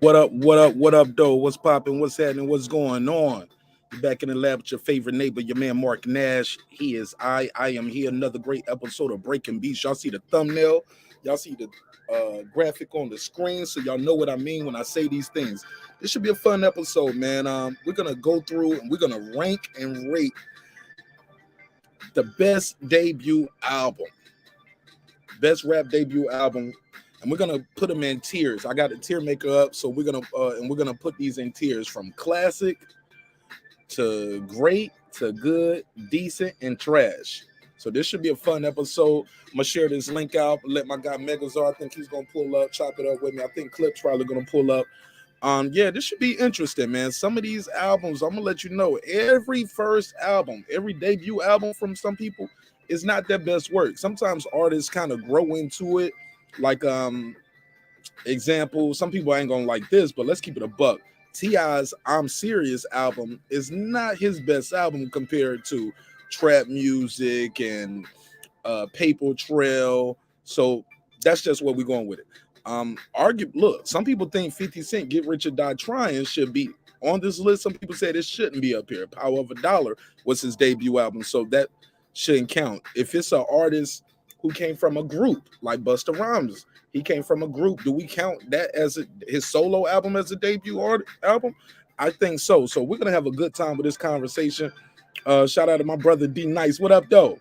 What up, what up, what up, though? What's popping? What's happening? What's going on? You're back in the lab with your favorite neighbor, your man MARQNASH. He is I am here. Another great episode of Breaking Beats. Y'all see the thumbnail? Y'all see the graphic on the screen, so y'all know what I mean when I say these things. This should be a fun episode, man. We're going to go through and we're going to rank and rate the best debut album. Best rap debut album. And we're gonna put them in tiers. I got a tier maker up, so we're gonna put these in tiers from classic to great to good, decent, and trash. So this should be a fun episode. I'm gonna share this link out. Let my guy Megazar, I think he's gonna pull up, chop it up with me. I think Clip's probably gonna pull up. Yeah, this should be interesting, man. Some of these albums, I'm gonna let you know, every first album, every debut album from some people is not their best work. Sometimes artists kind of grow into it. Like example, some people ain't gonna like this, but let's keep it a buck. T.I.'s I'm Serious album is not his best album compared to trap music and Paper Trail. So that's just where we're going with it. Look, some people think 50 Cent Get Rich or Die Trying should be on this list. Some people said it shouldn't be up here. Power of a Dollar was his debut album, so that shouldn't count. If it's an artist who came from a group like Busta Rhymes, he came from a group, do we count that as his solo album as a debut album? I think so. So we're gonna have a good time with this conversation. Shout out to my brother D Nice. What up, though?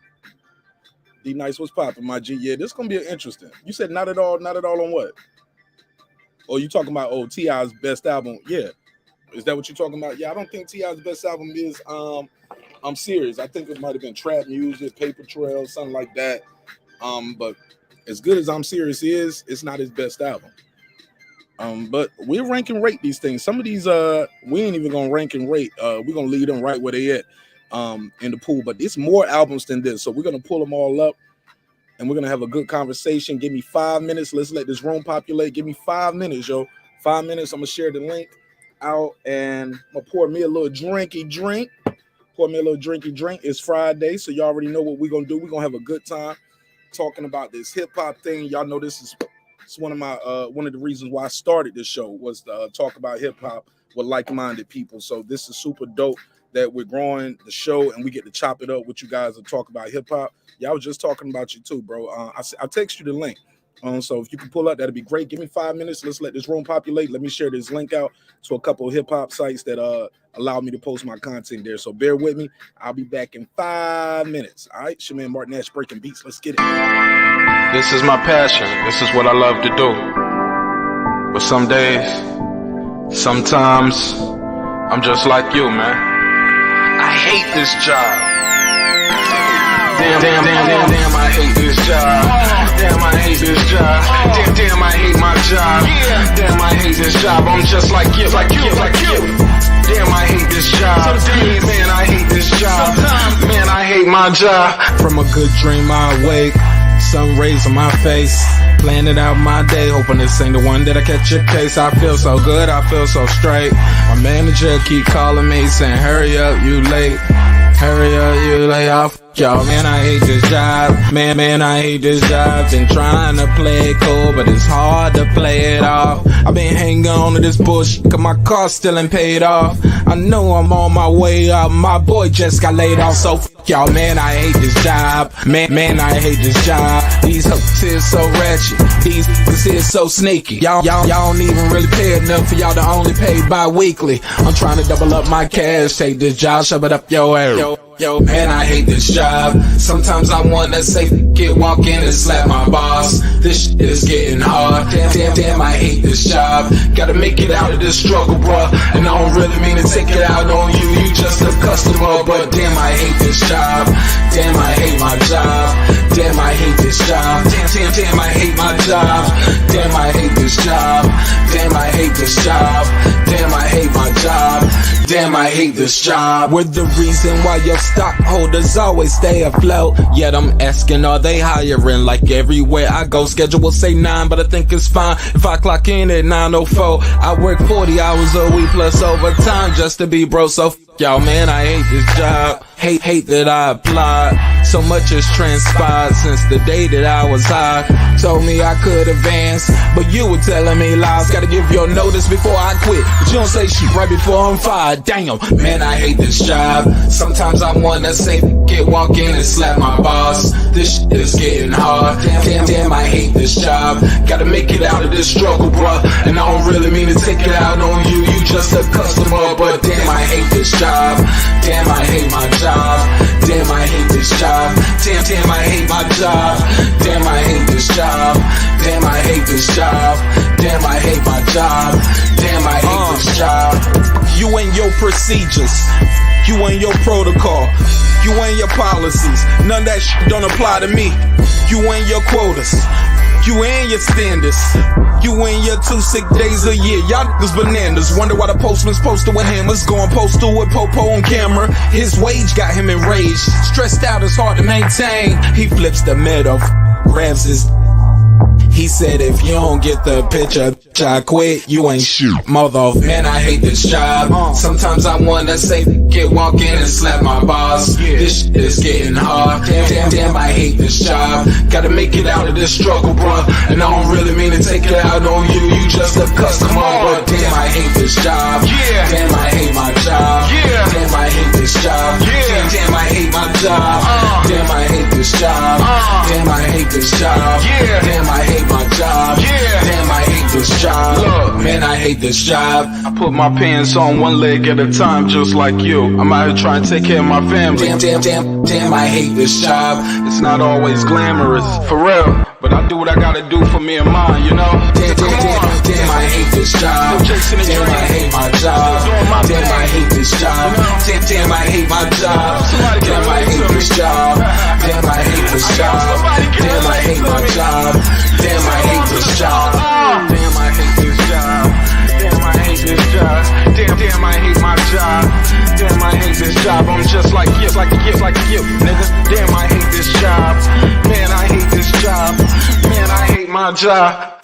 D Nice, what's popping, my G? Yeah, this is gonna be interesting. You said not at all on what? Oh, you talking about T.I.'s best album? Yeah, is that what you're talking about? Yeah, I don't think T.I.'s best album is I'm Serious. I think it might have been trap music, Paper Trail, something like that. But as good as I'm Serious is, it's not his best album. But we're rank and rate these things. Some of these we ain't even gonna rank and rate. We're gonna leave them right where they at in the pool. But it's more albums than this, so we're gonna pull them all up and we're gonna have a good conversation. Give me 5 minutes. Let's let this room populate. Give me 5 minutes, yo. 5 minutes. I'm gonna share the link out and I'm gonna pour me a little drinky drink. Pour me a little drinky drink. It's Friday, so you already know what we're gonna do. We're gonna have a good time talking about this hip-hop thing. Y'all know this is one of my one of the reasons why I started this show was to talk about hip-hop with like-minded people. So this is super dope that we're growing the show and we get to chop it up with you guys and talk about hip-hop. Yeah, I was just talking about you too, bro. I text you the link. So if you can pull up, that'd be great. Give me 5 minutes. Let's let this room populate. Let me share this link out to a couple of hip-hop sites that allow me to post my content there. So bear with me. I'll be back in 5 minutes. All right, it's your man MARQNASH Breaking Beats. Let's get it. This is my passion. This is what I love to do. But some days, sometimes, I'm just like you, man. I hate this job. Damn, I hate this job. Damn, I hate this job. Damn, I hate my job. Damn, I hate this job. I'm just like you. Damn, I hate this job. Man, I hate this job. Man, I hate my job. From a good dream I wake, sun rays on my face, planning out my day, hoping this ain't the one that I catch a case. I feel so good, I feel so straight. My manager keep calling me saying, hurry up, you late. Hurry up, you lay off. Yo, man, I hate this job. Man, I hate this job. Been trying to play it cool, but it's hard to play it off. I've been hanging on to this bullshit, cause my car still ain't paid off. I know I'm on my way up. My boy just got laid off, so y'all, man, I hate this job. Man, I hate this job. These hoes here so ratchet. These niggas here so sneaky. Y'all don't even really pay enough for y'all to only pay bi-weekly. I'm trying to double up my cash. Take this job, shove it up your area. Yo, man, I hate this job. Sometimes I wanna say, walk in and slap my boss. This shit is getting hard. Damn, I hate this job. Gotta make it out of this struggle, bruh. And I don't really mean to take it out on you. You just a customer, but damn, I hate this job. Damn, I hate my job. Damn, I hate this job. Damn, I hate my job. Damn, I hate this job. Damn, I hate this job. Damn, I hate my job. Damn, I hate this job. We're the reason why your stockholders always stay afloat. Yet I'm asking, are they hiring? Like everywhere I go, schedule will say 9, but I think it's fine if I clock in at 9:04. I work 40 hours a week plus overtime just to be bro, so Yo, man, I hate this job. Hate that I applied. So much has transpired since the day that I was high. Told me I could advance, but you were telling me lies. Gotta give your notice before I quit, but you don't say shit right before I'm fired. Damn, man, I hate this job. Sometimes I wanna say walk in and slap my boss. This shit is getting hard. Damn, I hate this job. Gotta make it out of this struggle, bruh. And I don't really mean to take it out on you. You just a customer, but damn, I hate this job. Damn, I hate my job. Damn, I hate this job. Damn, I hate my job. Damn, I hate this job. Damn, I hate this job. Damn, I hate my job. Damn, I hate this job. You and your procedures. You and your protocol. You and your policies. None of that shit don't apply to me. You and your quotas. You and your standards. You and your 2 sick days a year. Y'all niggas bananas. Wonder why the postman's posted with hammers. Going postal with Popo on camera. His wage got him enraged. Stressed out, it's hard to maintain. He flips the middle, grabs his. He said, if you don't get the picture, I quit, you ain't shoot. Mother, man, I hate this job. Sometimes I wanna say, walk in and slap my boss. This shit is getting hard. Damn, I hate this job. Gotta make it out of this struggle, bruh. And I don't really mean to take it out on you. You just a customer, but damn, I hate this job. Damn, I hate my job. Damn, I hate this job. Damn, I hate my job. Damn, I hate this job. Damn, I hate this job. Damn, I hate my job. Damn, I hate this job. Look, man, I hate this job. I put my pants on one leg at a time, just like you. I'm out here trying to take care of my family. Damn, I hate this job. It's not always glamorous, for real. But I do what I gotta do for me and mine, you know? Damn, I hate this job. Damn, I hate my job. Damn, I hate this job. Damn, I hate my job. Damn, I hate this job. Damn, I hate this job. Damn, I hate my job. Damn, I hate this job. Damn, I hate this job. Damn, I hate this job. Damn, I hate my job. Damn, I hate this job. I'm just like you, nigga. Damn, I hate this job. Man, I hate this job. Man, I hate my job.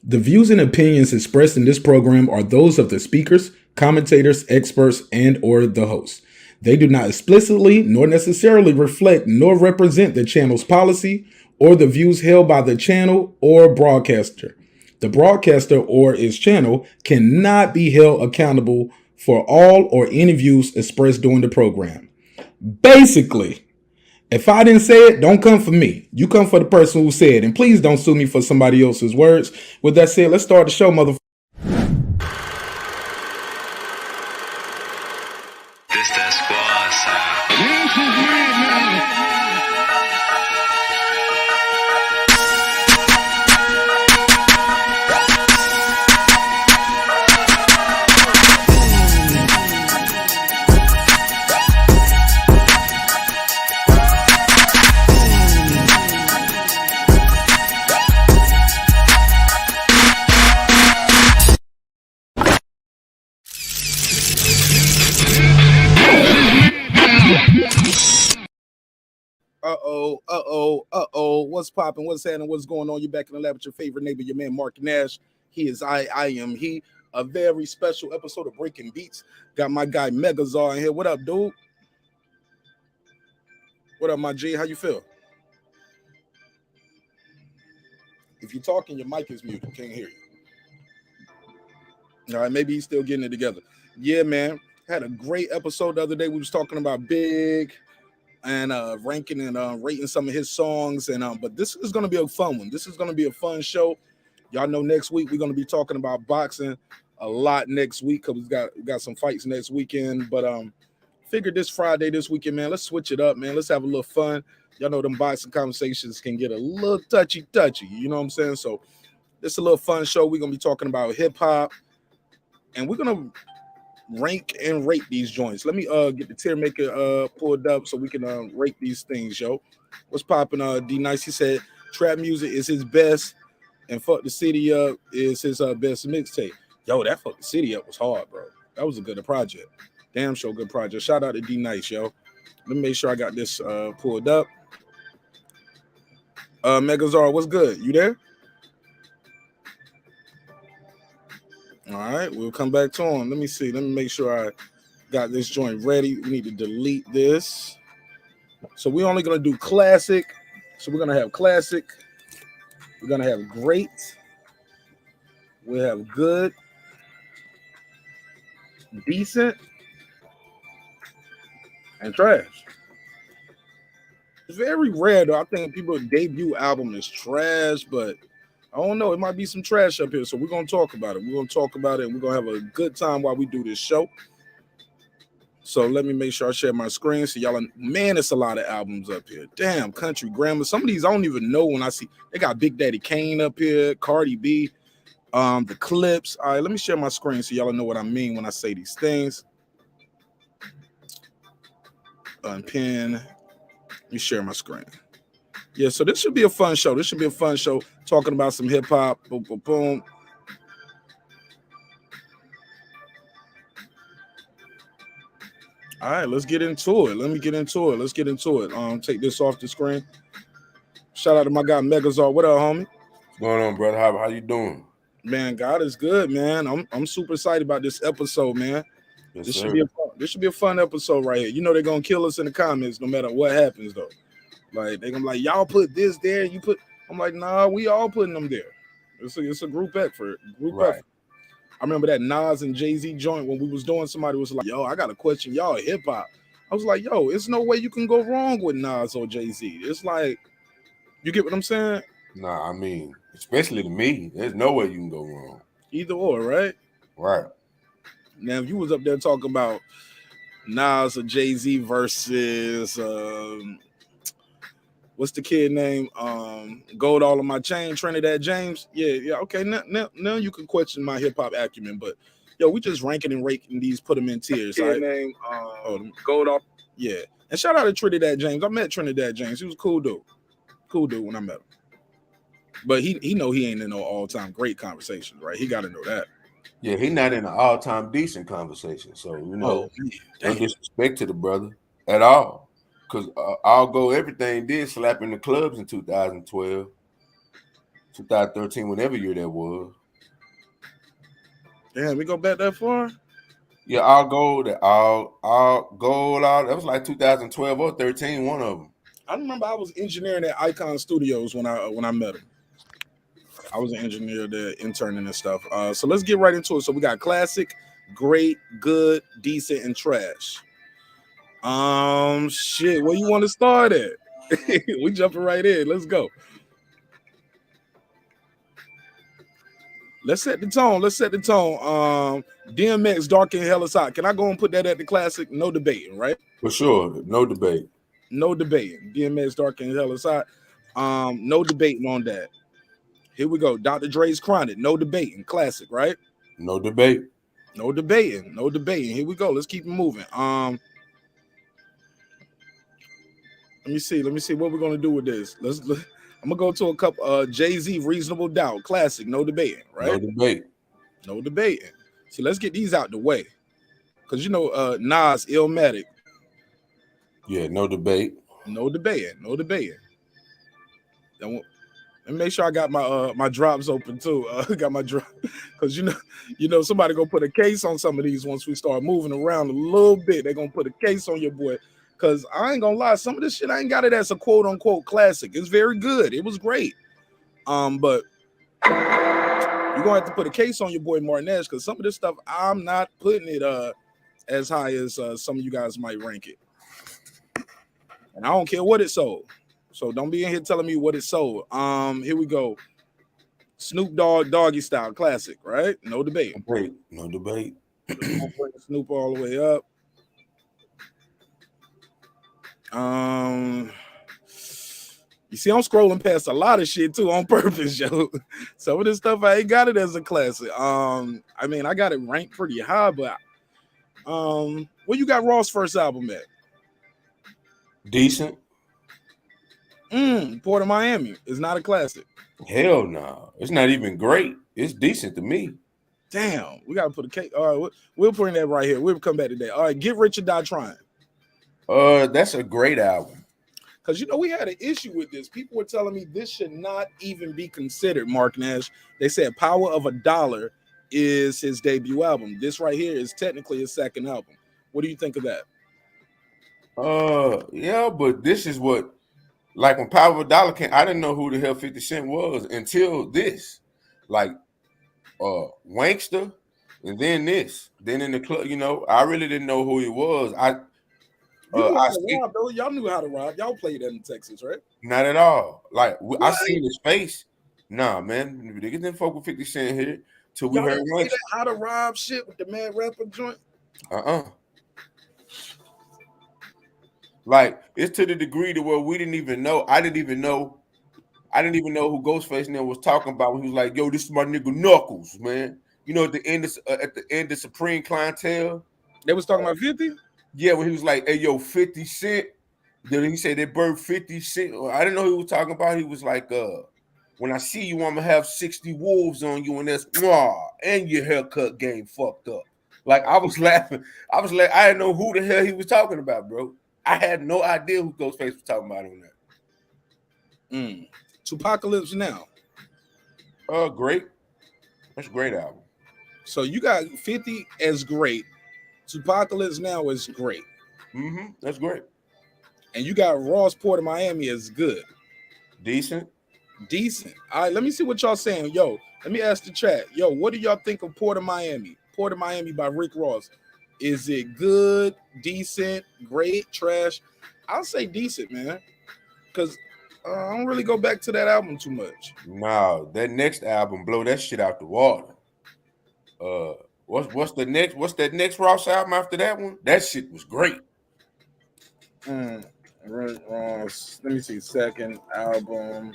The views and opinions expressed in this program are those of the speakers, commentators, experts, and or the host. They do not explicitly nor necessarily reflect nor represent the channel's policy or the views held by the channel or broadcaster. The broadcaster or its channel cannot be held accountable for all or any views expressed during the program. Basically, if I didn't say it, don't come for me. You come for the person who said it. And please don't sue me for somebody else's words. With that said, let's start the show, motherfucker. This that squad sound. What's popping? What's happening? What's going on? You back in the lab with your favorite neighbor, your man MARQNASH. He is I am he. A very special episode of Breaking Beats. Got my guy Megazar in here. What up, dude? What up, my G? How you feel? If you're talking, your mic is muted. Can't hear you. All right, maybe he's still getting it together. Yeah, man. Had a great episode the other day. We was talking about Big and ranking and rating some of his songs. And but this is going to be a fun one. This is going to be a fun show. Y'all know next week we're going to be talking about boxing a lot next week because we got some fights next weekend. But figured this Friday, this weekend, man, let's switch it up, man. Let's have a little fun. Y'all know them boxing conversations can get a little touchy. You know what I'm saying? So this is a little fun show. We're going to be talking about hip hop. And we're going to rank and rate these joints. Let me get the tier maker pulled up so we can rate these things, yo. What's popping? D Nice, he said trap music is his best, and Fuck the City Up is his best mixtape. Yo, that Fuck the City Up was hard, bro. That was a good project. Damn sure good project. Shout out to D Nice, yo. Let me make sure I got this pulled up. Megazar, what's good? You there? All right, we'll come back to him. Let me see. Let me make sure I got this joint ready. We need to delete this. So we're only gonna do classic. So we're gonna have classic. We're gonna have great. We'll have good, decent, and trash. It's very rare though. I think people's debut album is trash, but I don't know. It might be some trash up here. So we're gonna talk about it. We're gonna talk about it, and we're gonna have a good time while we do this show. So let me make sure I share my screen so y'all. Man, it's a lot of albums up here. Damn, Country Grammar. Some of these I don't even know when I see. They got Big Daddy Kane up here, Cardi B, the Clips. All right, let me share my screen so y'all know what I mean when I say these things. Unpin. Let me share my screen. Yeah, so this should be a fun show. This should be a fun show talking about some hip hop. Boom, boom, boom. All right, let's get into it. Let me get into it. Let's get into it. Take this off the screen. Shout out to my guy Megazar. What up, homie? What's going on, brother? How you doing? Man, God is good, man. I'm super excited about this episode, man. Yes, This sir. should be a fun episode right here. You know they're gonna kill us in the comments no matter what happens, though. Like they're gonna be like, y'all put this there, you put. I'm like, nah, we all putting them there. It's a group effort. Right. I remember that Nas and Jay-Z joint when we was doing. Somebody was like, yo, I got a question. Y'all hip hop. I was like, yo, it's no way you can go wrong with Nas or Jay-Z. It's like, you get what I'm saying? Nah, I mean, especially to me, there's no way you can go wrong. Either or, right? Right. Now, if you was up there talking about Nas or Jay-Z versus what's the kid name? Gold All in My Chain, Trinidad James. Yeah, okay. Now you can question my hip hop acumen, but yo, we just ranking and rating these, put them in tiers. Kid name Gold Off. Yeah, and shout out to Trinidad James. I met Trinidad James. He was a cool dude when I met him. But he know he ain't in no all-time great conversations, right? He got to know that. Yeah, he not in an all-time decent conversation. So, no disrespect to the brother at all. Because I'll Go Everything did slap in the clubs in 2012, 2013, whatever year that was. Damn, we go back that far? Yeah, I'll Go, that was like 2012 or 13, one of them. I remember I was engineering at Icon Studios when I met him. I was an engineer there, interning and stuff. So let's get right into it. So we got classic, great, good, decent, and trash. Shit, where you want to start at? We jumping right in. Let's go. Let's set the tone. DMX, Dark and Hell is Hot. Can I go and put that at the classic? No debating, right? For sure, no debate. No debating. DMX, Dark and Hell is Hot. No debating on that. Here we go. Dr. Dre's Chronic. No debating. Classic, right? No debate. No debating. Here we go. Let's keep it moving. Let me see what we're gonna do with this. I'm gonna go to a couple. Jay-Z, Reasonable Doubt. Classic. No debating, right? No debate. No debating. See, let's get these out the way. Because you know, Nas, Illmatic. Yeah, no debate. No debating. Let me make sure I got my drops open too. Got my drop because you know somebody gonna put a case on some of these once we start moving around a little bit. They're gonna put a case on your boy. Cause I ain't gonna lie, some of this shit I ain't got it as a quote unquote classic. It's very good. It was great. But you're gonna have to put a case on your boy MARQNASH because some of this stuff I'm not putting it as high as some of you guys might rank it. And I don't care what it sold. So don't be in here telling me what it sold. Here we go. Snoop Dogg, Doggy Style, classic, right? No debate. No debate. Snoop all the way up. You see, I'm scrolling past a lot of shit too on purpose, yo. Some of this stuff I ain't got it as a classic. I mean, I got it ranked pretty high, but Where you got Ross' first album at? Decent. Port of Miami is not a classic. Hell no, it's not even great. It's decent to me. Damn, we gotta put a cake. All right, we'll put in that right here. We'll come back today. All right, Get Rich or Die Trying. That's a great album. Because we had an issue with this. People were telling me this should not even be considered MARQNASH. They said Power of a Dollar is his debut album. This right here is technically his second album. What do you think of that? Yeah, but this is what, like when Power of a Dollar came, I didn't know who the hell 50 Cent was until this. Like Wankster, and then this. Then in the club, I really didn't know who he was. Y'all knew how to rob. Y'all played that in Texas, right? Not at all. Like I seen his face. Nah, man, niggas didn't fuck with 50 Cent here till we heard that how to rob shit with the Mad Rapper joint. Like it's to the degree to where we didn't even know. I didn't even know who Ghostface Nell was talking about when he was like, "Yo, this is my nigga Knuckles, man." At the end of Supreme Clientele, they was talking about 50. Yeah, when he was like, "Hey, yo, 50 Cent." Then he said they birthed 50 Cent. I didn't know who he was talking about. He was like, "When I see you, I'm gonna have 60 wolves on you, and that's and your haircut game fucked up." Like I was laughing. I didn't know who the hell he was talking about, bro. I had no idea who Ghostface was talking about on that. Tupacalypse Now. Great. That's a great album. So you got 50 as great. Tupacalypse Now is great. That's great. And you got Ross Port of Miami as good. Decent. All right, let me see what y'all saying. Yo, let me ask the chat. Yo, what do y'all think of Port of Miami? Port of Miami by Rick Ross. Is it good, decent, great, trash? I'll say decent, man. Because I don't really go back to that album too much. No, that next album blow that shit out the water. What's that next Ross album after that one? That shit was great. Rick Ross. Let me see. Second album.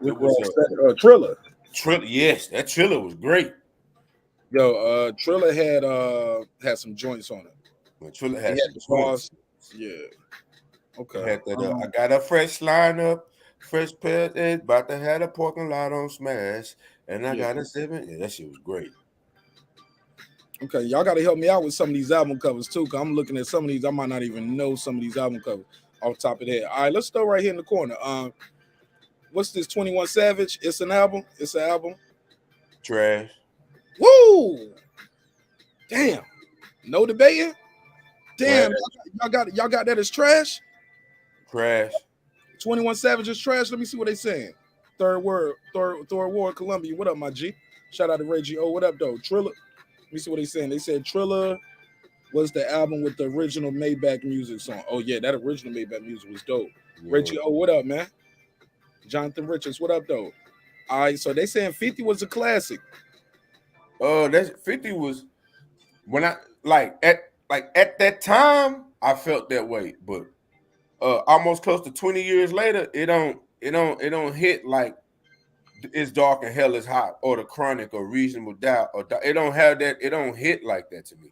Rick Ross. Triller. Yes, that Triller was great. Yo, Triller had some joints on it. Well, Triller had some joints. Yeah. Okay. Had that, I got a fresh lineup, fresh pair of about to have a parking lot on smash, and I got a 7. Yeah, that shit was great. Okay, y'all got to help me out with some of these album covers too, because I'm looking at some of these. I might not even know some of these album covers off the top of the head. All right, let's start right here in the corner. What's this? 21 Savage. It's an album. Trash. Woo! Damn. No debating. Damn. Y'all got that as trash. Trash. 21 Savage is trash. Let me see what they saying. Third Ward, Columbia. What up, my G? Shout out to Reggie. Oh, what up, though? Triller. Let me see what they saying. They said Triller was the album with the original Maybach music song. Oh, yeah, that original Maybach music was dope. Yeah. Reggie, oh, what up, man? Jonathan Richards, what up, though? All right, so they saying 50 was a classic. That's 50 was when I at that time I felt that way, but almost close to 20 years later, it don't hit like It's Dark and Hell is Hot or The Chronic or Reasonable Doubt or it don't have that. It don't hit like that to me.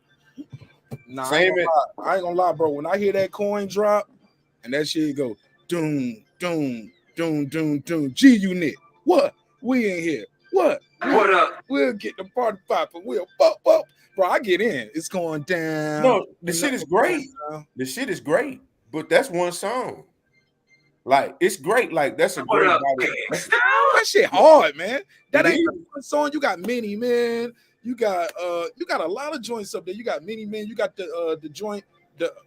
Nah, I ain't gonna lie, bro. When I hear that coin drop and that shit go doom, doom, doom, doom, doom, G Unit, what? We in here. What up? We'll get the party poppin'. We'll bop. Bro, I get in. It's going down. No, the shit is great. The shit is great, but that's one song. Like, it's great. Like, that's a great that shit hard, man. That ain't one song. You got Mini Man. You got a lot of joints up there. You got Mini Man. You got the joint.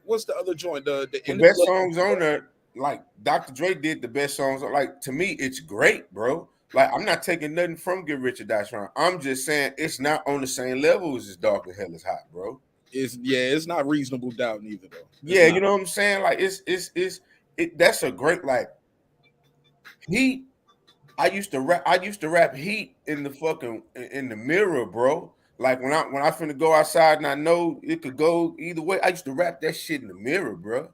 What's the other joint? The best songs on there. Like Dr. Dre did the best songs. Like, to me, it's great, bro. Like, I'm not taking nothing from Get Rich or Die Trying. I'm just saying it's not on the same level as It's Dark and Hell is Hot, bro. It's not Reasonable Doubt neither, though. You know what I'm saying? Like, that's a great, like, Heat. I used to rap Heat in the mirror, bro. Like when I finna go outside and I know it could go either way, I used to rap that shit in the mirror, bro.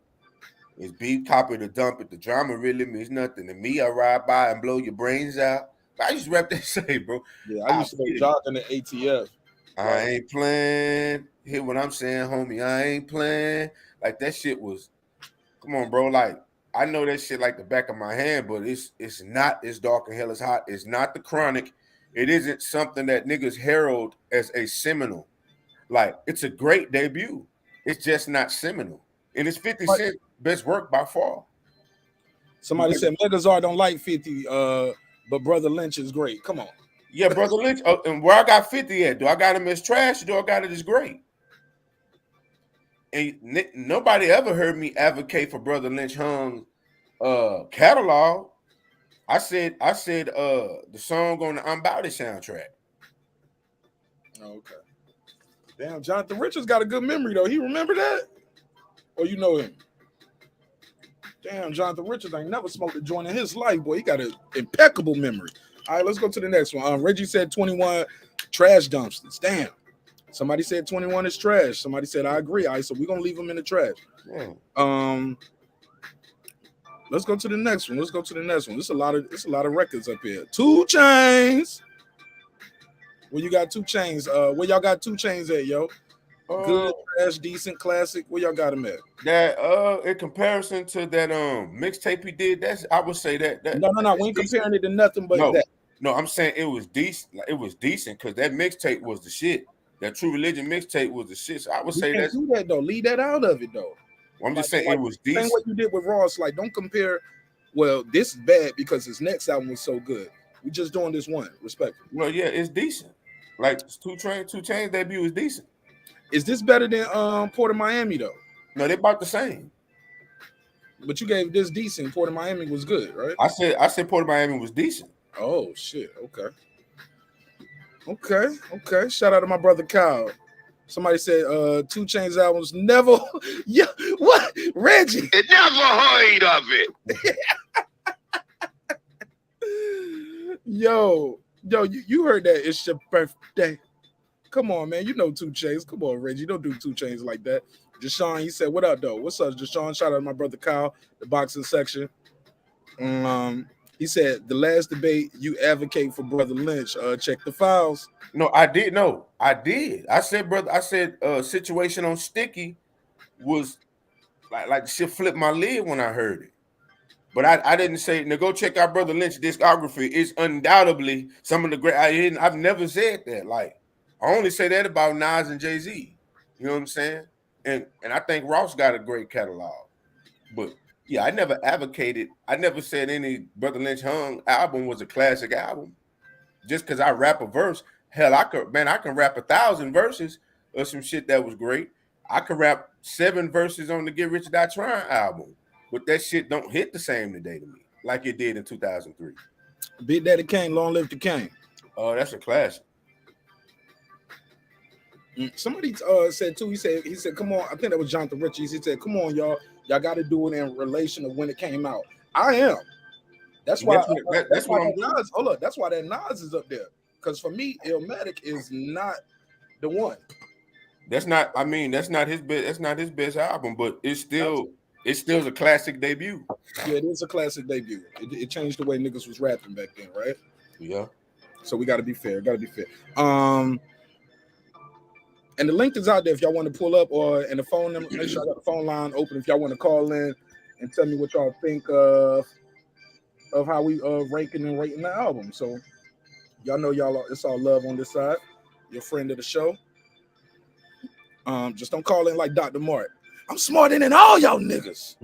It's beat, copy to dump it. The drama really means nothing to me. I ride by and blow your brains out. I used to rap that shit, bro. Yeah, I used to be jogging the ATF. I ain't playing. Hear what I'm saying, homie? I ain't playing. Like that shit was. Come on, bro. Like I know that shit like the back of my hand, but it's not as dark and hell as hot. It's not the Chronic. It isn't something that niggas herald as a seminal. Like it's a great debut. It's just not seminal, and it's 50 Cent's best work by far. Somebody said Megazord don't like 50, but Brother Lynch is great. Come on. Yeah, Brother Lynch. And where I got 50 at? Do I got him as trash or do I got it as great? And nobody ever heard me advocate for Brother Lynch Hung catalog. I said the song on the I'm Bout It soundtrack. Okay. Damn, Jonathan Richards got a good memory though. He remember that? Or you know him? Damn, Jonathan Richards ain't never smoked a joint in his life, boy. He got an impeccable memory. All right, let's go to the next one. Reggie said 21 trash dumpsters. Damn. Somebody said 21 is trash. Somebody said I agree. All right, so we're gonna leave them in the trash. Yeah. Let's go to the next one. There's a lot of records up here. 2 Chainz. Well, you got 2 Chainz. Where y'all got 2 Chainz at, yo? Good, trash, decent, classic. Where y'all got him at? That in comparison to that mixtape he did, that's I would say that no. We ain't comparing it to nothing but that. No, I'm saying it was decent. Like, it was decent because that mixtape was the shit. That True Religion mixtape was the shit. So I would say do that though. Leave that out of it though. Well, I'm just saying it was decent. Same what you did with Ross. Like, don't compare. Well, this is bad because his next album was so good. We just doing this one, respectfully. Well, yeah, it's decent. Like 2 Chainz debut is decent. Is this better than Port of Miami though? No, they're about the same. But you gave this decent. Port of Miami was good, right? I said Port of Miami was decent. Oh shit. Okay. Shout out to my brother Kyle. Somebody said 2 Chainz albums never. Yeah, what? Reggie. It never heard of it. Yo, you heard that? It's your birthday. Come on, man. You know 2 Chainz. Come on, Reggie. Don't do 2 Chainz like that. Deshaun, he said, what up, though? What's up, Deshaun? Shout out to my brother Kyle, the boxing section. He said, the last debate, you advocate for Brother Lynch. Check the files. No, I did. No, I did. I said, Situation on Sticky was like shit flipped my lid when I heard it. But I didn't say, now go check out Brother Lynch discography. It's undoubtedly some of the great. I've never said that. Like, I only say that about Nas and Jay-Z. You know what I'm saying? And I think Ross got a great catalog. But yeah, I never advocated. I never said any Brother Lynch Hung album was a classic album. Just because I rap a verse. Hell, I can rap 1,000 verses of some shit that was great. I could rap 7 verses on the Get Rich or Die Trying album. But that shit don't hit the same today to me like it did in 2003. Big Daddy Kane, Long Live the King. Oh, that's a classic. Somebody said too. He said, "Come on." I think that was Jonathan Richards. He said, "Come on, y'all got to do it in relation to when it came out." I am. That's why. That's why that Nas. Hold up. That's why that Nas is up there. Because for me, Illmatic is not the one. That's not. I mean, that's not his best. That's not his best album, but it's still a classic debut. Yeah, it is a classic debut. It changed the way niggas was rapping back then, right? Yeah. So we got to be fair. And the link is out there if y'all want to pull up, or in the phone number. Make sure I got the phone line open if y'all want to call in and tell me what y'all think of how we ranking and rating the album. So y'all know it's all love on this side. Your friend of the show. Just don't call in like Dr. Marq. I'm smarter than all y'all niggas.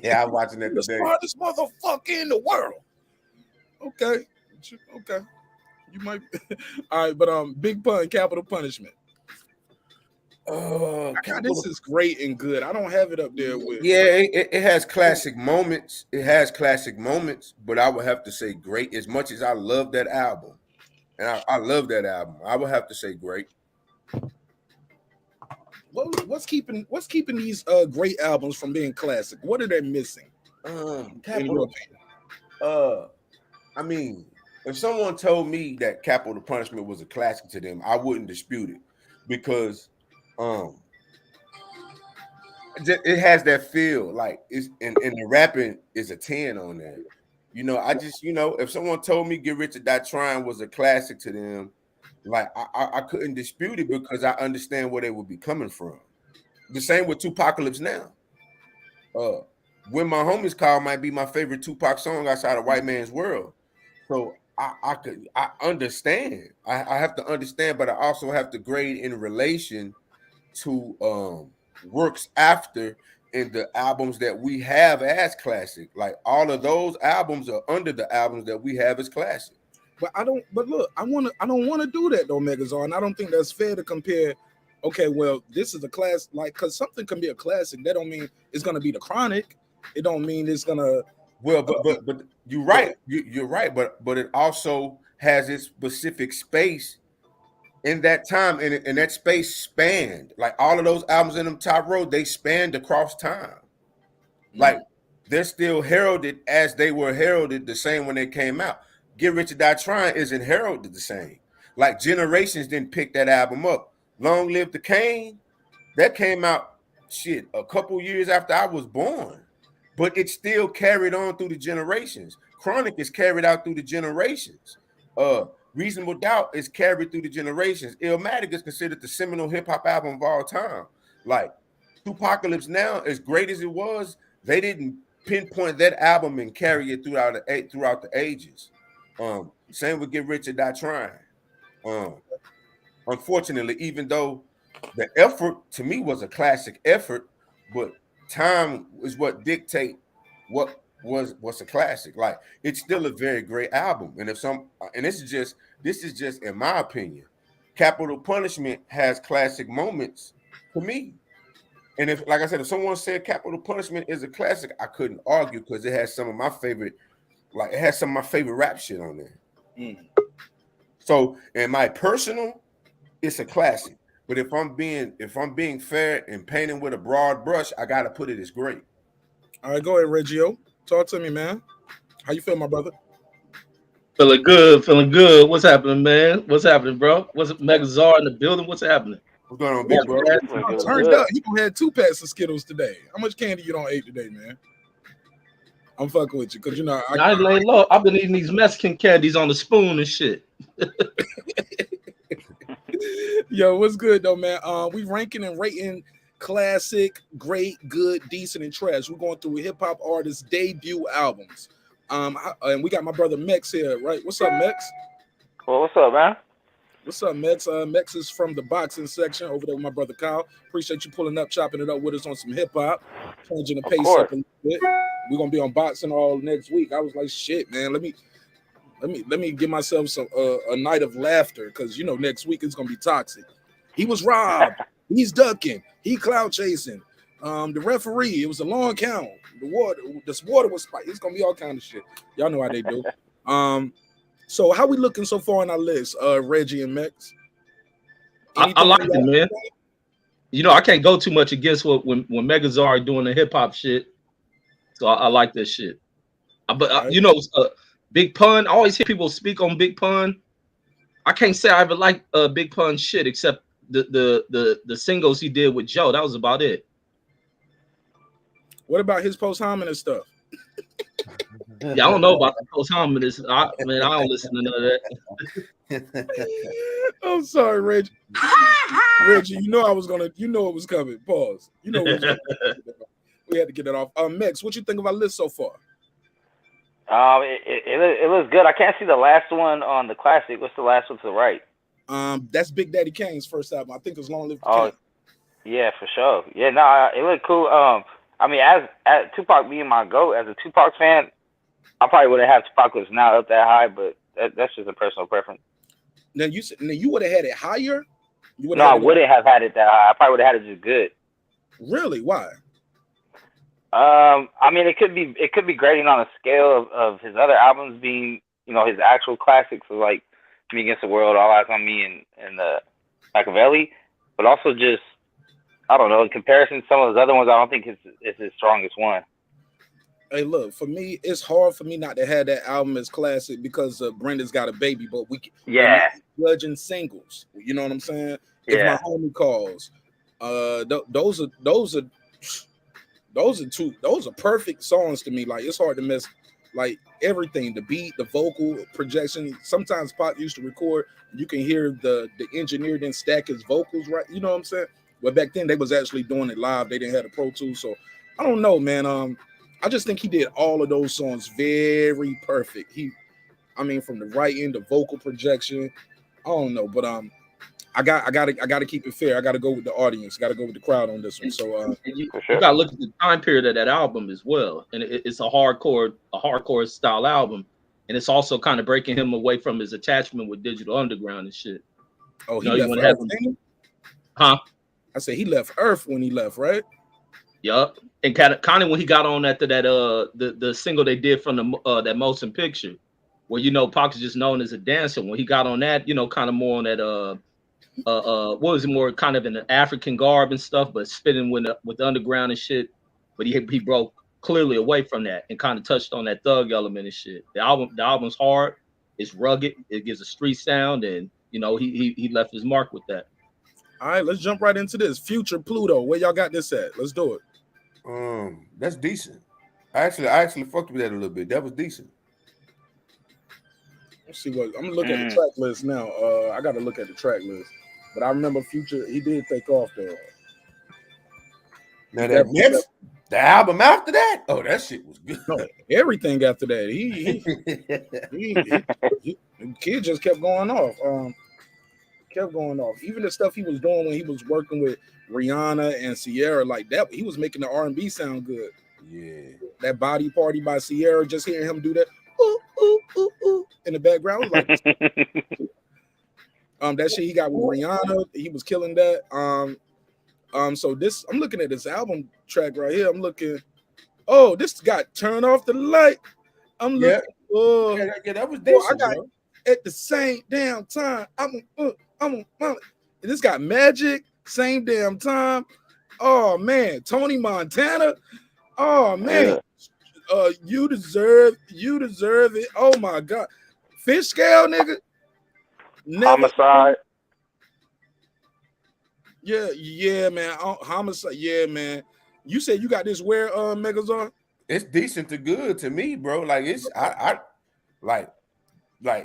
Yeah, I'm watching that the today. Smartest motherfucker in the world. Okay. You might. All right, but Big Pun, Capital Punishment. This is great and good. I don't have it up there with. Yeah, it has classic moments. But I would have to say great. As much as I love that album, and I love that album, I would have to say great. What's keeping these great albums from being classic? What are they missing? Capital. I mean, if someone told me that Capital Punishment was a classic to them, I wouldn't dispute it because it has that feel like it's and the rapping is a 10 on that. You know, if someone told me Get Rich or Die Trying was a classic to them, Like I couldn't dispute it because I understand where they would be coming from. The same with Tupacalypse Now. When My Homies Call might be my favorite Tupac song outside of White Man's World. So I understand. I have to understand, but I also have to grade in relation to works after in the albums that we have as classic. Like all of those albums are under the albums that we have as classic. But I don't. But look, I don't want to do that though, Megazord. And I don't think that's fair to compare. Okay, well, this is a class, like, because something can be a classic. That don't mean it's gonna be the Chronic. It don't mean it's gonna. Well, but you're right. You're right. But it also has its specific space in that time, and that space spanned. Like all of those albums in them top row, they spanned across time. Like they're still heralded as they were heralded the same when they came out. Get Rich or Die Trying isn't heralded the same. Like Generations didn't pick that album up. Long Live the Kane, that came out a couple years after I was born, but it still carried on through the generations. Chronic is carried out through the generations. Reasonable Doubt is carried through the generations. Illmatic is considered the seminal hip hop album of all time. Like Tupacalypse Now, as great as it was, they didn't pinpoint that album and carry it throughout the ages. Same with Get Rich or Die Trying. Unfortunately, even though the effort to me was a classic effort, but time is what dictate what's a classic. Like it's still a very great album. And this is just in my opinion, Capital Punishment has classic moments to me. And if, like I said, if someone said Capital Punishment is a classic, I couldn't argue because it has some of my favorite, rap shit on there. So in my personal, it's a classic. But if I'm being fair and painting with a broad brush, I gotta put it as great. All right, go ahead, Reggio. Talk to me, man. How you feel, my brother? Feeling good. What's happening, man? What's happening, bro? What's Megazord in the building? What's happening? What's going on, big bro? Turned up. You gonna have 2 packs of Skittles today. How much candy you don't ate today, man? I'm fucking with you because you know I lay low. I've been eating these Mexican candies on the spoon and shit. Yo, what's good though, man? We ranking and rating classic, great, good, decent, and trash. We're going through hip hop artists' debut albums. And we got my brother Mex here, right? What's up, Mex? Well, what's up, man? What's up, Mex? Mex is from the boxing section over there with my brother Kyle. Appreciate you pulling up, chopping it up with us on some hip hop, changing the pace up a little bit. We're gonna be on boxing all next week. I was like, shit, man. Let me give myself some a night of laughter because you know next week it's gonna be toxic. He was robbed. He's ducking. He cloud chasing. The referee. It was a long count. This water was spiked. It's gonna be all kind of shit. Y'all know how they do. So how we looking so far on our list, Reggie and Mex? I like it, man. You know, I can't go too much against when Megazord doing the hip hop shit. So I like that shit. But you know, Big Pun. I always hear people speak on Big Pun. I can't say I ever liked Big Pun shit except the singles he did with Joe. That was about it. What about his post-hominid stuff? Yeah, I don't know about the post-hominid. I don't listen to none of that. I'm sorry, Reggie. Reggie, you know it was coming. Pause. You know it was coming. We had to get that off. Mex, what you think of our list so far? It looks good. I can't see the last one on the classic. What's the last one to the right? That's Big Daddy Kane's first album. I think it's Long Live the King. Yeah, for sure. Yeah, no, it looked cool. I mean, as Tupac being my GOAT, as a Tupac fan, I probably wouldn't have Tupac now up that high, but that's just a personal preference. Now you would have had it higher. I wouldn't have had it that high. I probably would have had it just good. Really? Why? I mean, it could be grading on a scale of his other albums being, you know, his actual classics of like Me Against the World, All Eyes on Me, and Machiavelli, but also just, I don't know, in comparison to some of those other ones, I don't think it's his strongest one. Hey, look, for me, it's hard for me not to have that album as classic because Brenda's Got a Baby, but we judging singles. You know what I'm saying? Yeah. If My Homie Calls, those are perfect songs to me. Like it's hard to mess like everything, the beat, the vocal projection. Sometimes Pop used to record, and you can hear the engineer didn't stack his vocals right. You know what I'm saying? But back then they was actually doing it live. They didn't have the Pro Tools, so I don't know, man. I just think he did all of those songs very perfect. I mean, from the writing, the vocal projection, I don't know, but I gotta keep it fair. I gotta go with the audience. Got to go with the crowd on this one. So you gotta look at the time period of that album as well, and it's a hardcore style album, and it's also kind of breaking him away from his attachment with Digital Underground and shit. Oh, he left Earth, didn't he? Huh? I said he left Earth when he left, right? Yup. And kind of when he got on after that the single they did from the that motion picture, where Pac is just known as a dancer. When he got on that, kind of more on that what was it, more kind of in the African garb and stuff, but spitting with the underground and shit. But he broke clearly away from that and kind of touched on that thug element and shit. The album's hard, it's rugged, it gives a street sound, and he left his mark with that. All right, let's jump right into this. Future Pluto, where y'all got this at? Let's do it. That's decent. I actually fucked with that a little bit. That was decent. Let's see what I'm gonna look at the track list now. I gotta look at the track list, but I remember Future. He did take off though. Now the album after that, oh, that shit was good. No, everything after that, he kid just kept going off. Even the stuff he was doing when he was working with Rihanna and Sierra, like that, he was making the R&B sound good. Yeah, that Body Party by Sierra, just hearing him do that ooh, ooh, ooh, ooh, in the background, like that shit he got with Rihanna, he was killing that. So this, I'm looking at this album track right here. I'm looking, oh, this got Turn Off the Light. I'm looking, yeah, that was decent. I got At the same damn time. This got Magic, same damn time. Oh man, Tony Montana. Oh man, you deserve it. Oh my god, Fish Scale, nigga. Homicide. Yeah, man. Homicide, yeah, man. You said you got this where, Megazord? It's decent to good to me, bro. Like it's I like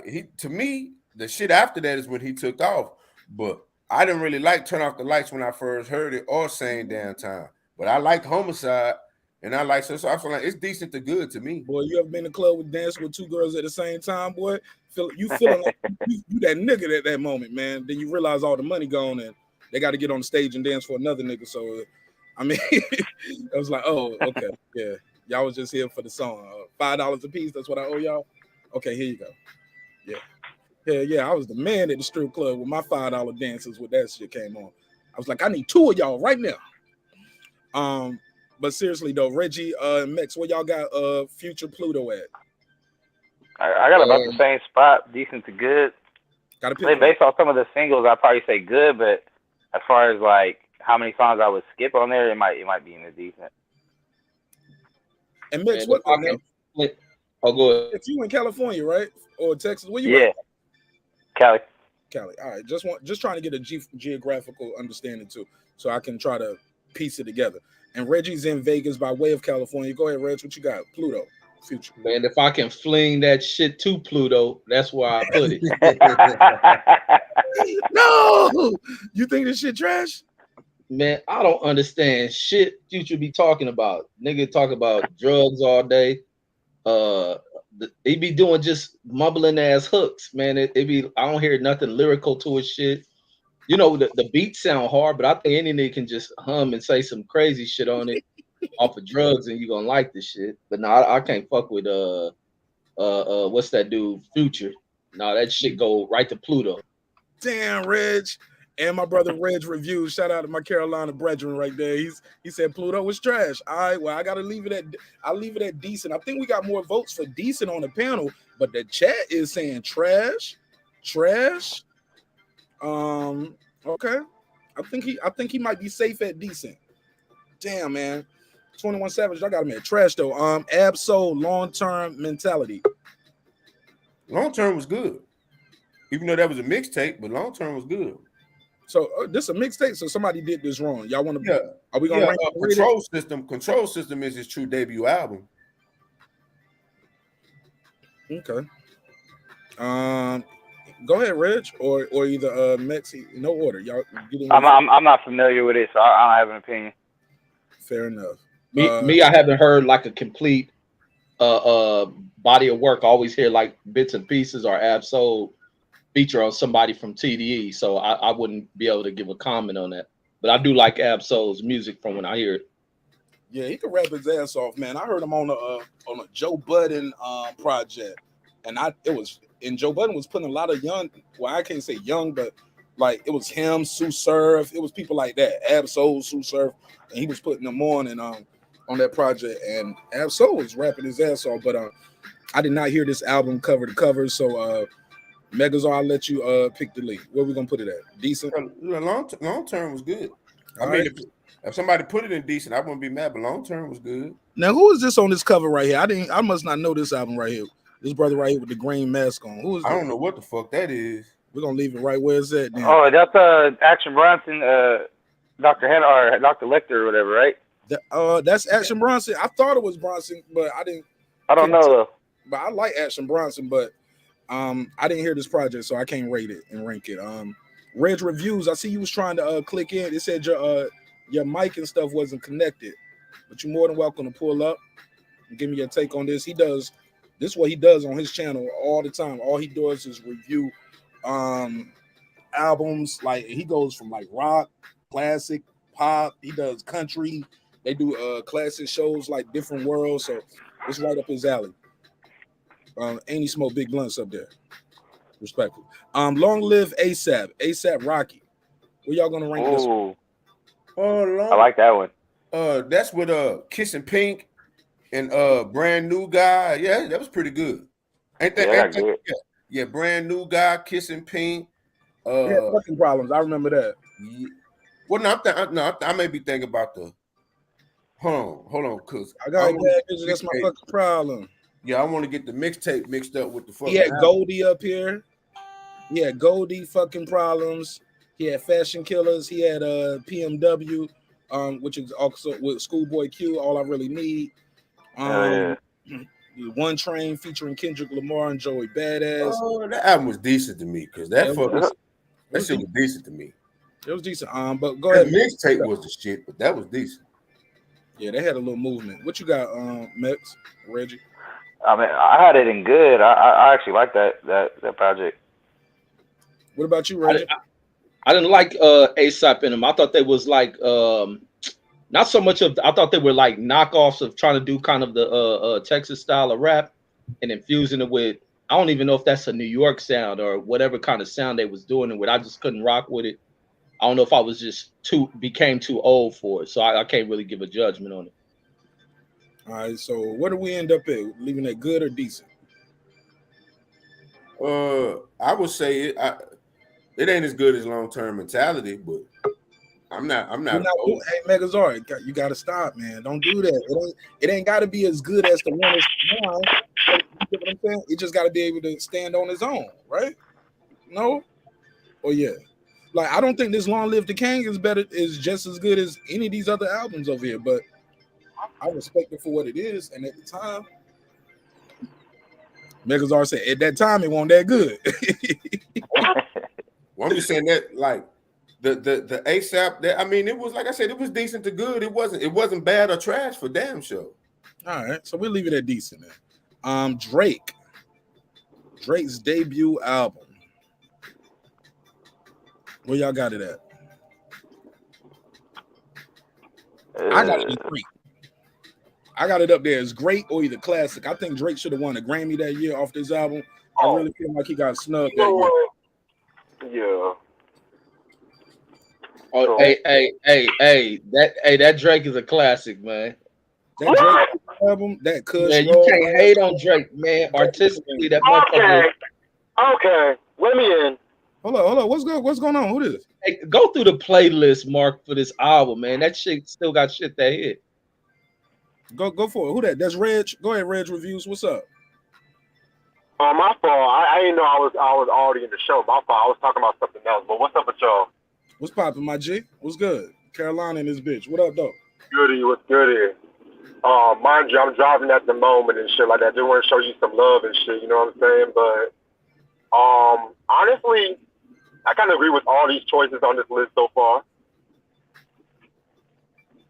he, to me, the shit after that is when he took off. But I didn't really like Turn Off the Lights when I first heard it, or Same Damn Time. But I liked Homicide, and I like so I feel like it's decent to good to me. Boy, you ever been in a club with dancing with two girls at the same time, boy? You feeling like you that nigga at that moment, man. Then you realize all the money gone and they got to get on the stage and dance for another nigga. So, I mean, I was like, oh, okay, yeah. Y'all was just here for the song. $5 a piece, that's what I owe y'all? Okay, here you go. Yeah, I was the man at the strip club with my $5 dances when that shit came on. I was like, I need two of y'all right now. But seriously though, Reggie and Mex, where y'all got Future Pluto at? I got about the same spot, decent to good. Got to pick based off some of the singles, I'd probably say good, but as far as like how many songs I would skip on there, it might be in the decent. And Mex, what? Oh, go ahead. If you in California, right, or Texas, where you at? Cali. All right, just trying to get a geographical understanding too, so I can try to piece it together. And Reggie's in Vegas by way of California. Go ahead, Reg. What you got? Pluto, Future. Man, if I can fling that shit to Pluto, that's where I put it. No, you think this shit trash? Man, I don't understand shit Future be talking about. Nigga talk about drugs all day. He be doing just mumbling ass hooks, man. It be, I don't hear nothing lyrical to his shit. You know, the beats sound hard, but I think any nigga can just hum and say some crazy shit on it off of drugs, and you gonna like this shit. But no, I can't fuck with what's that dude, Future? No, that shit go right to Pluto. Damn, Reg. And my brother Reg reviews. Shout out to my Carolina brethren right there. He said Pluto was trash. All right, well, I'll leave it at decent. I think we got more votes for decent on the panel, but the chat is saying trash. Okay. I think he might be safe at decent. Damn, man. 21 Savage, I got him at trash though. Absol long-term mentality. Long term was good. Even though that was a mixtape, but long term was good. So this is a mixtape. So somebody did this wrong. Y'all want to? Yeah. Are we gonna rank Control System? Control System is his true debut album. Okay. Go ahead, Reg, or either Mexi. No order, y'all. I'm not familiar with it, so I don't have an opinion. Fair enough. Me, I haven't heard like a complete body of work. I always hear like bits and pieces or Ab-Soul feature on somebody from TDE, so I wouldn't be able to give a comment on that. But I do like Ab-Soul's music from when I hear it. Yeah, he can rap his ass off, man. I heard him on a Joe Budden project, and Joe Budden was putting a lot of young. Well, I can't say young, but like it was him, Sue Surf. It was people like that, Ab-Soul, Sue Surf, and he was putting them on and on that project. And Ab-Soul was rapping his ass off, but I did not hear this album cover to cover. So Megazord, I'll let you pick the lead. Where we gonna put it at? Decent. Long term was good. I mean, if somebody put it in decent, I wouldn't be mad. But long term was good. Now, who is this on this cover right here? I must not know this album right here. This brother right here with the green mask on. Who is that? I don't know what the fuck that is. We're gonna leave it right where it's at. Then. Oh, that's Action Bronson, Dr. Henry or Dr. Lecter or whatever, right? That's Action Bronson. I thought it was Bronson, but I didn't. I don't know though. But I like Action Bronson, but I didn't hear this project, so I can't rate it and rank it. Reg Reviews. I see you was trying to click in. It said your mic and stuff wasn't connected, but you're more than welcome to pull up and give me your take on this. This is what he does on his channel all the time. All he does is review albums. Like he goes from like rock, classic, pop. He does country. They do classic shows like Different Worlds. So it's right up his alley. Ain't he smoke big blunts up there? Respectfully. Long live ASAP Rocky. Where y'all gonna rank this one? I like that one. That's with Kissing Pink and Brand New Guy. Yeah, that was pretty good. Ain't that good? Yeah, Brand New Guy, Kissing Pink. Yeah, fucking problems. I remember that. Yeah. Well, no, I may be thinking about the. Hold on, cause I got bad vision. That's my fucking problem. Yeah, I want to get the mixtape mixed up with the fucking. He had Goldie up here. He had Goldie fucking problems. He had Fashion Killers. He had PMW, which is also with Schoolboy Q. All I Really Need. One Train featuring Kendrick Lamar and Joey Badass. Oh, that album was decent to me because that shit was decent to me. It was decent. But go ahead. Mixtape was the shit, but that was decent. Yeah, they had a little movement. What you got, Mex, Reggie? I mean, I had it in good. I actually like that project. What about you, Reggie? I didn't like ASAP in them. I thought they was like not so much of. I thought they were like knockoffs of trying to do kind of the Texas style of rap and infusing it with. I don't even know if that's a New York sound or whatever kind of sound they was doing it with. I just couldn't rock with it. I don't know if I was just became too old for it, so I can't really give a judgment on it. All right, so where do we end up at? Leaving it good or decent? I would say it ain't as good as Long Term Mentality, but I'm not. Hey, Megazord, you got to stop, man. Don't do that. It ain't got to be as good as the one that's now. You know what I'm saying? It just got to be able to stand on its own, right? No? Or yeah. Like, I don't think this Long Live the King is just as good as any of these other albums over here, but I respect it for what it is. And at the time, Megazord said, at that time, it wasn't that good. Well, I'm just saying that, like, the ASAP, that I mean, it was, like I said, it was decent to good. It wasn't bad or trash for damn sure. All right, so we'll leave it at decent then. Drake's debut album. Where y'all got it at? I got it as great. I got it up there as great or either classic. I think Drake should have won a Grammy that year off this album. I really feel like he got snubbed that year. Yeah. Oh, that Drake is a classic, man. That Drake album, that Kush. Man, you can't hate on Drake, man. Artistically, that motherfucker. Okay, let me in. Hold on. What's going on? Who is this? Hey, go through the playlist, Mark, for this album, man. That shit still got shit that hit. Go for it. Who that? That's Reg. Go ahead, Reg Reviews. What's up? My fault. I didn't know I was already in the show. My fault. I was talking about something else. But what's up with y'all? What's poppin', my G? What's good? Carolina and this bitch. What up, though? Goody. What's good here? Mind you, I'm driving at the moment and shit like that. Just want to show you some love and shit. You know what I'm saying? But honestly, I kind of agree with all these choices on this list so far.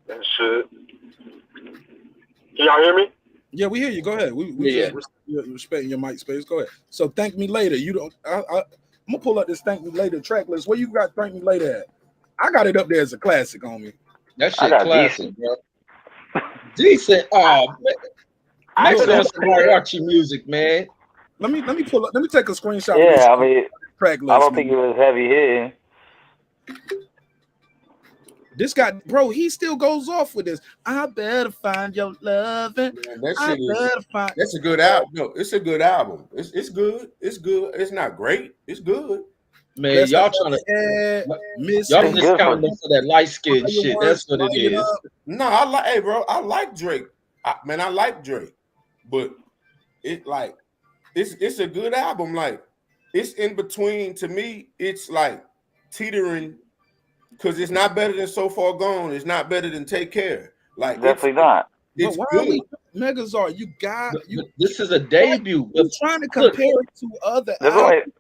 And shit. Can y'all hear me? Yeah, we hear you. Go ahead. We just respecting your mic space. Go ahead. So thank me later. You don't. I'm gonna pull up this thank me later track list. Where you got thank me later at? I got it up there as a classic, homie. That shit classic, bro. Decent. Oh, man. Make some Archie music, man. Let me pull up. Let me take a screenshot. Yeah, I mean, track list, I don't think it was heavy hitting. This guy, bro, he still goes off with this. I better find your loving. That's a good album. No, it's a good album. It's good. It's good. It's not great. It's good. Man, that's y'all trying to y'all discounting them for that light skin shit. That's what it is. No, I like, hey, bro, I like Drake. I like Drake, but it's a good album. Like, it's in between. To me, it's like teetering. Because it's not better than So Far Gone. It's not better than Take Care. Like, definitely not. It's good. Megazord, you got you. This is a debut. You're trying to compare it to other albums.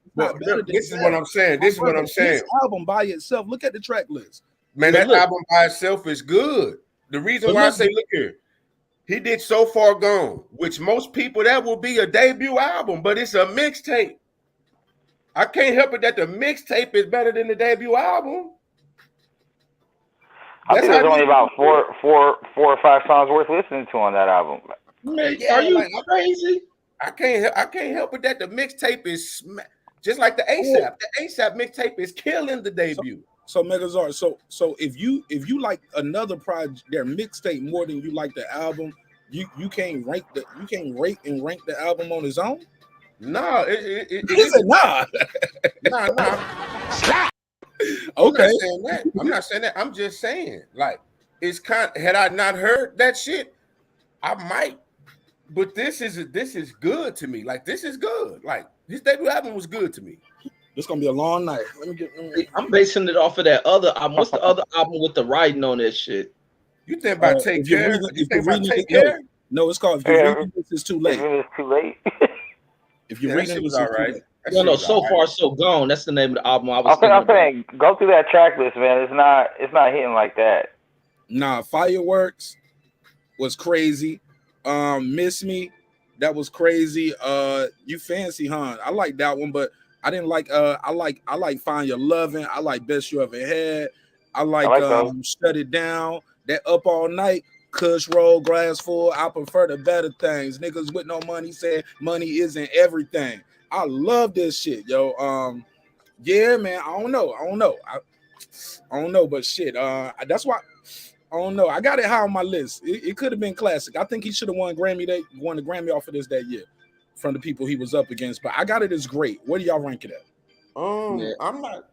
This is what I'm saying. This is what I'm saying. This album by itself. Look at the track list. Man, that album by itself is good. The reason why I say, look here, he did So Far Gone, which most people, that will be a debut album, but it's a mixtape. I can't help it that the mixtape is better than the debut album. I think there's only about four or five songs worth listening to on that album. Man, are you crazy? I can't help it that the mixtape is just like the ASAP. The ASAP mixtape is killing the debut. So Megazord, so if you like another project, their mixtape more than you like the album, you can't rate and rank the album on its own. No, nah. Okay. I'm not saying that. I'm just saying, like, it's kind of, had I not heard that shit, I might. But this is good to me. Like, this is good. Like, his debut album was good to me. It's gonna be a long night. I'm basing it off of that other album. What's the other album with the writing on that shit? You think about Take Care? You think about Take Care? No, it's called If You're Reading This, It's Too Late. It's too late. If you're reading this, all right. No, So Far So Gone. That's the name of the album. I'm saying, go through that track list, man. It's not hitting like that. Nah, Fireworks was crazy. Miss Me, that was crazy. You Fancy, huh? I like that one, but I didn't like. I like Find Your Lovin'. I like Best You Ever Had. I like Shut It Down. That Up All Night. Kush Roll, Glass Full. I prefer the better things. Niggas with no money saying money isn't everything. I love this shit, yo. Yeah, man. I don't know, but shit. That's why I don't know. I got it high on my list. It could have been classic. I think he should have won the Grammy off of this that year from the people he was up against. But I got it as great. Where do y'all rank it at? I'm not.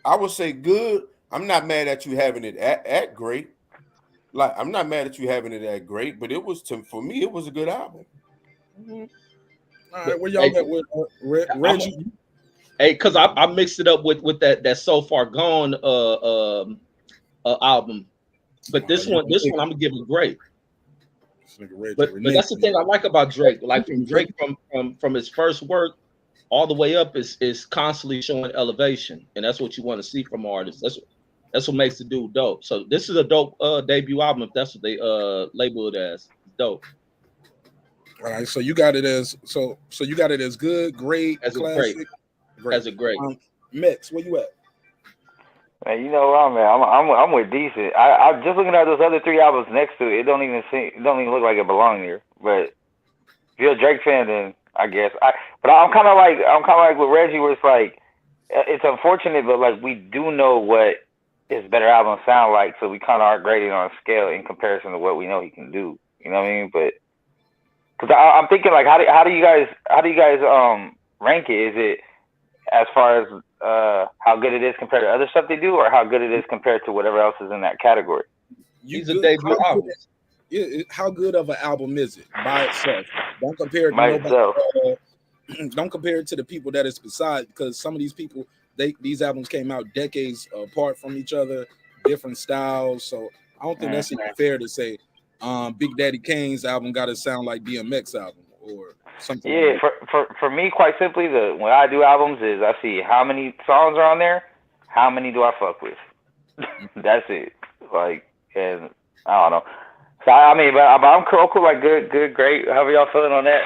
I would say good. I'm not mad at you having it at great. Like, I'm not mad at you having it at great, but for me, it was a good album. Mm-hmm. All right, where y'all at with Reggie? Hey, because I mixed it up with that So Far Gone album, but this one I'm gonna give it great. But that's the thing I like about Drake. Like, from Drake from his first work all the way up is constantly showing elevation, and that's what you want to see from artists. That's what makes the dude dope. So this is a dope debut album, if that's what they label it as. Dope. All right, so you got it as good, great, as classic, great. As a great. Mex, where you at? Man, you know what I'm at. I'm with decent. I just looking at those other three albums next to it. It don't even look like it belonged here. But if you're a Drake fan, then I guess. But I'm kind of like with Reggie, where it's like, it's unfortunate, but like, we do know what his better albums sound like, so we kind of are grading on a scale in comparison to what we know he can do. You know what I mean? But because I'm thinking, like, how do you guys rank it? Is it as far as how good it is compared to other stuff they do, or how good it is compared to whatever else is in that category? He's a debut album. How good of an album is it by itself? Don't compare it to nobody. Don't compare it to the people that it's beside, because some of these people, these albums came out decades apart from each other, different styles. So I don't think that's even fair to say Big Daddy Kane's album got to sound like DMX album or something. Yeah, like for me, quite simply, when I do albums is I see how many songs are on there, how many do I fuck with. That's it. Like, and I don't know. So I mean, but I'm cool, like good, great. How are y'all feeling on that?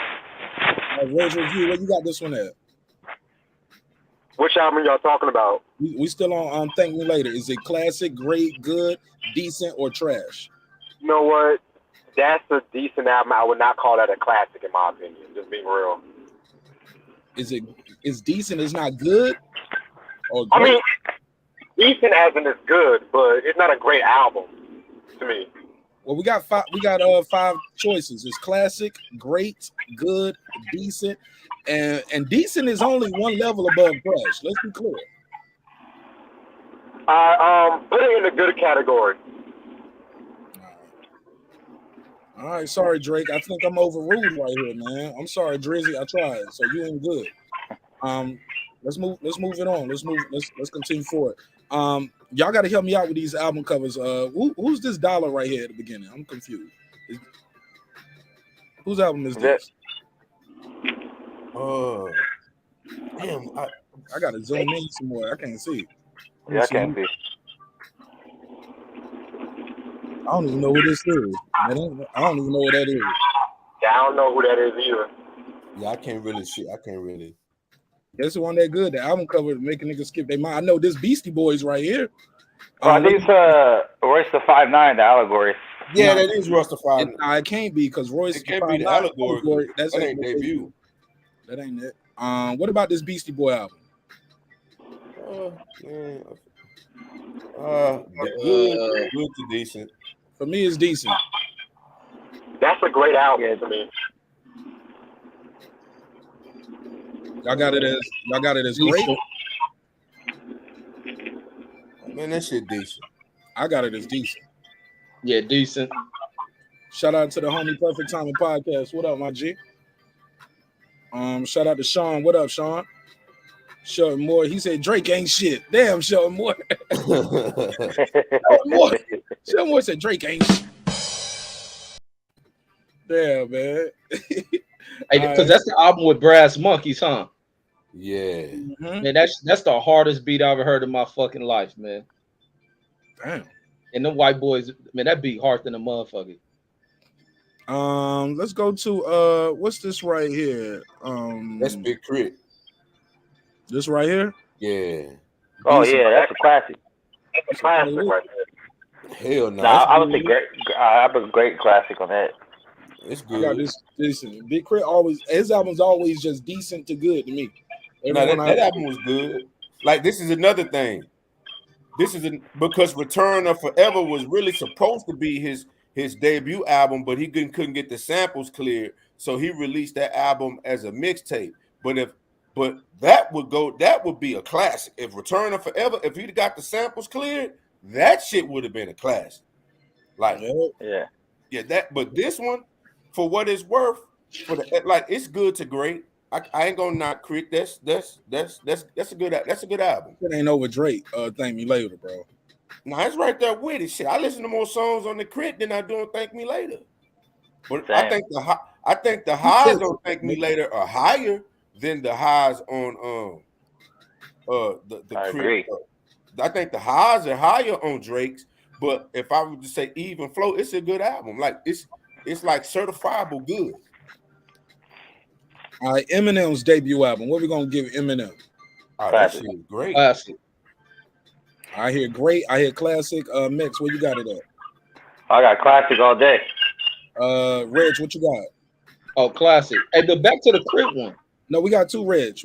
Rose Review, where you got this one at? Which album y'all talking about? We still on Thank Me Later. Is it classic, great, good, decent, or trash? You know what? That's a decent album. I would not call that a classic in my opinion. Just being real. Is decent is not good? Or great? I mean, decent as in it's good, but it's not a great album to me. Well, we got five choices. It's classic, great, good, decent, and decent is only one level above trash. Let's be clear. Put it in the good category. All right, sorry, Drake. I think I'm overruled right here, man. I'm sorry, Drizzy. I tried, so you ain't good. Let's move it on. Let's continue forward. Y'all got to help me out with these album covers. Who's this dollar right here at the beginning? I'm confused. Whose album is this? Damn, I gotta zoom in some more. I can't see. Yeah, I can't see. I don't even know who this is. I don't even know what that is. Yeah, I don't know who that is either. Yeah, I can't really. That's the one that good. The album cover making niggas skip their mind. I know this Beastie Boys right here. I think it's Royce the 5'9", the allegory. Yeah, that is Royce the 5'9". No, it can't be because Royce it can't be the allegory. That ain't debut. That ain't it. What about this Beastie Boy album? Good to decent. For me, it's decent. That's a great album to me. Y'all got it as great. Man, that shit decent. I got it as decent. Yeah, decent. Shout out to the homie Perfect Timing Podcast. What up, my G? Shout out to Sean. What up, Sean? Shelton Moore. He said Drake ain't shit. Damn, Shelton Moore. Shelton Moore said Drake ain't shit. Damn, man. Because that's the album with Brass Monkeys, huh? Yeah. Mm-hmm. Man, that's the hardest beat I ever heard in my fucking life, man. Damn. And them white boys, man, that beat harder than a motherfucker. Let's go to what's this right here? That's Big Crit. This right here? Yeah. Oh yeah, that's a classic. That's a classic right there. Hell no. I would say great. I have a great classic on that. It's I got good. this decent. Big Crit his album's always just decent to good to me. No, that album was good. Like, this is another thing. Because Return of Forever was really supposed to be his debut album, but he couldn't get the samples cleared, so he released that album as a mixtape. But that would be a classic. If Return of Forever, if he'd got the samples cleared, that shit would have been a classic. Like, yeah, but this one, for what it's worth, it's good to great. I ain't gonna knock Crit. That's a good album. It ain't over Drake. Thank Me Later, bro. Nah, it's right there with it. Shit, I listen to more songs on the Crit than I do on Thank Me Later. But Same. I think the highs on Thank Me Later are higher than the highs on the I Crit. agree. I think the highs are higher on Drake's, but if I were to say even flow, it's a good album. Like it's like certifiable good. All right, Eminem's debut album. What we gonna give Eminem? Oh, that shit is great. Classic. I hear great. I hear classic. Mix. Where you got it at? I got classic all day. Reg, what you got? Oh, classic. Hey, but back to the Crit one. No, we got two Reg.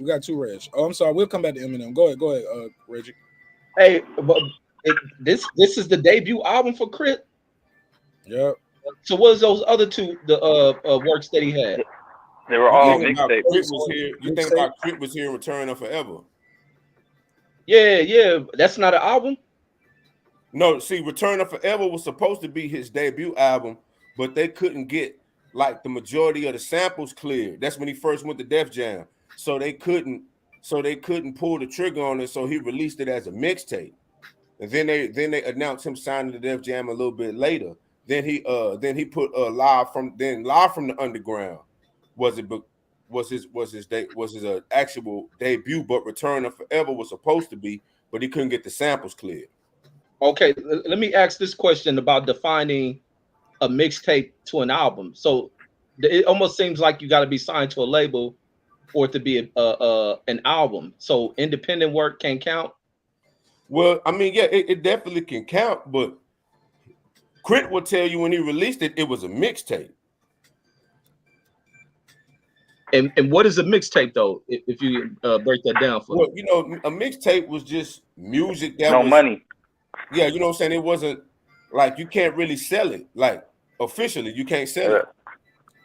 Oh, I'm sorry. We'll come back to Eminem. Go ahead, Reggie. Hey, but this is the debut album for Crit. Yep. So what was those other two works that he had? They were all You mixtapes. think about Crit was here, Return of Forever? Yeah. That's not an album. No, see, Return of Forever was supposed to be his debut album, but they couldn't get like the majority of the samples cleared. That's when he first went to Def Jam, so they couldn't pull the trigger on it. So he released it as a mixtape, and then they announced him signing to Def Jam a little bit later. Then he put live from the underground. Was his actual debut, but Return of Forever was supposed to be, but he couldn't get the samples cleared. Okay, let me ask this question about defining a mixtape to an album. So it almost seems like you got to be signed to a label for it to be an album. So independent work can count. Well, I mean, yeah, it definitely can count, but Crit will tell you when he released it, it was a mixtape. And what is a mixtape though? If you break that down for me. You know, a mixtape was just music that was money. Yeah, you know what I'm saying? It wasn't like you can't really sell it. Like officially, you can't sell it.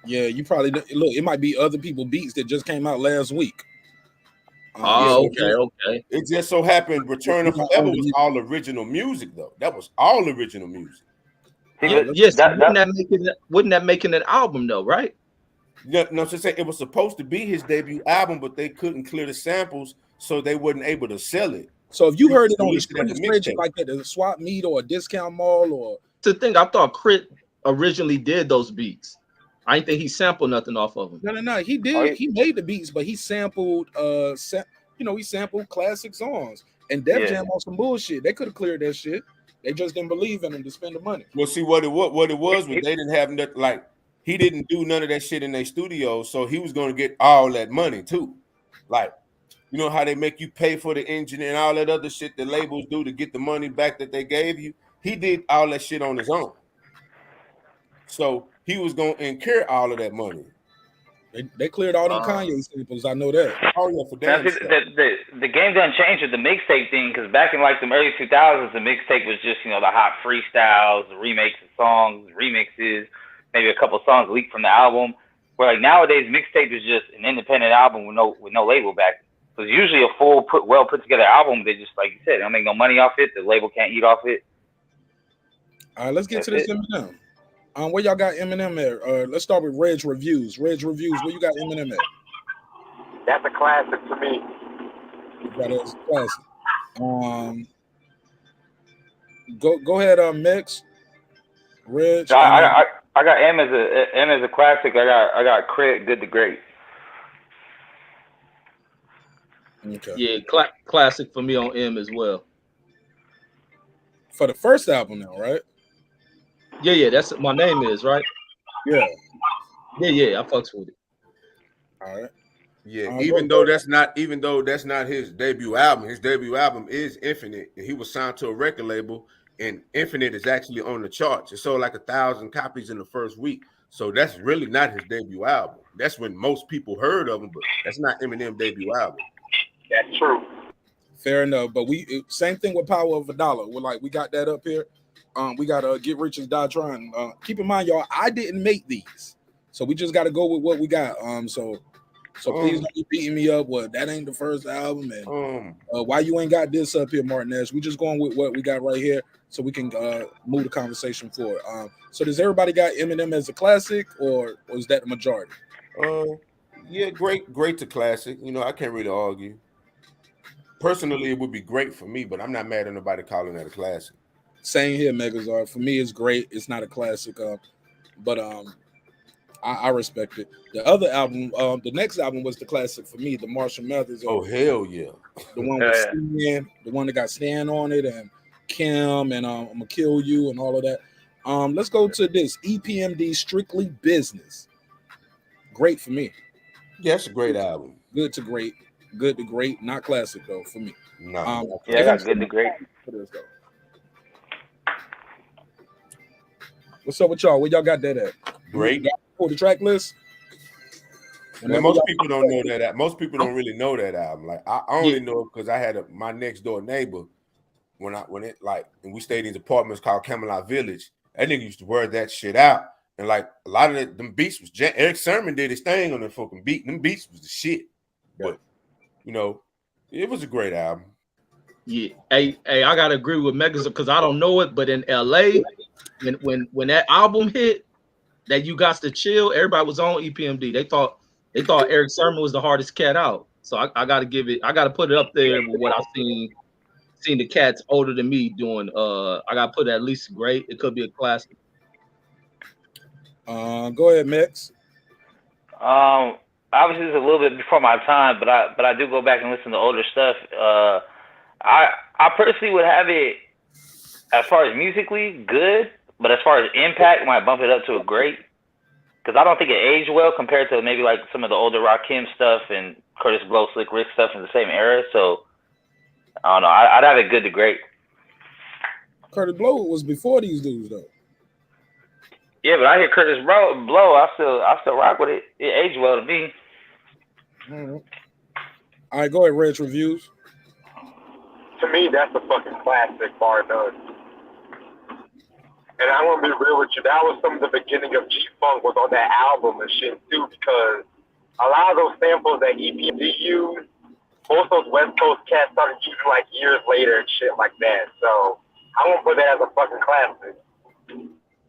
Yeah, you probably look. It might be other people beats that just came out last week. Okay. It just so happened Return of Forever was all original music though. That was all original music. Yes, wouldn't that make it an album though, right? Yeah, no, so say it was supposed to be his debut album, but they couldn't clear the samples, so they wasn't able to sell it. So if you heard it on the street like at a swap meet or a discount mall, or the thing, I thought Crit originally did those beats. I didn't think he sampled nothing off of them. No, he did. He made the beats, but he sampled he sampled classic songs and Def Jam on some bullshit. They could have cleared that shit. They just didn't believe in him to spend the money. Well, see what it was they didn't have nothing, like he didn't do none of that shit in their studio, so he was gonna get all that money too. Like, you know how they make you pay for the engine and all that other shit the labels do to get the money back that they gave you? He did all that shit on his own. So he was gonna incur all of that money. They cleared all them Kanye samples. I know that. Oh yeah, for damn sure. The game done changed with the mixtape thing, because back in like the early 2000s, the mixtape was just the hot freestyles, the remakes of songs, remixes, maybe a couple songs leaked from the album. Where like nowadays, mixtape is just an independent album with no label backing. So it's usually a full well put together album. They just, like you said, they don't make no money off it. The label can't eat off it. All right, let's get to this Eminem. Where y'all got Eminem at? Let's start with Reg Reviews. Reg Reviews, where you got Eminem at? That's a classic to me. You got it as a classic. Go ahead, Mix. Reg. I got M as a classic. I got Crit, Good to Great. Okay. Yeah, classic for me on M as well. For the first album now, right? Yeah, that's what my name is, right? Yeah, I fucks with it. All right. Yeah, even though that's not his debut album is Infinite, and he was signed to a record label, and Infinite is actually on the charts. It sold like 1,000 copies in the first week, so that's really not his debut album. That's when most people heard of him, but that's not Eminem's debut album. That's true. Fair enough, but same thing with Power of a Dollar. We got that up here. We got Get Rich and Die Trying. Keep in mind, y'all, I didn't make these, so we just got to go with what we got. So please don't be beating me up. Well, that ain't the first album, and why you ain't got this up here, MARQNASH? We just going with what we got right here, so we can move the conversation forward. So does everybody got Eminem as a classic, or is that the majority? Yeah, great to classic. I can't really argue. Personally, it would be great for me, but I'm not mad at nobody calling that a classic. Same here, Megazord. For me, it's great. It's not a classic, but I respect it. The other album, the next album was the classic for me, the Marshall Mathers. Oh hell yeah! The one with Stan, the one that got Stan on it, and Kim, and I'm gonna kill you, and all of that. Let's go to this EPMD, Strictly Business. Great for me. Yeah, it's a great album. Good to great, not classic though for me. No. I got Good to Great. Let's go. What's up with y'all? Where y'all got that at? Great. For the track list. Man, most people don't know that. Most people don't really know that album. Like I only know it because I had my next door neighbor and we stayed in these apartments called Camelot Village. That nigga used to wear that shit out, and like a lot of them beats was Eric Sermon did his thing on the fucking beat. Them beats was the shit. But it was a great album. Yeah, hey, I gotta agree with Megas because I don't know it, but in LA, when that album hit, that You Got to Chill, everybody was on EPMD. They thought Eric Sermon was the hardest cat out. So I gotta put it up there with what I've seen the cats older than me doing. I gotta put it at least great. It could be a classic. Go ahead, Mix. Obviously it's a little bit before my time, but I do go back and listen to older stuff. I personally would have it as far as musically good, but as far as impact, might bump it up to a great. Because I don't think it aged well compared to maybe like some of the older Rakim stuff and Curtis Blow, Slick Rick stuff in the same era. So I don't know. I'd have it good to great. Curtis Blow was before these dudes though. Yeah, but I hear Curtis Blow. I still rock with it. It aged well to me. All right, go ahead, Reg Reviews. To me, that's a fucking classic, bar none. And I want to be real with you. That was some of the beginning of G-Funk was on that album and shit too, because a lot of those samples that EPMD used, most of those West Coast cats started using like years later and shit like that. So I won't put that as a fucking classic.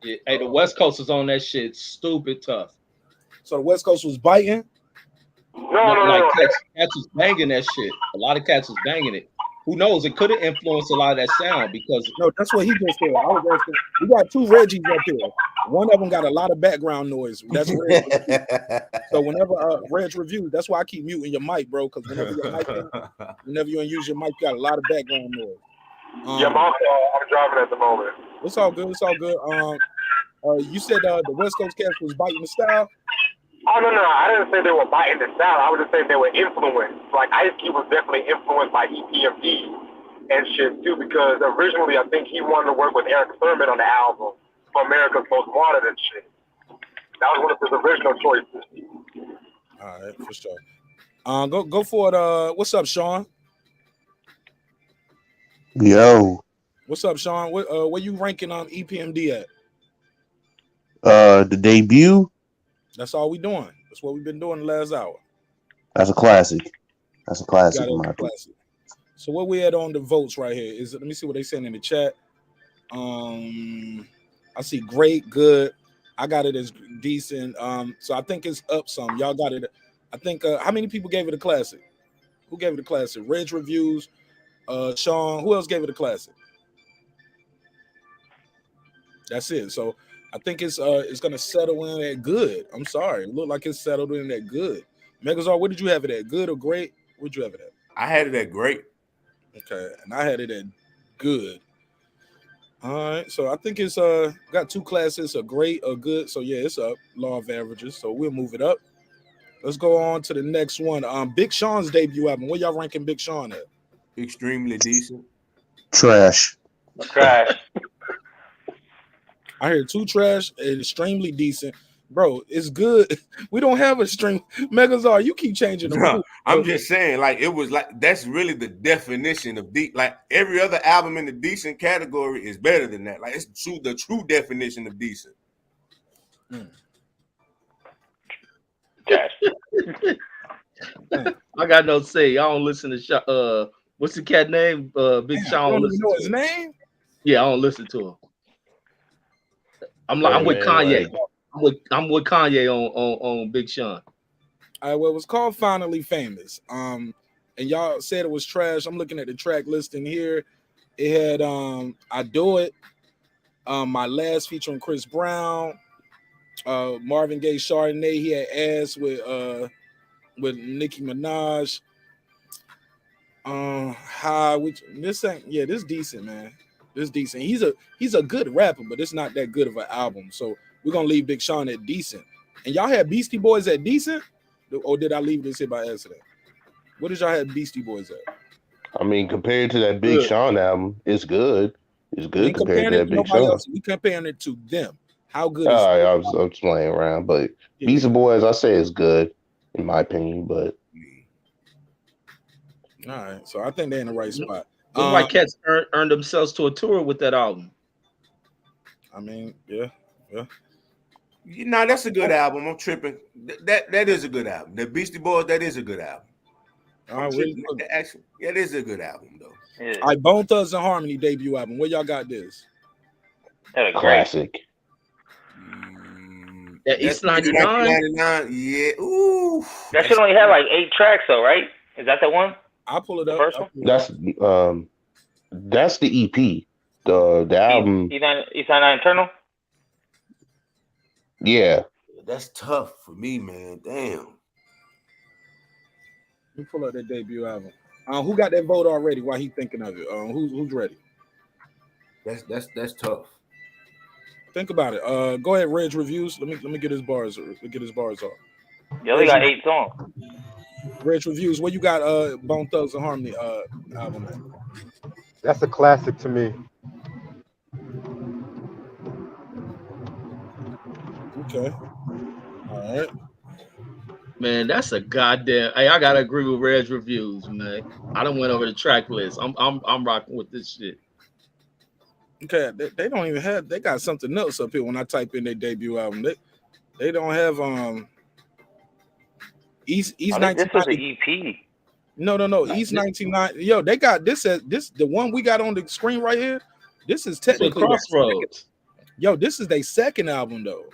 Yeah, hey, the West Coast is on that shit stupid tough. So the West Coast was biting? No. Cats was banging that shit. A lot of cats was banging it. Who knows? It could have influenced a lot of that sound because no, that's what he just said. I was asking. We got two Reggies up here. One of them got a lot of background noise. That's Reg. So whenever Reg Reviews, that's why I keep muting your mic, bro. Because whenever you use your mic, you got a lot of background noise. Yeah, I'm driving at the moment. It's all good. It's all good. You said the West Coast cats was biting the style. Oh, no. I didn't say they were biting the style. I was just saying they were influenced. Like, Ice Cube was definitely influenced by EPMD and shit, too, because originally I think he wanted to work with Eric Sermon on the album for America's Most Wanted and shit. That was one of his original choices. All right, for sure. Go for it. What's up, Sean? Yo. What's up, Sean? Where you ranking on EPMD at? The debut. That's all we doing. That's what we've been doing the last hour. That's a classic. That's a classic in my opinion. So what we at on the votes right here is, let me see what they saying in the chat. I see great, good. I got it as decent. So I think it's up some. Y'all got it. I think how many people gave it a classic? Who gave it a classic? Reg Reviews, Sean. Who else gave it a classic? That's it. So I think it's gonna settle in at good. I'm sorry, it looked like it's settled in at good. Megazord, what did you have it at? Good or great? What'd you have it at? I had it at great. Okay, and I had it at good. All right, so I think it's got two classes, a great, a good. So yeah, it's up. Law of averages. So we'll move it up. Let's go on to the next one. Big Sean's debut album. Where y'all ranking Big Sean at? Extremely decent. Trash. Trash. I hear two trash and extremely decent. Bro, it's good. We don't have a stream. Megazord, you keep changing the rules. I'm just saying, like, it was like that's really the definition of deep. Like every other album in the decent category is better than that. Like it's the true definition of decent. I got no say. I don't listen to what's the cat name? Big Sean. You don't even know his name? Yeah, I don't listen to him. I'm with Kanye. I'm with Kanye on Big Sean. All right, well, it was called Finally Famous. And y'all said it was trash. I'm looking at the track listing here. It had I Do It, My Last featuring Chris Brown, Marvin Gaye, Chardonnay. He had Ass with Nicki Minaj. This decent, man. This decent. He's a good rapper, but it's not that good of an album. So we're gonna leave Big Sean at decent. And y'all had Beastie Boys at decent? Or did I leave this here by accident? What did y'all have Beastie Boys at? I mean, compared to that Big Sean album, it's good. It's good compared to that Big Sean. Else. We comparing it to them. How good is it? I was playing around, but Beastie Boys, I say is good in my opinion, but all right. So I think they're in the right spot. White Cats earned themselves to a tour with that album. I mean, yeah. No, that's a good album. I'm tripping. That is a good album. The Beastie Boys, that is a good album. It is a good album, though. Yeah. All right, Bone Thugs and Harmony debut album. Where y'all got this? Classic. East 99. Yeah. Ooh. That should only have like 8 tracks, though, right? Is that the one? I'll pull it up. First one? That's the EP. The album. East 99 Eternal. Yeah. That's tough for me, man. Damn. Let me pull up that debut album. Who got that vote already? While he thinking of it? Who's ready? That's tough. Think about it. Go ahead, Reg reviews. Let me get his bars. Get his bars off. Yeah, we got 8 songs. Reg reviews. Where you got Bone Thugs and Harmony album at? That's a classic to me. Okay. All right. Man, that's a goddamn. Hey, I gotta agree with Red's reviews, man. I done went over the track list. I'm rocking with this shit. Okay, they don't even have. They got something else up here when I type in their debut album. They don't have East 1990. This was an EP. No. East 1990. Yo, they got this as this the one we got on the screen right here. This is technically Crossroads. Yo, this is their second album though.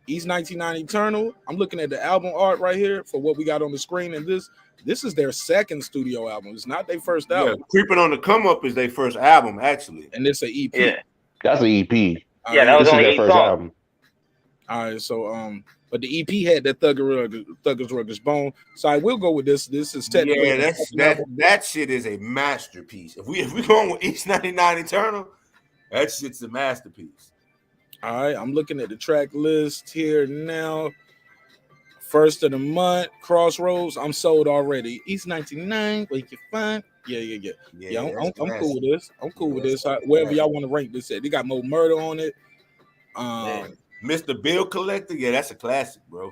East 1990 Eternal. I'm looking at the album art right here for what we got on the screen, and this is their second studio album. It's not their first album. Yeah, Creeping on the Come Up is their first album, actually. And it's an EP. Yeah. That's an EP. Yeah, that was only 8 songs. Album. All right, so but the EP had that Thugger's Rugged Bone. So I will go with this. This is technically that shit is a masterpiece. If we going with East 99 Eternal, that shit's a masterpiece. All right, I'm looking at the track list here now. First of the month, Crossroads. I'm sold already. East 99, where you can find. Yeah. I'm cool with this. I'm cool with this. Wherever y'all want to rank this at, they got more murder on it. Mr. Bill Collector, yeah, that's a classic, bro.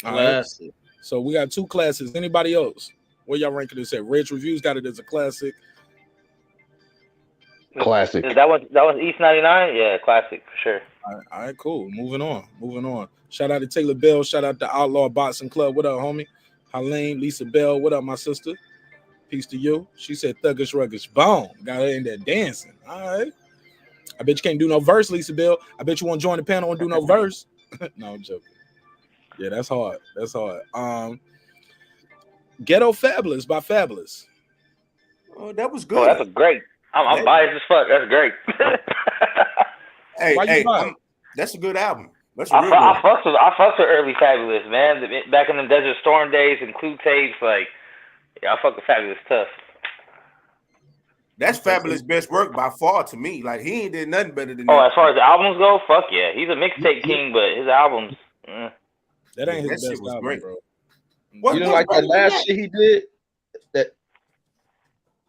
Classic. Right. So we got 2 classics. Anybody else? Where y'all ranking this at? Rich Reviews got it as a classic. Classic. That was East 99? Yeah, classic for sure. All right, cool. Moving on. Shout out to Taylor Bell. Shout out to Outlaw Boxing Club. What up, homie? Helene, Lisa Bell. What up, my sister? Peace to you. She said Thuggish Ruggish Bone. Got her in there dancing. All right. I bet you can't do no verse, Lisa Bell. I bet you won't join the panel and do no verse. No, I'm joking. Yeah, that's hard. Ghetto Fabulous by Fabulous. Oh, that was good. Oh, that's a great. I'm biased as fuck. That's great. Hey, that's a good album. I fucked with early Fabulous, man. Back in the Desert Storm days and Clue tapes, like, yeah, I fuck with Fabulous tough. That's Fabulous' best work by far to me. Like, he ain't did nothing better than that. Oh, as far as albums go, fuck yeah. He's a mixtape king, but his albums, that ain't his best album, great, bro. You don't like that last shit he did?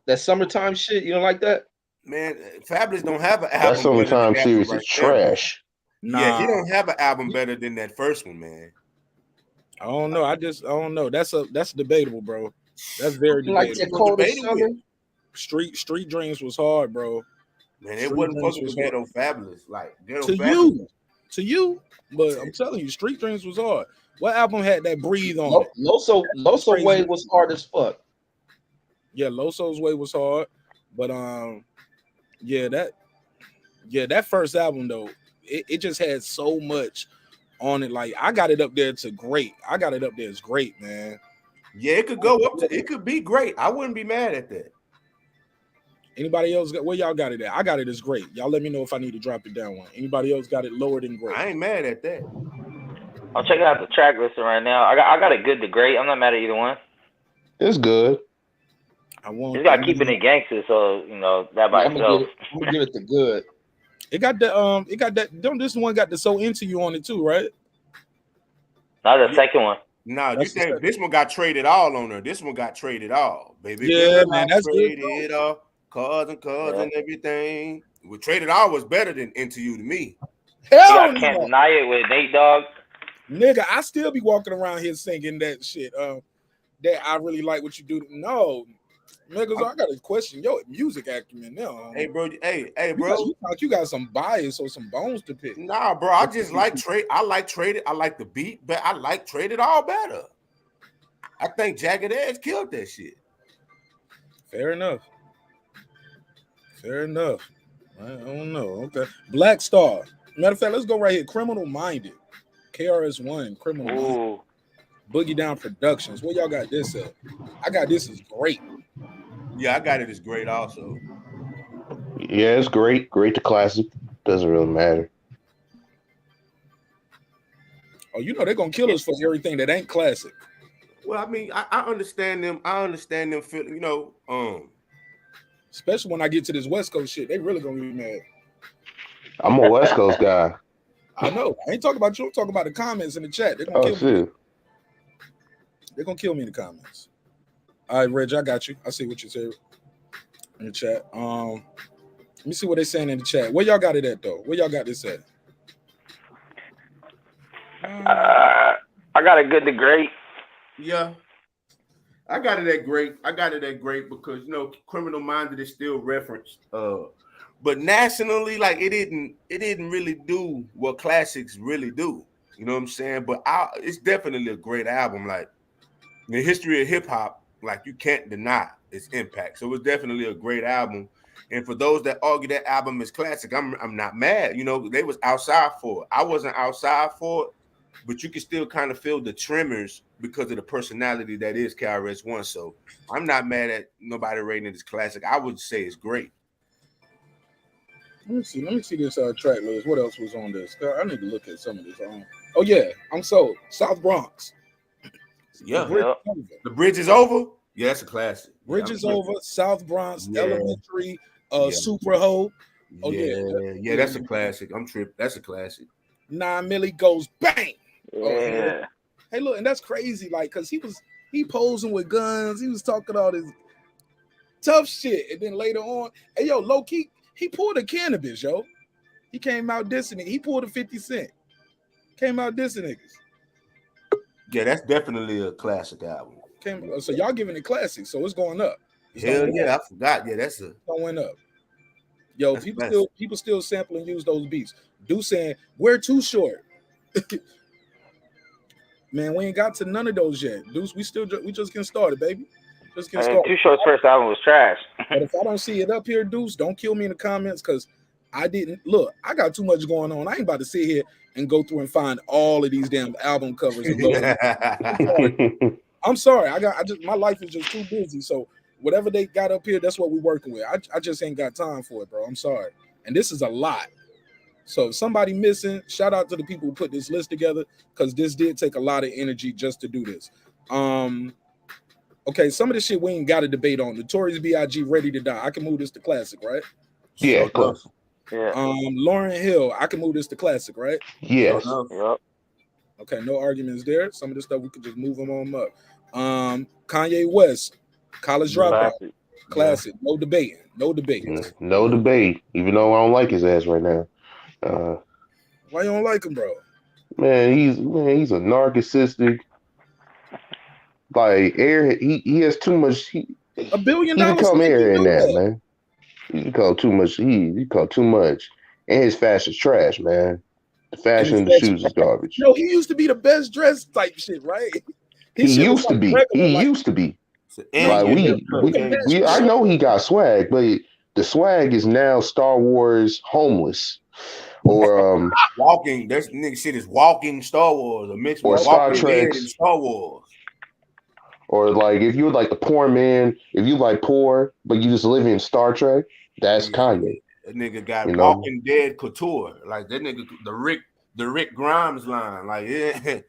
That summertime shit, you don't like that? Man, Fabulous don't have an album. That summertime series is trash. Nah. Yeah, he don't have an album better than that first one, man. I don't know. I don't know. That's debatable, bro. That's very debatable. Like that cold summer. Street Dreams was hard, bro. Man, it wasn't fucking with Ghetto Fabulous. Like Ghetto to Fabulous. you. But I'm telling you, Street Dreams was hard. What album had that breathe on it? Loso Way was hard as fuck. Yeah, Loso's Way was hard. But that first album though, it just had so much on it. Like I got it up there to great. I got it up there as great, man. Yeah, it could go up to it could be great. I wouldn't be mad at that. Anybody else got where y'all got it at? I got it as great. Y'all let me know if I need to drop it down one. Anybody else got it lower than great? I ain't mad at that. I'm checking out the track list right now. I got it good to great. I'm not mad at either one. It's good. It's got keeping it gangster, so you know that by itself. I'm gonna give it the good. It got that. Don't this one got the So Into You on it too, right? Not the second one. No, you think this one got traded all on her? This one got traded all, baby. Yeah, man, that's traded good. All, cars and everything. We traded all was better than Into You to me. Hell no. Can't deny it with Nate Dogg. Nigga, I still be walking around here singing that shit. That I really like what you do. No. Niggas, I got a question. Yo, music acumen now. Hey, bro. Hey, bro. You got some bias or some bones to pick. Nah, bro. I just like trade. I like traded. I like the beat, but I like traded all better. I think Jagged Edge killed that shit. Fair enough. I don't know. Okay. Black Star. Matter of fact, let's go right here. Criminal Minded. KRS-One. Criminal Minded. Boogie Down Productions. Where y'all got this at? I got this as great. Yeah, I got it as great also. Yeah, it's great. Great to classic. Doesn't really matter. Oh, you know they're gonna kill us for everything that ain't classic. Well, I mean, I understand them. I understand them feeling, you know, especially when I get to this West Coast shit, they really gonna be mad. I'm a West Coast guy. I know. I ain't talking about you. I'm talking about the comments in the chat. They're gonna kill me. They're gonna kill me in the comments. All right, Reg, I got you. I see what you said in the chat. Let me see what they're saying in the chat. Where y'all got it at though? Where y'all got this at? I got a good to great. Yeah. I got it at great. I got it at great because you know, Criminal Minded is still referenced. But nationally, like it didn't really do what classics really do. You know what I'm saying? But it's definitely a great album. Like in the history of hip hop, like you can't deny its impact. So it's definitely a great album. And for those that argue that album is classic, I'm not mad. You know, they was outside for it. I wasn't outside for it, but you can still kind of feel the tremors because of the personality that is KRS-One. So I'm not mad at nobody rating it as classic. I would say it's great. Let me see this track list. What else was on this? I need to look at some of this. Oh yeah, I'm sold. South Bronx. Yeah, the bridge is over. Yeah, that's a classic. Bridge is over. South Bronx, Elementary, Super Ho. Oh yeah, that's a classic. I'm tripping. That's a classic. 9 Milli goes bang. Yeah. Oh, hey, look, and that's crazy. Like, cause he posing with guns. He was talking all this tough shit, and then later on, hey yo, low key. He pulled a cannabis, yo. He came out dissing it. He pulled a 50 Cent. Came out dissing niggas. Yeah, that's definitely a classic album. So y'all giving it classic, so it's going up. Hell yeah, I forgot. Yeah, that's going up. Yo, people still sample and use those beats. Dude saying we're too short. Man, we ain't got to none of those yet. Deuce, we just getting started, baby. Just getting started. Too Short's first album was trash. But if I don't see it up here, Deuce, don't kill me in the comments because I didn't look. I got too much going on. I ain't about to sit here and go through and find all of these damn album covers. I'm sorry. My life is just too busy. So whatever they got up here, that's what we're working with. I just ain't got time for it, bro. I'm sorry. And this is a lot. So if somebody missing, shout out to the people who put this list together because this did take a lot of energy just to do this. Okay, some of the shit we ain't got a debate on. Notorious B.I.G. Ready to Die. I can move this to classic, right? Yeah, close. Yeah. Lauryn Hill. I can move this to classic, right? Yes. Yep. Okay, no arguments there. Some of this stuff we could just move them on up. Kanye West, College Dropout, classic. Yeah. No debating. No debate. No debate. Even though I don't like his ass right now. Why you don't like him, bro? Man, he's a narcissistic. Like he has too much. $1 billion. He become air in that, man. He become too much. He become too much, and his fashion's trash, man. The fashion and the shoes is garbage. No, he used to be the best dressed type shit, right? He used to be. He used to be. Like we I know he got swag, but the swag is now Star Wars homeless. Or walking, this nigga shit is walking Star Wars, a mix with Star Trek and Star Wars. Or like if you're like the poor man, if you like poor, but you just live in Star Trek, that's Kanye. That nigga got Walking Dead couture. Like that nigga, the Rick Grimes line. Like, yeah.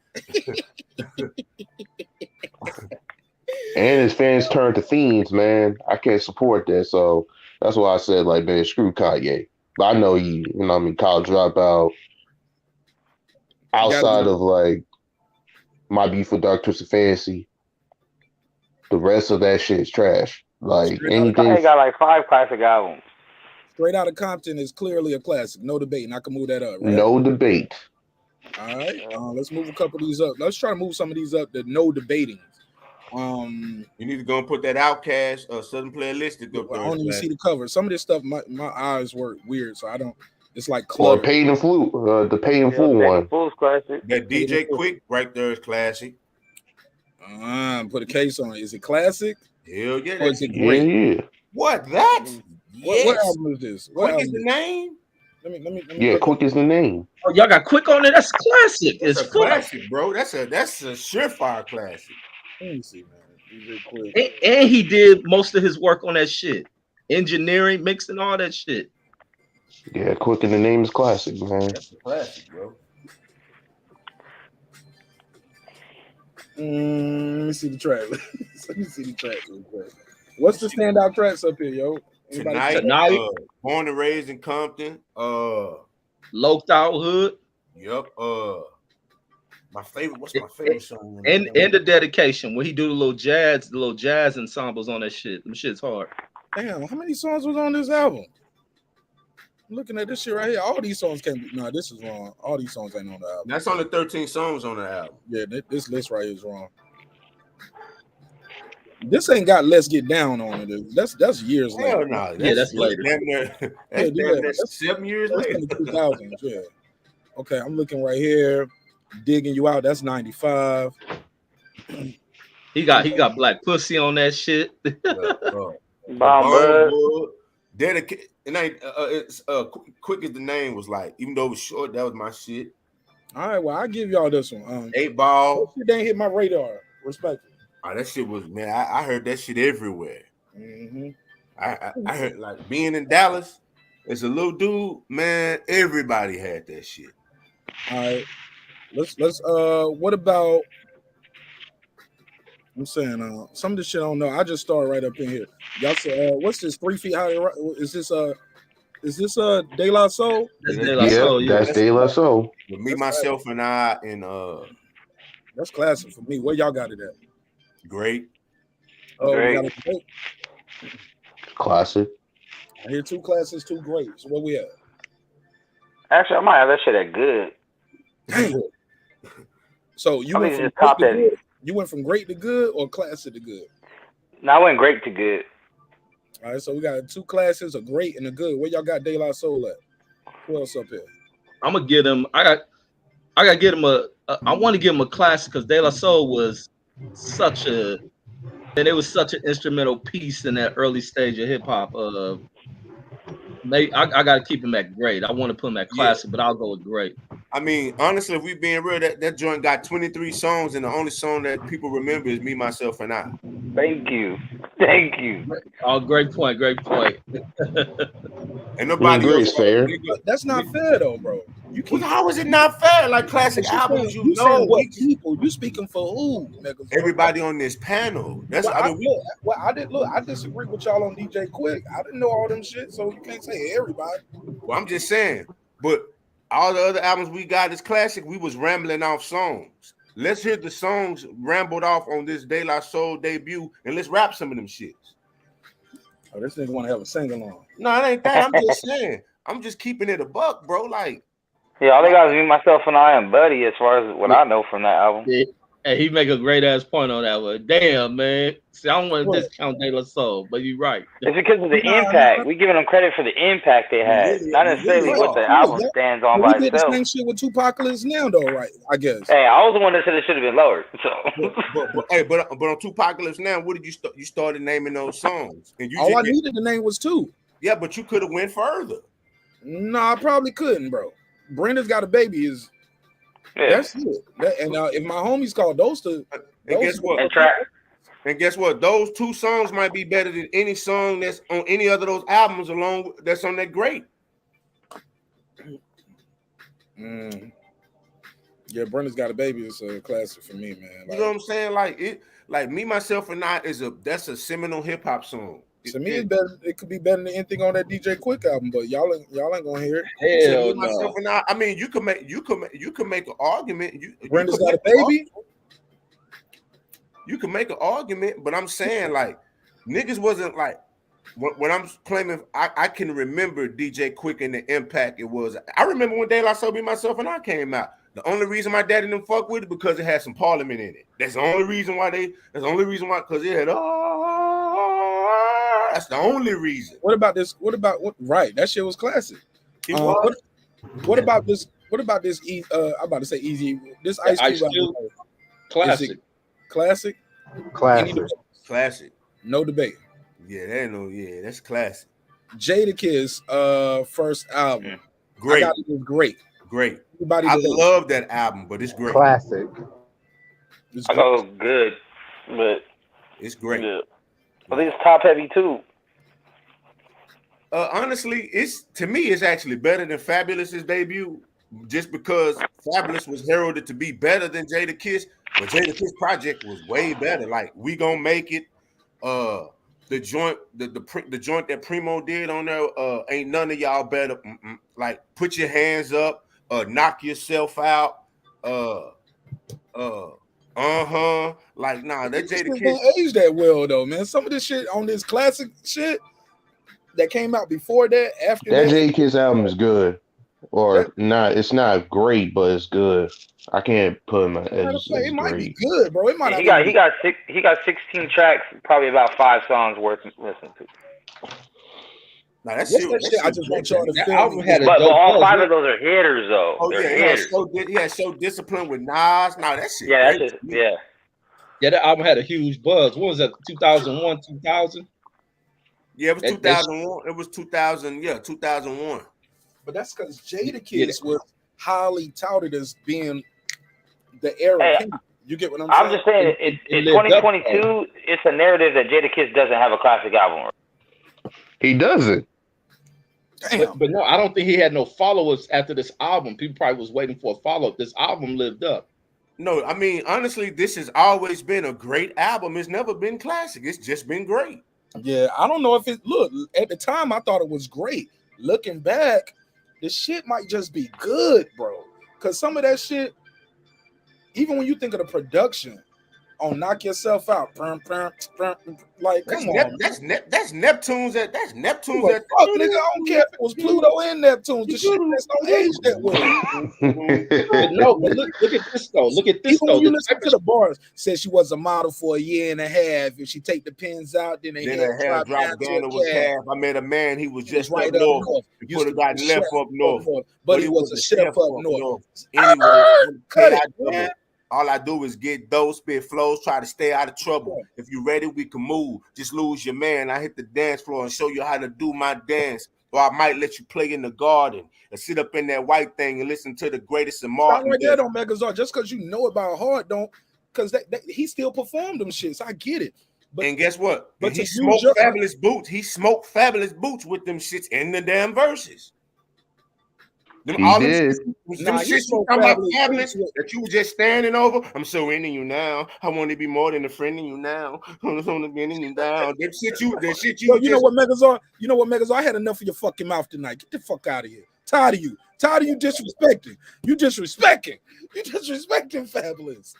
And his fans turn to fiends, man. I can't support that. So that's why I said, like, man, screw Kanye. But I know he, College Dropout. Outside of like My Beef with Dark Twisted Fantasy, the rest of that shit is trash. Like anything. He got like 5 classic albums. Straight Outta Compton is clearly a classic. No debate. And I can move that up. Right? No debate. All right. Let's move a couple of these up. Let's try to move some of these up to no debating. You need to go and put that Outkast Southern Playalistic up there. I don't even see the cover. Some of this stuff, my eyes work weird, so I don't. It's like clutter. Or Paid in Full, the Paid in Full one. Full's classic. That DJ Quick right there is classic. Put a case on it. Is it classic? Hell yeah. Or is it great? Yeah. What that? Yes. What album is this? Quick is the name? Let me yeah, Quick is the name. Oh, y'all got Quick on it. That's classic. It's a classic, bro. That's a surefire classic. Let me see, man. And he did most of his work on that shit. Engineering, mixing, all that shit. Yeah, Quick in the Name is classic, man. That's a classic, bro. Let me see the track. Let me see the track real quick. What's the standout tracks up here, yo? Tonight. Born and raised in Compton. Loped Out Hood. Yep. My favorite. What's my favorite song? And the dedication when he do the little jazz ensembles on that shit. Them shit's hard. Damn, how many songs was on this album? I'm looking at this shit right here. All these songs can't be. No, this is wrong. All these songs ain't on the album. That's only 13 songs on the album. Yeah, this list right here is wrong. This ain't got Let's Get Down on it. That's years later. No. That's later. That's 7 years later. 2000s, yeah. Okay, I'm looking right here. Digging You Out. That's 95. He got Black Pussy on that shit. Dedicate. It ain't it's quick as the name was like. Even though it was short, that was my shit. All right, well, I'll give y'all this one. 8 Ball. It didn't hit my radar. Respectfully. Oh, that shit was, man. I heard that shit everywhere. Mm-hmm. I heard, like, being in Dallas as a little dude, man. Everybody had that shit. All right, let's what about? I'm saying some of this shit I don't know. I just started right up in here. Y'all say what's this 3 feet high? Is this De La Soul? That's De La Soul. With Me, Myself, and I, and that's classic for me. Where y'all got it at? Great. Oh, Great. We got it great. Classic. I hear 2 classics, 2 greats. Where we at? Actually, I might have that shit at good. So you went from top great to good? You went from great to good or classic to good? No, I went great to good. All right, so we got 2 classes, a great and a good. Where y'all got De La Soul at? Who else up here? I'm gonna get him. I gotta get him I want to give him a classic because De La Soul was such an instrumental piece in that early stage of hip hop. I gotta keep him at great. I want to put him at classic, but I'll go with great. I mean, honestly, if we being real, that joint got 23 songs, and the only song that people remember is Me, Myself, and I. Thank you. Oh, great point. And nobody else fair. That's not fair though, bro. How is it not fair? Like classic albums, you know what people? You speaking for who? Everybody on this panel. That's I disagree with y'all on DJ Quick. I didn't know all them shit, so you can't say everybody. Well, I'm just saying, but all the other albums we got is classic. We was rambling off songs. Let's hear the songs rambled off on this De La Soul debut, and let's rap some of them shits. Oh, this nigga want to have a sing-along. No, it ain't that. I'm just saying. I'm just keeping it a buck, bro. Like, yeah, all they got is Me, Myself, and I and Buddy as far as what I know from that album. Yeah. And he make a great ass point on that one. Damn, man. See, I don't want to discount De La Soul, but you're right. It's because of the impact. We giving them credit for the impact they had, not necessarily what the album stands on by itself. We did the same shit with Tupac now, though, right? I guess. Hey, I was the one that said it should have been lowered. So, but on Tupac now, what did you start? You started naming those songs, and you all I needed to name was 2. Yeah, but you could have went further. No, I probably couldn't, bro. Brenda's Got a Baby is. yeah. That's it. And if my homies called those 2, and guess what? And guess what? Those 2 songs might be better than any song that's on any other of those albums that's on that great. Yeah, Brenda's Got a Baby is a classic for me, man. You know what I'm saying? Like Me, Myself, and I that's a seminal hip hop song. To me, it's better. It could be better than anything on that DJ Quick album, but y'all ain't gonna hear it. Hell no. Myself and I mean, you can make an argument. Brenda's Got a Baby. You can make an argument, but I'm saying like niggas wasn't like when I'm claiming I can remember DJ Quick and the impact it was. I remember when De La Soul, Me, Myself, and I came out. The only reason my daddy didn't fuck with it because it had some Parliament in it. That's the only reason why because it had that's the only reason. What about this? Right? That shit was classic. What about this? What about this? I'm about to say easy. This Ice Cube classic. Classic. No debate. Yeah, that's classic. Jadakiss first album. Great. I got it was great. I love that album, but it's great. Classic. I go good, but it's great. Yeah. I think it's top heavy too. Honestly, to me it's actually better than Fabulous's debut. just because Fabulous was heralded to be better than Jadakiss, but Jadakiss project was way better. Like We Gon' Make It, the joint that Primo did on there, ain't none of y'all better. Like Put Your Hands Up, Knock Yourself Out, like nah, that Jadakiss didn't age that well though, man. Some of this shit on this classic shit that came out before that, after that that. Jadakiss album is good, or not? It's not great, but it's good. I can't put him as It might great. be good, bro. It might. He got 16 tracks, probably about 5 songs worth listening to. Nah, that shit I just want y'all to feel me. But all 5 of those are hitters, though. Oh They're yeah, he had so disciplined with Nas. Nah, that shit. Yeah, that's just, yeah. Yeah, that album had a huge buzz. What was that? 2001, 2000? Yeah, it was 2001. It was 2000. Yeah, 2001. But that's because Jadakiss was highly touted as being the era. Hey, you get what I'm saying? I'm just saying, in 2022, it's a narrative that Jadakiss doesn't have a classic album. He doesn't. But no, I don't think he had no followers after this album. People probably was waiting for a follow-up. This album lived up. No, I mean, honestly, this has always been a great album. It's never been classic. It's just been great. Yeah, I don't know if it. Look, at the time, I thought it was great. Looking back, this shit might just be good, bro. Because some of that shit, even when you think of the production on Knock Yourself Out, like, come on. That's Neptune's. That's Neptune's. Fuck, nigga, I don't care if it was Pluto and Neptune. The shit that's don't age that way. But no, but look at this though. Look at this even though. when you listen to the bars, said she was a model for a year and a half. If she take the pins out, then her hair drop down to a calf. I met a man. He was just right up north. He could have gotten left up north, but he was a chef up north. Anyway, cut it, man. All I do is get those spit flows, try to stay out of trouble. If you're ready, we can move. Just lose your man. I hit the dance floor and show you how to do my dance. Or I might let you play in the garden and sit up in that white thing and listen to the greatest of Marq. Right there on Megazord. Just because you know about hard, don't, because he still performed them shits. I get it. But, and guess what? But he smoked Fabulous boots. He smoked Fabulous boots with them shits in the damn verses. Them shits you talking about Fabulous that you were just standing over. I'm so into you now. I want to be more than a friend in you now. I want to be in you now. That shit you. You know what, Megazord? You know what, Megazord? I had enough of your fucking mouth tonight. Get the fuck out of here. Tired of you. Tired of you disrespecting. You disrespecting Fabulous.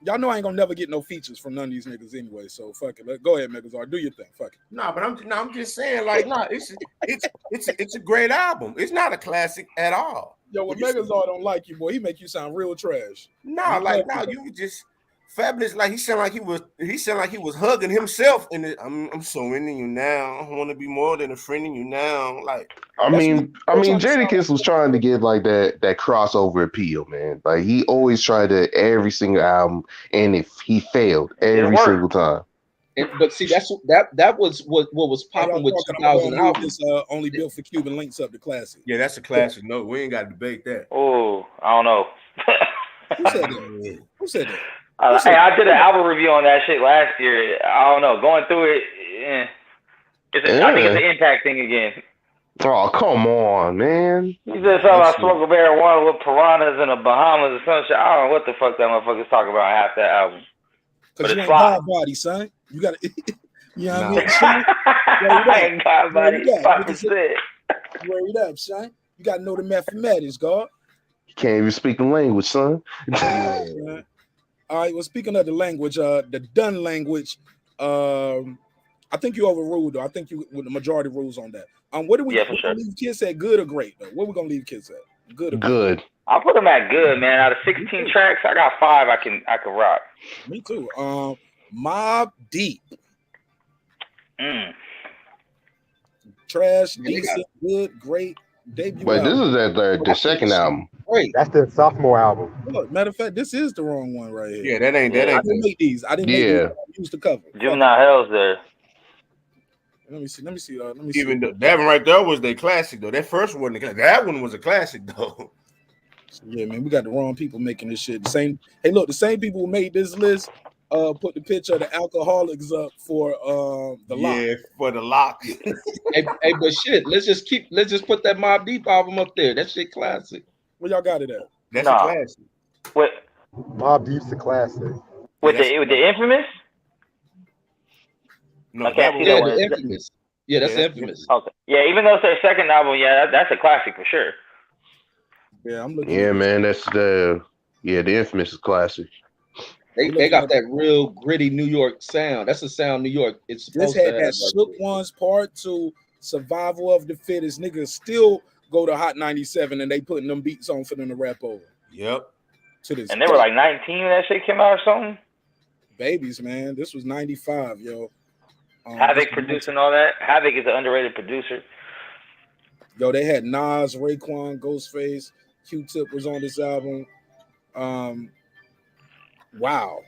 Y'all know I ain't gonna never get no features from none of these niggas anyway. So fuck it. Go ahead, Megazord. Do your thing. Fuck it. Nah, but I'm just saying, like, nah, it's a great album. It's not a classic at all. Yo, when Megazord don't like you, boy, he make you sound real trash. Nah, you just Fabulous, like he sounded like he was hugging himself in it. I'm so into you now. I want to be more than a friend in you now. Like I mean, Jadakiss was trying to get like that crossover appeal, man. Like he always tried to every single album, and if he failed every single time. But see, that was what was popping with 2000 albums. Only built for Cuban links up the classic. Yeah, that's a classic. No, we ain't got to debate that. Oh, I don't know. Who said that? Hey, I did an album review on that shit last year. I don't know. Going through it, I think it's an impact thing again. Oh, come on, man. You said something about smoking marijuana with piranhas in the Bahamas or some shit. I don't know what the fuck that motherfucker's talking about half that album. Because you ain't God body, son. You got to, you know what I mean? Son? I ain't God body. 5%. Word up, son. You got to know the mathematics, God. You can't even speak the language, son. All right, well, speaking of the language, the done language, I think you overruled, though. I think you with the majority rules on that. What do we leave kids at, good or great, though? What we going to leave kids at? Good or good? Great? I'll put them at good, man. Out of 16 tracks, I got 5 I can rock. Me too. Mob Deep. Trash, decent, good, great. Debut but this is the second album. Great. That's the sophomore album. Look, matter of fact, this is the wrong one right here. Yeah, that ain't. I didn't make these. I didn't make these. I used the cover. Juvenile Hell's there. Let me see. Even that one right there was their classic though. That first one, that one was a classic though. Yeah, man, we got the wrong people making this shit. The same. Hey, look, the same people who made this list put the picture of the alcoholics up for the lock. Yeah, for the lock. hey, but shit, let's just put that Mobb Deep album up there. That shit classic. Where y'all got it at? That's a classic. What? Mobb Deep's a classic. With the Infamous? No, I can't see that one. The Infamous. Yeah, that's Infamous. Okay. Yeah, even though it's their second album, yeah, that's a classic for sure. Yeah, I'm looking. Yeah, man, that's the Infamous is classic. They got that real gritty New York sound. That's the sound New York. It's supposed This had to have. that Shook Ones Part 2, Survival of the Fittest. Niggas still go to Hot 97 and they putting them beats on for them to rap over. Yep. To this and they were like 19 when that shit came out or something. Babies, man. This was 95, yo. Havoc producing all that. Havoc is an underrated producer. Yo, they had Nas, Raekwon, Ghostface, Q-Tip was on this album. Wow.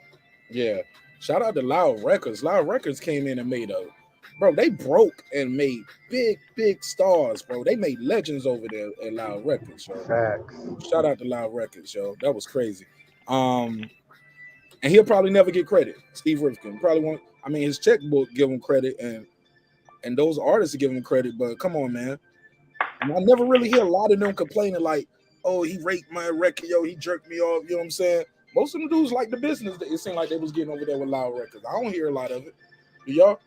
Yeah. Shout out to Loud Records. Loud Records came in and made they broke and made big stars, bro. They made legends over there at Loud Records, yo. Facts. Shout out to Loud Records, yo. That was crazy. And he'll probably never get credit. Steve Rifkin probably won't. I mean, his checkbook give him credit, and those artists give him credit. But come on, man. And I never really hear a lot of them complaining like, "Oh, he raped my record, yo. He jerked me off." You know what I'm saying? Most of them dudes like the business. It seemed like they was getting over there with Loud Records. I don't hear a lot of it. Do y'all?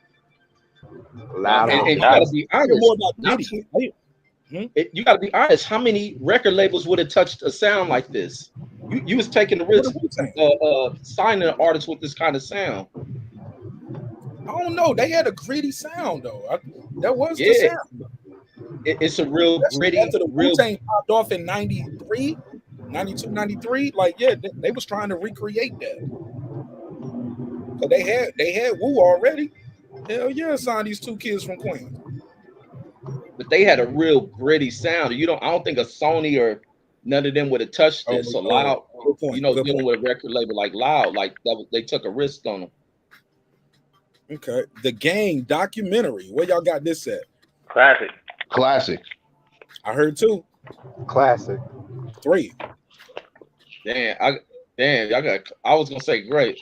Loud. And you gotta be honest. More about Diddy. You gotta be honest. How many record labels would have touched a sound like this? You was taking the risk signing an artist with this kind of sound. I don't know. They had a gritty sound though. That was the sound. It's a real gritty. After the Wu-Tang popped off in 93, 92, 93, like they was trying to recreate that. Cause they had Wu already. Hell yeah, signed these two kids from Queens. But they had a real gritty sound. I don't think a Sony or none of them would have touched this. So Loud, dealing with a record label like Loud, like that, they took a risk on them. Okay, The Game documentary. Where y'all got this at? Classic. I heard 2. Classic. 3. Damn, y'all got. I was gonna say great.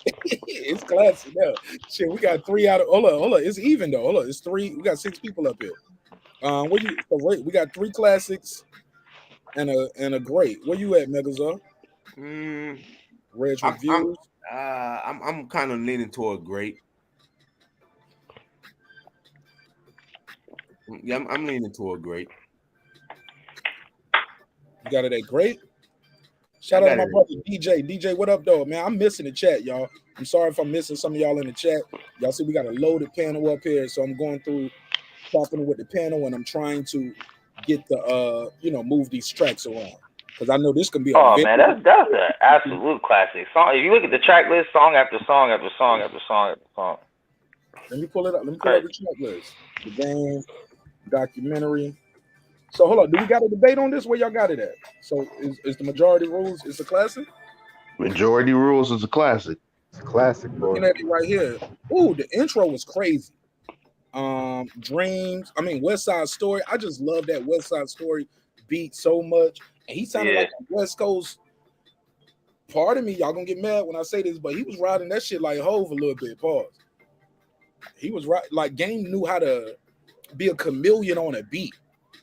It's classic now. Shit, we got 3 out of. Hold on. It's even though. Hold on, it's 3. We got 6 people up here. We got 3 classics and a great. Where you at, Megazord? Reg reviews. I'm kind of leaning toward great. Yeah, I'm leaning toward great. You got it at great. Shout out to my brother DJ. DJ, what up, though, man? I'm missing the chat, y'all. I'm sorry if I'm missing some of y'all in the chat. Y'all see we got a loaded panel up here, so I'm going through talking with the panel, and I'm trying to get the move these tracks around because I know this can be. Man, that's an absolute classic song. If you look at the track list, song after song after song after song after song. Let me pull it up. Let me pull up the track list. The Game documentary. So hold on, do we got a debate on this? Where y'all got it at? So is the majority rules? It's a classic. Majority rules is a classic. It's a classic, bro. Looking at it right here. Ooh, the intro was crazy. Dreams. I mean, West Side Story. I just love that West Side Story beat so much. And he sounded like a West Coast. Pardon me, y'all gonna get mad when I say this, but he was riding that shit like Hove a little bit. Pause. He was right. Like Game knew how to be a chameleon on a beat.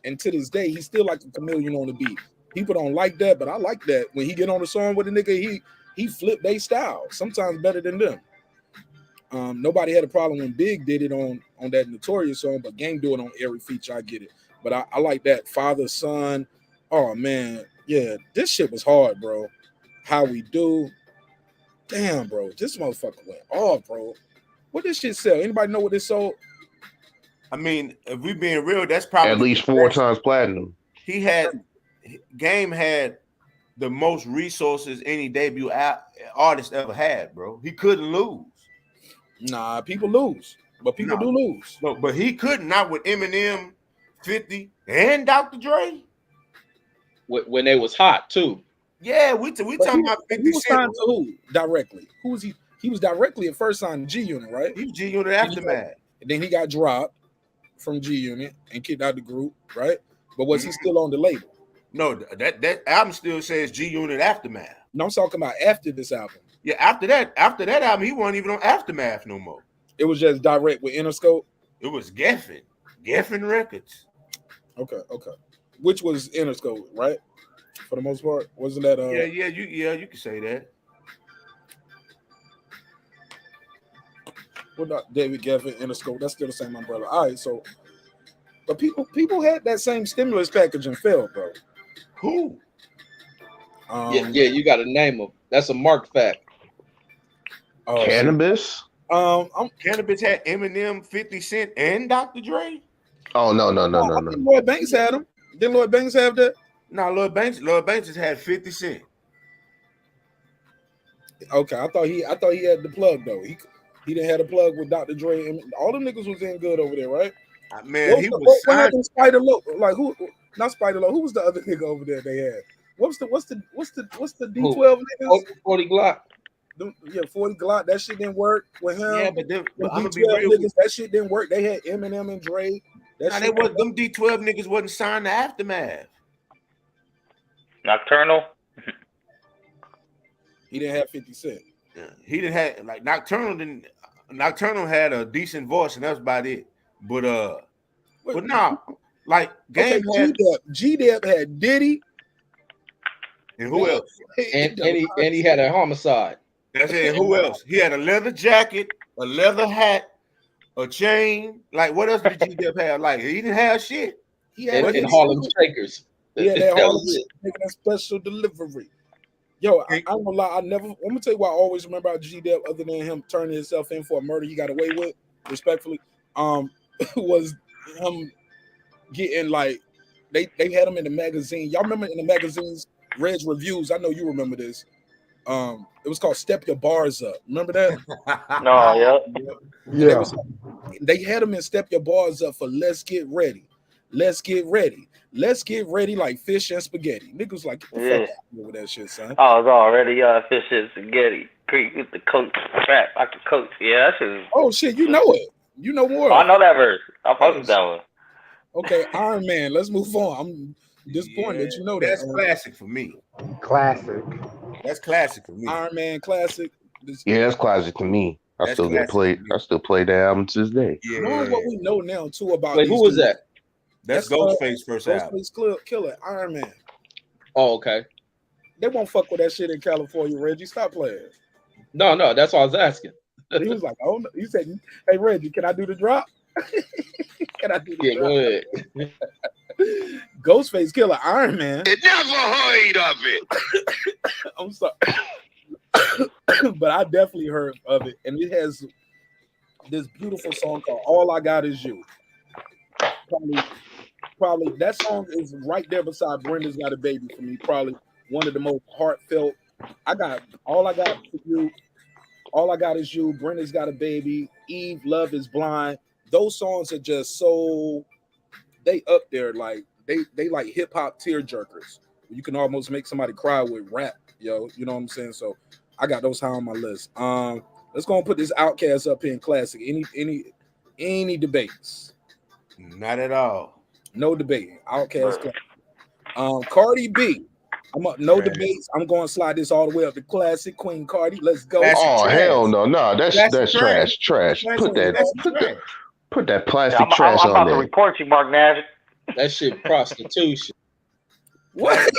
And to this day, he's still like a chameleon on the beat. People don't like that, but I like that. When he get on the song with a nigga, he flipped their style. Sometimes better than them. Nobody had a problem when Big did it on that Notorious song, but Game do it on every feature. I get it. But I like that father, son. Oh man, yeah, this shit was hard, bro. How We Do. Damn, bro. This motherfucker went off, bro. What this shit sell? Anybody know what this sold? I mean, if we being real, that's probably at least 4 times platinum. Game had the most resources any debut artist ever had, bro. He couldn't lose. Nah, people lose, but people do lose. No, but he couldn't. Not with Eminem, 50, and Dr. Dre. When they was hot too. Yeah, we talking about 50 He was signed to who directly? Who was he? He was directly at first signed to G Unit, right? He was G Unit Aftermath. And then he got dropped from G Unit and kicked out the group, right? But was he still on the label? No, that album still says G Unit Aftermath. No, I'm talking about after this album. Yeah, after that album, he wasn't even on Aftermath no more. It was just direct with Interscope. It was Geffen Records. Okay. Which was Interscope, right? For the most part, wasn't that? You can say that. Well, not David Geffen, Interscope. That's still the same umbrella. All right, so, but people had that same stimulus package and failed, bro. Who? Yeah, you got to name them. That's a Marq fact. Cannabis. Cannabis had Eminem, 50 Cent, and Dr. Dre. Oh no. I think Lloyd Banks had them. Didn't Lloyd Banks have that? No, Lloyd Banks just had 50 Cent. Okay, I thought he had the plug though. He didn't have a plug with Dr. Dre and all them niggas was in good over there, right? Man, what happened Spider Low? Like who? Not Spider Low. Who was the other nigga over there they had? What's the D12 niggas? 40 Glock. Yeah, 40 Glock. That shit didn't work with him. Yeah, but I'm gonna be D12 real. Niggas, that shit didn't work. They had Eminem and Dre. Them D12 niggas wasn't signed to Aftermath. Nocturnal. He didn't have 50 Cent. Yeah, he didn't have like Nocturnal had a decent voice and that's about it. But nah, like Game had G-Dep had Diddy. And who else? And he had a homicide. That's it. Who else? He had a leather jacket, a leather hat, a chain. Like what else did G-Dep have? Like he didn't have shit. He had and Harlem Shakers. Yeah, that Harlem making a special delivery. Yo, I'm gonna lie. I'm gonna tell you what I always remember about G-Dep, other than him turning himself in for a murder he got away with, respectfully, was him getting like they had him in the magazine. Y'all remember in the magazines, Red's Reviews? I know you remember this. It was called Step Your Bars Up. Remember that? No, yeah. They had him in Step Your Bars Up for Let's Get Ready. Let's get ready. Let's get ready like fish and spaghetti. Niggas like, get the fuck out with that shit, son. Oh, it's already fish and spaghetti. Creek with the coach, trap like the coach. Yeah, that shit. Oh shit, you know it. You know more. Oh, I know that verse. I posted that one. Okay, Iron Man. Let's move on. I'm disappointed that you know that. That's classic for me. Classic. That's classic for me. Iron Man classic. Yeah, that's classic to me. I still play that album to this day. Yeah. Knowing what we know now too about. Wait, who was that? That's Ghostface first album. Ghostface Killer, Iron Man. Oh, okay. They won't fuck with that shit in California, Reggie. Stop playing. No, that's what I was asking. He was like, oh no. He said, hey Reggie, can I do the drop? Can I do the drop? Go ahead. Ghostface Killer, Iron Man. It never heard of it. I'm sorry. But I definitely heard of it. And it has this beautiful song called All I Got Is You. Probably that song is right there beside Brenda's Got a Baby for me. Probably one of the most heartfelt. I got All I Got For You. All I Got Is You. Brenda's Got a Baby. Eve, Love Is Blind. Those songs are just so, they up there, like they like hip hop tear jerkers. You can almost make somebody cry with rap, yo. You know what I'm saying? So I got those high on my list. Let's go and put this Outkast up here in classic. Any debates? Not at all. No debating. Outkast. Cardi B. I'm up. No debates. I'm going to slide this all the way up to classic Queen Cardi. Let's go. Oh hell no, that's trash. Put that plastic trash I'm on about there. to report you, MARQNASH. That shit prostitution. What?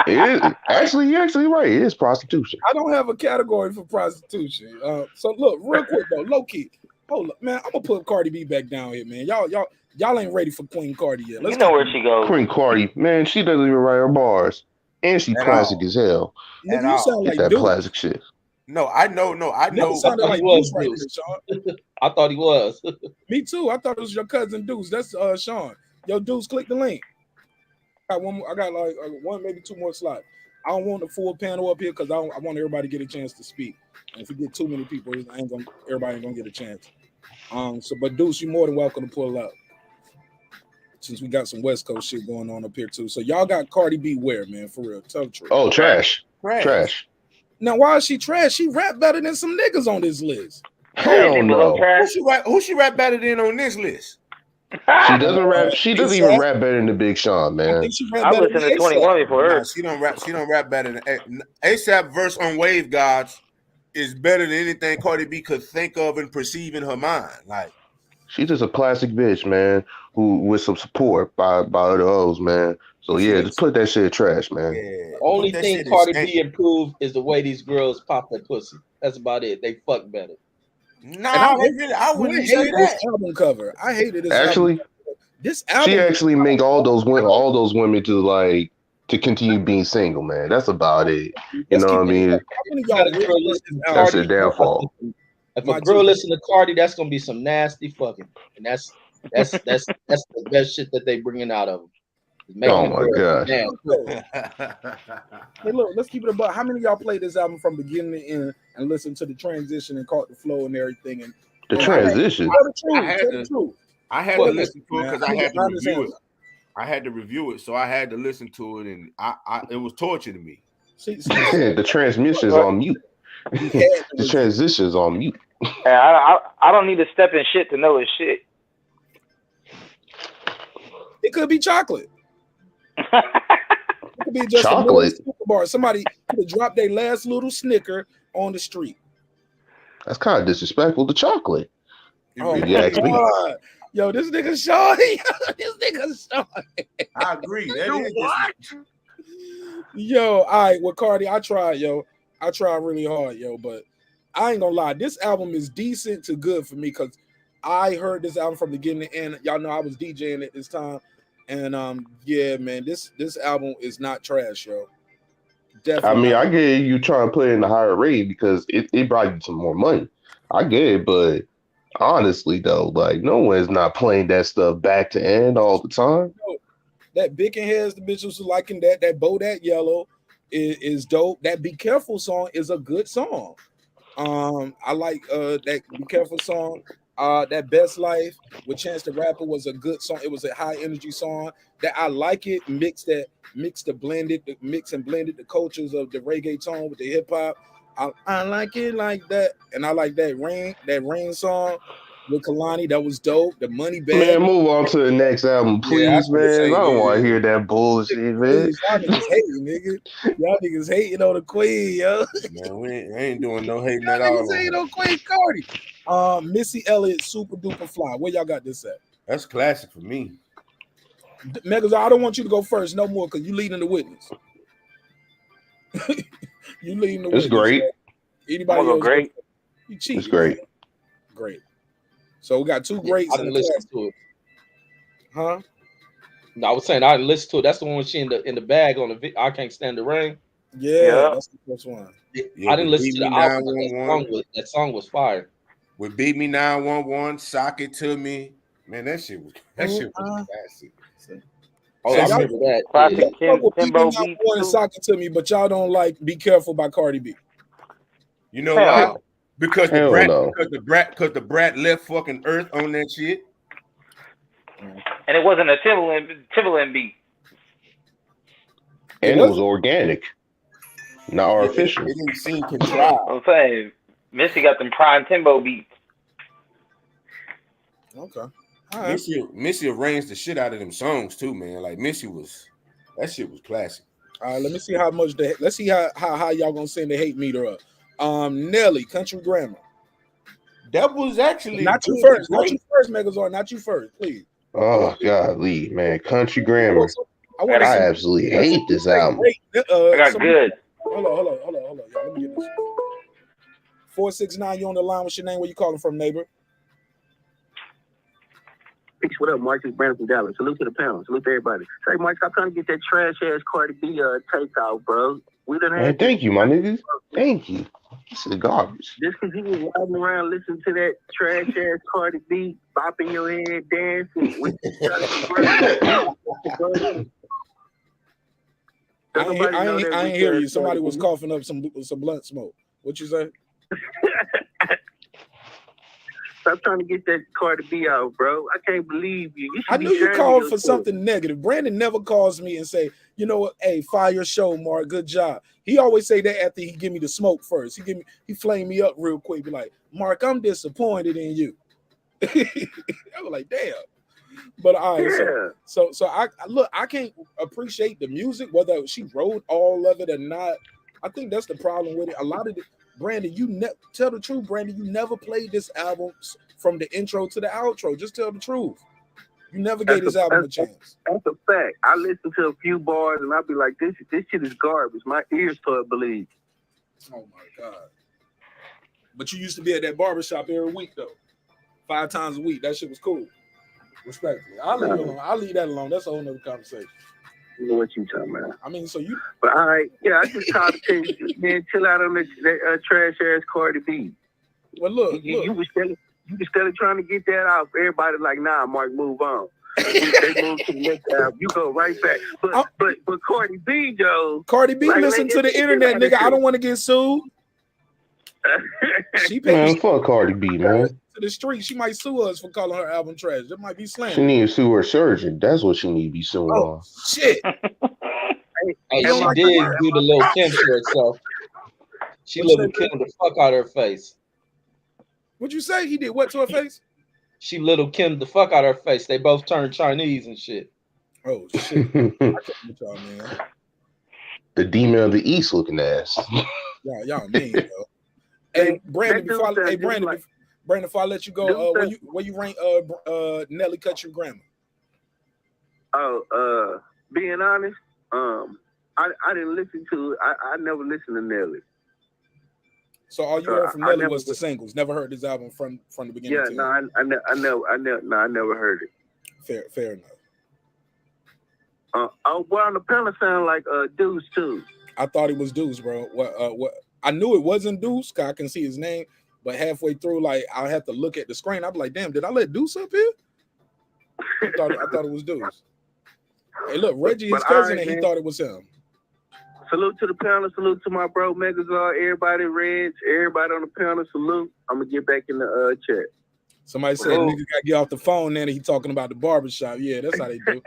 You're actually right. It is prostitution. I don't have a category for prostitution. So look, real quick though, low key. Hold up, man. I'm gonna put Cardi B back down here, man. Y'all ain't ready for Queen Cardi yet. You know where she goes. Queen Cardi, man, she doesn't even write her bars, and she classic as hell. Nigga, you sound like that Duke. plastic shit. No, I know. You sounded like Deuce right there, Sean. I thought he was. Me too. I thought it was your cousin Deuce. That's Sean. Yo, Deuce, click the link. I got like one, maybe two more slots. I don't want the full panel up here because I want everybody to get a chance to speak. And if we get too many people, everybody ain't gonna get a chance. But Deuce, you're more than welcome to pull up. Since we got some West Coast shit going on up here too. So y'all got Cardi B where, man? For real. Tell the truth. Oh, trash. Now, why is she trash? She rap better than some niggas on this list. Hell no. Who she rap better than on this list? She doesn't rap. She doesn't even rap better than the Big Sean, man. I think she rap I better listened than to 21 before her. Nah, she don't rap. She don't rap better than ASAP verse on Wave Gods is better than anything Cardi B could think of and perceive in her mind. Like she's just a classic bitch, man. Who with some support by other O's, man. So yeah, just put that shit trash, man. Yeah, Only thing Cardi B improved is the way these girls pop their pussy. That's about it. They fuck better. Nah, I wouldn't say hate that. this album cover. I hated this Actually, album cover. This album she actually make all those women to continue being single, man. That's about it. You know what I mean? That's their downfall. If a girl listen to Cardi, that's gonna be some nasty fucking, and that's the best shit that they bringing out of them. Oh my gosh. Hey, look, let's keep it about. How many of y'all played this album from beginning to end and listened to the transition and caught the flow and everything? And the transition. I had to listen to it because I had to review it. I had to review it, so I had to listen to it, and it was torture to me. The transmission's on mute. The transition's on mute. Hey, I don't need to step in shit to know it's shit. It could be chocolate. It could be just chocolate. A bar. Somebody could have dropped their last little Snicker on the street. That's kind of disrespectful to chocolate. Oh my God. Yo, this nigga shorty. This nigga shorty. I agree. What? Yo, all right. Well, Cardi, I tried, yo. I tried really hard, yo. But I ain't gonna lie. This album is decent to good for me because I heard this album from beginning to end. Y'all know I was DJing at this time. And yeah, man, this album is not trash, yo. Definitely. I mean, I get you trying to play in the higher rate because it brought you some more money. I get it, but honestly though, like no one's not playing that stuff back to end all the time. That Big and Heads, the bitch was liking that Bodak Yellow is dope. That Be Careful song is a good song. I like that Be Careful song. That Best Life with Chance the Rapper was a good song. It was a high energy song that I like it. Mix and blended the cultures of the reggaeton with the hip hop. I like it like that, and I like that Rain song with Kalani. That was dope. The Money Bag. Man, move on to the next album, please, man. I don't want to hear that bullshit, man. Y'all niggas hating, nigga. Y'all niggas hating on the Queen, yo. Man, we ain't doing no hating at all. Niggas hating on Queen Cardi. Missy Elliott, Super Duper Fly. Where y'all got this at? That's classic for me. Megas, I don't want you to go first no more because you leading the witness. You leading the witness. It's great. Anybody else? Great. You cheat. It's great. Man. Great. So we got two greats. I didn't listen to it. Huh? No, I was saying I didn't listen to it. That's the one when she in the bag on the I Can't Stand the Rain. Yeah, that's the first one. I didn't listen to the album. That song was fire. With Beat Me 911, Sock It To Me. Man, that shit was classic. Oh, I remember that. Classic Timbo beat and Sock It To Me, but y'all don't like Be Careful by Cardi B. You know why? Because the brat left fucking Earth on that shit. And it wasn't a Timbaland beat. And it was organic. Not artificial. It didn't seem contrived. I'm saying Missy got them prime Timbo beats. Okay. Right. Missy arranged the shit out of them songs too, man. Like that shit was classic. All right, let me see how much let's see how y'all gonna send the hate meter up. Nelly, Country Grammar. That was actually not you first. Not you first, Megazord. Not you first, please. Oh golly, man, Country Grammar. I absolutely hate this album. I got good. Hold on, y'all. Let me get this. 469, you on the line? What's your name? Where you calling from, neighbor? Peace, what up, Marq? It's Brandon from Dallas. Salute to the panel. Salute to everybody. Say, Marq, stop trying to get that trash ass Cardi B take out, bro. We done had. Man, thank you, my niggas. Thank you. This is garbage. Just because you was riding around listening to that trash ass Cardi B, bopping your head, dancing with I ain't hear you. Somebody was coughing up some blunt smoke. What you say? Stop trying to get that Cardi B out, bro. I can't believe you. I knew you called for something negative. Brandon never calls me and say, you know what, hey, fire your show, Mark. Good job. He always say that after he give me the smoke first. He flame me up real quick. Be like, Mark, I'm disappointed in you. I was like, damn. But all right, so I look, I can't appreciate the music whether she wrote all of it or not. I think that's the problem with it. A lot of the Brandon, tell the truth, Brandon. You never played this album from the intro to the outro. Just tell the truth. You never gave this album a chance. That's a fact. I listen to a few bars and I'll be like, this shit is garbage. My ears start bleeding. Oh my God. But you used to be at that barbershop every week though. 5 times a week. That shit was cool. Respectfully. I'll leave it alone. I'll leave that alone. That's a whole nother conversation. You know what you talking about? I mean, so you. But all right, I just called to tell you, man, chill out on that trash ass Cardi B. Well, look, you was still trying to get that out. Everybody like, nah, Mark, move on. They move to the next album. You go right back. But Cardi B, Joe. Cardi B, like, listen to the internet, nigga. I don't want to get sued. She man, fuck Cardi B, man. To the street, she might sue us for calling her album trash. That might be slander. She need to sue her surgeon. That's what she need to be suing on. Shit. Hey, she did do the little Kim to herself. She little Kim the fuck out of her face. What'd you say? He did what to her face? She little Kim the fuck out of her face. They both turned Chinese and shit. Oh shit! I can't with y'all, man. The demon of the East looking ass. Y'all mean, bro. Hey, Brandon, before I let you go, where you rank Nelly Cut Your Grandma? Oh, being honest, I didn't listen to it. I never listened to Nelly. So all you heard from Nelly was the singles. Never heard this album from the beginning. Yeah, no, I never heard it. Fair enough. Well, on the panel sound like Deuce too. I thought it was Deuce, bro. What? I knew it wasn't Deuce, cause I can see his name, but halfway through, like I have to look at the screen. I'll be like, damn, did I let Deuce up here? I thought it was Deuce. Hey, look, Reggie, his cousin, and he thought it was him. Salute to the panel. Salute to my bro Megazord. Everybody, Reg. Everybody on the panel. Salute. I'm gonna get back in the chat. Somebody said nigga gotta get off the phone. Then he talking about the barbershop. Yeah, that's how they do.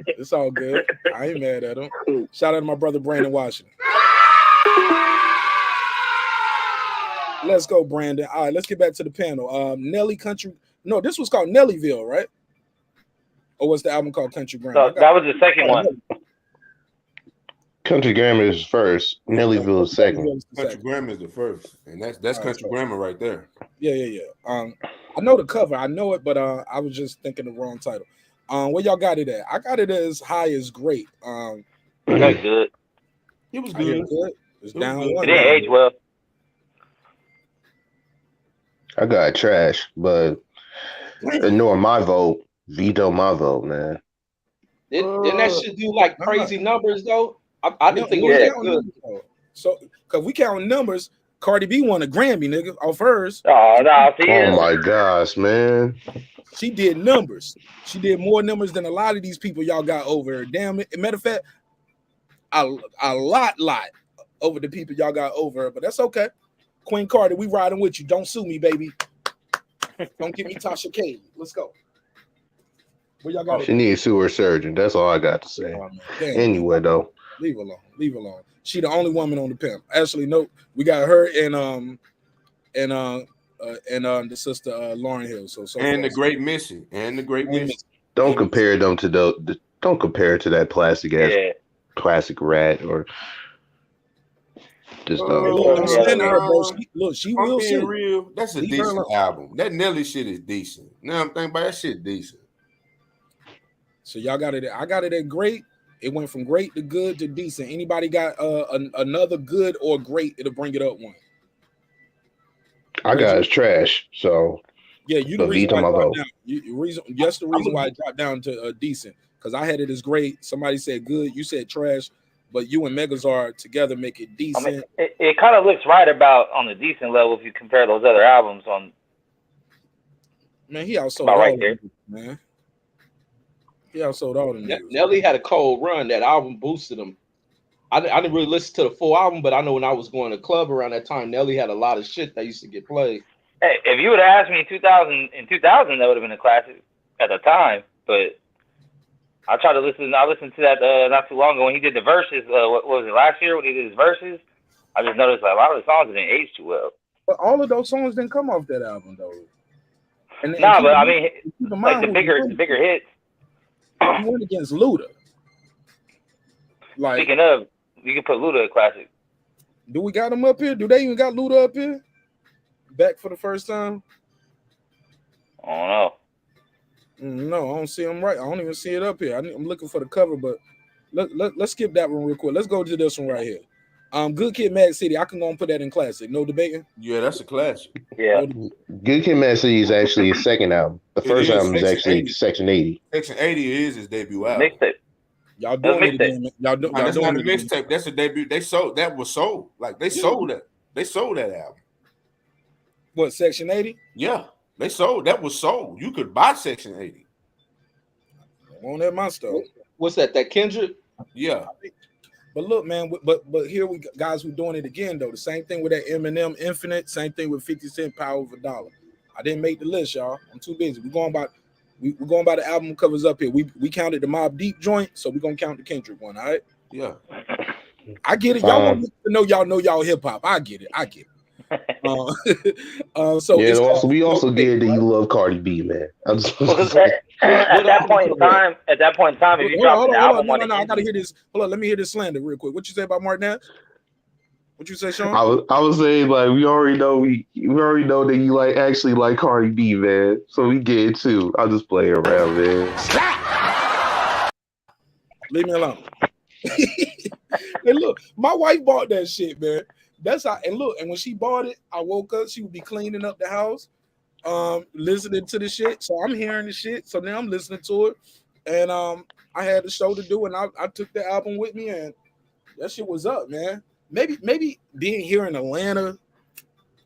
It's all good. I ain't mad at him. Shout out to my brother Brandon Washington. Let's go, Brandon. All right, let's get back to the panel. Nelly Country. No, this was called Nellyville, right? Or what's the album called Country Grammar? So that was the second one. Country Grammar is first. Nellyville is second. Country Grammar is the first, and that's Country Grammar right there. Yeah. I know the cover. I know it, but I was just thinking the wrong title. Where y'all got it at? I got it as High is Great. That's good. It was good. It's down one. It didn't age well. I got trash, but ignore my vote. Veto my vote, man. Didn't that shit do like crazy numbers though? I didn't think it was that good. So, cause we count numbers, Cardi B won a Grammy, nigga, off hers. Oh my gosh, man. She did numbers. She did more numbers than a lot of these people y'all got over her. Damn it. Matter of fact, a lot over the people y'all got over her, but that's okay. Queen Cardi, we riding with you. Don't sue me, baby. Don't give me Tasha K. Let's go. Where y'all got she needs to sue her surgeon. That's all I got to say. Anyway, though. Leave her alone. She the only woman on the pimp. Actually, no, we got her and the sister Lauryn Hill. So and the Great Missy. Don't compare them to don't compare it to that plastic ass classic rat or just she will see. Real. That's a decent album. That Nelly shit is decent. Now I'm thinking about that shit decent. So y'all got it. I got it at great. It went from great to good to decent. Anybody got another good or great? It'll bring it up one. I got it's trash. So yeah, you the reason why I dropped down. The reason why I dropped down to decent because I had it as great. Somebody said good. You said trash. But you and Megazord together make it decent. I mean, it kind of looks right about on the decent level if you compare those other albums on. Man, he outsold all right of them, man. He outsold all of them. Nelly had a cold run. That album boosted him. I didn't really listen to the full album, but I know when I was going to club around that time, Nelly had a lot of shit that used to get played. Hey, if you would have asked me in 2000, that would have been a classic at the time. But I tried to listen. I listened to that not too long ago when he did the verses. What was it last year when he did his verses? I just noticed like, a lot of the songs didn't age too well. But all of those songs didn't come off that album though. But I mean, like the bigger hits. He went against Luda. Like, speaking of, you can put Luda at classic. Do we got him up here? Do they even got Luda up here? Back for the first time? I don't know. No, I don't see him right. I don't even see it up here. I'm looking for the cover, but let's skip that one real quick. Let's go to this one right here. Good Kid, Mad City. I can go and put that in classic. No debating. Yeah, that's a classic. Yeah. Good Kid, Mad City is actually his second album. The first album is actually 80. Section 80. Section 80 is his debut album. Mixtape. Y'all doing it again. Y'all that's doing not a it again. mixtape. That's a debut. They sold. That was sold. Like they sold that. They sold that album. What, Section 80? Yeah, they sold. That was sold. You could buy Section 80. Won't have my stuff. What's that? That Kendrick? Yeah. But look, man. But here we guys, we're doing it again though. The same thing with that Eminem Infinite. Same thing with 50 Cent Power of a Dollar. I didn't make the list, y'all. I'm too busy. We're going by the album covers up here. We counted the Mobb Deep joint, so we're gonna count the Kendrick one. All right. Yeah. I get it. Y'all want me to know y'all hip hop. I get it. So yeah, also, we also did that you love Cardi B, man. At that point in time, if you drop the album, I gotta hear this. Hold on, let me hear this slander real quick. What you say about MARQNASH? What you say, Sean? I was saying, like, we already know that you actually like Cardi B, man. So we get it too. I'll just play around, man. Leave me alone. Hey, look, my wife bought that shit, man. That's how. And look, and when she bought it, I woke up. She would be cleaning up the house, listening to the shit. So I'm hearing the shit. So now I'm listening to it, and I had the show to do, and I took the album with me, and that shit was up, man. Maybe being here in Atlanta,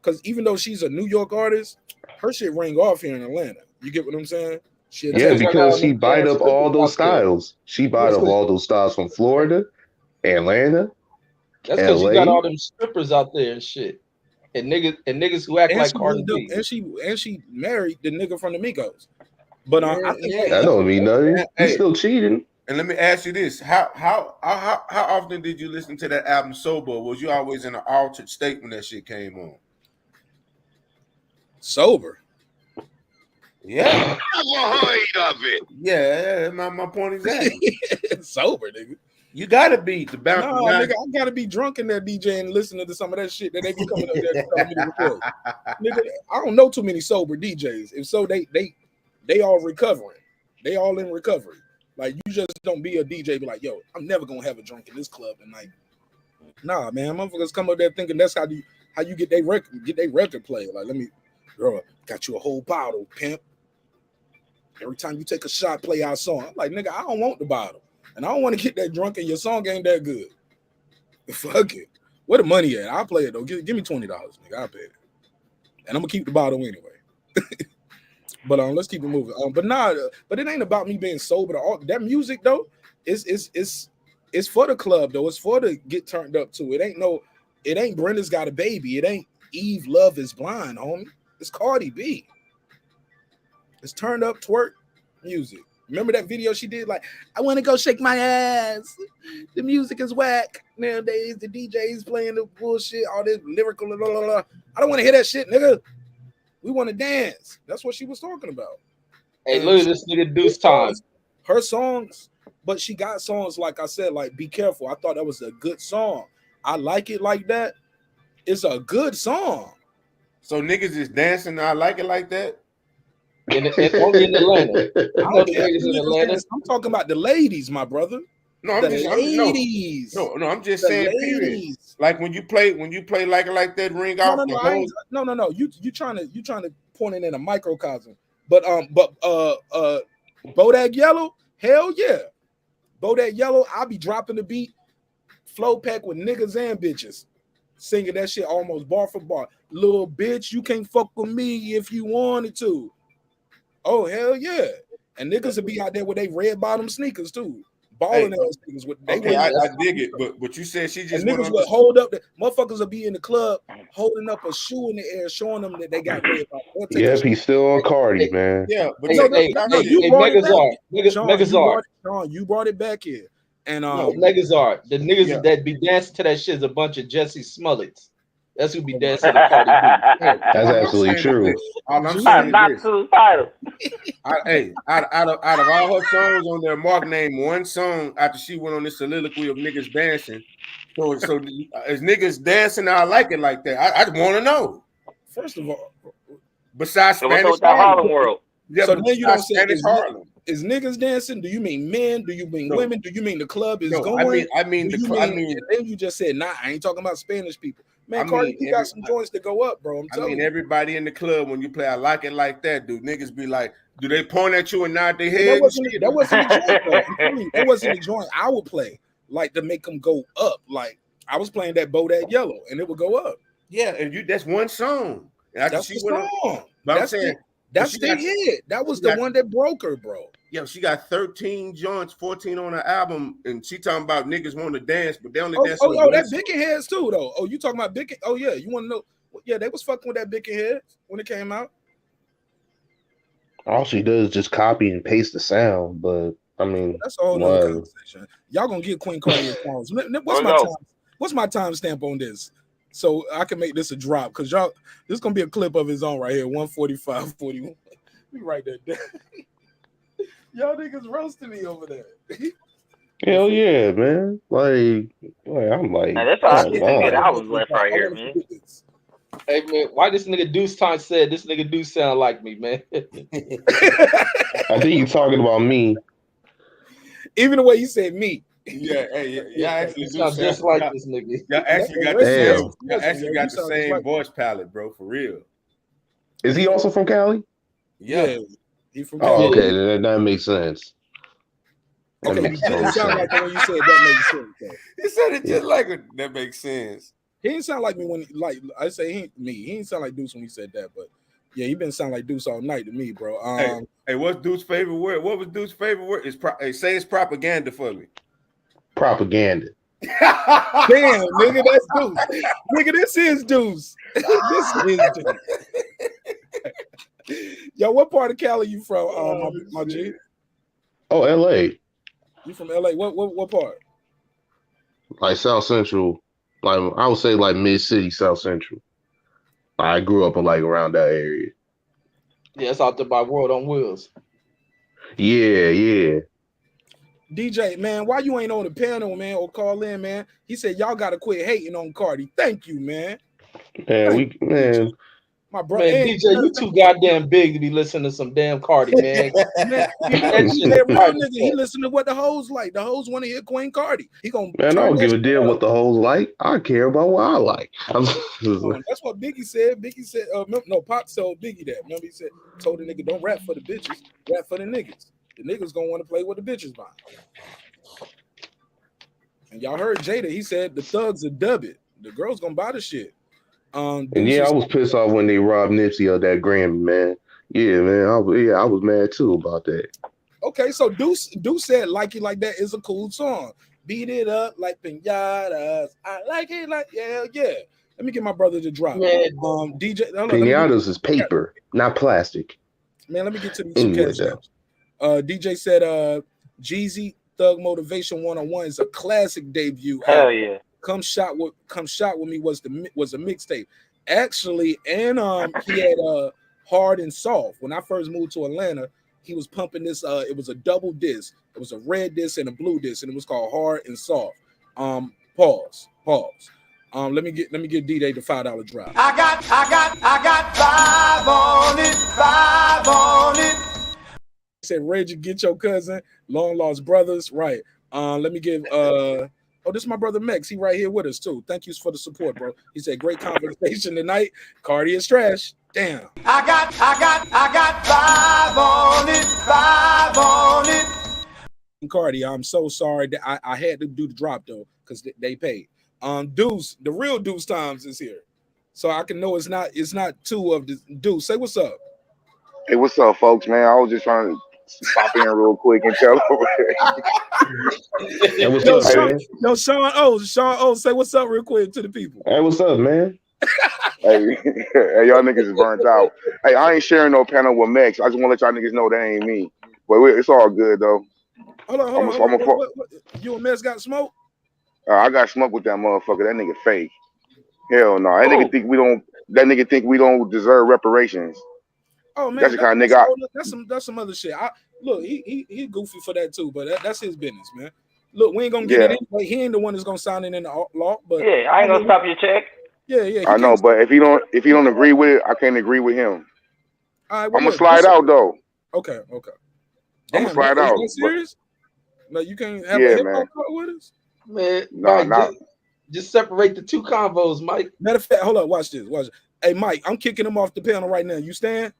because even though she's a New York artist, her shit ring off here in Atlanta. You get what I'm saying? Yeah, because she bite up all those styles. She bite up all those styles from Florida, Atlanta. That's because you got all them strippers out there and shit, and niggas who act like Cardi B. And she married the nigga from the Migos. But I think that don't mean nothing. He's still cheating. And let me ask you this: how often did you listen to that album sober? Or was you always in an altered state when that shit came on? Sober. I'm Yeah. of it. Yeah, my point exactly. Sober, nigga. You gotta be the bounce. No, nigga, I gotta be drunk in that DJ and listening to some of that shit that they be coming up there to tell me to record. Nigga, I don't know too many sober DJs. If so, they all recovering. They all in recovery. Like, you just don't be a DJ be like, yo, I'm never gonna have a drink in this club tonight. Nah, man, motherfuckers come up there thinking that's how you get their record played. Like, girl, got you a whole bottle, pimp. Every time you take a shot, play our song. I'm like, nigga, I don't want the bottle. And I don't want to get that drunk and your song ain't that good. Fuck it. Where the money at? I'll play it though. Give me $20, nigga. I'll pay it. And I'm gonna keep the bottle anyway. But let's keep it moving. But it ain't about me being sober. That music though, it's for the club though. It's for the get turned up to. It ain't Brenda's Got a Baby. It ain't Eve Love Is Blind, homie. It's Cardi B. It's turned up twerk music. Remember that video she did? Like, I want to go shake my ass. The music is whack. Nowadays, the DJs playing the bullshit, all this lyrical, blah, blah, blah. I don't want to hear that shit, nigga. We want to dance. That's what she was talking about. Hey, look at this nigga Deuce Time. Her songs, but she got songs, like I said, like Be Careful. I thought that was a good song. I like it like that. It's a good song. So niggas is dancing. I like it like that. Only in Atlanta. I'm talking about the ladies, my brother. No, I'm just saying. Period. Like when you play like it like that, ring off. No. You trying to point it in a microcosm. But Bodak Yellow, hell yeah. Bodak Yellow, I'll be dropping the beat, flow pack with niggas and bitches, singing that shit almost bar for bar. Little bitch, you can't fuck with me if you wanted to. Oh, hell yeah. And niggas will be out there with they red bottom sneakers too. Balling those niggas with I dig it, but you said she just niggas will hold up motherfuckers will be in the club holding up a shoe in the air, showing them that they got red bottom. Yeah, he's still on Cardi, man. Yeah, but you brought it back. Sean, you brought it back here. And Megazard, the niggas that be dancing to that shit is a bunch of Jesse Smollets. That's who be dancing to Cardi B. That's absolutely true. All I'm saying is not this. suicidal. Hey, out of all her songs on there, Marq named one song after she went on this soliloquy of niggas dancing. So is niggas dancing? I like it like that. I just want to know. First of all, besides Spanish what's that Harlem world? Yeah, so then you don't say Spanish Harlem. Is niggas dancing? Do you mean men? Do you mean women? Do you mean the club is going? I mean and then you just said, nah, I ain't talking about Spanish people. Man, Cardi, you got some joints to go up, bro. I mean, everybody in the club when you play I Like It Like That, do niggas be like, do they point at you and nod their head? That wasn't a joint, though. That wasn't a joint I would play, like to make them go up. Like I was playing that Bodak Yellow, and it would go up. Yeah, and that's one song. And that's the song. But I'm saying that's the hit. That was the one that broke her, bro. Yeah, she got 13 joints, 14 on her album, and she talking about niggas want to dance, but they only dance. Oh, that Bicky Heads too, though. Oh, you talking about Bicky? Oh yeah, you want to know? Yeah, they was fucking with that Bicky Heads when it came out. All she does is just copy and paste the sound, but I mean, that's a whole other conversation. Y'all gonna get Queen Cardi songs. What's my time stamp on this? So I can make this a drop because y'all, this is gonna be a clip of his own right here. 145, 41. Let me write that down. Y'all niggas roasting me over there. Hell yeah, man. Like I'm like, man, that's all I was left right here, man. Hey man, why this nigga Deuce Time said this nigga do sound like me, man? I think you talking about me. Even the way you said me. Yeah, actually sound just like this nigga. Y'all actually got the same voice palette, bro, for real. Is he also from Cali? Yeah. He from Cali. Oh, okay, that makes sense. Okay, it sound like the way you said that makes sense. He said it just like it. That makes sense. He didn't sound like me when, like I say, he didn't sound like Deuce when he said that, but yeah, he been sound like Deuce all night to me, bro. Hey, what's Deuce's favorite word? What was Deuce's favorite word? Say it's propaganda for me. Propaganda. Damn, nigga, that's Deuce. Nigga, this is Deuce. This is Deuce. Yo, what part of Cali you from, my G? Oh, LA. You from LA? What part? Like South Central. Like I would say like mid city, South Central. I grew up in like around that area. Yeah, it's out there by World on Wheels. Yeah. DJ, man, why you ain't on the panel, man, or call in, man? He said y'all gotta quit hating on Cardi. Thank you, man. Man, my brother. Man, DJ, you too goddamn big to be listening to some damn Cardi, man. He listen to what the hoes like. The hoes want to hear Queen Cardi. He gonna man, I don't give a damn what the hoes like. I care about what I like. That's what Biggie said. Biggie said, no, Pop told Biggie that. Remember, he said, told the nigga, don't rap for the bitches, rap for the niggas. The niggas gonna want to play what the bitches buy. And y'all heard Jada. He said the thugs are dub it. The girls gonna buy the shit. And yeah, I was pissed off when they robbed Nipsey of that Grammy, man. Yeah, man. I was mad too about that. Okay, so Deuce said "Like It Like That" is a cool song. Beat it up like pinatas. I like it like yeah. Let me get my brother to drop. Man, DJ. Pinatas is paper, not plastic. Man, let me get to these cash. DJ said Jeezy Thug Motivation 101 is a classic debut. Hell yeah. Come Shot with Me was a mixtape. Actually, and he had Hard and Soft. When I first moved to Atlanta, he was pumping this. It was a double disc. It was a red disc and a blue disc, and it was called Hard and Soft. Pause. Let me get D-Day the $5 drop. I got 5 on it. Said Reggie, get your cousin, long lost brothers. Right. Let me give this is my brother Mex. He right here with us too. Thank you for the support, bro. He said great conversation tonight. Cardi is trash. Damn. I got 5 on it. Cardi, I'm so sorry that I had to do the drop though, because they paid. Deuce, the real Deuce Times is here. So I can know it's not two of the Deuce. Say what's up. Hey, what's up, folks, man? I was just trying to pop in real quick and tell over Hey, what's up, man? Yo, Sean O, say what's up real quick to the people. Hey, what's up, man? Hey, y'all niggas is burnt out. Hey, I ain't sharing no panel with Mex. I just want to let y'all niggas know that ain't me. But it's all good, though. Hold on. You and Mex got smoke? I got smoke with that motherfucker. That nigga fake. Hell no. That nigga think we don't. That nigga think we don't deserve reparations. Oh man, That's the kind of nigga. That's some other shit. Look, he goofy for that too, but that's his business, man. Look, we ain't gonna get it anyway. He ain't the one that's gonna sign it in the law. But yeah, I ain't gonna stop your check. Yeah. I know, but if he don't agree with it, I can't agree with him. All right, I'm gonna slide out though. Okay. I'm gonna slide out. Is that serious? No, you can't have a hip hop talk with us, man. No, Mike, just separate the two convos, Mike. Matter of fact, hold up, watch this. Hey, Mike, I'm kicking him off the panel right now. You stand?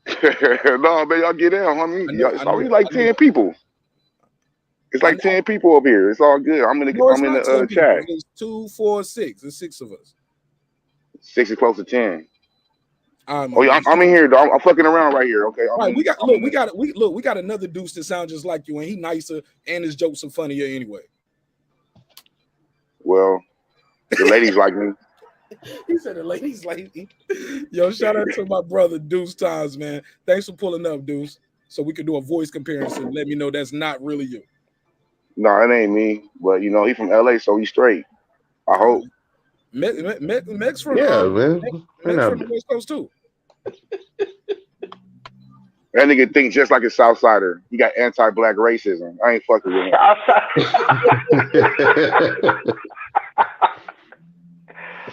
No, man, y'all get down, homie. It's only like 10 people. It's like 10 people up here. It's all good. I'm in the chat. It's 2, 4, 6. It's 6 of us. 6 is close to 10. I'm in here, though. I'm fucking around right here. Okay. Right, we got another deuce that sounds just like you, and he nicer, and his jokes are funnier anyway. Well, the ladies like me. He said the ladies like me. Yo, shout out to my brother Deuce Times, man. Thanks for pulling up, Deuce, so we can do a voice comparison. Let me know that's not really you. No, it ain't me, but you know he from LA, so he's straight. I hope. Mex from man. Mex from the West Coast too. That nigga think just like a Southsider. He got anti-black racism. I ain't fucking with him.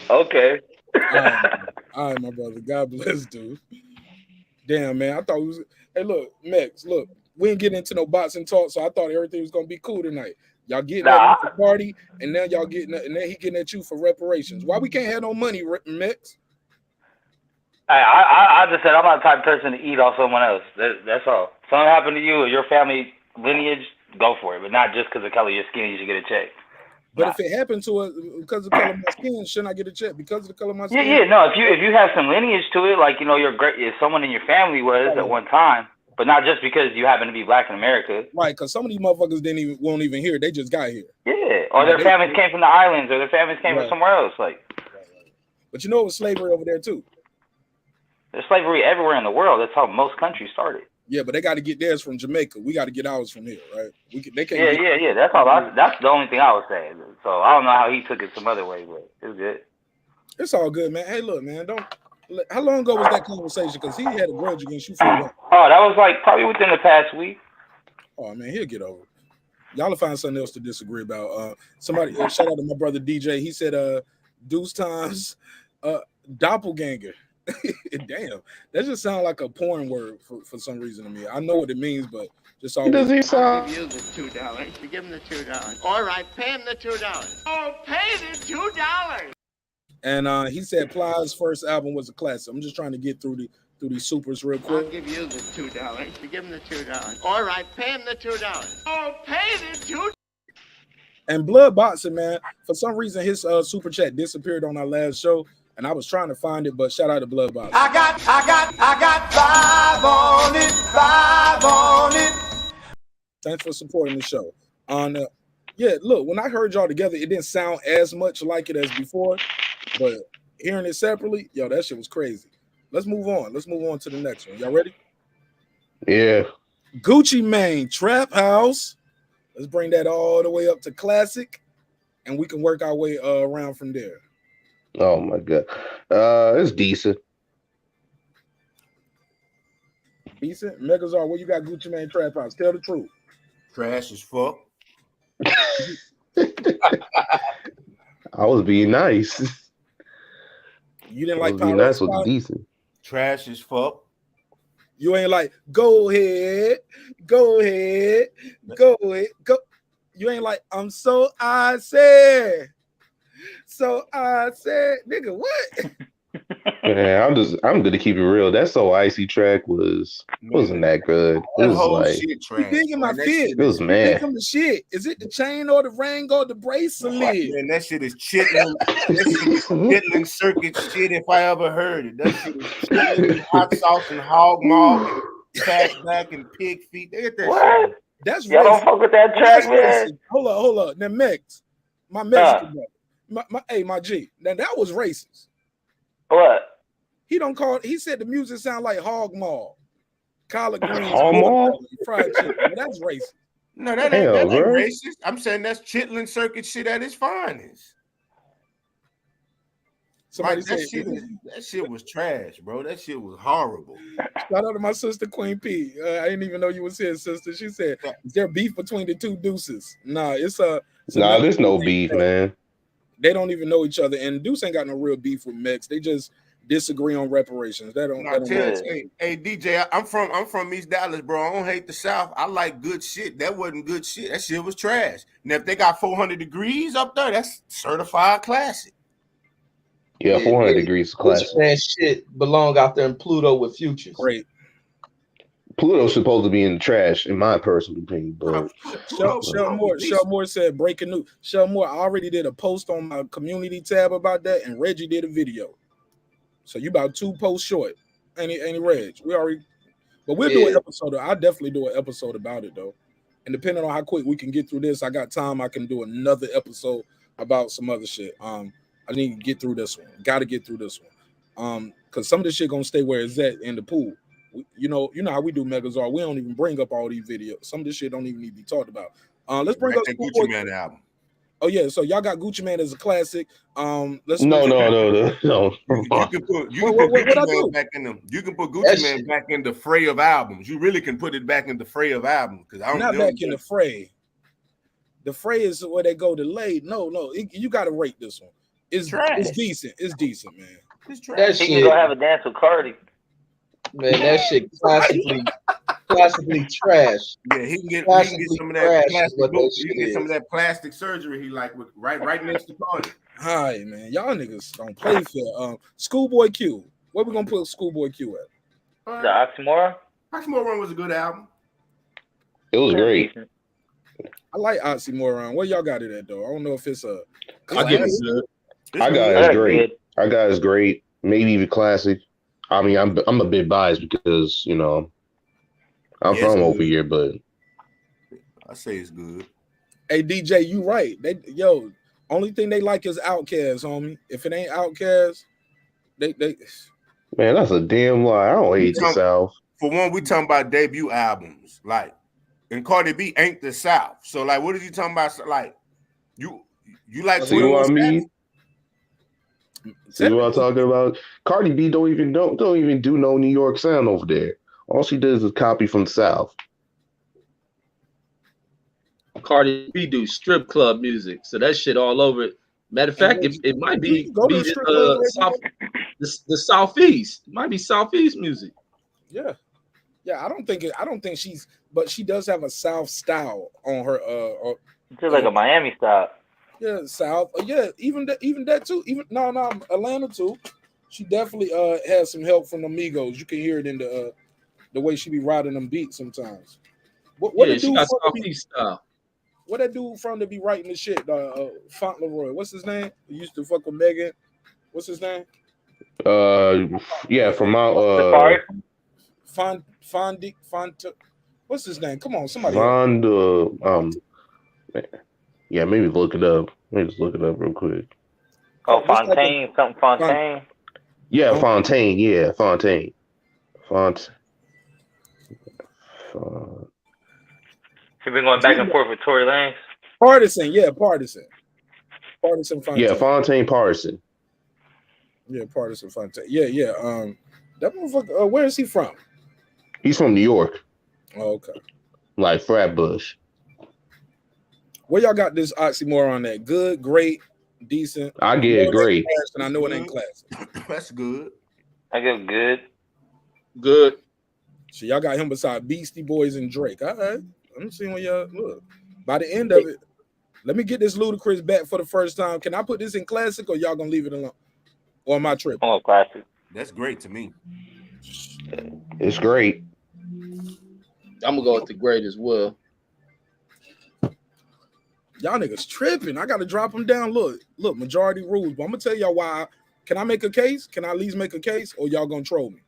Okay. All right, my brother. God bless, dude. Damn, man. I thought we was. Hey, look, Mex. Look, we ain't getting into no boxing talk, so I thought everything was gonna be cool tonight. Y'all getting at the party, and now y'all getting, and then he getting at you for reparations. Why we can't have no money, Mex? I just said I'm not the type of person to eat off someone else. That's all. If something happened to you or your family lineage, go for it, but not just because of the color of your skin. You should get a check. But if it happened to us because of the color of my skin, shouldn't I get a check because of the color of my skin? Yeah. No, if you have some lineage to it, like you're great, if someone in your family was at one time, but not just because you happen to be black in America. Right, because some of these motherfuckers won't even hear. They just got here. Yeah, or their families came from the islands, or their families came from somewhere else. Like, but you know it was slavery over there too. There's slavery everywhere in the world. That's how most countries started. Yeah, but they got to get theirs from Jamaica. We got to get ours from here, right? They can't. Yeah. That's all. That's the only thing I was saying. So I don't know how he took it some other way, but it's good. It's all good, man. Hey, look, man. How long ago was that conversation? Because he had a grudge against you for what? Oh, that was like probably within the past week. Oh man, he'll get over it. Y'all will find something else to disagree about. Somebody shout out to my brother DJ. He said, Deuce Times, doppelganger. Damn, that just sounds like a porn word for some reason to me. I know what it means, but just always. I'll give you the $2. You give him the $2. All right, pay him the $2. Oh, pay the $2. And he said Plies' first album was a classic. I'm just trying to get through these supers real quick. I'll give you the $2. You give him the $2. All right, pay him the $2. Oh, pay the $2. And Blood Boxing, man, for some reason his super chat disappeared on our last show, and I was trying to find it, but shout out to Blood Boxing. I got 5 on it. Thanks for supporting the show. Yeah, look, when I heard y'all together, it didn't sound as much like it as before, but hearing it separately, yo, that shit was crazy. Let's move on. Let's move on to the next one. Y'all ready? Yeah. Gucci Mane, Trap House. Let's bring that all the way up to classic, and we can work our way around from there. Oh my god, it's decent. Decent. Megazar, what you got? Gucci Mane, Trap House. Tell the truth. Trash as fuck. I was being nice. You didn't like being nice was decent. Trash as fuck. You ain't like, go ahead. You ain't like, I said, nigga, what? Man, I'm gonna keep it real. That So Icy track wasn't that good. It was like shit trash. You thinking my fit. It was mad. The shit. Is it the chain or the ring or the bracelet? Man, that shit is chitlin. Chitlin circuit shit if I ever heard it. That shit is chitlin, hot sauce and hog maw and fastback and pig feet. They get that what? Shit. That's y'all don't fuck with that track, man. Hold up. Now Mex, my Mexican brother. My G. Now that was racist. What? He said the music sound like hog maw, collard greens, fried chicken. That's racist. No, that ain't racist. I'm saying that's chitlin circuit shit at its finest. Somebody that shit was trash, bro. That shit was horrible. Shout out to my sister Queen P. I didn't even know you was here, sister. She said, "Is there beef between the two deuces?" Nah, it's nah. There's no beef, man. They don't even know each other, and Deuce ain't got no real beef with Mex. They just disagree on reparations. That don't. Hey DJ, I'm from East Dallas, bro. I don't hate the South. I like good shit. That wasn't good shit. That shit was trash. And if they got 400 degrees up there, that's certified classic. Yeah, 400 degrees classic. That shit belong out there in Pluto with Futures. Great. Pluto's supposed to be in the trash, in my personal opinion. But Shell Moore said breaking news. Shell Moore, I already did a post on my community tab about that, and Reggie did a video. So you about 2 posts short. Any Reg. We already, but we'll do an episode. I'll definitely do an episode about it though. And depending on how quick we can get through this, I got time. I can do another episode about some other shit. I need to get through this one. Got to get through this one. Because some of this shit gonna stay where it's at in the pool. You know how we do Megazord. We don't even bring up all these videos. Some of this shit don't even need to be talked about. Let's bring up Gucci Man album. Oh yeah, so y'all got Gucci Man as a classic. Let's no. You can put Gucci Man back in the fray of albums. You really can put it back in the fray of albums because I don't not back in the fray. The fray is where they go to lay. No, you got to rate this one. It's decent. It's decent, man. He can go have a dance with Cardi. Man, that shit classically trash. Yeah, he can get some of that plastic. He can get some of that plastic surgery he like with right next to Cardi. Hi, man. Y'all niggas don't play fair. Schoolboy Q. Where we gonna put Schoolboy Q at? The Oxymoron? Oxymoron was a good album. It was great. I like Oxymoron. Where y'all got it at though? I don't know if it's a. I got it's great. I got it's great. Maybe even classic. I mean, I'm a bit biased because I'm from over here, but I say it's good. Hey DJ, you right. Only thing they like is Outkast, homie. If it ain't Outkast, they man, that's a damn lie. I don't hate the South. For one, we talking about debut albums, like, and Cardi B ain't the South. So, like, what are you talking about? Like, you like? See what I mean? See what I'm talking about? Cardi B don't even do no New York sound over there. All she does is copy from the South. Cardi B do strip club music, so that shit all over it. Matter of fact, it might be the Southeast. It might be Southeast music. Yeah. I don't think she's, but she does have a South style on her. Just like a Miami style. Yeah, South. Yeah, even that too. Even no, Atlanta too. She definitely has some help from the Migos. You can hear it in the way she be riding them beats sometimes. What she got Southeast style. What that dude from to be writing the shit? Fauntleroy. What's his name? He used to fuck with Megan. What's his name? Yeah, from my Font. What's his name? Come on, somebody. Yeah, maybe look it up. Let me just look it up real quick. Oh, Fontaine, something Fontaine. Yeah, Fontaine. Yeah, Fontaine. You've been going back and forth with Tory Lanez. Partisan, yeah, Partisan. Fontaine. Yeah, Fontaine Partisan. Yeah, Partisan Fontaine. Yeah. That motherfucker. Where is he from? He's from New York. Oh, okay. Like Flatbush. Where y'all got this oxymoron at? Good, great, decent. I get great. And I know it ain't classic. That's good. I give good. Good. So y'all got him beside Beastie Boys and Drake. All right. I'm seeing where y'all look. By the end of it, let me get this Ludacris back for the first time. Can I put this in classic or y'all gonna leave it alone? Or am I tripping? Oh, classic. That's great to me. It's great. I'm gonna go with the great as well. Y'all niggas tripping. I gotta drop them down. Look, majority rules. But I'm gonna tell y'all why. Can I make a case? Can I at least make a case? Or y'all gonna troll me?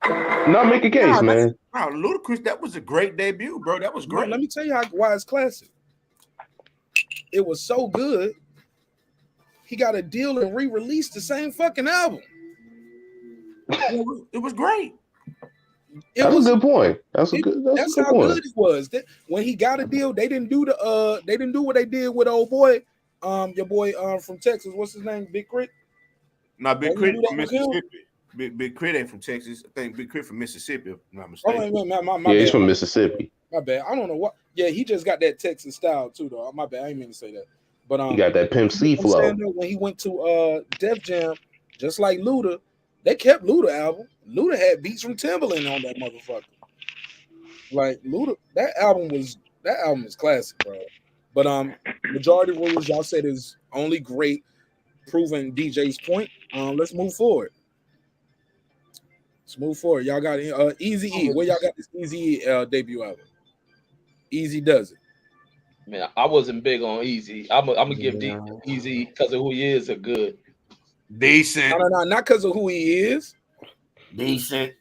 Not make a case, man. Wow, Ludacris, that was a great debut, bro. That was great. Let me tell you why it's classic. It was so good. He got a deal and re-released the same fucking album. It was great. That's a good point. That's how good it was. When he got a deal, they didn't do what they did with old boy, your boy from Texas. What's his name? Big Crit. Nah, Big Crit from Mississippi. Big Crit ain't from Texas. I think Big Crit from Mississippi, if I'm not mistaken. Yeah, he's from Mississippi. My bad. I don't know what. Yeah, he just got that Texas style too, though. My bad. I ain't mean to say that. But he got that Pimp C flow. When he went to Def Jam, just like Luda, they kept Luda album. Luda had beats from Timbaland on that motherfucker. Like Luda, that album is classic, bro. But majority rules y'all said is only great, proving DJ's point. Let's move forward. Y'all got Easy E. Where y'all got this Easy E debut album? Easy does it. Man, I wasn't big on Easy. I'm gonna give Easy because of who he is a good. Decent. No, not because of who he is. Decent.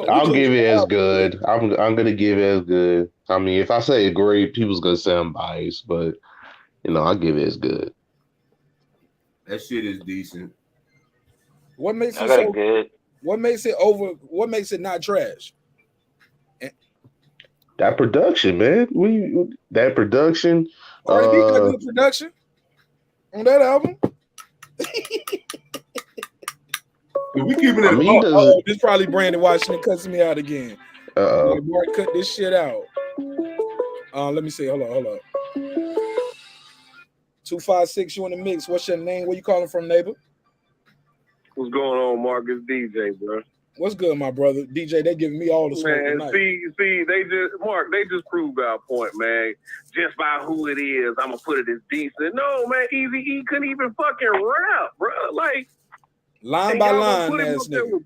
I'll give it as good. I'm gonna give it as good. I mean, if I say great, people's gonna say I'm biased, but I'll give it as good. That shit is decent. What makes it so good? What makes it over? What makes it not trash? That production, man. That production. Cardi B got good production on that album. We keeping it. This probably Brandon Washington cussing me out again. Marq cut this shit out. Let me see. Hold on. 256, you in the mix. What's your name? Where you calling from, neighbor? What's going on, Marq? It's DJ, bro. What's good, my brother? DJ, they giving me all the smoke man, tonight. See, they just proved our point, man. Just by who it is, I'm gonna put it as decent. No, man, Easy E couldn't even fucking rap, bro. Like line by line, ass nigga.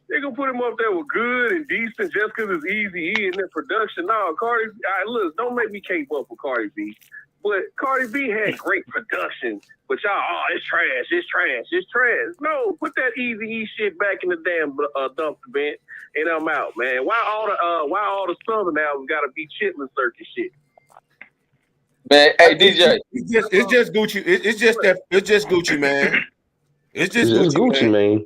They gonna put him up there with good and decent just because it's Easy E and their production. No, Cardi. Look, don't make me cape up for Cardi B. But Cardi B had great production. But y'all, it's trash. No, put that Easy E shit back in the damn dumpster bin, and I'm out, man. Why all the Southern albums gotta be chitlin circuit shit? Man, hey DJ, it's just Gucci. It's just Gucci, man. It's just Gucci, man.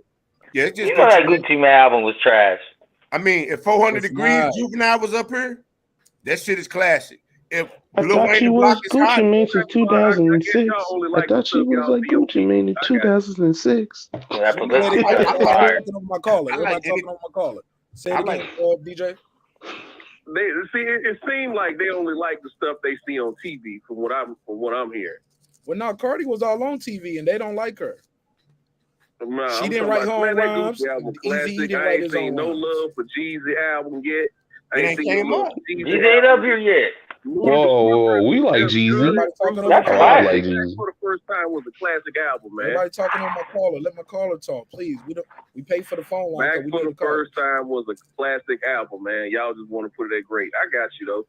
Yeah, it's just you know that Gucci Man album was trash. I mean, if 400 Degrees Juvenile was up here, that shit is classic. If I thought she was Gucci Mane since 2006. I thought she was like Gucci Mane in 2006. Everybody talking over my caller. Say it again, DJ. It seemed like they only like the stuff they see on TV, from what I'm hearing. Well, no, Cardi was all on TV, and they don't like her. No, she didn't write her own rhymes. Easy didn't I ain't seen no love for Jeezy album yet. I ain't seen no Jeezy ain't up here yet. Whoa, we like Jeezy. That's I like Jeezy. For the first time was a classic album, man. Everybody talking on my caller. Let my caller talk, please. We pay for the phone line. Back for the first time was a classic album, man. Y'all just want to put it at great. I got you though.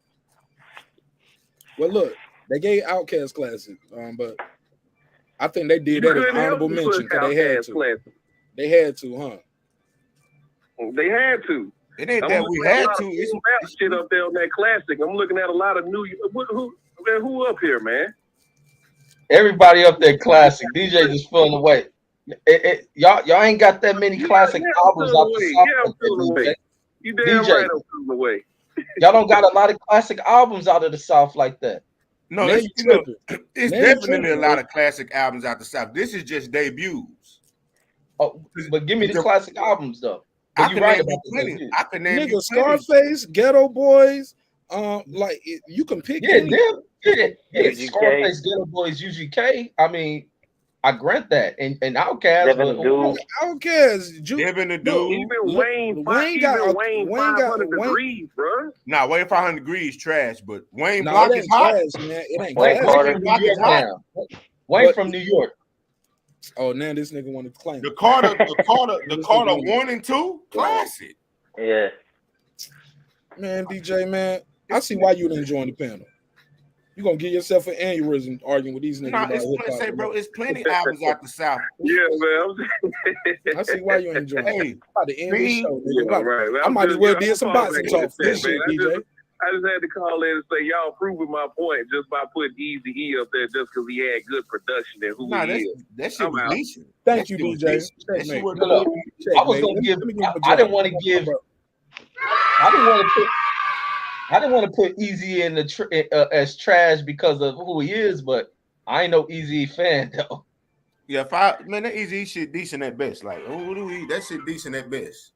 Well, look, they gave Outkast classic, but I think they did that as honorable mention because they had to. Classic. They had to, huh? They had to. It ain't that we had to. It's shit up there on that classic. I'm looking at a lot of new. Who up here, man? Everybody up there classic. DJ just feeling away. Y'all ain't got that many classic albums out the South. Yeah, I'm feeling away. You damn right, I'm feeling away. Y'all don't got a lot of classic albums out of the South like that. No, it's definitely a lot of classic albums out the South. This is just debuts. Oh, but give me the classic albums though. I can name plenty. I can name nigga Scarface, Ghetto Boys. Like you can pick. Yeah, Scarface, Ghetto Boys, UGK. I mean, I grant that. And Outkast, Outkast, Devin the Dude. Even Wayne got 500 degrees, bro. Nah, Wayne 500 degrees trash, but Wayne Block is hot. Trash, man. It ain't Wayne from New York. Oh, now this nigga want to claim the Carter 1 and 2 classic. Yeah, man, DJ, man, I see why you didn't join the panel. You gonna get yourself an aneurysm arguing with these niggas. Nah, it's plenty albums out the South. Yeah, man. I see why you ain't joining. Hey, about to end this show, nigga. Yeah, right. I might as well did some boxing talk for this shit, DJ. I just had to call in and say y'all proving my point just by putting Easy E up there just because he had good production and who he is. That shit was decent. Thank you, DJ. I was gonna give. I didn't want to give. I didn't want to put Easy in the as trash because of who he is, but I ain't no Easy fan though. Yeah, 5 man. That easy shit decent at best. Like, what do we eat? That shit decent at best.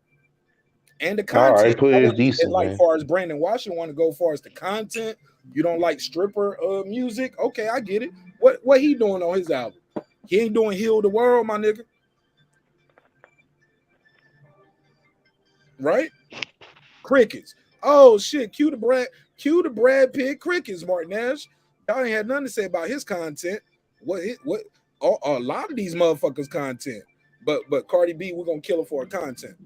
And the All content. right, put it decent, like man. far as Brandon Washington want to go far as the content. You don't like stripper music? Okay, I get it. What he doing on his album? He ain't doing Heal the World, my nigga. Right? Crickets. Oh shit, cue the Brad Pitt crickets, MARQNASH. Y'all ain't had nothing to say about his content. What a lot of these motherfuckers content. But Cardi B, we're gonna kill her for her content.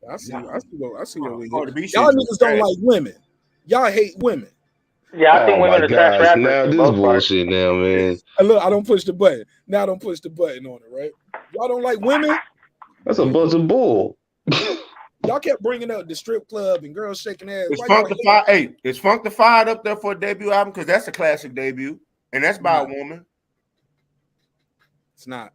I see what we do. Y'all niggas don't like women. Y'all hate women. Yeah, I think women are trash rappers. Now this bullshit now, man. Look, I don't push the button. Now I don't push the button on it, right? Y'all don't like women? That's a bunch of bull. Y'all kept bringing up the strip club and girls shaking ass. It's Funkified. Hey, is Funkified up there for a debut album? Because that's a classic debut, and that's by a woman. It's not.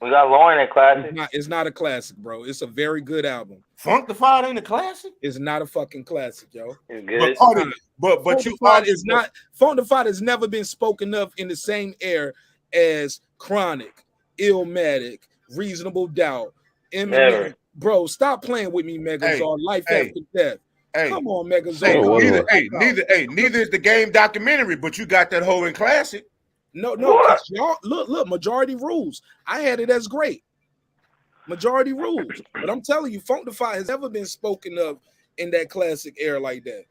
We got Lauren in classic. It's not a classic, bro. It's a very good album. Funkified ain't a classic. It's not a fucking classic, yo. It's good. But Funkified is not. Funkified has never been spoken of in the same air as Chronic, Illmatic, Reasonable Doubt, Eminem. Bro, stop playing with me, Megazord. Life after death. Hey, come on, Megazord. Neither is the Game documentary, but you got that whole in classic. No, y'all look, Majority Rules. I had it as great. Majority Rules. But I'm telling you, Funkified has never been spoken of in that classic era like that.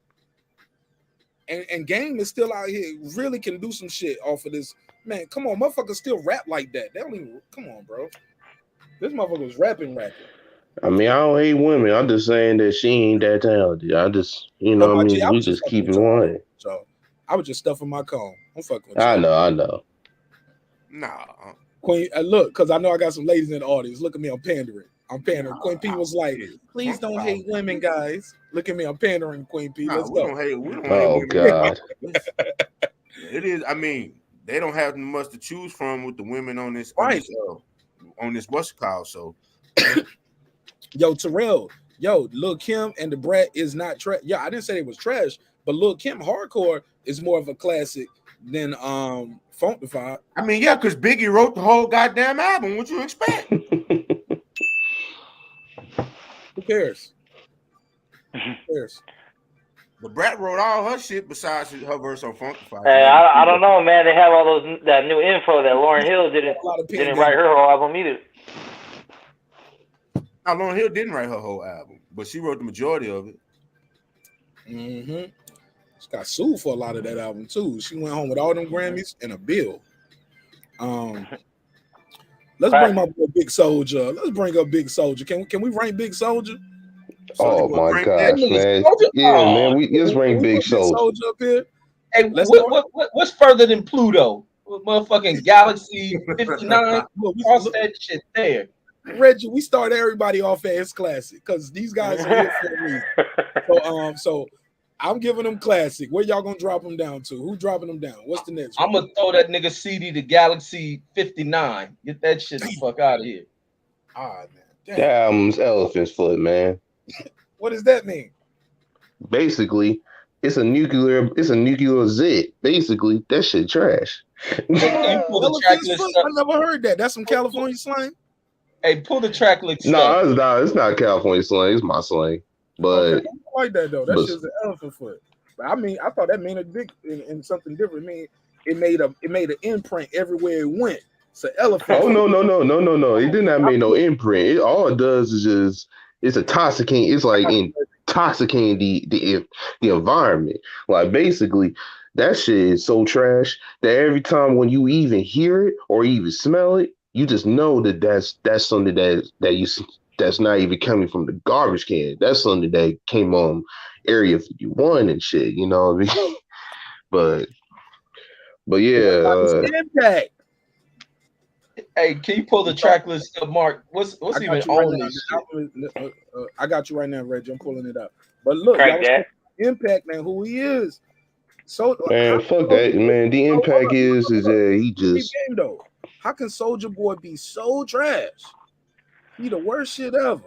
And Game is still out here, really can do some shit off of this. Man, come on, motherfuckers still rap like that. They don't even, come on, bro. This motherfucker was rapping. I mean, I don't hate women. I'm just saying that she ain't that talented. I just, you know what I mean? We just keep it one. So I was just stuffing my comb. I'm fucking with you. I know. Nah. Queen, look, because I know I got some ladies in the audience. Look at me, I'm pandering. Queen P was like, please don't hate women, guys. Look at me, I'm pandering, Queen P. Let's go. We don't hate women. God. It is, I mean, they don't have much to choose from with the women on this, on this what's it called, so. Yo, Terrell, Lil Kim and the Brat is not trash. Yeah, I didn't say it was trash, but Lil Kim Hardcore is more of a classic than Funkified. I mean, yeah, because Biggie wrote the whole goddamn album. What you expect? Who cares? Who cares? The Brat wrote all her shit besides her verse on Funkified. Hey, I don't know, man. They have all that new info that Lauryn Hill didn't write her whole album either. Now, Lauryn Hill didn't write her whole album, but she wrote the majority of it. Mm-hmm. She got sued for a lot of that album too. She went home with all them Grammys and a bill. Let's bring my boy Big Soldier. Let's bring up Big Soldier. Can we rank Big Soldier? Oh my gosh, man! Yeah, man. We just rank Big Soldier up here. Hey, what's further than Pluto? Motherfucking Galaxy 59. Cross that shit there. Reggie, we start everybody off at his classic because these guys are here for a reason. So I'm giving them classic. Where y'all gonna drop them down to? Who dropping them down? What's the next one? I'm gonna throw that nigga CD to Galaxy 59. Get that shit the fuck out of here. Ah, man. That album's Elephant's Foot, man. What does that mean? Basically, it's a nuclear zit. Basically, that shit trash. I never heard that. That's some California slang. Hey, pull the track list. No, it's not California slang. It's my slang. But okay, I like that though. That shit's an elephant foot. But I mean, I thought that meant a big in something different. I mean, it made an imprint everywhere it went. It's an elephant. Oh no! It did not make no imprint. All it does is it's intoxicating. It's like intoxicating the environment. Like basically, that shit is so trash that every time when you even hear it or even smell it, you just know that that's something that's not even coming from the garbage can. That's something that came on Area 51 and shit. You know what I mean? but yeah. Impact. Hey, can you pull the track list up, Mark? What's even on this shit? I got you right now, Reggie. I'm pulling it up. But look, Impact, man, who he is. So man, fuck that, man. The Impact is that he just. How can Soulja Boy be so trash? He the worst shit ever.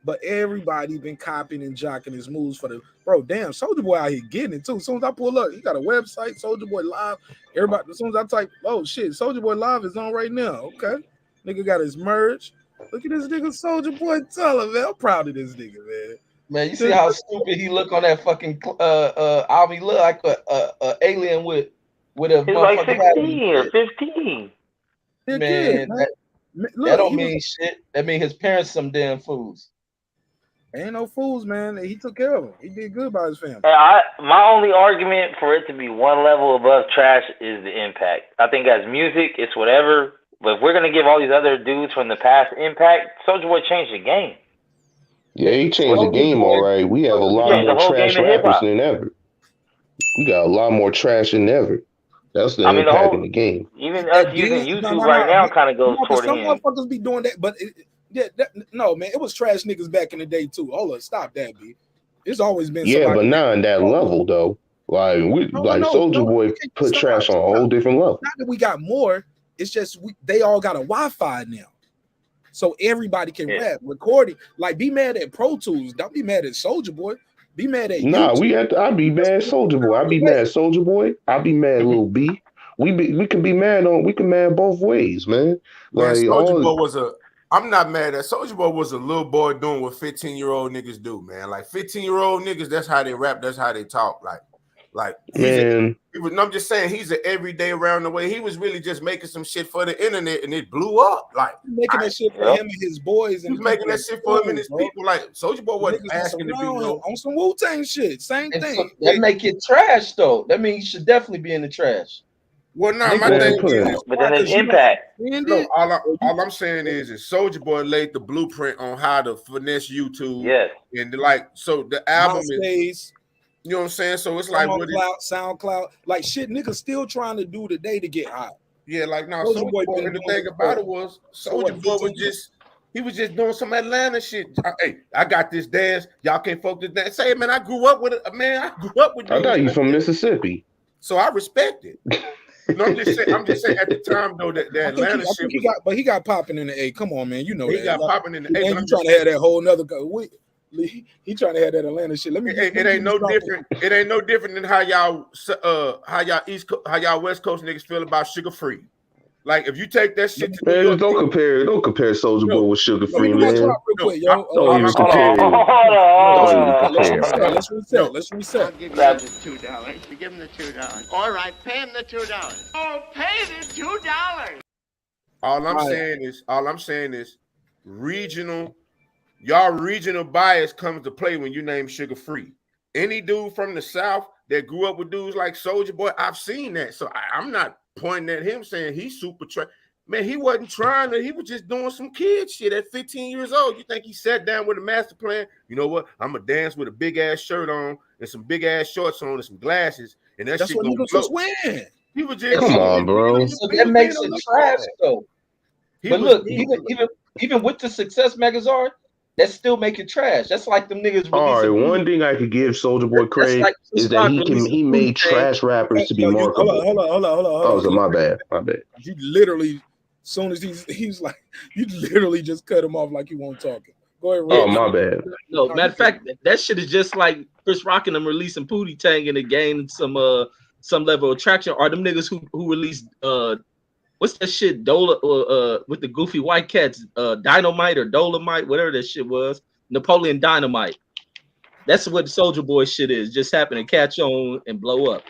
But everybody been copying and jocking his moves for the bro. Damn, Soulja Boy out here getting it too. As soon as I pull up, he got a website, Soulja Boy Live. Everybody, as soon as I type, oh shit, Soulja Boy Live is on right now. Okay, nigga got his merch. Look at this nigga, Soulja Boy. Tell him, man. I'm proud of this nigga, man. Man, you see how stupid he look on that fucking album? He look like a alien with a He's like 16 or 15. Man, kid, man. That don't mean shit. That mean his parents some damn fools. Ain't no fools, man. He took care of him. He did good by his family. My only argument for it to be one level above trash is the impact. I think as music, it's whatever. But if we're gonna give all these other dudes from the past impact, Soulja Boy changed the game. Yeah, he changed the game, all right. We have a lot more trash rappers than ever. We got a lot more trash than ever. That's the impact in the game. Even us using YouTube right now kind of goes toward him. Some motherfuckers be doing that, but no, man, it was trash niggas back in the day too. Hold on, stop that, B. It's always been but not on that level though. Like Soulja Boy put trash on a whole different level. Not that we got more. It's just they all got a Wi-Fi now, so everybody can rap. Recording, like, be mad at Pro Tools. Don't be mad at Soulja Boy. Be mad at YouTube. I'd be mad at Soulja Boy. I'd be mad at Soulja Boy. I'd be mad at Lil B. We can be mad both ways, man. Like Soulja Boy was I'm not mad at Soulja Boy was a little boy doing what 15-year-old niggas do, man. Like 15-year-old niggas, that's how they rap, that's how they talk. Like man. I'm just saying he's an everyday around the way. He was really just making some shit for the internet and it blew up. Like making that shit for him and his boys, and he was making that shit for him and his people. Like Soulja Boy wasn't asking to be on some Wu-Tang shit. Same thing. So that make it trash though. That means you should definitely be in the trash. Well, no, my thing is, but then it's impact. No, all I'm saying is Soulja Boy laid the blueprint on how to finesse YouTube. Yes, and so the album is. You know what I'm saying? So it's like what SoundCloud, like shit, niggas still trying to do today to get hot. Yeah, like now, Soulja Boy. And the thing about it was, Soulja Boy was just doing some Atlanta shit. Hey, I got this dance. Y'all can't fuck this dance. Say, man, I grew up with it. Man, I grew up with. I thought you from Mississippi, so I respect it. No, I'm just saying. At the time though, that Atlanta shit. He got popping in the A. Come on, man, you know he got popping in the A. And you trying to have that whole nother. He trying to have that Atlanta shit. It ain't no different. It ain't no different than how y'all West Coast niggas feel about Sugar Free. Like if you take that shit to man, don't compare Soulja Boy with Sugar Free, man. Don't even compare. Let's reset. I'll give you the $2. You give him the $2. All right, pay him the $2. Oh, pay the $2. All I'm saying is regional. Y'all regional bias comes to play when you name Sugar Free. Any dude from the South that grew up with dudes like Soulja Boy, I've seen that. So I'm not pointing at him saying he's super man, he wasn't trying to, he was just doing some kid shit at 15 years old. You think he sat down with a master plan? You know what? I'm gonna dance with a big ass shirt on and some big ass shorts on and some glasses, and that's shit what niggas was wearing. He was just come on, bro. So that makes it trash though. But look, even with the success Megazord, that still make it trash. That's like them niggas. All right, one thing I could give Soulja Boy credit is that he made trash rappers to be marketable. Hold on. Oh, so my bad. You literally, as soon as he's like, you literally just cut him off like you won't talking. Go ahead. Oh, my bad. No, matter of fact, that shit is just like Chris Rock and them releasing Pootie Tang and it gained some level of traction. Are them niggas who released what's that shit? Dola with the goofy white cats, Dynamite or Dolomite, whatever that shit was. Napoleon Dynamite. That's what the Soulja Boy shit is. Just happen to catch on and blow up.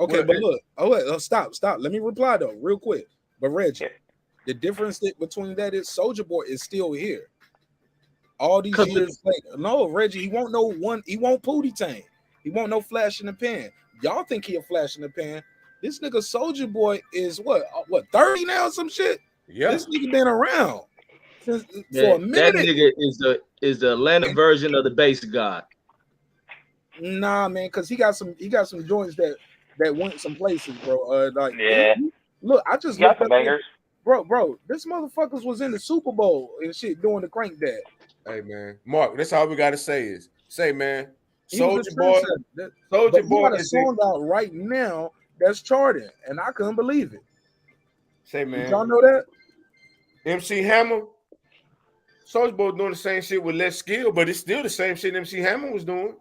Okay, but look, stop. Let me reply though, real quick. But Reggie, the difference between that is Soulja Boy is still here. All these years later. No, Reggie, he won't Pootie Tang. He won't no flash in the pan. Y'all think he a flash in the pan. This nigga Soulja Boy is what 30 now, some shit. Yeah, this nigga been around for a minute. That nigga is the Atlanta version of the bass god. Nah, man, because he got some joints that went some places, bro. Look, I just got the bangers, bro. This motherfuckers was in the Super Bowl and shit doing the crank dad. Hey man, Mark, that's all we gotta say, man. Soulja Boy got a song out right now that's charting, and I couldn't believe it. Say, man, did y'all know that? MC Hammer, Soulja Boy doing the same shit with less skill, but it's still the same shit MC Hammer was doing.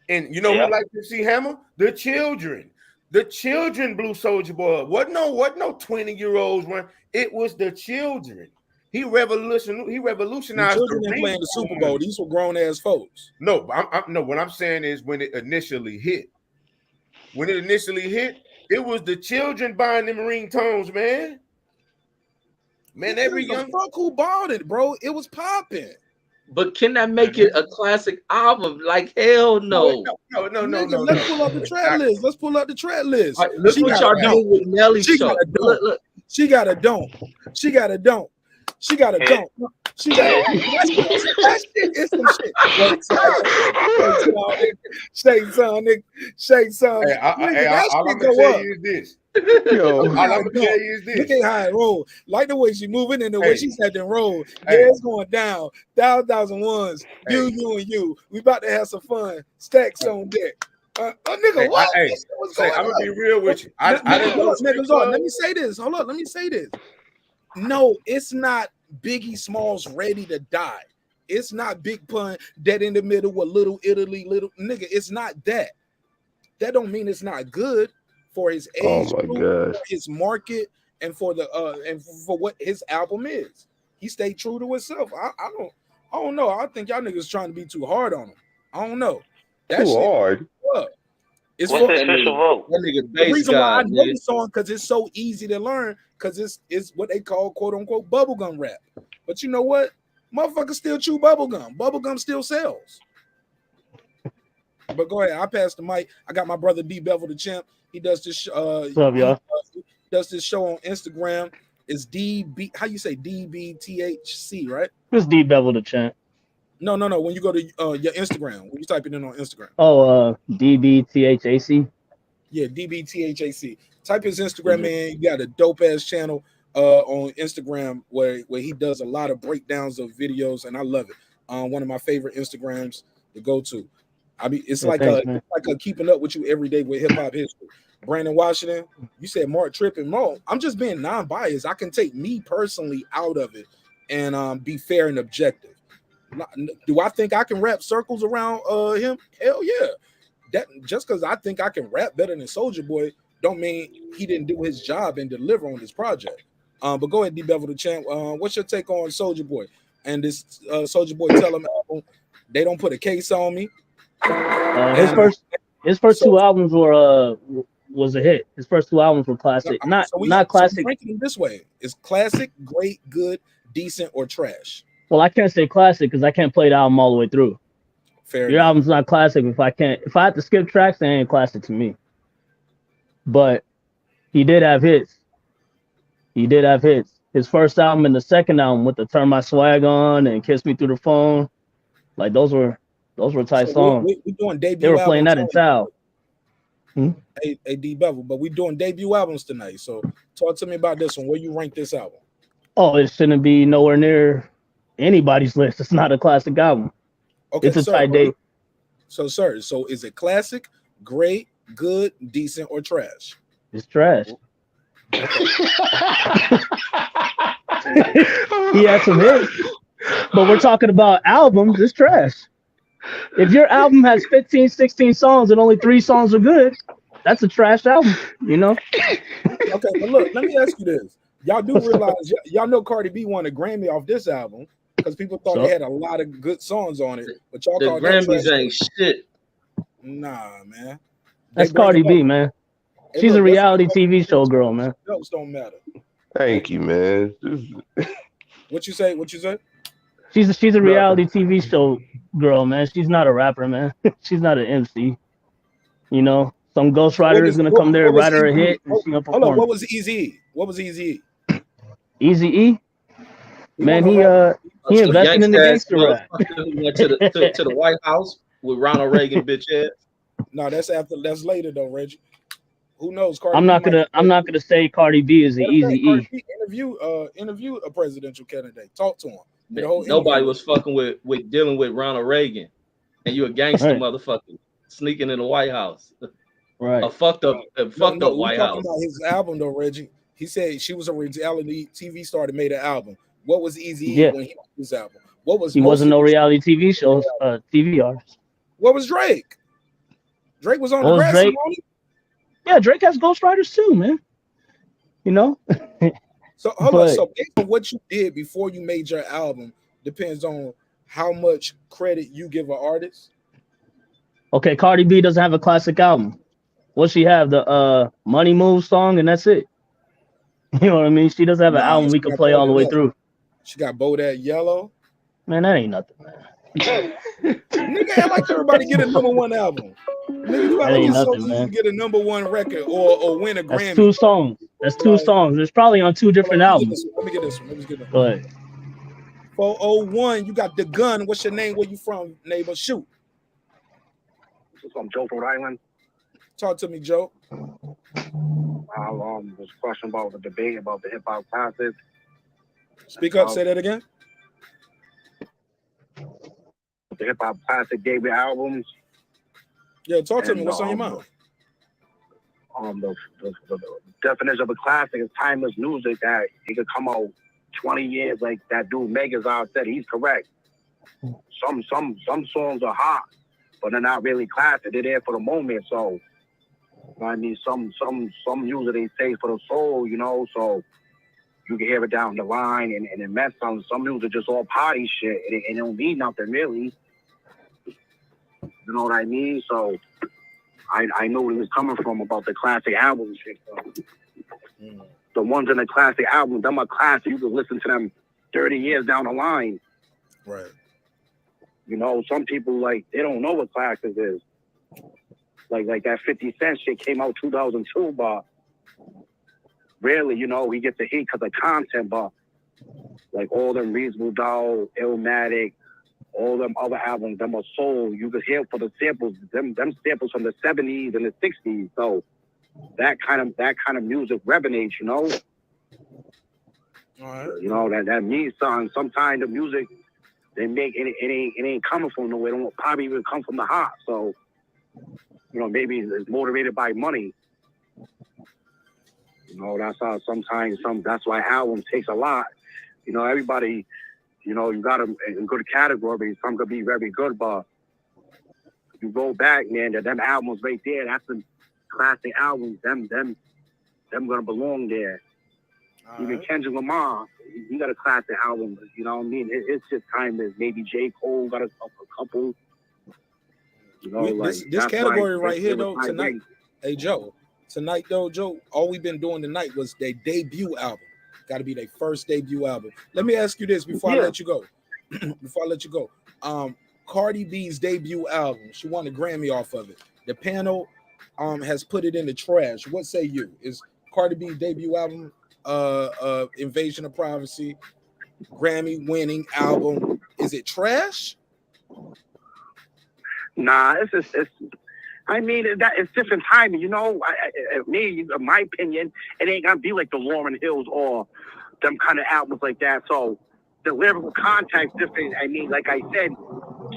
And you know who liked MC Hammer? The children. The children blew Soulja Boy up. What no 20-year-olds run. It was the children. He revolutionized the children the didn't play in the Super Bowl. These were grown ass folks. No, what I'm saying is when it initially hit. When it initially hit, it was the children buying them ringtones, man. Man, every young fuck who bought it, bro. It was popping. But can that make it a classic album? Like hell no. No. Let's pull up the track list. Let's pull up the track list. Right, look what y'all doing with Nelly's show. Look. She got a don't. She got a don't. She got a don't. She got that shit is some shit. Shake son. Hey, all I'm gonna tell you is this. All I'm gonna tell you is this. Look at how it roll. Like the way she moving and the way she said and roll. Yeah, it's going down. 1,000 you and you. We about to have some fun. Stacks on deck. Nigga, what? I'm gonna be real with you. I didn't know. Let me say this. Hold up. Let me say this. No, it's not Biggie Smalls Ready to Die. It's not Big Pun Dead in the Middle with Little Italy, little nigga. It's not that. That don't mean it's not good for his age, for his market, and for the and for what his album is. He stayed true to himself. I don't know. I think y'all niggas trying to be too hard on him. I don't know. That too hard. It's what's the official vote? The reason why I know the song because it's so easy to learn because it's what they call quote unquote bubblegum rap. But you know what? Motherfuckers still chew bubblegum. Bubblegum still sells. But go ahead. I pass the mic. I got my brother D Bevel the Champ. He does this what's up, y'all? Does this show on Instagram. It's DB, how you say DBTHC, right? It's D Bevel the Champ. No. When you go to your Instagram, when you type it in on Instagram. Oh, DBTHAC. Yeah, DBTHAC. Type his Instagram in. You got a dope ass channel on Instagram where he does a lot of breakdowns of videos, and I love it. One of my favorite Instagrams to go to. I mean, it's like a keeping up with you every day with hip hop history. Brandon Washington, you said Mark tripping. Mo, I'm just being non-biased. I can take me personally out of it and be fair and objective. Do I think I can wrap circles around him? Hell yeah. That just because I think I can rap better than Soulja Boy don't mean he didn't do his job and deliver on this project. But go ahead, D Bevel the Champ. What's your take on Soulja Boy and this Soulja Boy Tell Him album? They don't put a case on me. His first two albums were was a hit. His first two albums were classic. Not classic. So ranking them this way: is classic, great, good, decent, or trash? Well, I can't say classic because I can't play the album all the way through. Fair Your album's not classic if I have to skip tracks, they ain't classic to me. But he did have hits. His first album and the second album with the Turn My Swag On and Kiss Me Through the Phone, like those were tight songs. We doing debut. They were playing that in town. Hey, D Bevel, but we doing debut albums tonight. So talk to me about this one. Where you rank this album? Oh, it shouldn't be nowhere near anybody's list. It's not a classic album. Okay, it's a tight date. So, sir, is it classic, great, good, decent, or trash? It's trash. He had some hits, but we're talking about albums. It's trash. If your album has 15, 16 songs and only 3 songs are good, that's a trash album, you know? Okay, but look, let me ask you this. Y'all do realize, y'all know Cardi B won a Grammy off this album because people thought they had a lot of good songs on it, but y'all called that Grammys ain't shit. Nah, man. That's Cardi B, man. She's a reality TV show girl, man. Those don't matter. Thank you, man. What you say? She's a reality TV show girl, man. She's not a rapper, man. She's not an MC. You know, some ghostwriter is gonna come there and write her a hit, and she gonna perform. Hold on, what was Eazy-E? Eazy-E? Man, he invested in the gangster rap. He went to the White House with Ronald Reagan, bitch ass. No, that's later though, Reggie. Who knows? Cardi I'm not gonna say Cardi B is an Eazy-E. Interview a presidential candidate. Talk to him. Nobody was fucking with dealing with Ronald Reagan, and you a gangster motherfucker sneaking in the White House. Right. A fucked up White House. About his album though, Reggie. He said she was a reality TV star that made an album. What was Eazy-E Yeah. when he made his album? What was He most wasn't of no his- reality TV shows, TV artist. What was Drake? Drake was on What the was Grassy Drake? Money. Yeah, Drake has ghostwriters too, man. You know. So hold on. But So based on what you did before you made your album depends on how much credit you give an artist. okay, Cardi B doesn't have a classic album. What she have? The Money Move song, and that's it. You know what I mean? She doesn't have an Nah, album we she can got play all the Bold way That through. She got Bodak Yellow. Man, that ain't nothing, man. Nigga, act like everybody get a #1 album. Nigga, you act That like ain't it's so nothing, easy man. to get a #1 record or win a That's Grammy. 2 songs. That's 2 songs. It's probably on 2 different albums. Let me get this one. Let me get this Go one. ahead. 401, you got The Gun. What's your name? Where you from, neighbor? Shoot. I'm Joe from Rhode Island. Talk to me, Joe. This question about the debate about the hip hop classes. Speak up. Say that again. The hip hop classic debut albums. Yeah, talk to me. What's on your mind? The definition of a classic is timeless music that it could come out 20 years. Like that dude Megazard said, he's correct. Some songs are hot, but they're not really classic. They're there for the moment. So I mean, some music they say for the soul, you know. So you can hear it down the line, and it meant something. Some music just all party shit, and it don't mean nothing really. You know what I mean? So I know where he was coming from about the classic album shit. So. The ones in the classic album, them are classic. You can listen to them 30 years down the line. Right. You know, some people like they don't know what classics is. Like that 50 Cent shit came out 2002, but really, you know, he gets a hit because of content, but like all them Reasonable Doubt, Illmatic, all them other albums, them are soul. You could hear for the samples, them samples from the 70s and the 60s. So that kind of music resonates, you know. All right. You know, that means something. Sometimes the music they make it ain't coming from nowhere. It don't probably even come from the heart. So, you know, maybe it's motivated by money. You know, that's how sometimes that's why albums takes a lot. You know, everybody, you know, you got them in good categories. Some could be very good, but you go back, man, them albums right there, that's the classic albums. Them gonna belong there. Even Kendrick Lamar, he got a classic album. You know what I mean? It's just timeless. Maybe J. Cole got a couple. You know, this category right here though tonight. Hey Joe, tonight though, Joe, all we've been doing tonight was their debut album. Got to be their first debut album. Let me ask you this before I let you go. Cardi B's debut album, she won a Grammy off of it. The panel has put it in the trash. What say you? Is Cardi B's debut album Invasion of Privacy, Grammy winning album, is it trash? Nah, it's I mean, it's different timing, you know. In my opinion, it ain't gonna be like the Lauryn Hills or them kind of albums like that. So the lyrical context different. I mean, like I said,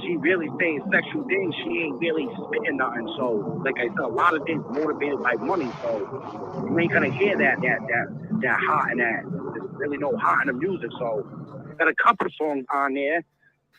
she really saying sexual things. She ain't really spitting nothing. So, like I said, a lot of things motivated by money. So you ain't gonna hear that hot and that. There's really no hot in the music. So got a couple songs on there,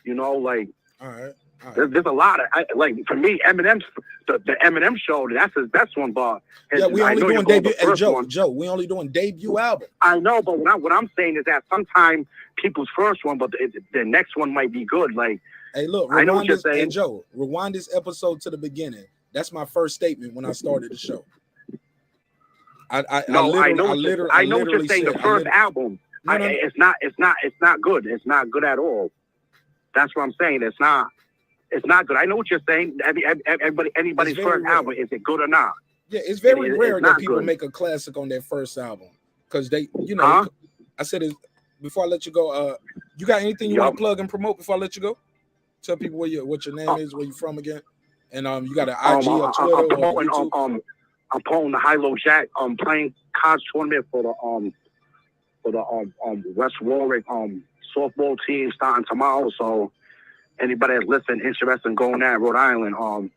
you know, like. All right. There's a lot of like for me, Eminem's the Eminem show. That's his best one, but yeah, we only doing debut. Hey, Joe, we only doing debut album. I know, but what I'm saying is that sometimes people's first one, but the next one might be good. Like, hey, look, I know what you're saying. Hey, Joe, rewind this episode to the beginning. That's my first statement when I started the show. I know what you're saying. The first album, it's not good. It's not good at all. That's what I'm saying. It's not good. I know what you're saying. Anybody's first album, is it good or not? Yeah, it's very rare that people make a classic on their first album because they, you know, I said it before I let you go. You got anything you want to plug and promote before I let you go? Tell people what your name is, where you from again, and you got an IG or Twitter or YouTube. I'm pulling the High-Low Jack. I'm playing college tournament for the West Warwick softball team starting tomorrow. So. Anybody that's listening, interested in going there, Rhode Island,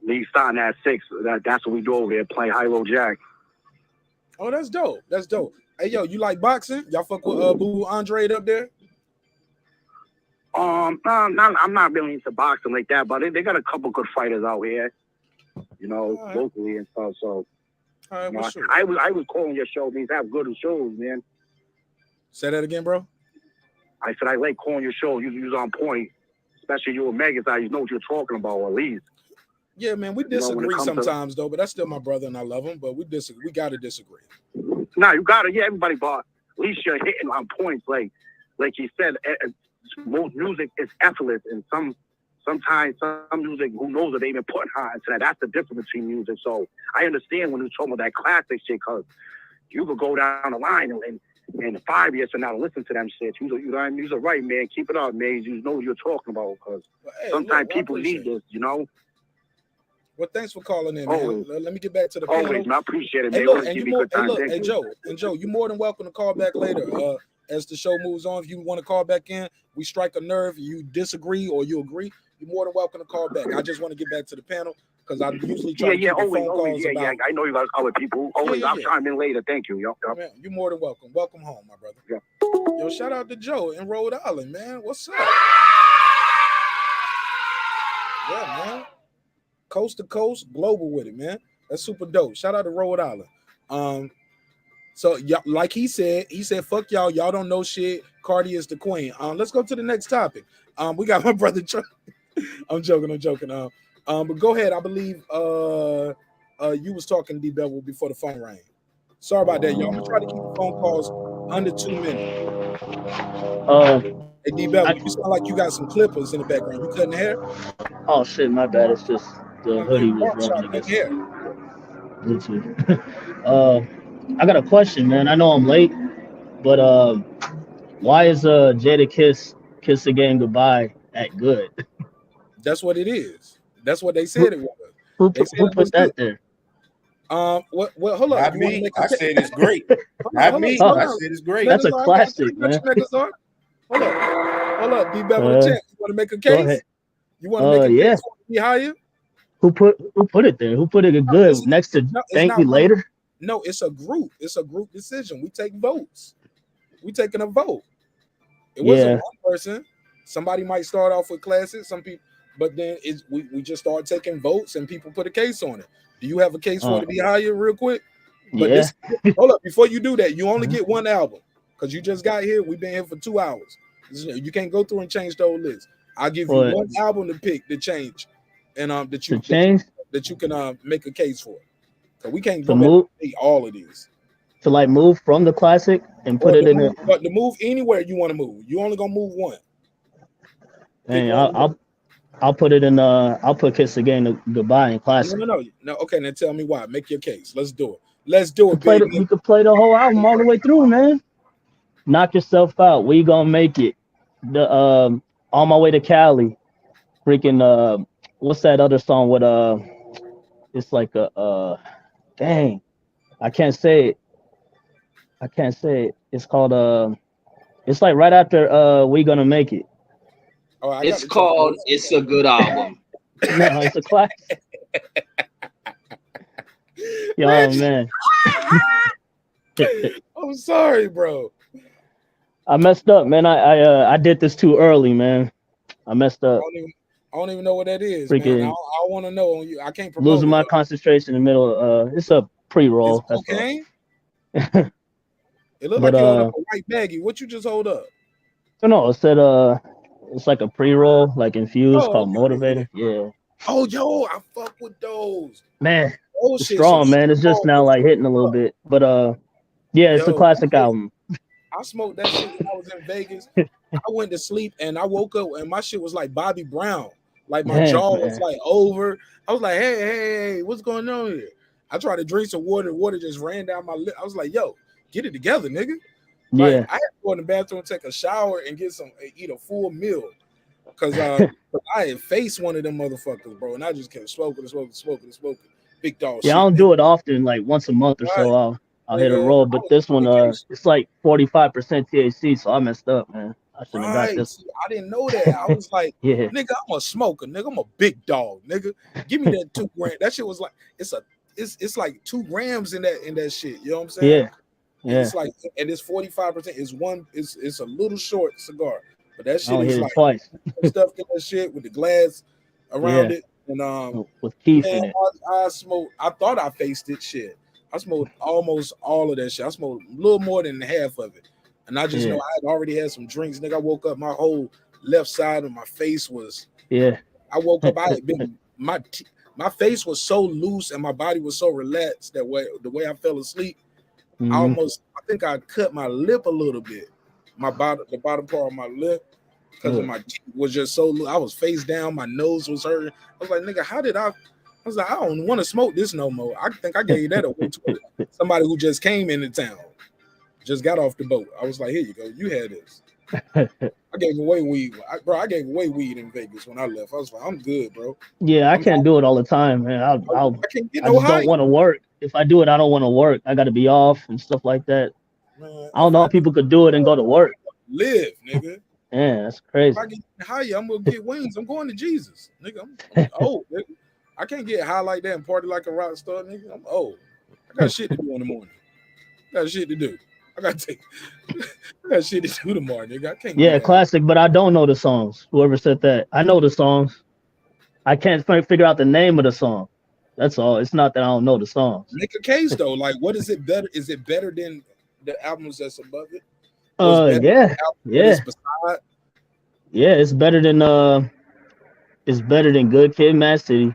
league starting at 6. That's what we do over here, play High-Low Jack. Oh, that's dope. That's dope. Hey, yo, you like boxing? Y'all fuck with Boo Andre up there? I'm not really into boxing like that, but they got a couple good fighters out here, locally and stuff. So, all right, sure. I was calling your show. These have good shows, man. Say that again, bro. I said I like calling your show. You're on point, especially you and Megan. You know what you're talking about, at least. Yeah, man, we disagree sometimes though, but that's still my brother and I love him. But we disagree. We gotta disagree. No, you gotta. Yeah, everybody, but at least you're hitting on points. Like you said, most music is effortless, and sometimes some music, who knows it, they even putting high into that. That's the difference between music. So I understand when you're talking about that classic shit, because you could go down the line and 5 years from now listen to them shit. You know what I mean? You're right, man. Keep it up, man. You know what you're talking about, because sometimes people need this, Well, thanks for calling in, man. Let me get back to the panel. Always, I appreciate it, man. Hey, Joe, you're more than welcome to call back later. As the show moves on, if you want to call back in, we strike a nerve. You disagree or you agree, you're more than welcome to call back. I just want to get back to the panel because I usually try to keep phone calls about. Yeah, I know you guys other people. Always, I'll chime in later. Thank you. Man, you're more than welcome. Welcome home, my brother. Yeah. Yo, shout out to Joe in Rhode Island, man. What's up? Yeah, man. Coast to coast, global with it, man. That's super dope. Shout out to Rhode Island. So like he said, fuck y'all. Y'all don't know shit. Cardi is the queen. Let's go to the next topic. We got my brother. I'm joking. But go ahead. I believe you was talking D Bevel before the phone rang. Sorry about that, y'all. I'm gonna try to keep the phone calls under 2 minutes. Hey D Bevel, you sound like you got some clippers in the background. You cutting hair? Oh shit, my bad. It's just the hoodie was rubbing against hair. Bluetooth. I got a question, man. I know I'm late, but why is Jadakiss Kiss Again Goodbye at good? That's what it is. That's what they said it was. Who put that there? Well, hold on. Not me. I said it's great. Not me. I said it's great. That's a classic, man. Hold up. D Bevel the champ. You want to make a case? You want to make a case for me higher? Who put it there? Who put it good next to Thank Me Later? No, it's a group. It's a group decision. We take votes. We taking a vote. It wasn't one person. Somebody might start off with classics, some people, but then we just start taking votes and people put a case on it. Do you have a case for it to be higher real quick? But hold up, before you do that, you only get one album because you just got here. We've been here for 2 hours. You can't go through and change the whole list. I'll give you one album to pick to change, and that you can make a case for. So we can't go all of these. To like move from the classic and put it in it. But to move anywhere you want to move, you only gonna move one. Hey, I'll put it in. I'll put Kiss Again Goodbye in classic. No. Okay, then tell me why. Make your case. Let's do it. You could play the whole album all the way through, man. Knock Yourself Out. We gonna make it. The On My Way to Cali. Freaking what's that other song with it's like a dang, I can't say it. It's called it's like right after We Gonna Make It. It's called It's a Good Album. No, it's a classic. Yo, man. I'm sorry, bro. I messed up, man. I did this too early, man. I messed up. I don't even know what that is, man. I want to know. I can't promote losing my concentration in the middle. It's a pre-roll. It's okay. It looked like you hold up a white baggie. What you just hold up? No, it said it's like a pre-roll, like infused, called Motivator. Yeah. Oh, yo, I fuck with those. Man, it's strong, man. It's just now like hitting a little bit, but yeah, it's a classic album. I smoked that shit when I was in Vegas. I went to sleep and I woke up and my shit was like Bobby Brown. Like my jaw was like over. I was like, hey, what's going on here? I tried to drink some water. Water just ran down my lip. I was like, yo, get it together, nigga. Like, I had to go in the bathroom, take a shower, and eat a full meal. Because I had faced one of them motherfuckers, bro. And I just kept smoking. Big dog shit. I don't do it often, like once a month or so. I'll hit a roll, but this one, it's like 45% THC, so I messed up, man. I shouldn't have got this. I didn't know that. I was like, nigga, I'm a smoker, nigga. I'm a big dog, nigga. Give me that 2 grams. That shit was like, it's like 2 grams in that shit. You know what I'm saying? Yeah. It's like, and it's 45%. It's one. It's a little short cigar, but that I shit only is hit it like twice. stuff in that shit with the glass around Yeah. it. And With keef man, in it. I smoked. I thought I faced it. Shit, I smoked almost all of that shit. I smoked a little more than half of it, and I just know I had already had some drinks. Nigga, I woke up, my whole left side of my face was. Yeah. I woke up. I had been my face was so loose and my body was so relaxed that the way I fell asleep. I think I cut my lip a little bit, the bottom part of my lip, because of my teeth was just so loose. I was face down, my nose was hurting. I was like, nigga, how did I was like, I don't want to smoke this no more. I think I gave that away to somebody who just came into town, just got off the boat. I was like, here you go, you had this. I gave away weed, I gave away weed in Vegas when I left. I was like, I'm good, bro. Yeah, I can't do it all the time, man. I can't get I no just high. don't want to work. If I do it, I don't want to work. I got to be off and stuff like that. Man, I don't know if people could do it and go to work. Live, nigga. Yeah, that's crazy. If I get higher, I'm gonna get wings. I'm going to Jesus, nigga. I'm old, nigga. I can't get high like that and party like a rock star, nigga. I'm old. I got shit to do in the morning. I got shit to do. I got shit to do tomorrow, nigga. I can't. Yeah, classic, but I don't know the songs. Whoever said that, I know the songs. I can't figure out the name of the song. That's all. It's not that I don't know the songs. Make a case though. Like, what is it better? Is it better than the albums that's above it? Yeah. Yeah, it's better than Good Kid, Mad City.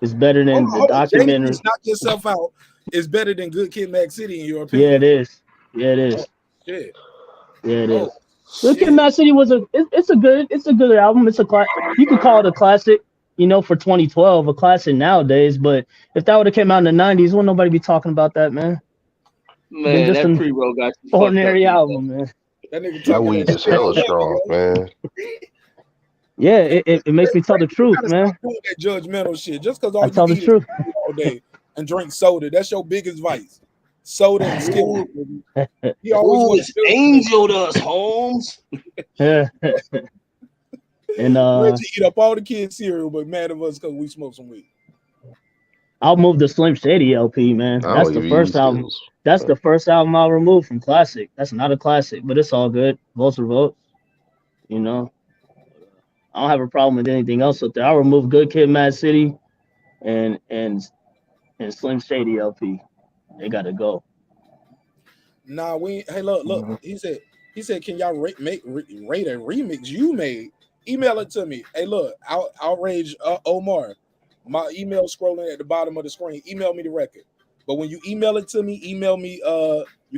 It's better than the documentary. Knock yourself out. It's better than Good Kid, Mad City, in your opinion. Yeah, it is. Yeah, it is. Oh, shit. Yeah, it is. Good Kid, Mad City was it's a good album. It's a you could call it a classic, for 2012, a classic nowadays. But if that would have came out in the 90s, wouldn't nobody be talking about that, man? Man, just that pre-roll got you ordinary album, man. That weed is hella strong, man. Yeah, it makes me tell the truth, man. Doing that judgmental shit just because all I tell you the eat truth all day and drink soda. That's your biggest vice. Soda and Skittles. He always angeled us, Holmes. Yeah. And Reggie eat up all the kids' cereal, but mad at us because we smoke some weed. I'll move the Slim Shady LP, man. That's the first album. That's the first album I'll remove from classic. That's not a classic, but it's all good. Votes are votes. I don't have a problem with anything else up there. I'll remove Good Kid, Mad City, and Slim Shady LP. They gotta go. Nah, hey, look. He said, can y'all rate a remix you made? Email it to me. Hey, look, outrage Omar. My email scrolling at the bottom of the screen. Email me the record. But when you email it to me, you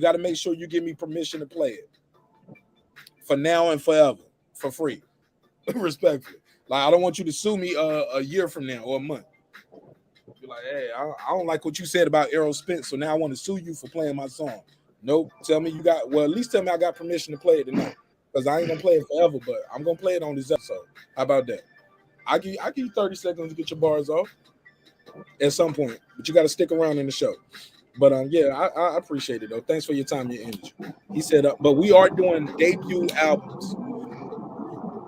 got to make sure you give me permission to play it for now and forever for free. Respectfully. Like, I don't want you to sue me a year from now or a month. Be like, hey, I don't like what you said about Errol Spence, so now I want to sue you for playing my song. Nope. Tell me at least tell me I got permission to play it tonight. Because I ain't gonna play it forever, but I'm gonna play it on this episode. How about that? I give you 30 seconds to get your bars off at some point, but you got to stick around in the show. But yeah, I appreciate it though. Thanks for your time, your energy. He said, but we are doing debut albums.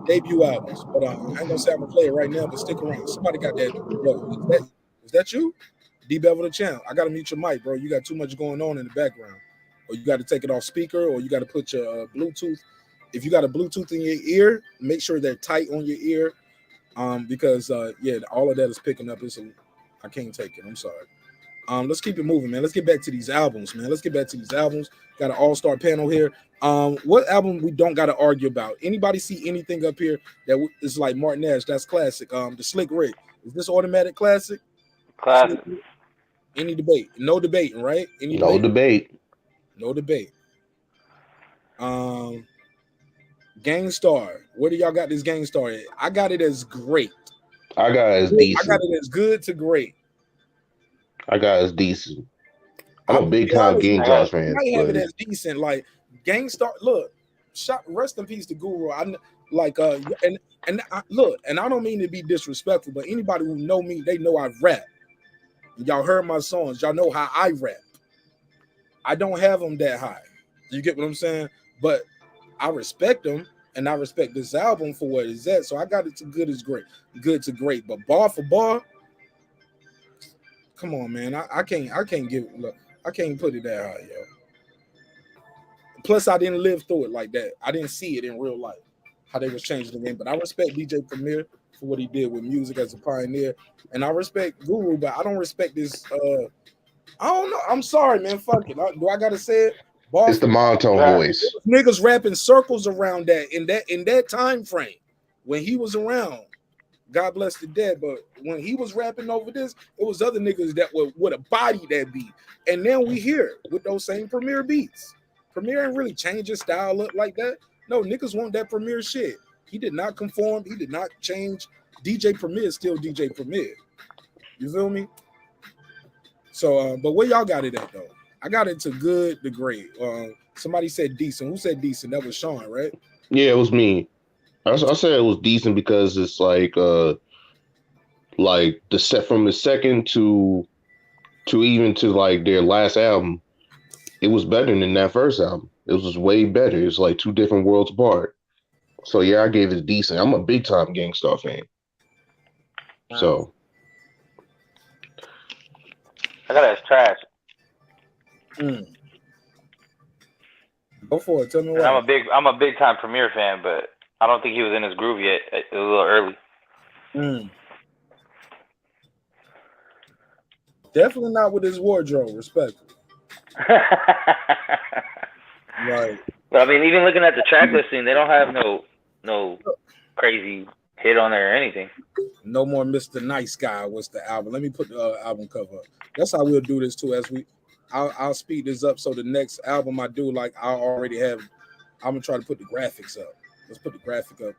But I ain't gonna say I'm gonna play it right now, but stick around. Somebody got that. Bro, is that you? D Bevel the Champ. I gotta mute your mic, bro. You got too much going on in the background. Or you got to take it off speaker, or you got to put your Bluetooth. If you got a Bluetooth in your ear, make sure they're tight on your ear. Because all of that is picking up. I can't take it. I'm sorry. Let's keep it moving, man. Let's get back to these albums, man. Got an all-star panel here. What album we don't got to argue about? Anybody see anything up here that is like MARQNASH? That's classic. The Slick Rick. Is this automatic classic? Classic. Any debate? No debating, right? No debate. No debate. Gangstar. Where do y'all got this Gangstar at? I got it as great. I got it as decent. I got it as good to great. I got it as decent. I'm a big time Gangstar fan. I have it as decent. Like Gangstar. Look, rest in peace to Guru. I don't mean to be disrespectful, but anybody who know me, they know I rap. Y'all heard my songs. Y'all know how I rap. I don't have them that high. You get what I'm saying? But I respect them, and I respect this album for what it's at. So I got it to good to great. But bar for bar, come on, man. I can't put it that high, yo. plus I didn't live through it like that. I didn't see it in real life how they was changing the game. But I respect DJ Premier for what he did with music as a pioneer, and I respect Guru, but I don't respect this. I don't know. I'm sorry, man. Fuck it. Do I gotta say it? Boss, It's the monotone voice. niggas rapping circles around that in that time frame when he was around. God bless the dead, but when he was rapping over this, it was other niggas that would have bodied that beat. And then we hear with those same Premier beats. Premier ain't really change his style up like that. No, niggas want that Premier shit. He did not conform. He did not change. DJ Premier is still DJ Premier. You feel me? So, but where y'all got it at though? I got it to good to great. Somebody said decent. Who said decent? That was Sean, right? Yeah, it was me. I said it was decent because it's like the set from the second to even to like their last album, it was better than that first album. It was way better. It's like two different worlds apart. So yeah, I gave it decent. I'm a big time Gangstar fan. So I got it as trash. Go for it. Tell me why. I'm a big time Premier fan, but I don't think he was in his groove yet. It was a little early. Definitely not with his wardrobe. Respect. Right. But I mean, even looking at the track listing, they don't have no crazy hit on there or anything. No more Mr. Nice Guy was the album. Let me put the album cover up. That's how we'll do this too. I'll speed this up so the next album I do, like I already have. I'm gonna try to put the graphics up. Let's put the graphic up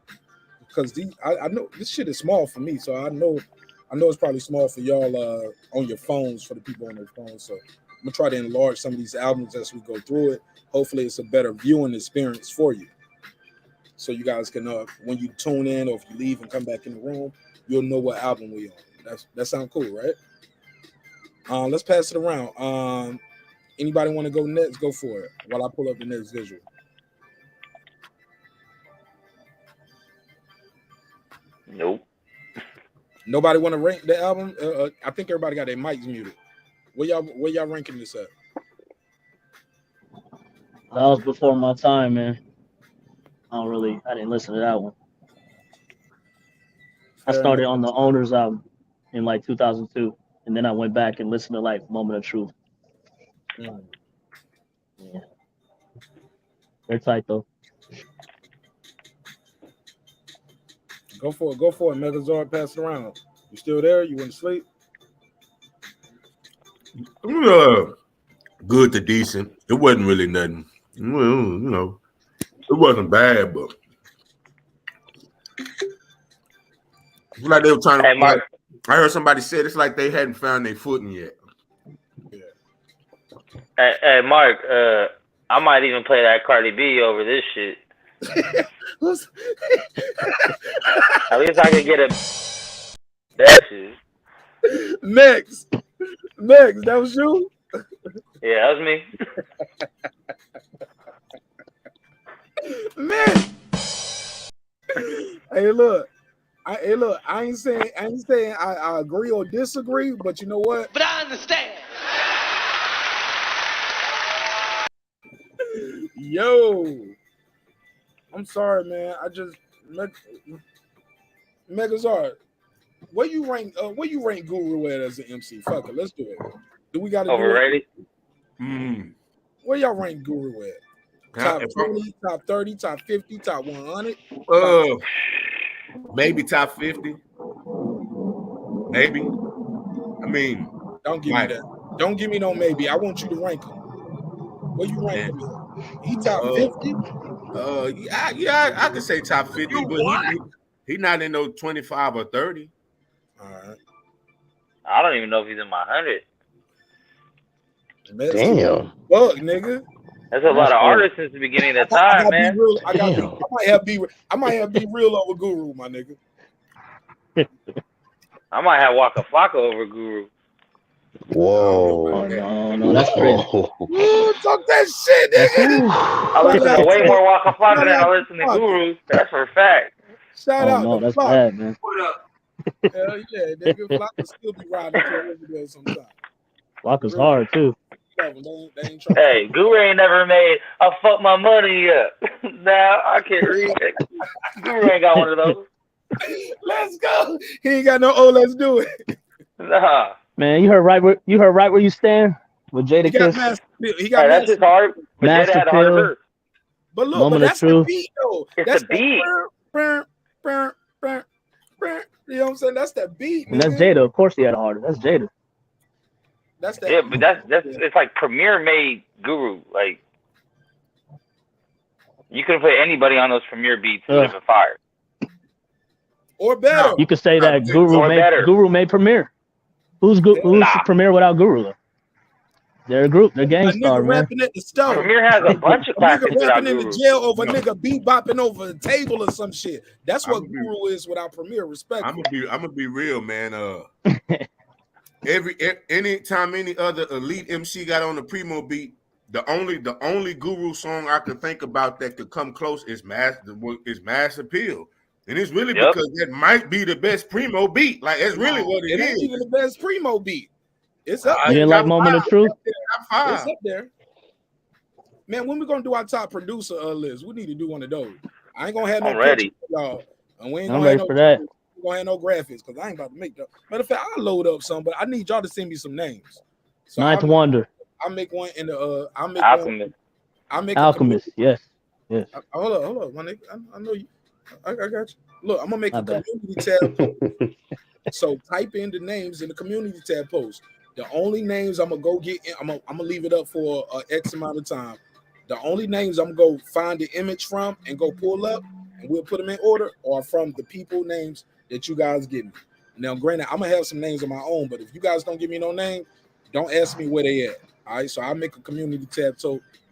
because I know this shit is small for me, so I know it's probably small for y'all on your phones, for the people on their phones. So I'm gonna try to enlarge some of these albums as we go through it. Hopefully, it's a better viewing experience for you, so you guys can when you tune in or if you leave and come back in the room, you'll know what album we on. That sound cool, right? Let's pass it around. Anybody want to go next? Go for it while I pull up the next visual. Nope. Nobody want to rank the album? I think everybody got their mics muted. Where y'all ranking this at? That was before my time, man. I didn't listen to that one. I started on the Owners album in like 2002, and then I went back and listened to like Moment of Truth. Yeah. They're tight though. Go for it, Megazord. Pass it around. You still there? You went to sleep? Good to decent. It wasn't really nothing. Well, it wasn't bad, but it's like they were trying to. Hey, Mark. I heard somebody said it's like they hadn't found their footing yet. Yeah. Hey, Mark. I might even play that Cardi B over this shit. At least I can get a that shit. Next, that was you? Yeah, that was me. Man. Hey, look. I ain't saying I agree or disagree, but you know what? But I understand. Yo. I'm sorry, man. Megazard, where you rank Guru at as an MC? Fuck it, let's do it. Do we got to overrated? Where y'all rank Guru at? Top 20, top 30, top 50, top 100? Maybe top 50. Maybe. I mean, don't give me that. Don't give me no maybe. I want you to rank him. Where you rank him at? He top 50? Yeah, I could say top 50, but he not in no 25 or 30. All right. I don't even know if he's in my 100. Damn. Fuck, nigga. That's a lot of artists since the beginning of the time, man. I might have be real over Guru, my nigga. I might have Waka Flocka over Guru. Whoa. No, that's crazy. Talk that shit, nigga. I listen to way more Waka Flocka than I listen to Guru. That's for a fact. Shout out no, to that's Flocka. bad, man. What up? Hell yeah, nigga. Flocka still be riding through over there sometimes. Flocka's hard too. of them. They ain't trying. Hey, Guru ain't never made I fuck my money up. Nah, I can't. Guru ain't got one of those. Let's go. He ain't got no. Oh, let's do it. Nah. Man, you heard right where you stand with Jadakiss. He got that's just hard. But Master Jada had a harder Pill. verse. But look, Moment but of that's the truth. beat though. It's That's the beat. You know what I'm saying? That's that beat, And that's nigga. Jada. Of course he had a harder. That's Jada. That's that. Yeah, but that's it's like Premier made Guru. Like you could have put anybody on those Premier beats and it would have been fire. Or better. You could say that Guru made Premier. Who's Premier without Guru though? They're a group. They're gangsta, man. Rapping at the stove. Premier has a bunch of classics nigga without rapping in Guru. the jail over nigga bebopping over a table or some shit. That's what Guru is without Premier. Respect. I'm gonna be real, man. Anytime any other elite MC got on the Primo beat, the only Guru song I could think about that could come close is Mass Appeal. And it's really because that might be the best Primo beat. Like it's really what it is. Ain't even the best Primo beat. It's up You there. didn't like Moment of Truth? It's up there. Man, when we gonna do our top producer list, we need to do one of those. I ain't gonna have no pictures for y'all. And we ain't I'm gonna ready have for that. We gonna have no graphics because I ain't about to make that. Matter of fact, I'll load up some, but I need y'all to send me some names. So Ninth Wonder. I'll make one in the I'll make Alchemist. I'll make Alchemist, yes. Hold up, my nigga. I know you. I got you. Look, I'm gonna make a community tab post. So type in the names in the community tab post. The only names I'm gonna go get in, I'm gonna leave it up for X amount of time. The only names I'm gonna go find the image from and go pull up and we'll put them in order are from the people names that you guys give me. Now, granted, I'm gonna have some names of my own, but if you guys don't give me no name, don't ask me where they at. All right, so I'll make a community tab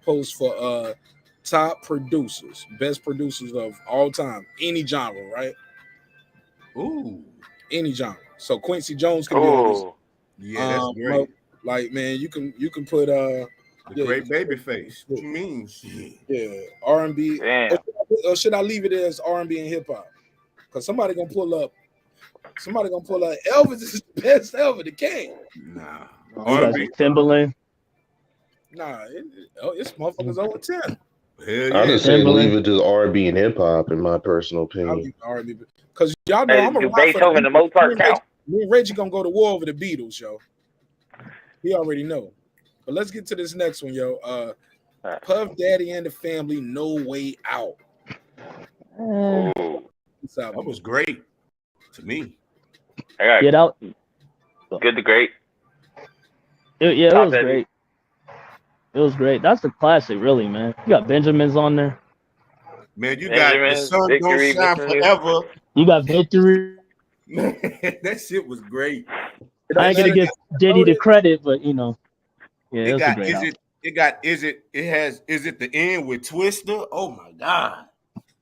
post for top producers, best producers of all time, any genre, right? Ooh, any genre. So Quincy Jones can be on this. Yeah, that's great. Like, man, you can put the great baby face. What you mean? Yeah, R&B. Or should I leave it as R&B and hip hop? Because somebody gonna pull up. Elvis is the best Elvis, the king. Nah, R&B. Timberland. Nah, it's motherfuckers over 10. I just say leave it to R&B and hip hop, in my personal opinion. R&B, because y'all know I'm a Beethoven and Mozart count. Me and Reggie gonna go to war over the Beatles, yo. He already know. But let's get to this next one, yo. Puff Daddy and the Family, No Way Out. That was great to me. Get Out. Good to great. It was great. It was great. That's a classic, really, man. You got Benjamin's on there. Man, you got The Sun Don't Shine Forever. You got Victory. That shit was great. I ain't gonna give Diddy the credit, but you know, yeah, it was a great album. Is it the end with Twister? Oh my god.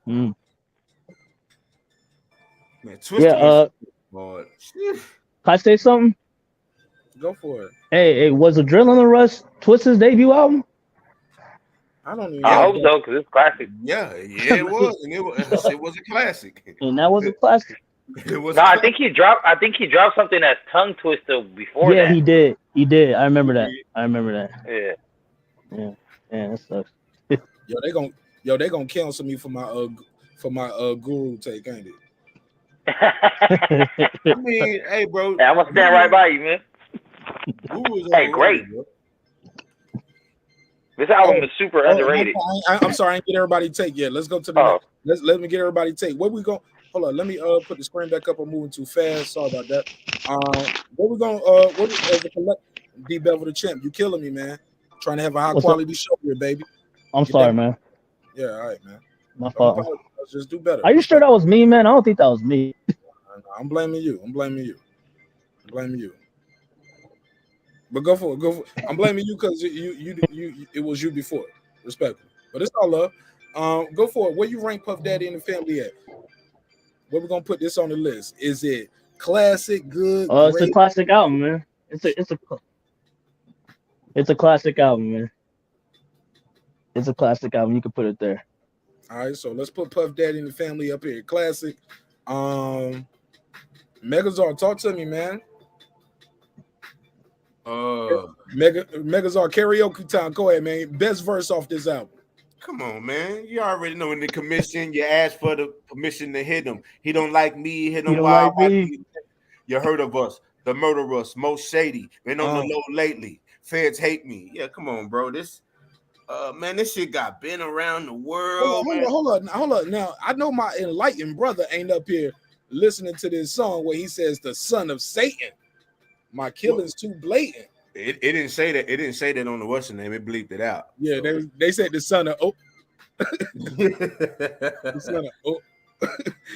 Man, Twister. Can I say something? Go for it. Hey, was Adrenaline Rush Twister's debut album? I don't even. I hope so, because it's classic. Yeah, it was, and it was a classic. And that was a classic. It was. No, I think he dropped something that's Tongue Twister before that. Yeah, he did. I remember that. Yeah, that sucks. They gonna cancel me for my Guru take, ain't it? I mean, hey, bro. I'm gonna stand right by you, man. Hey, great. This album is super underrated. I'm sorry, I didn't get everybody take yet. Let's go to the next. Let me get everybody take. Where we go? Hold on, let me put the screen back up. I'm moving too fast. Sorry about that. Where we going? D Bevel the Champ. You killing me, man. Trying to have a high quality show here, baby. I'm sorry, man. Yeah, all right, man. My fault. Let's just do better. Are you sure that was me, man? I don't think that was me. I'm blaming you. But go for it. I'm blaming you because you it was you before. Respectfully. But it's all love. Go for it. Where you rank Puff Daddy and the Family at? Where we gonna put this on the list? Is it classic, good? It's a classic album, man. It's a classic album, man. It's a classic album. You can put it there. All right, so let's put Puff Daddy and the Family up here. Classic. Megazord, talk to me, man. Megazord karaoke time. Go ahead, man. Best verse off this album. Come on, man. You already know in the commission, you ask for the permission to hit him. He don't like me, hit him wild. You heard of us, the murderers, most shady. Been on the low lately. Feds hate me. Yeah, come on, bro. This man, this shit got been around the world. Hold on. Now, I know my enlightened brother ain't up here listening to this song where he says the son of Satan. My killing's too blatant. It didn't say that. It didn't say that on the what's the name. It bleeped it out. Yeah, they said the son of the son of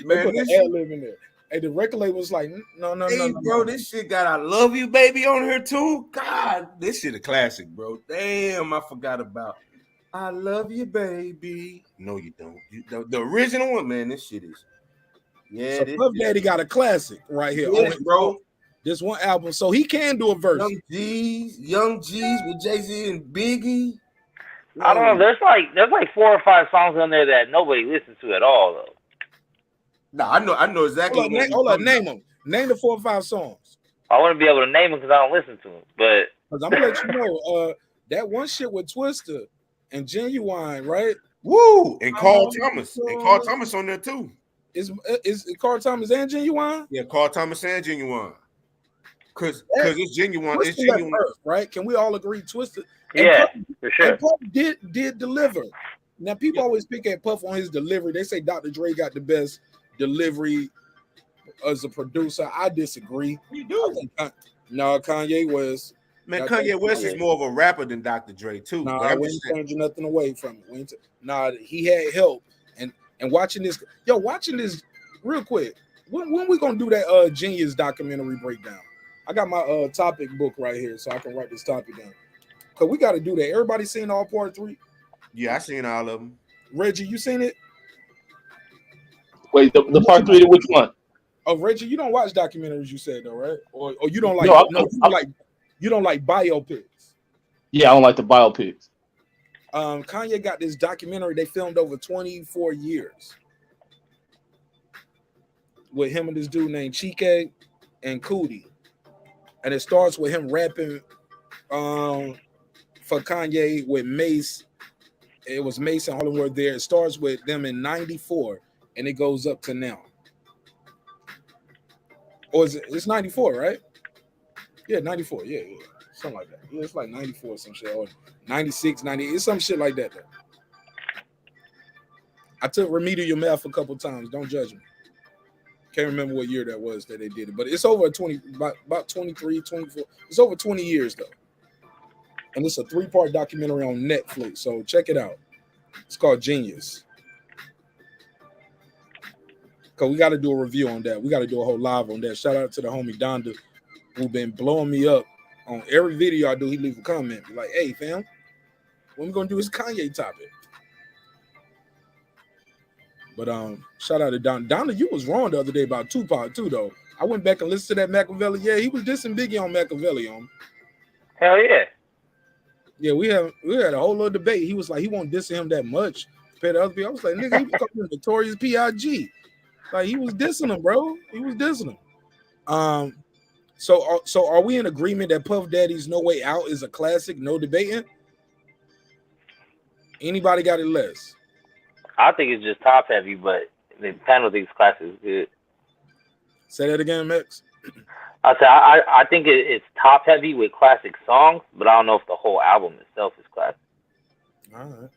Man, put this an ad lib in there. Hey, the record label was like, no, bro. This shit got "I Love You, Baby" on here too. God, this shit a classic, bro. Damn, I forgot about "I Love You, Baby." No, you don't. The original one, man. This shit is. Yeah, so Puff Daddy got a classic right here, yeah, bro. This one album, so he can do a verse. Young G's with Jay-Z and Biggie. I don't know. There's like 4 or 5 songs on there that nobody listens to at all, though. No, I know exactly. Hold on, name them. Name the 4 or 5 songs. I wouldn't be able to name them because I don't listen to them. But I'm gonna let you know, that one shit with Twista and Genuine, right? Woo! And Carl Thomas. And Carl Thomas on there too. Is Carl Thomas and Genuine? Yeah, Carl Thomas and Genuine. Cause it's Genuine. It's Genuine, right? Can we all agree? Twista. Yeah, for sure. And Puff did deliver. Now people always pick at Puff on his delivery. They say Dr. Dre got the best delivery as a producer. I disagree. You do? No, Kanye West. Man, Kanye West is more of a rapper than Dr. Dre too. No, I wouldn't change nothing away from it. He had help. And watching this real quick. When we gonna do that Genius documentary breakdown? I got my topic book right here, so I can write this topic down. Cause we got to do that. Everybody seen all part 3? Yeah, I seen all of them. Reggie, you seen it? Wait, the part 3 to which one? Oh, Reggie, you don't watch documentaries, you said though, right? Or you don't like you don't like biopics. Yeah, I don't like the biopics. Kanye got this documentary they filmed over 24 years with him and this dude named Chike and Cootie. And it starts with him rapping for Kanye with Mace. It was Mace and Hollywood there. It starts with them in 94 and it goes up to now. Or is it's 94, right? Yeah, 94. Yeah. Something like that. Yeah, it's like 94 or some shit. Or 96, 90. It's some shit like that though. I took remedial math a couple times. Don't judge me. Can't remember what year that was that they did it, but it's over about 23, 24. It's over 20 years though. And it's a 3-part documentary on Netflix. So check it out. It's called Genius. Cause we got to do a review on that. We got to do a whole live on that. Shout out to the homie Donda who been blowing me up on every video I do. He leave a comment like, "Hey fam, when we gonna do this Kanye topic?" But shout out to Donda. You was wrong the other day about Tupac too, though. I went back and listened to that Machiavelli. Yeah, he was dissing Biggie on Machiavelli on. Hell yeah. Yeah, we had a whole little debate. He was like, he won't diss him that much compared to other people. I was like, nigga, he was calling him Notorious P.I.G. Like he was dissing him, bro. He was dissing him. So are we in agreement that Puff Daddy's No Way Out is a classic? No debating. Anybody got it less? I think it's just top heavy, but the penalties class is good. Say that again, Max. I think it's top heavy with classic songs, but I don't know if the whole album itself is classic. All right.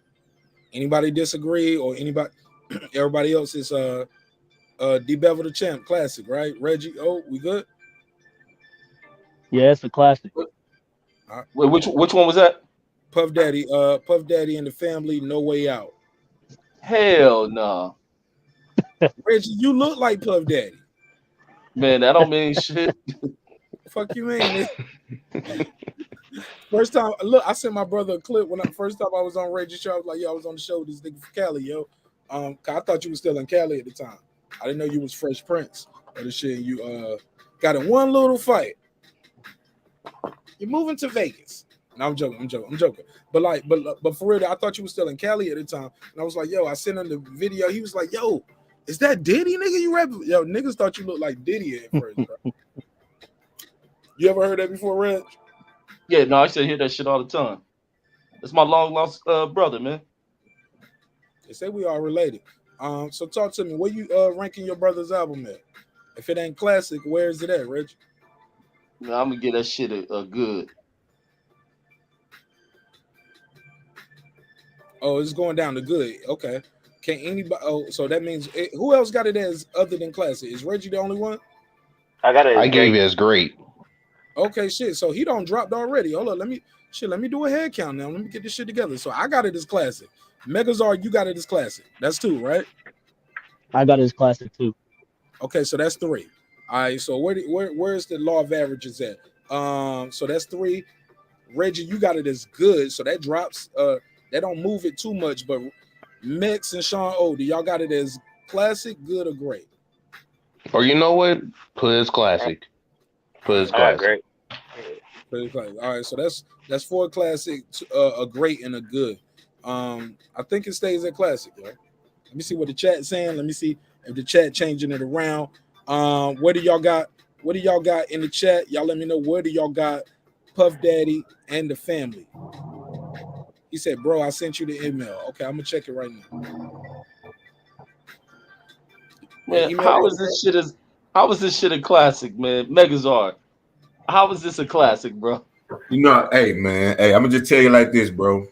Anybody disagree or anybody? Everybody else is D-Bevel the Champ classic, right? Reggie, we good? Yeah, it's a classic. Right. Wait, which one was that? Puff Daddy and the Family, No Way Out. Hell no. Reggie, you look like Puff Daddy. Man, that don't mean shit. Fuck you mean? First time, look, I sent my brother a clip when first time I was on Reggie's show. I was like, yo, I was on the show with this nigga from Cali, yo. I thought you was still in Cali at the time. I didn't know you was Fresh Prince or the shit. You got in one little fight. You're moving to Vegas. No, I'm joking. But for real, I thought you was still in Cali at the time. And I was like, yo, I sent him the video. He was like, yo, is that Diddy, nigga? You rapping? Yo, niggas thought you looked like Diddy at first, bro. You ever heard that before, Reg? Yeah, no, I used to hear that shit all the time. That's my long lost brother, man. They say we all related. So talk to me. Where you ranking your brother's album at? If it ain't classic, where is it at, Rich? Man, I'm gonna get that shit a good. Oh, it's going down to good. Okay. Can anybody? Oh, so that means who else got it as other than classic? Is Reggie the only one? I got it. I gave it as great. Okay, shit. So he don't dropped already. Hold on, let me do a head count now. Let me get this shit together. So I got it as classic. Megazord, you got it as classic. That's 2, right? I got it as classic too. Okay, so that's 3. All right. So where's the law of averages at? So that's 3. Reggie, you got it as good. So that drops. That don't move it too much. But Mex and Sean O, do y'all got it as classic, good, or great? Or you know what? Put it as classic. Put it as classic. Great. All right, so that's 4 classic, a great, and a good. I think it stays at classic, yo. Let me see what the chat's saying. Let me see if the chat changing it around. What do y'all got? What do y'all got in the chat? Y'all let me know. Where do y'all got Puff Daddy and the family? He said, bro, I sent you the email. Okay, I'm gonna check it right now. Man, how is this shit a classic, man? Megazord. How is this a classic, bro? You know, hey man, hey, I'm gonna just tell you like this, bro.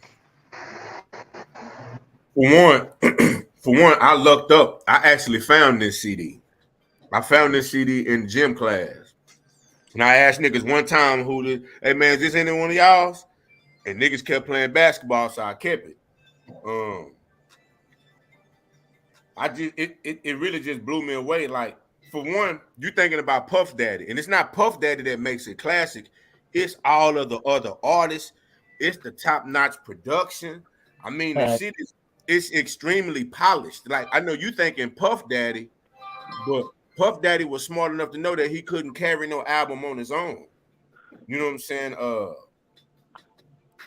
For one, I looked up. I actually found this CD. I found this CD in gym class. And I asked niggas one time hey man, is this any one of y'all's? And niggas kept playing basketball, so I kept it. It really just blew me away. Like, for one, you thinking about Puff Daddy, and it's not Puff Daddy that makes it classic. It's all of the other artists. It's the top-notch production. I mean, the shit is extremely polished. Like, I know you thinking Puff Daddy, but Puff Daddy was smart enough to know that he couldn't carry no album on his own. You know what I'm saying?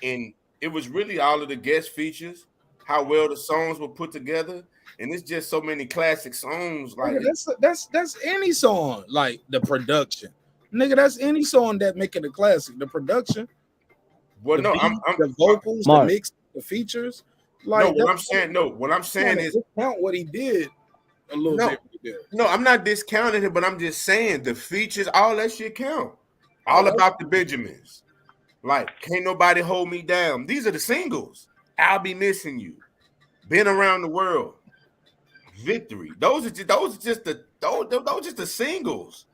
And it was really all of the guest features, how well the songs were put together, and it's just so many classic songs. Like that's any song, like the production, nigga. That's any song that make it a classic. The production, well, the the vocals, Marq. the mix, the features. Like what I'm saying is count what he did a little bit. No, I'm not discounting it, but I'm just saying the features, all that shit count. All about the Benjamins. Like, can't nobody hold me down. These are the singles. I'll be missing you. Been around the world. Victory. Those are just the singles.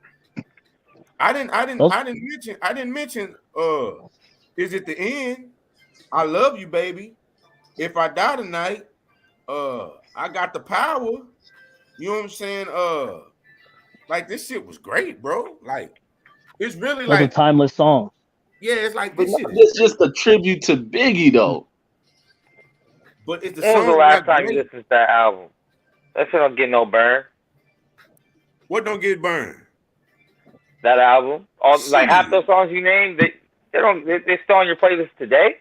I didn't mention Is It the End? I Love You, Baby. If I Die Tonight, I Got the Power. You know what I'm saying? Like, this shit was great, bro. Like, it's really Those are timeless songs. Yeah, it's like But this shit. it's just a tribute to Biggie, though. But it's the when was the last time you listened to that album? That shit don't get no burn. What don't get burned? That album. Like half those songs you named, they're still on your playlist today.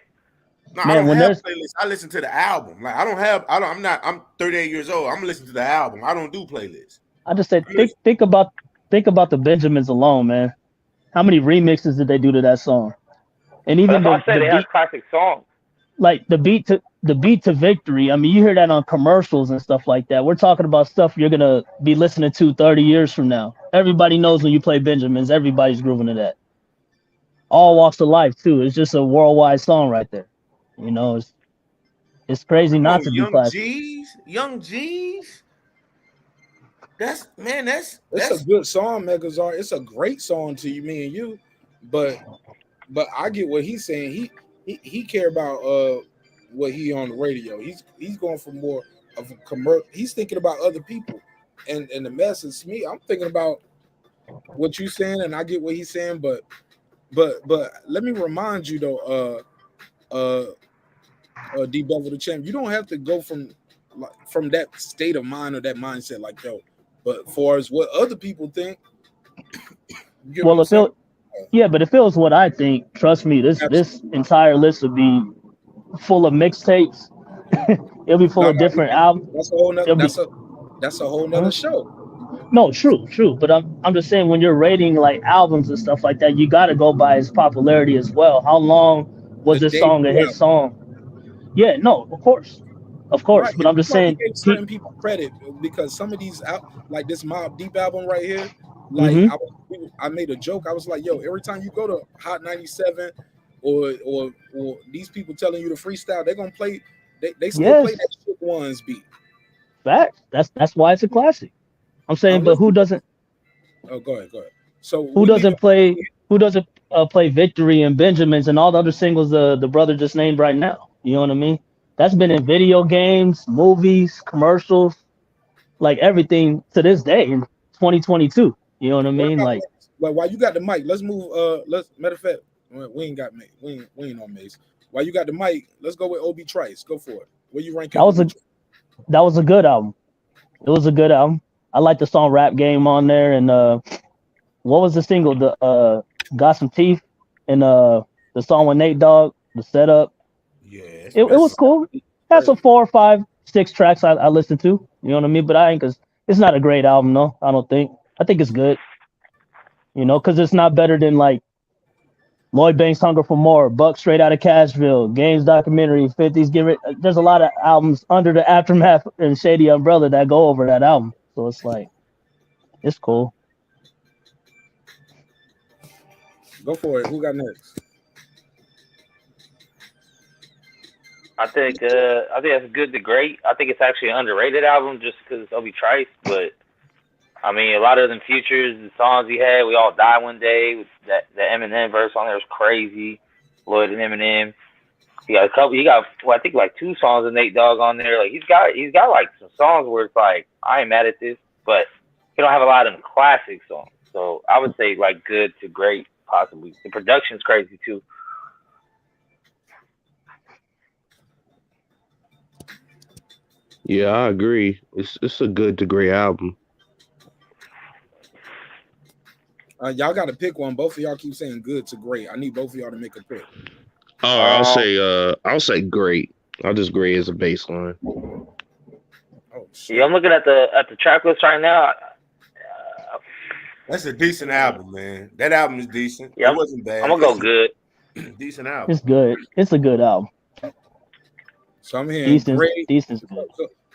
No, man, I don't have playlists. I listen to the album. Like I'm 38 years old. I'm gonna listen to the album. I don't do playlists. I just said think about the Benjamins alone, man. How many remixes did they do to that song? And even I said they have classic songs. Like the beat to Victory. I mean, you hear that on commercials and stuff like that. We're talking about stuff you're gonna be listening to 30 years from now. Everybody knows when you play Benjamins, everybody's grooving to that. All walks of life too. It's just a worldwide song right there. You know, it's crazy not to be classic. Young G's. That's a good song, Megazord. It's a great song to you, me and you. But I get what he's saying. He care about what he on the radio. He's going for more of a commercial. He's thinking about other people and the message. Me, I'm thinking about what you saying, and I get what he's saying. But let me remind you though, D Bevel the Champ, you don't have to go from that state of mind or that mindset like yo. But far as what other people think, well, if it was what I think, trust me, this entire list would be full of mixtapes. It'll be full of different albums. That's a whole nother show. No, true. But I'm just saying when you're rating like albums and stuff like that, you got to go by its popularity as well. How long was The this song a debut hit album. song? Yeah, no, of course. Right. But And I'm that's just why we saying gave certain people credit because some of these out like this Mob Deep album right here, like Mhm. I made a joke. I was like, yo, every time you go to Hot 97 or these people telling you to freestyle, they're gonna play they still play Yes, that Shook Ones beat. fact. That's why it's a classic. I'm saying, but Let's do oh go ahead. So who we leaving doesn't play who doesn't play Victory and Benjamins and all the other singles the brother just named right now? You know what I mean? That's been in video games, movies, commercials, like everything to this day in 2022. You know what I what mean? about Like, Mace? Well, while you got the mic, let's move let's matter of fact, we ain't got Mace. We ain't on Mace. While you got the mic, let's go with Obi Trice. Go for it. Where you ranking that was Obi a Trice? that was a good album. It was a good album. I like the song Rap Game on there, and what was the single? The Got Some Teeth, and the song with Nate Dogg, the setup. Yeah, It was cool. That's Crazy. some 4 or 5, 6 tracks I listened to. You know what I mean? But I ain't cause it's not a great album, no. I don't think. I think it's good. You know, cause it's not better than like Lloyd Banks' Hunger for More, Buck Straight Out of Cashville, Games Documentary, 50s Get Rid. There's a lot of albums under the Aftermath and Shady Umbrella that go over that album. So it's like, it's cool. Go for it. Who got next? I think that's good to great. I think it's actually an underrated album just because it's Obi Trice, but I mean a lot of them features, the songs he had, We All Die One Day, that the Eminem verse on there was crazy. Lloyd and Eminem. He got a couple. He got I think like 2 songs of Nate Dogg on there. Like he's got like some songs where it's like I ain't mad at this, but he don't have a lot of them classic songs. So I would say like good to great, possibly. The production's crazy too. Yeah, I agree. It's a good to great album. Y'all got to pick one. Both of y'all keep saying good to great. I need both of y'all to make a pick. Oh, I'll say great. I'll just great as a baseline. Oh shit. Yeah, I'm looking at the track list right now. That's a decent album, man. That album is decent. Yeah, It wasn't bad. I'm gonna go good. Decent album. It's good. It's a good album. So I'm hearing great. Decent's good.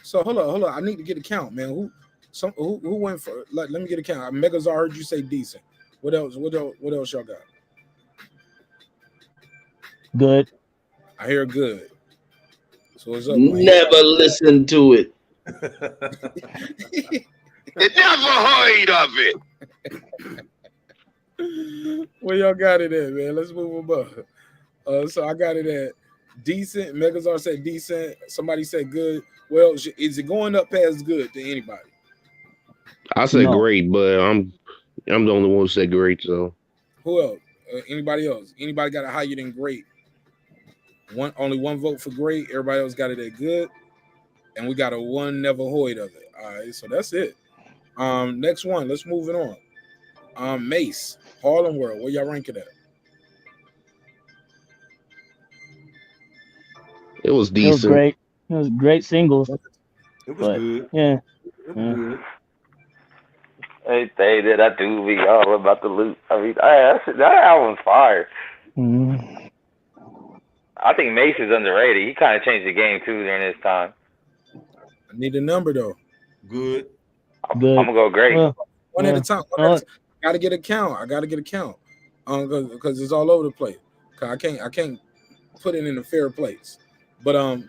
So hold on. I need to get a count, man. Who went for? Let me get a count. Megazar heard you say decent. What else? What else y'all got? Good. I hear good. So what's up? Never listen to it. You never heard of it. Where y'all got it at, man? Let's move above. So I got it at decent. Megazar said decent. Somebody said good. Well, is it going up past good to anybody? I said great, but I'm the only one who said great. So who else? Anybody else? Anybody got it higher than great? Only one vote for great. Everybody else got it at good, and we got a one never heard of it. All right, so that's it. Next one. Let's move it on. Mace, Harlem World. Where y'all rank it at? it was decent. It was great. It was great singles. It was good. Yeah. It was good. They say that I do be all about the loot. I mean, that album's fire. Mm-hmm. I think Mace is underrated. He kind of changed the game too during his time. I need a number though. Good. I'm gonna go great. One at a time. Gotta get a count. I gotta get a count. Because it's all over the place. I can't put it in a fair place. But I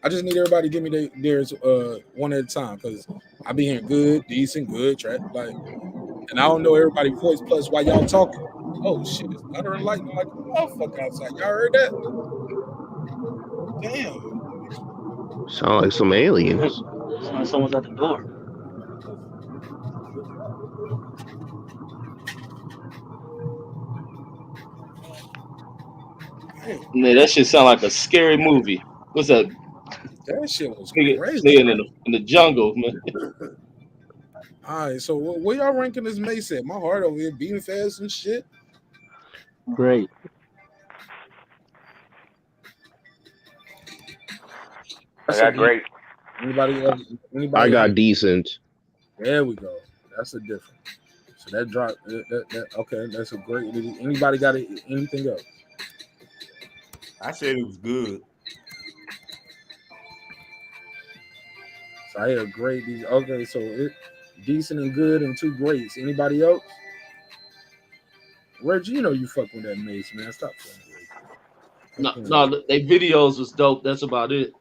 just need everybody to give me theirs one at a time because I be hearing good, decent, good track like, and I don't know everybody's voice. Plus, while y'all talking, oh shit, it's thunder and lightning like a motherfucker outside. Y'all heard that? Damn. Sound like some aliens. Sound like someone's at the door. Man, that shit sound like a scary movie. What's that? That shit was crazy. In the jungle, man. All right, so where y'all ranking this Mace at? My heart over here beating fast and shit. Great. I got great. Anybody else? I got decent. There we go. That's a difference. So that drop. Okay. That's a great. Anybody got anything else? I said it was good. So I had great. Okay, so it decent and good and 2 greats. Anybody else? Reggie, you know you fuck with that Mace, man. Stop playing. No, they videos was dope. That's about it.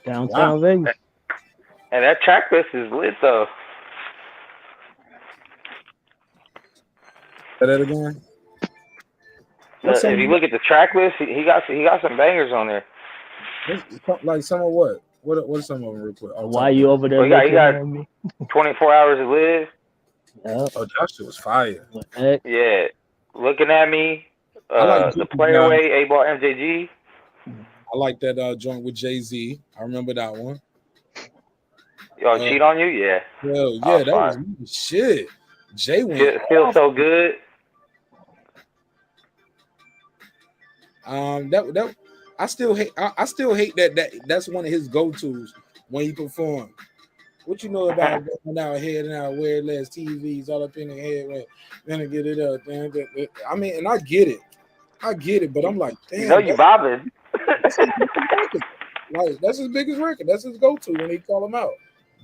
Downtown Vegas. And that track list is lit though. Say that again. If you look at the track list, he got some bangers on there. Like some of what? What are some of them real quick? Why you over there? He got 24 Hours to Live. Yep. Oh, that shit was fire. Yeah. Looking at Me. like The Player Way, A-Ball, MJG. I like that joint with Jay-Z. I remember that one. Yo, Cheat on You? Yeah. Hell yeah, that was shit. Jay went Feel So Good. That I still hate that's one of his go-tos when he performed. What you know about going out head and out wear less TVs all up in the head, right? Then get it up, man. I mean, and I get it, but I'm like, damn. You know you bobbing. That's his biggest record. Like, that's his biggest record. That's his go-to when he call him out.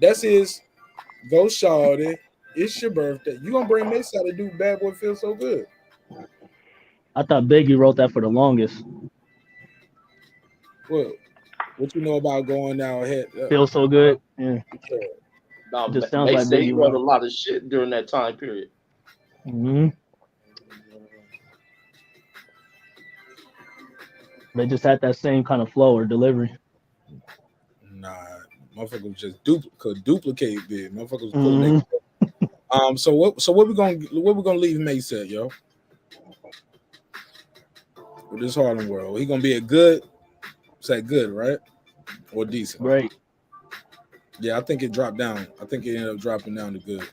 That's his go shawty. It's your birthday. You gonna bring Mace out to do Bad Boy Feel So Good? I thought Biggie wrote that for the longest. What you know about going out ahead? Feel So Good. Yeah. No, Just sounds they like say he Biggie wrote a wrote. lot of shit during that time period. Mm-hmm. They just had that same kind of flow or delivery. Nah, motherfuckers just duplicate big. Motherfuckers pulling So what we gonna leave Mace at, yo? With this Harlem World, he gonna be a good. Say good, right? Or decent? Great. Yeah, I think it dropped down. I think it ended up dropping down to good.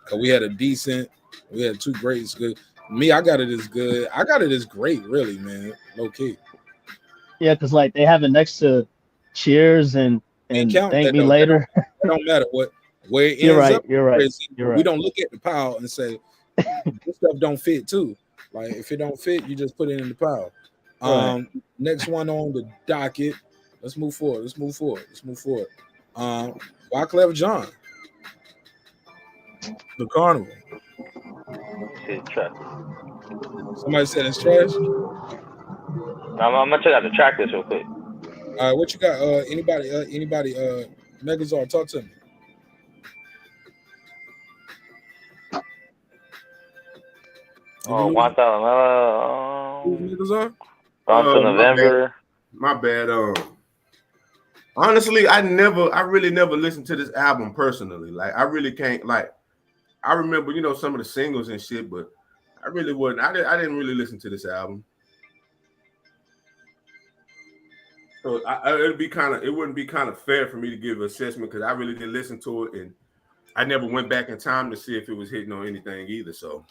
Cause we had a decent, we had 2 greats. Good. Me, I got it as good. I got it as great, really, man. Low key. Yeah, because like they have it next to Cheers and count Thank that, Me though. Later. It don't matter where it ends You're right. up. You're right. You're right. We don't look at the pile and say this stuff don't fit too. Like if it don't fit, you just put it in the pile. Right. Next one on the docket. Let's move forward. Wyclef Jean. The Carnival. Shit, trash. Somebody said it's trash. I'm gonna check out the track list real quick. All right, what you got? Anybody? Megazord, talk to me. Oh, 1,000. Megazord? On to November. My bad. Honestly, I really never listened to this album personally. Like, I really can't. Like, I remember, some of the singles and shit, but I really wasn't. I didn't really listen to this album. So it wouldn't be kind of fair for me to give an assessment because I really didn't listen to it, and I never went back in time to see if it was hitting on anything either. So.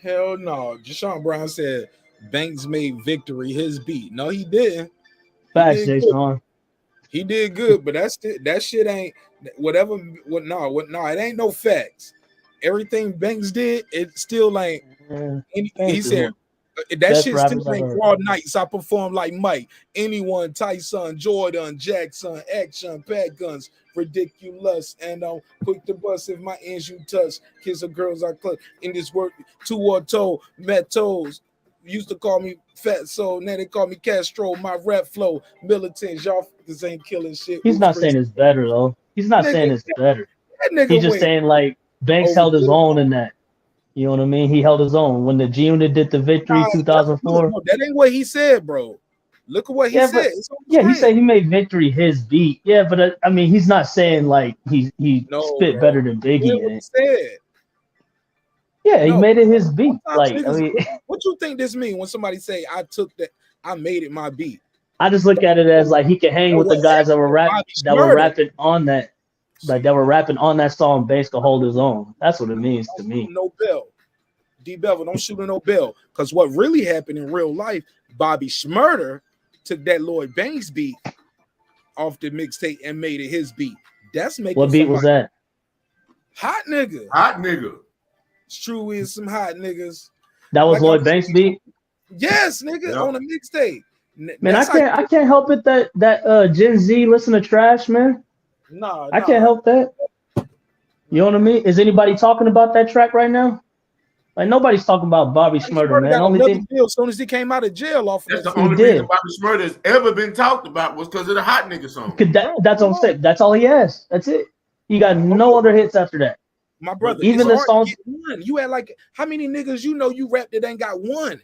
Hell no. Deshaun Brown said Banks made Victory his beat. No, he didn't. Facts, Jason. He did good, but that shit ain't whatever. It ain't no facts. Everything Banks did, it still ain't. He said that shit still ain't Raw Nights. I perform like Mike. Anyone, Tyson, Jordan, Jackson, Action, Pat Guns, ridiculous, and quick to bust if my ends you touch. Kids or girls I clutch in this work. 2 or toe, met toes. Used to call me Fat Soul, now they call me Castro. My rap flow, militant. Y'all fuckers ain't killing shit. He's not saying it's better though. He's not saying it's better. He's just saying like Banks held his own in that. You know what I mean? He held his own when the G Unit did the Victory 2004. No, that ain't what he said, bro. Look at what he said. He said he made Victory his beat. Yeah, but I mean, he's not saying like he spit better than Biggie. What he said. Yeah, he made it his beat. Like, I mean, what you think this mean when somebody say I took that, I made it my beat? I just look at it as like he can hang with the guys that were rapping on that. Like that were rapping on that song, Banks could hold his own. That's what it means to me. No bell. D Bevel, don't shoot a no bell. Because what really happened in real life, Bobby Shmurda took that Lloyd Banks beat off the mixtape and made it his beat. That's making What beat was that? Hot nigga. Hot nigga. It's true is some hot niggas. That was Lloyd Banks beat? Yes, nigga, on a mixtape. Man, I can't help it that Gen Z listen to trash, man. Nah, I can't help that. You know what I mean? Is anybody talking about that track right now? Like nobody's talking about Bobby Shmurda, man. Only thing as soon as he came out of jail off That's of the only reason Bobby Shmurda has ever been talked about was because of the hot nigga song. That's what I'm saying. That's all he has. That's it. He got no other hits after that. My brother, even the songs. One. You had like how many niggas you know you rap that ain't got one?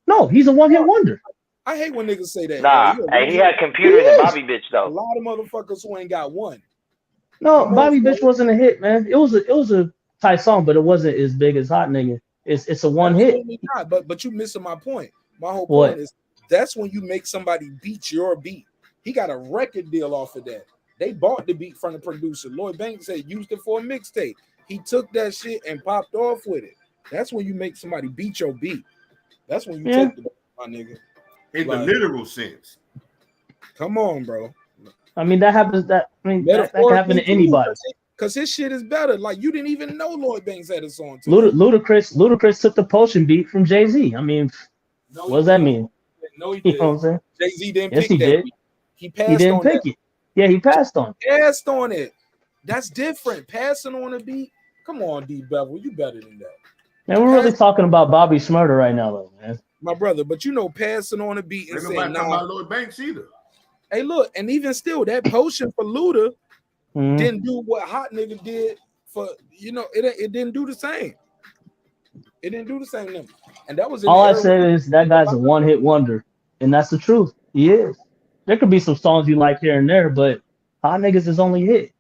No, he's a one-hit wonder. I hate when niggas say that. Nah, hey, he had computers and Bobby Bitch though. A lot of motherfuckers who ain't got one. No, Bobby Bitch wasn't a hit, man. It was a tight song, but it wasn't as big as Hot Nigga. It's a one hit. Not, but you missing my point. My whole point is that's when you make somebody beat your beat. He got a record deal off of that. They bought the beat from the producer. Lloyd Banks said used it for a mixtape. He took that shit and popped off with it. That's when you make somebody beat your beat. That's when you take the beat, my nigga. In the literal sense. Come on, bro. I mean, that happens. That can happen to anybody. Because his shit is better. Like you didn't even know Lloyd Banks had a song. Ludacris took the Potion beat from Jay-Z. I mean, what does that mean? No, he did. You know what I'm saying? Jay-Z didn't yes, pick he that did. beat. He passed on pick that. it. Yeah, he passed on. Passed on it. That's different. Passing on a beat. Come on, D Bevel. You better than that. Man, we're really talking about Bobby Shmurda right now, though, man. My brother, but you know, passing on a beat and saying, nah. About Lloyd Banks either. Hey, look, and even still, that Potion for Luda didn't do what Hot Nigga did for, you know, it didn't do the same. It didn't do the same number. And that was all I said is that guy's a one-hit wonder, and that's the truth. He is. There could be some songs you like here and there, but Hot Niggas is only hit.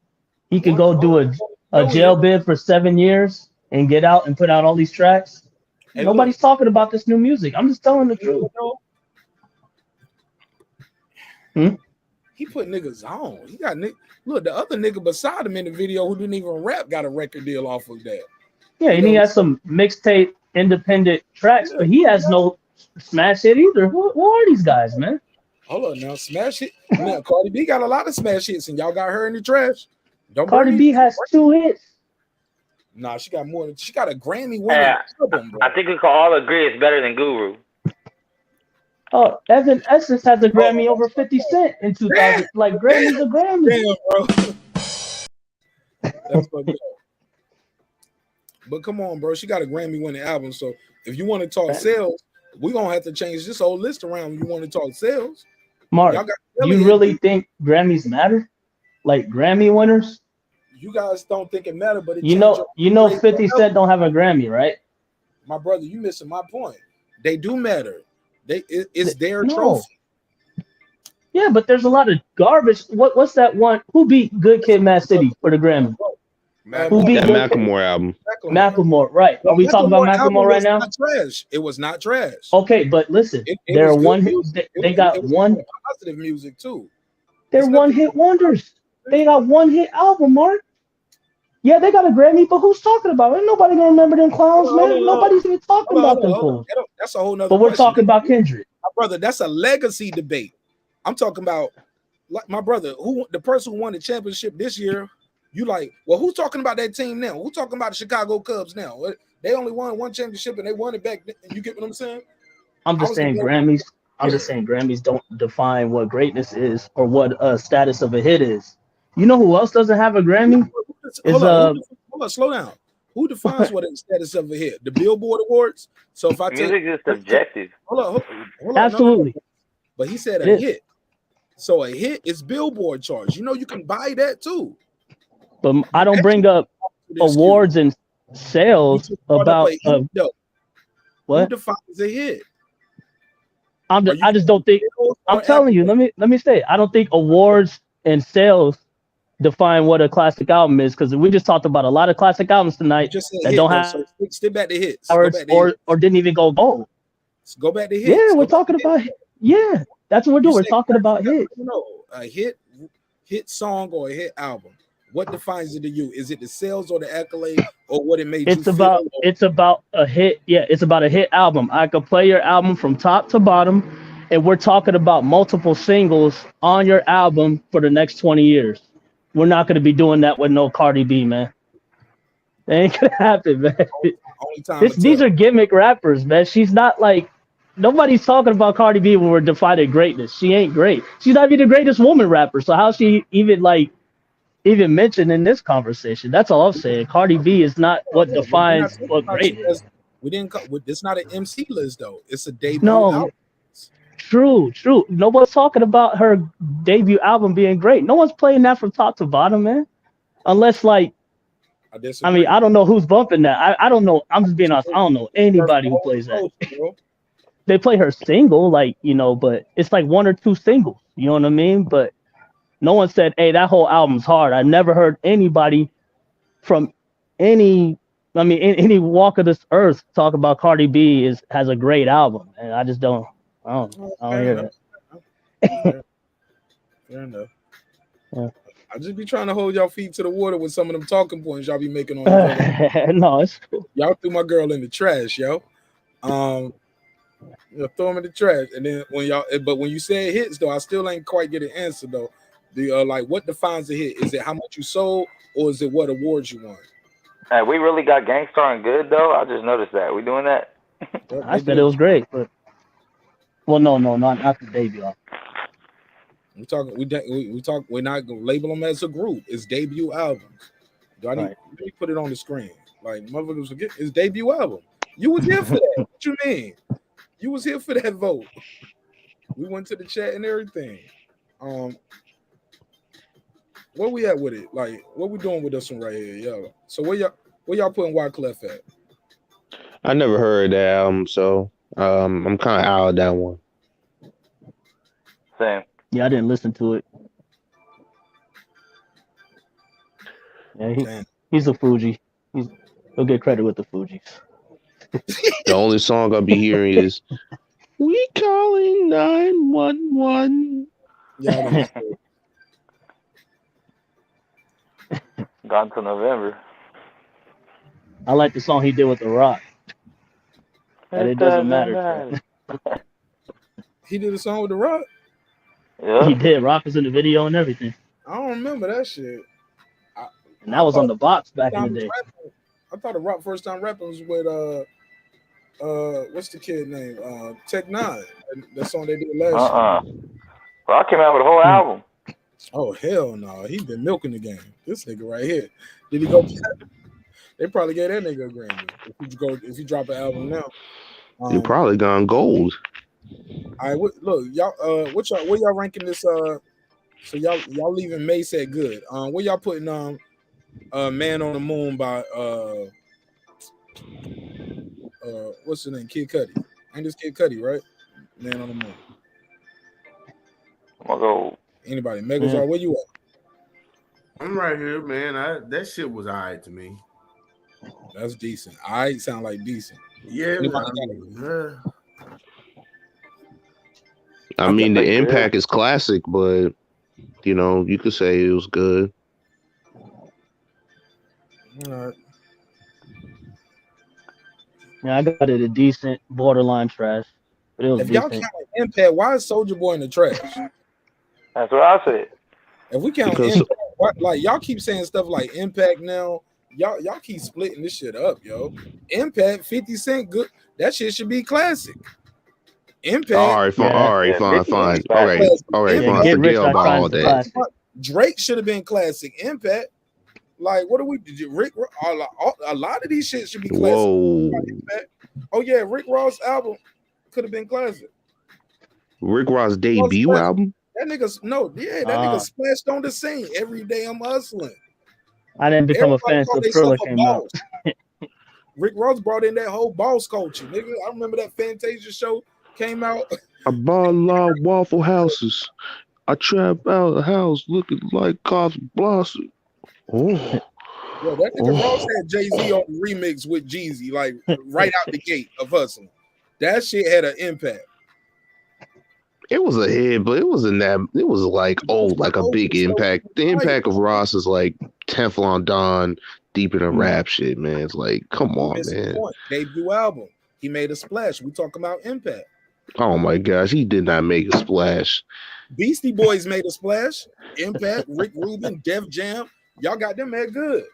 He could go do a jail bid for 7 years and get out and put out all these tracks. Hey, nobody's talking about this new music. I'm just telling the truth. He put niggas on. He got look, the other nigga beside him in the video who didn't even rap got a record deal off of that. Yeah, and he has some mixtape independent tracks, but he has no smash hit either. Who are these guys, man? Hold on now, smash hit. Now Cardi B got a lot of smash hits, and y'all got her in the trash. Cardi B has 2 hits. Nah, she got more. She got a Grammy winner. I think we can all agree it's better than Guru. Oh, Evan Essence has a Grammy over 50 Cent in 2000. Like Grammy's a Grammy. Damn, bro. That's fucked up. But come on, bro. She got a Grammy winning album. So if you want to talk sales, we're gonna have to change this whole list around when you want to talk sales. Mark, you really think Grammys matter? Like Grammy winners? You guys don't think it matter, but it you know 50 Cent don't have a Grammy, right? My brother, you missing my point. They do matter. It's their trophy. Yeah, but there's a lot of garbage. What's that one? Who beat Good Kid, Mad City for the Grammy? Who beat that Macklemore album? Macklemore, right? Are we talking about Macklemore right now? Trash. It was not trash. Okay, but listen, they're one. They got one positive music too. They're one-hit wonders. They got one-hit album, Mark. Yeah, they got a Grammy, but who's talking about it? Ain't nobody gonna remember them clowns, man. Nobody's even talking about them fools. That's a whole nother. But we're talking about Kendrick. My brother, that's a legacy debate. I'm talking about, like my brother, the person who won the championship this year. You like, well, who's talking about that team now? Who's talking about the Chicago Cubs now? They only won one championship and they won it back. You get what I'm saying? I'm just saying Grammys. I'm just saying Grammys don't define what greatness is or what status of a hit is. You know who else doesn't have a Grammy? Hold on, slow down. Who defines what the status of a hit? The Billboard Awards. So if I take music is subjective. Hold on. Absolutely. No. But he said a hit. So a hit is Billboard charts. You know you can buy that too. But I don't bring up awards and sales about what who defines a hit. I just don't think. I'm telling you. Let me say. I don't think awards and sales define what a classic album is, because we just talked about a lot of classic albums tonight that don't have stick back to hits or didn't even go gold. Let's go back to hits. Yeah, we're talking about that's what we're doing. We're talking about hits. A hit song or a hit album. What defines it to you? Is it the sales or the accolade or what it made you feel? It's about a hit. Yeah, it's about a hit album. I could play your album from top to bottom and we're talking about multiple singles on your album for the next 20 years. We're not going to be doing that with no Cardi B, man. That ain't going to happen, man. Only time These are gimmick rappers, man. She's not like, nobody's talking about Cardi B when we're defining greatness. She ain't great. She's not even the greatest woman rapper. So how's she even mentioned in this conversation? That's all I'm saying. Cardi B is not what defines what great is. We didn't. It's not an MC list though. It's a debut No, album. true. No one's talking about her debut album being great. No one's playing that from top to bottom, man. Unless I mean, I don't know who's bumping that. I don't know. I'm just being honest. I don't know anybody who plays that. They play her single, but it's like one or two singles. You know what I mean? But no one said, "Hey, that whole album's hard." I never heard anybody from any walk of this earth talk about Cardi B has a great album, and I just don't. I don't hear that. Fair enough. Yeah. I just be trying to hold y'all feet to the water with some of them talking points y'all be making on. No, it's cool. Y'all threw my girl in the trash, yo. Throw them in the trash, and then when you say it hits though, I still ain't quite get an answer though. What defines a hit? Is it how much you sold, or is it what awards you won? Hey, we really got Gangstar and Good though. I just noticed that. We doing that? I said it was great, but no, not the debut. We talk. We're not gonna label them as a group. It's debut albums. Let me put it on the screen. Like motherfuckers forget it's debut album. You was here for that. What you mean? You was here for that vote. We went to the chat and everything. Where we at with it? Like, what we doing with this one right here, yo? So where y'all putting Wyclef at? I never heard that album, so I'm kind of out of that one. Same. Yeah, I didn't listen to it. Yeah, he's a Fuji. He'll get credit with the Fujis. The only song I'll be hearing is "We calling 911." Yeah. Gone to November. I like the song he did with The Rock. But it doesn't matter. He did a song with The Rock? Yeah. He did. Rock was in the video and everything. I don't remember that shit. And that was on the box back in the day. I thought The Rock first time rapping was with what's the kid name? Tech Nine. That song they did last year. Rock came out with a whole album. Oh hell no, he been milking the game. This nigga right here. Did he go? They probably gave that nigga a Grammy if you drop an album now. You probably gone gold. All right, look, y'all. Where y'all ranking this? So y'all leaving Mace at good. Where y'all putting Man on the Moon by what's the name? Kid Cudi. Ain't this Kid Cudi, right? Man on the Moon. I'm gonna go. Anybody? Megazar, where you at? I'm right here, man. That shit was all right to me. That's decent. All right, sound like decent. Yeah. I mean, the impact is classic, but you could say it was good. All right. Yeah, I got it a decent, borderline trash. But it was if y'all count impact, why is Soulja Boy in the trash? That's what I said. If we count impact, like y'all keep saying stuff like impact now, y'all keep splitting this shit up, yo. Impact, 50 Cent, good. That shit should be classic. Impact. All right, fine. All right, fine. All right, fine. Forget about all that. Drake should have been classic. Impact. Like, what do we do? Rick, a lot of these shit should be classic. Whoa. Oh yeah, Rick Ross album could have been classic. Rick Ross debut album? That nigga splashed on the scene. Every day I'm hustling. I didn't become a fan until Thriller came out. Rick Ross brought in that whole boss culture, nigga. I remember that Fantasia show came out. I bought a lot of Waffle Houses. I trap out the house looking like Cops Blossom. Oh. Yo, that nigga Ross had Jay-Z on the remix with Jeezy, like right out the gate of hustling. That shit had an impact. It was a hit, but it wasn't that. It was like a big impact. The impact of Ross is like Teflon Don deep in the rap shit, man. It's like, come on, man. Debut album, he made a splash. We talking about impact. Oh my gosh, he did not make a splash. Beastie Boys made a splash. Impact, Rick Rubin, Def Jam. Y'all got them at good.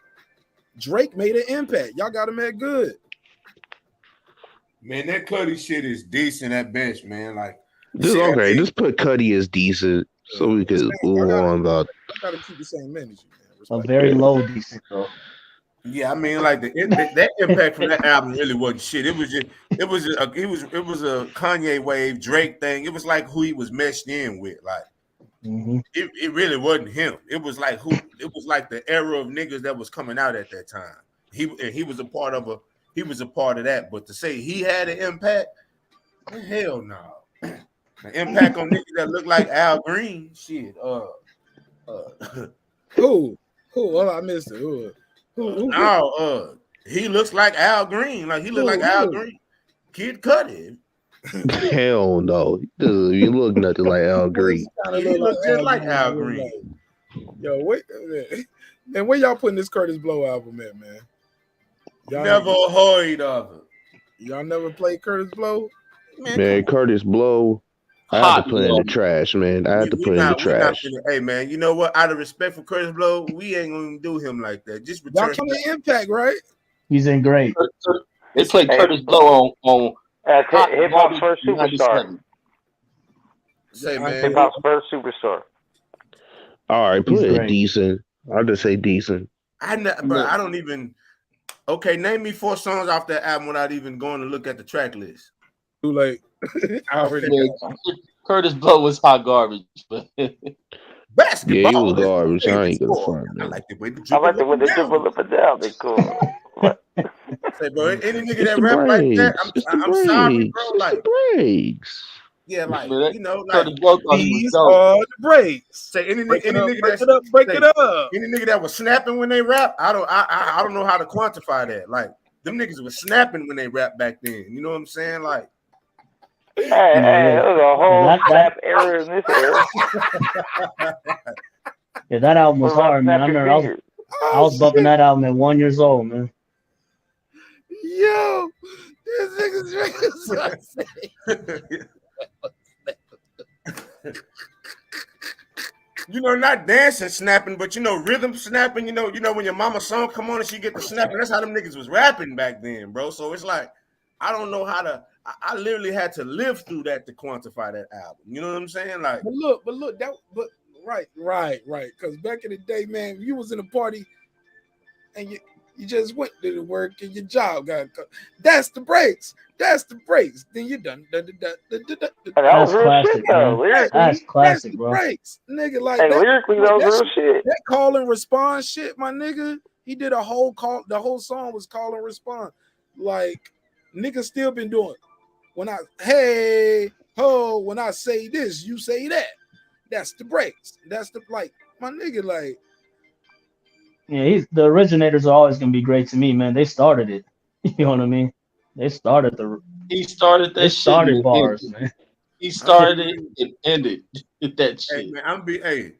Drake made an impact. Y'all got him at good. Man, that Cudi shit is decent at bench, man. Like, Just shit, okay, just put Cudi as decent so we could move on about. I gotta keep the same energy, man. A very low decent though. Yeah, I mean, like that impact from that album really wasn't shit. It was a Kanye wave Drake thing. It was like who he was meshed in with. Like it really wasn't him. It was like the era of niggas that was coming out at that time. He was a part of that. But to say he had an impact, hell no. An impact on niggas that look like Al Green, shit. Who? Oh, I missed it. Who? No, he looks like Al Green. Like he look like Al Green. Kid Cudi. Hell no. You look nothing like Al Green. He look just like Al Green. Yo, wait a minute. Man, where y'all putting this Curtis Blow album at, man? Y'all never heard of it. Y'all never played Curtis Blow? Man, Curtis Blow. I had to put in the trash, man. I had to put in the trash. Hey, man, you know what? Out of respect for Curtis Blow, we ain't gonna do him like that. Just return. Y'all coming Impact, right? He's in great. They play Curtis Blow on Hip Hop's first superstar. Say, man, Hip Hop's first superstar. All right, put it decent. I'll just say decent. I don't even. Okay, name me 4 songs off that album without even going to look at the track list. Too late. I already Curtis Blow was hot garbage, but basketball. Yeah, he was garbage. I ain't gonna front. I like the way the dribble up and down. They cool. Say, bro, any nigga that rap like that, I'm sorry, bro. Like breaks. Yeah, like you know, like these are the breaks. Say any break nigga break it up. Any nigga that was snapping when they rap, I don't know how to quantify that. Like them niggas was snapping when they rap back then. You know what I'm saying? Like. Hey, there was a whole rap era in this era. Yeah, that album was hard, man. I remember I was bumping that album at 1 year old, man. Yo, this nigga's you know, not dancing, snapping, but you know, rhythm snapping. You know when your mama's song come on and she get the snapping. That's how them niggas was rapping back then, bro. So it's like I don't know how to. I literally had to live through that to quantify that album. You know what I'm saying? Like, but look, right. Because back in the day, man, you was in a party and you just went to the work and your job got cut. That's the breaks. Then you done. That's classic, bro. That's classic, bro. Breaks, nigga. Like hey, lyrically, that was real shit. That call and response shit, my nigga. He did a whole call. The whole song was call and response. Like niggas still been doing. When I when I say this, you say that. That's the breaks. That's the like my nigga like. Yeah, the originators are always gonna be great to me, man. They started it. You know what I mean? He started bars, man. He started it and ended that shit. Hey, man,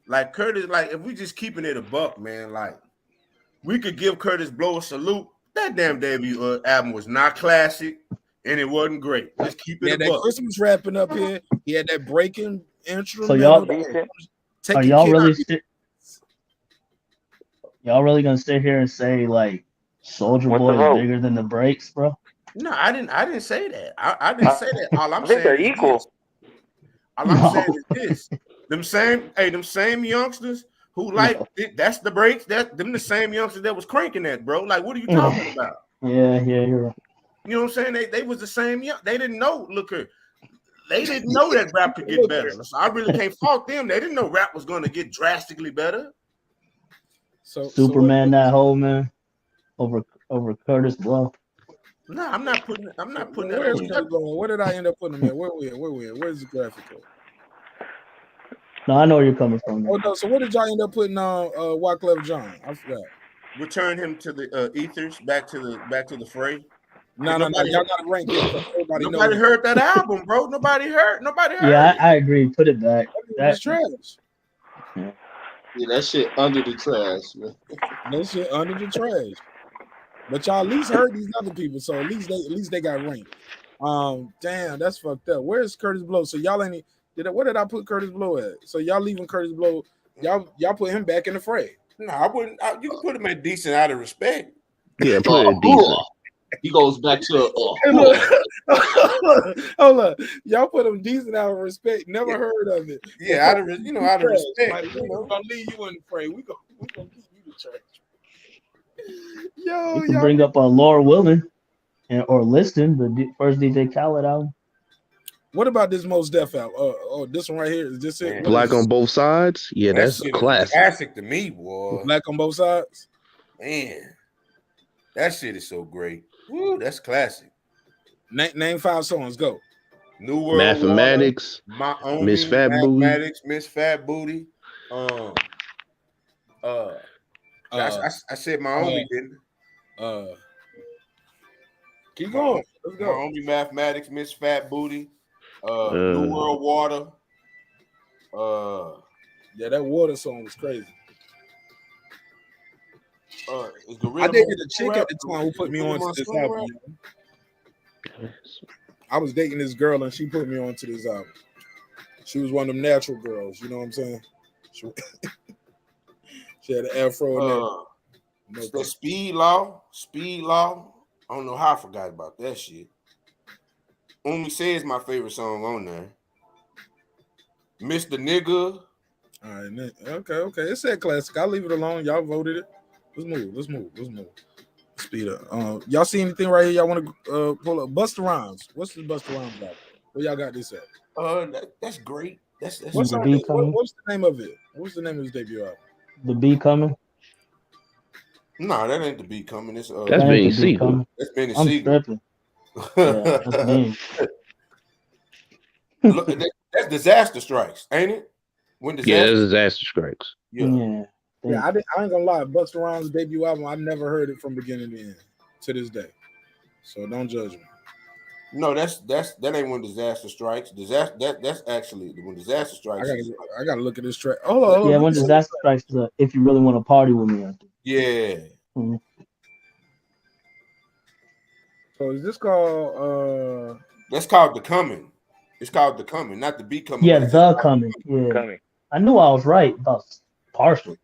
like Curtis, like if we just keeping it a buck, man, like we could give Curtis Blow a salute. That damn debut album was not classic. And it wasn't great. Let's keep it. Yeah, that Christmas wrapping up here. He had that breaking intro. So y'all really gonna sit here and say like Soulja Boy is bigger than the breaks, bro? No, I didn't say that. I didn't say that. All I'm saying they're equal. All I'm saying is this. Them same youngsters who like that's the breaks. Them the same youngsters that was cranking that, bro. Like, what are you talking about? Yeah, you're right. You know what I'm saying? They was the same young. They didn't know. Look here, they didn't know that rap could get better. So I really can't fault them. They didn't know rap was going to get drastically better. Superman, that whole man over Curtis Blow. No, I'm not putting that. Where did I end up putting him at? Where's the graphic? No, I know where you're coming from. Man. Oh no, so what did y'all end up putting on Wyclef Jean? I forgot. Return him to the ethers, back to the fray. No, y'all gotta rank it. Nobody heard that album, bro. Nobody heard. Yeah, I agree. Put it back. That's trash. Yeah, that shit under the trash, man. That shit under the trash. But y'all at least heard these other people, so at least they got ranked. Damn, that's fucked up. Where's Curtis Blow? So y'all ain't where did I put Curtis Blow at? So y'all leaving Curtis Blow? Y'all put him back in the fray. No, I wouldn't. You can put him at decent out of respect. Yeah, put it decent. He goes back to Hold up. Y'all put him decent out of respect. Never heard of it. Yeah, out of respect. Like, we gonna leave you in the fray. We gonna keep you the church. Yo, you can bring up Laura Willing or Liston, the first DJ Khaled album. What about this Mos Def album? This one right here. Is this it? Black on Both Sides? Yeah, that's classic. Classic to me, boy. Black on Both Sides? Man, that shit is so great. Woo, that's classic. Name 5 songs. Go. New World Mathematics. Water, My Own Miss Fat Booty. Mathematics, Miss Fat Booty. I said my only, didn't I? Keep going. Let's go. My only Mathematics, Miss Fat Booty. New World Water. Yeah, that Water song was crazy. I I dated a chick at the time who put me on to this album. I was dating this girl and she put me on to this album. She was one of them natural girls, you know what I'm saying? She had an afro. The Speed Law. I don't know how I forgot about that shit. Only Says my favorite song on there. Mr. Nigga. All right, okay. It said classic. I'll leave it alone. Y'all voted it. Let's move. Speed up. Y'all see anything right here? Y'all want to pull up Busta Rhymes? What's the Busta Rhymes album? Where y'all got this at? That's great. That's what's the name of it? What's the name of his debut album? The Beat Coming. No, that ain't The Beat Coming. It's that's Benny Siegel. That's Benny I'm Siegel. stripping. Yeah, that's me. Look, that's Disaster Strikes, ain't it? When Disaster, yeah, that's Disaster Strikes. Yeah. I ain't gonna lie. Busta Rhymes' debut album, I never heard it from beginning to end to this day. So don't judge me. No, that ain't When Disaster Strikes. That's actually When Disaster Strikes. I gotta look at this track. Hold on. Yeah, When Disaster Strikes. If you really want to party with me, I think. Yeah. Mm-hmm. So is this called? That's called The Coming. It's called The Coming, not The Beat Coming. Yeah, The Coming. Yeah. Coming. I knew I was right about partial.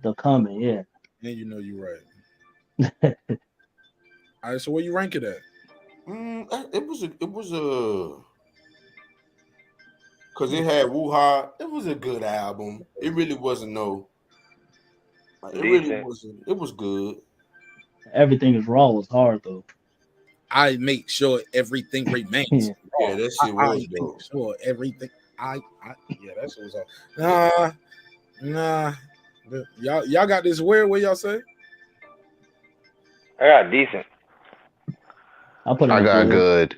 The Coming, yeah. And you know you're right. All right, so where you rank it at? It was a because it had Woo-Ha. It was a good album. It really wasn't it was good. Everything Is Raw was hard though. I make sure everything remains. Yeah, that shit was dope. Make sure everything. Yeah, that shit was hard. Nah. Y'all got this where y'all say? I got decent. I got good.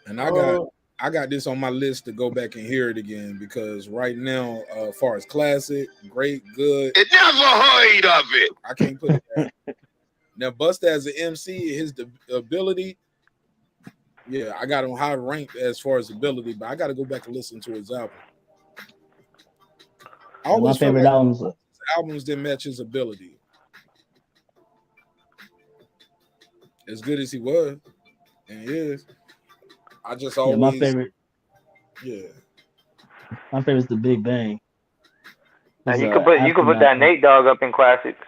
And I got this on my list to go back and hear it again because right now, as far as classic, great, good. It never heard of it. I can't put it down. Now, Busta as an MC, his ability, yeah, I got him high ranked as far as ability, but I got to go back and listen to his album. I always my favorite albums didn't match his ability. As good as he was, and he is, I just always. Yeah, my favorite. Yeah. My favorite is The Big Bang. And you could put that Nate Dogg up in classics.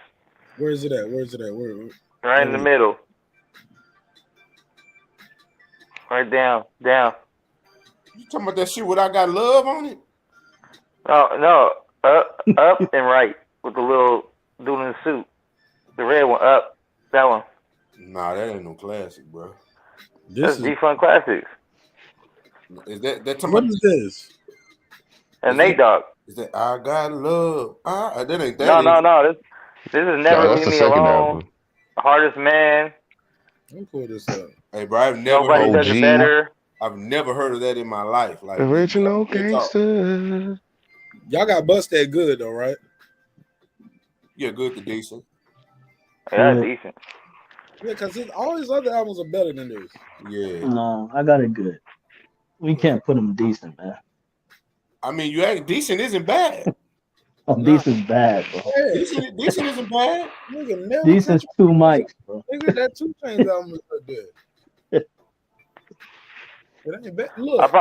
Where is it at? Where? Right in the middle. Right down. You talking about that shit with I Got Love on it? No. Up and right with the little dude in the suit. The red one up. That one. Nah, that ain't no classic, bro. That's G-Funk Classics. Is that what is this? And Nate Dogg. Is that I Got Love? That ain't that. No. This is Never Leave Me Alone. Album. Hardest Man. Let me pull this up. Hey, bro, I've never Nobody Does It Better. I've never heard of that in my life. Like Original Gangster. Y'all got Busted good though, right? Yeah, good to decent. Yeah, decent. Yeah, because all his other albums are better than this. Yeah. No, I got it good. We can't put him decent, man. I mean, decent isn't bad. Decent's bad, bro. Decent isn't bad. Nigga, never Decent's 2 mics, bro. Nigga, that 2 Chainz album is up there. It ain't bad. Look,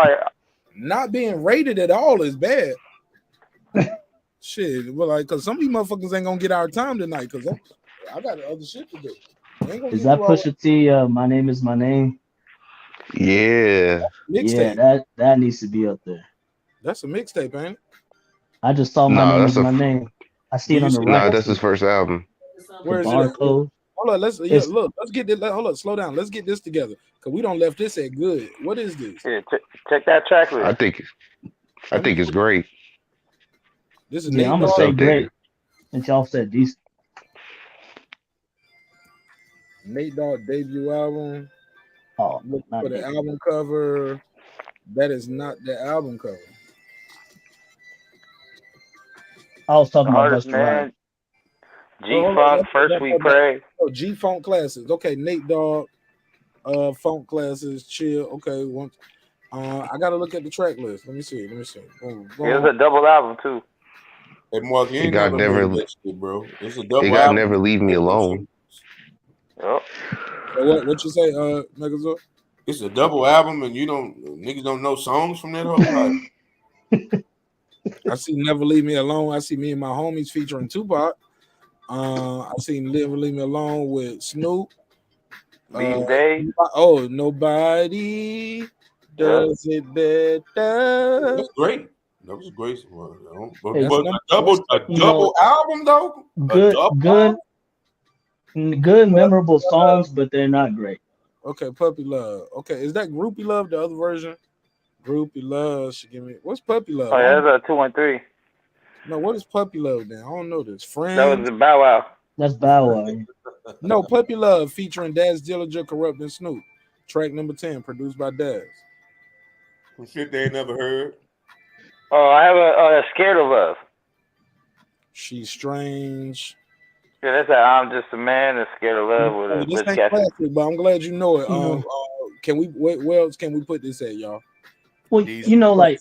not being rated at all is bad. Shit, well, like, cause some of these motherfuckers ain't gonna get our time tonight, cause I got other shit to do. Is that Pusha T? My name is my name. Yeah. Yeah, that needs to be up there. That's a mixtape, ain't it? I just saw my name is my name. I see it on the right. Nah, that's his first album. Where is it? Barcode. Hold on, let's get this. Hold on, slow down. Let's get this together, cause we don't left this at good. What is this? Yeah, check that track list. I think it's great. This is I'm gonna say great, and y'all said decent. Nate Dogg debut album. Oh, look for the album cover. That is not the album cover. I was talking about Artist, man. G-Funk, First We Pray. Oh, G-Funk Classics. Okay, Nate Dogg, Funk Classics, Chill. Okay, once. I gotta look at the track list. Let me see. Boom. It's a double album too. Hey, Mark, you ain't never shit, bro. It's a double album. album. Never Leave Me Alone. Yep. So what you say, Megazord? It's a double album, and niggas don't know songs from that whole I see Never Leave Me Alone. I see Me and My Homies featuring Tupac. I seen Never Leave Me Alone with Snoop. These days. Oh, Nobody Does It Better. That's great. That was a great one. But a double album though. Good memorable songs, but they're not great. Okay, Puppy Love. Okay, is that Groupie Love the other version? Groupie Love should give me. What's Puppy Love? Oh yeah, that's a 2 and 3. No, what is Puppy Love then? I don't know this. Friends. That was the Bow Wow. That's Bow Wow. No, Puppy Love featuring Daz Dillinger, Corrupt, and Snoop. Track number 10, produced by Daz. Some shit they ain't never heard. Oh, I have a Scared of Love. She's Strange. Yeah, that's I'm Just a Man that's Scared of Love with This ain't classic, but I'm glad you know it. Can we? Where else can we put this at, y'all? Well, like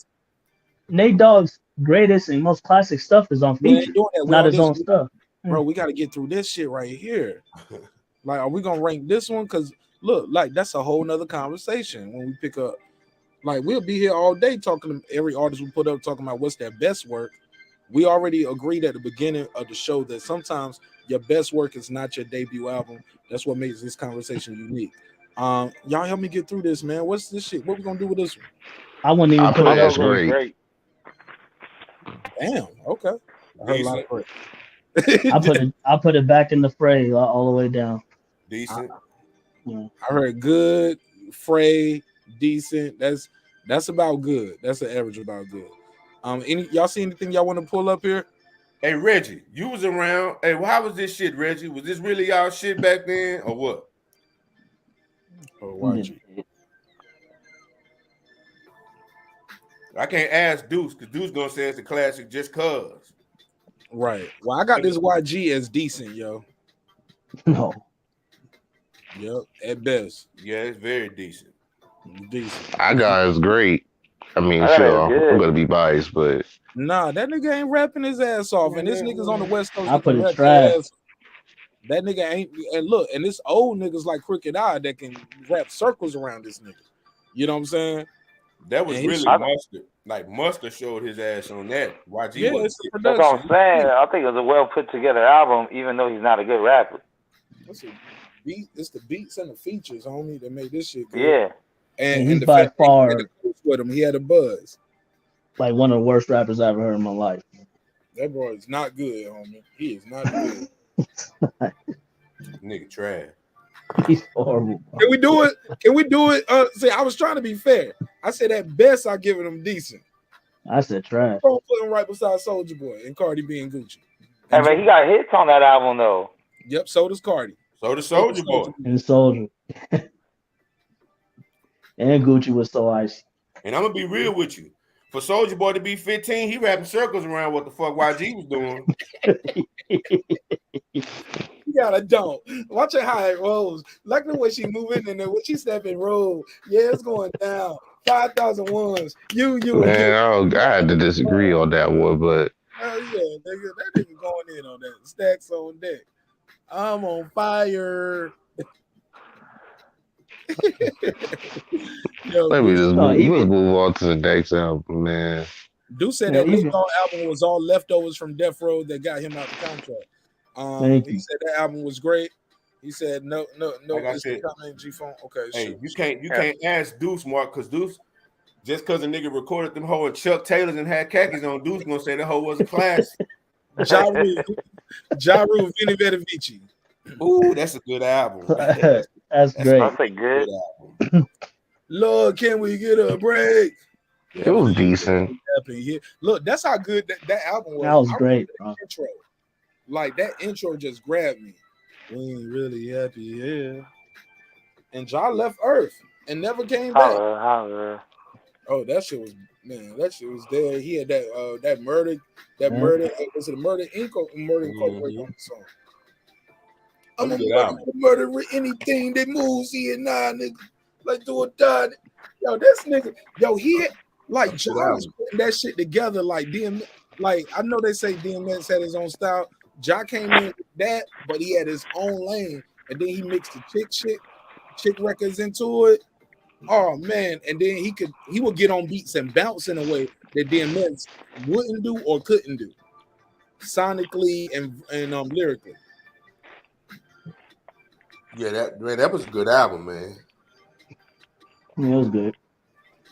Nate Dogg's greatest and most classic stuff is on feature, not his own stuff. Bro, we got to get through this shit right here. Like, are we gonna rank this one? Because look, like that's a whole nother conversation when we pick up. Like, we'll be here all day talking to every artist we put up, talking about what's their best work. We already agreed at the beginning of the show that sometimes your best work is not your debut album. That's what makes this conversation unique. Y'all help me get through this, man. What's this shit? What we gonna do with this one? I wouldn't even put it as great. Damn. Okay. I heard a lot of great. I put it back in the fray all the way down. Decent. I heard good, fray, decent. That's about good. That's the average about good. Y'all see anything y'all want to pull up here? Hey Reggie, you was around. Hey, how was this shit, Reggie? Was this really y'all shit back then, or what? Or YG? I can't ask Deuce because Deuce gonna say it's a classic just cause. Right. Well, I got this YG as decent, yo. No. Yep, at best. Yeah, it's very decent. Decent. I got it's great. I mean, sure, I'm gonna be biased, but nah, that nigga ain't rapping his ass off, and this nigga's on the West Coast. I put it trash. That nigga ain't, and look, and this old nigga's like Crooked Eye that can wrap circles around this nigga. You know what I'm saying? That was really Mustard. Like Mustard showed his ass on that. YG yeah, was that's what I'm saying. I think it was a well put together album, even though he's not a good rapper. It's the beats and the features, homie, that made this shit good. Yeah. And the by fact far with him, he had a buzz. Like one of the worst rappers I ever heard in my life. That boy is not good, homie. He is not good. Nigga trash. He's horrible. Can we do it? Can we do it? See, I was trying to be fair. I said at best I give him decent. I said trash. Don't put him right beside Soulja Boy and Cardi B and Gucci. Hey, man, he got hits on that album though. Yep, so does Cardi. So does Soulja Boy. And Soulja. And Gucci was so icy. And I'm gonna be real with you. For Soulja Boy to be 15, he rapping circles around what the fuck YG was doing. You gotta don't watch it how it rolls. Like the way she moving and then when she step and roll. Yeah, it's going down. 5,000 ones. You. Man, I had to disagree on that one, but Hell yeah, nigga. That nigga going in on that. Stacks on deck. I'm on fire. Yo, Let me just No, let's move on to the next album, man. Dude said Yeah, that Lil even- Jon album was all leftovers from Death Row that got him out the contract. Thank He you. said that album was great. He said no, Like I it's said, coming G-Funk. Okay, hey, shoot. you can't ask Deuce, Mark, because Deuce, just because a nigga recorded them hoe in Chuck Taylors and had khakis on, Deuce gonna say that hoe was a classic. Ja Rule, Vinny Vici. Ooh, that's a good album. That's great. That's a good. Lord, can we get a break? It was decent. Look, that's how good that album was. That was I great, remember bro. that intro. Like that intro just grabbed me. We ain't really happy here. And Ja left Earth and never came back. Holla. Oh, that shit was that shit was there. He had that murder, was it a Murder Inc. or Murder Incorporated on the song? I'm a murder anything that moves here now, nigga. Like do or die. Yo, this nigga, he had, like Ja was putting that shit together like DM. Like I know they say DMX had his own style. Ja came in with that, but he had his own lane, and then he mixed the chick records into it. Oh man, and then he would get on beats and bounce in a way that DMX wouldn't do or couldn't do, sonically and lyrically. Yeah, that was a good album, man. Yeah, it was good.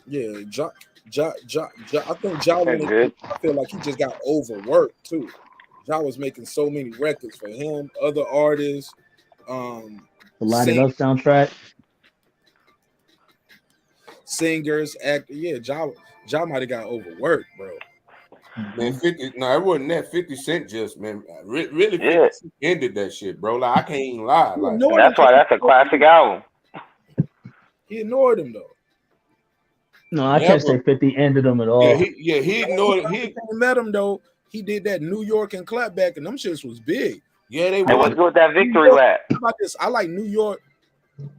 Yeah, I think Ja I feel like he just got overworked too. Ja was making so many records for him, other artists. The Light It Up soundtrack. Singers, actors. Yeah, Ja might have got overworked, bro. Man, 50. No, it wasn't that. 50 Cent just, man, really 50 Cent ended that shit, bro. Like I can't even lie. Like That's why that's a classic album. He ignored him though. No, I can't say 50 ended them at all. He ignored it. He met him though. He did that New York and clapback, and them shits was big. Yeah, they were. What's good with that victory lap? How about this? I like New York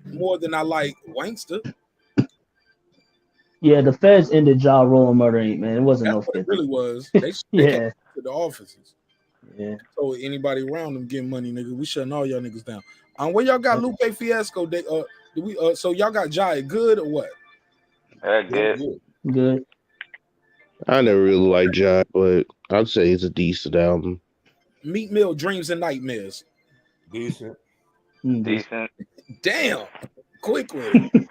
more than I like Wankster. Yeah, the feds ended Ja Rule and Murder Inc., man. It wasn't That's no what 50. it really was. They came to the offices. Yeah. So anybody around them getting money, nigga, we shutting all y'all niggas down. Where y'all got Lupe Fiasco? So y'all got Jai good or what? Good. I never really liked Ja, but I'd say it's a decent album. Meat Mill, Dreams and Nightmares. Decent. Damn. Quick with it.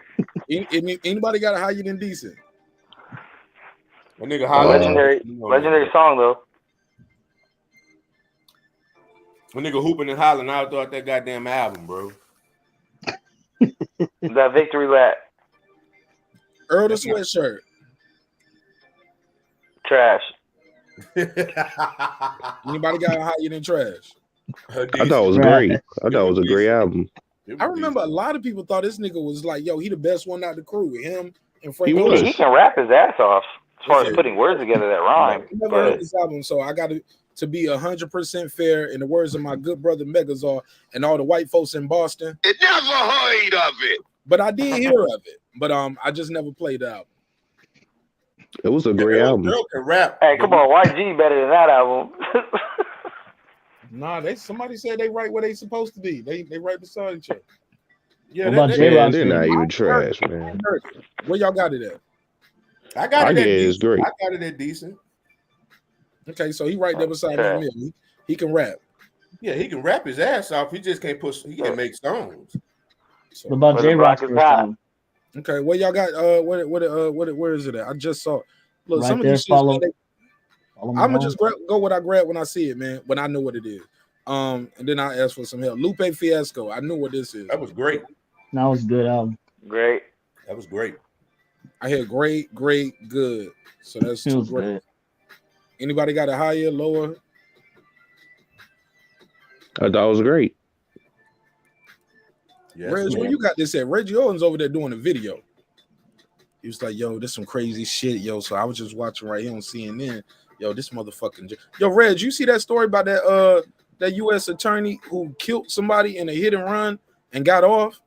Anybody got a higher than decent? A nigga hollering. Legendary song though. A nigga hooping and hollering out throughout that goddamn album, bro. That victory lap. Earl the Sweatshirt. Trash. Anybody got a higher than trash? I thought it was great. I thought it was a great album. I remember a lot of people thought this nigga was like, yo, he the best one out the crew. Him and Frank. He can rap his ass off as far as putting words together that rhyme. I never heard this album, so I got to be 100% fair. In the words of my good brother Megazar and all the white folks in Boston, It never heard of it. but I did hear of it. But I just never played the album. It was a great album. Girl can rap. Hey, come on, YG better than that album. Nah, somebody said they right where they supposed to be. They right beside each other. Yeah, they're not even trash, man. Where y'all got it at? I got it at it's decent. great. I got it at decent. Okay, so he right there beside me. He can rap. Yeah, he can rap his ass off. He just can't push. He can't make songs. What about J-Rock's first album? Okay, where y'all got where is it at? I just saw it. Look, Right some of there, these shits, I'm gonna just go what I grab when I see it, man. When I know what it is. And then I ask for some help. Lupe Fiasco. I knew what this is. That was great. That was a good album. Great. That was great. I hear great, good. So that's It two was great. good. Anybody got a higher, lower? I thought it was great. Yes, Reg, where you got this at? Reggie Owens over there doing a video. He was like, yo, this some crazy shit, yo. So I was just watching right here on CNN. Yo, this motherfucking... Yo, Reg, you see that story about that U.S. attorney who killed somebody in a hit and run and got off?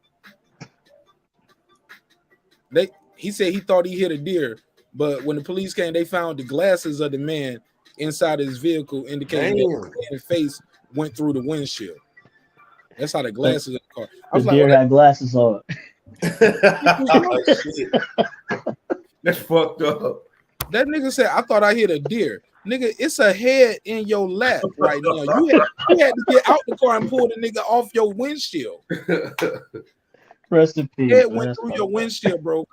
He said he thought he hit a deer, but when the police came, they found the glasses of the man inside his vehicle, indicating that his face went through the windshield. That's how the glasses in the car. I was The like, deer had glasses on. Oh, shit. That's fucked up. That nigga said, I thought I hit a deer. Nigga, it's a head in your lap right now. You had to get out the car and pull the nigga off your windshield. Rest in peace. Head went through your windshield, bro.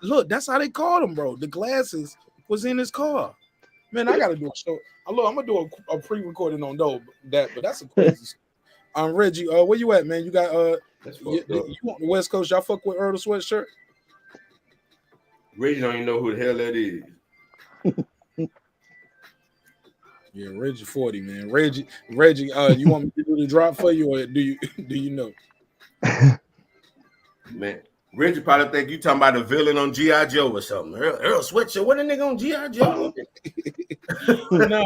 Look, that's how they called him, bro. The glasses was in his car. Man, I gotta do a show. Look, I'm gonna do a pre-recording on that, but that's a crazy. Reggie, where you at, man? You got you want the West Coast? Y'all fuck with Earl the Sweatshirt? Reggie don't even know who the hell that is. Yeah, Reggie 40, man. Reggie, you want me to do the drop for you, or do you know? Man, Reggie probably think you talking about a villain on G.I. Joe or something. Earl Sweatshirt, what a nigga on G.I. Joe? No.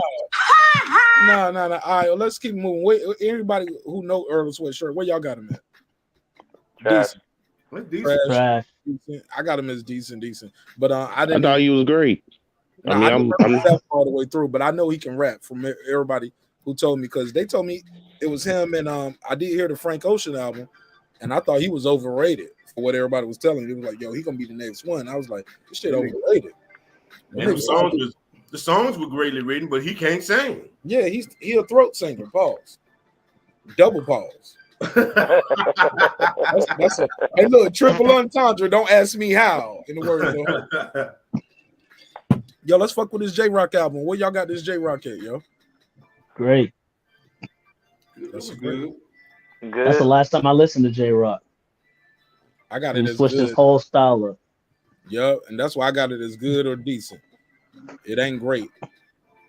All right, well, let's keep moving. Wait, everybody who know Earl Sweatshirt, where y'all got him at? Decent. What's decent? Trash. Decent. I got him as decent. But I thought he was great. No, I didn't rap all the way through, but I know he can rap from everybody who told me, because they told me it was him, and I did hear the Frank Ocean album, and I thought he was overrated for what everybody was telling me. It was like, yo, he gonna be the next one. I was like, this shit overrated. And the songs were greatly written, but he can't sing. Yeah, he a throat singer. Pause. Double pause. that's a hey, look, triple entendre. Don't ask me how. In the words of yo, let's fuck with this J-Rock album. Where y'all got this J-Rock at, yo? Great. That's good. That's the last time I listened to J-Rock. I got it as switched good. his whole style up. Yep, and that's why I got it as good or decent. It ain't great.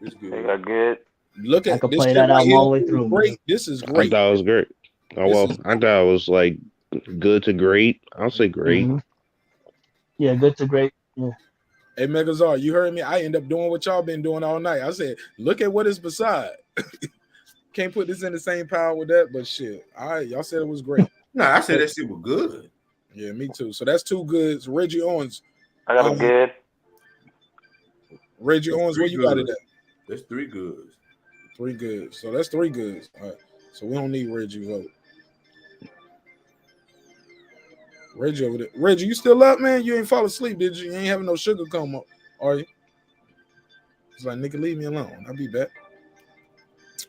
It's good. They got good. Look at I could this play shit that right album here. all the way through. Great. This is I great. thought it was great. Oh well, I thought it was like good to great. I'll say great. Mhm. Yeah, good to great. Yeah. Hey, Megazar, you heard me? I end up doing what y'all been doing all night. I said, look at what is beside. Can't put this in the same pile with that, but shit. All right, y'all said it was great. No, I said that shit was good. Yeah, me too. So that's two goods. Reggie Owens. I got a good. Reggie Owens, where you got it at? That's 3 goods. 3 goods. So that's 3 goods. All right. So we don't need Reggie vote. Reggie over there. Reggie, you still up, man? You ain't fall asleep, did you? You ain't having no sugar come up, are you? It's like, nigga, leave me alone. I'll be back.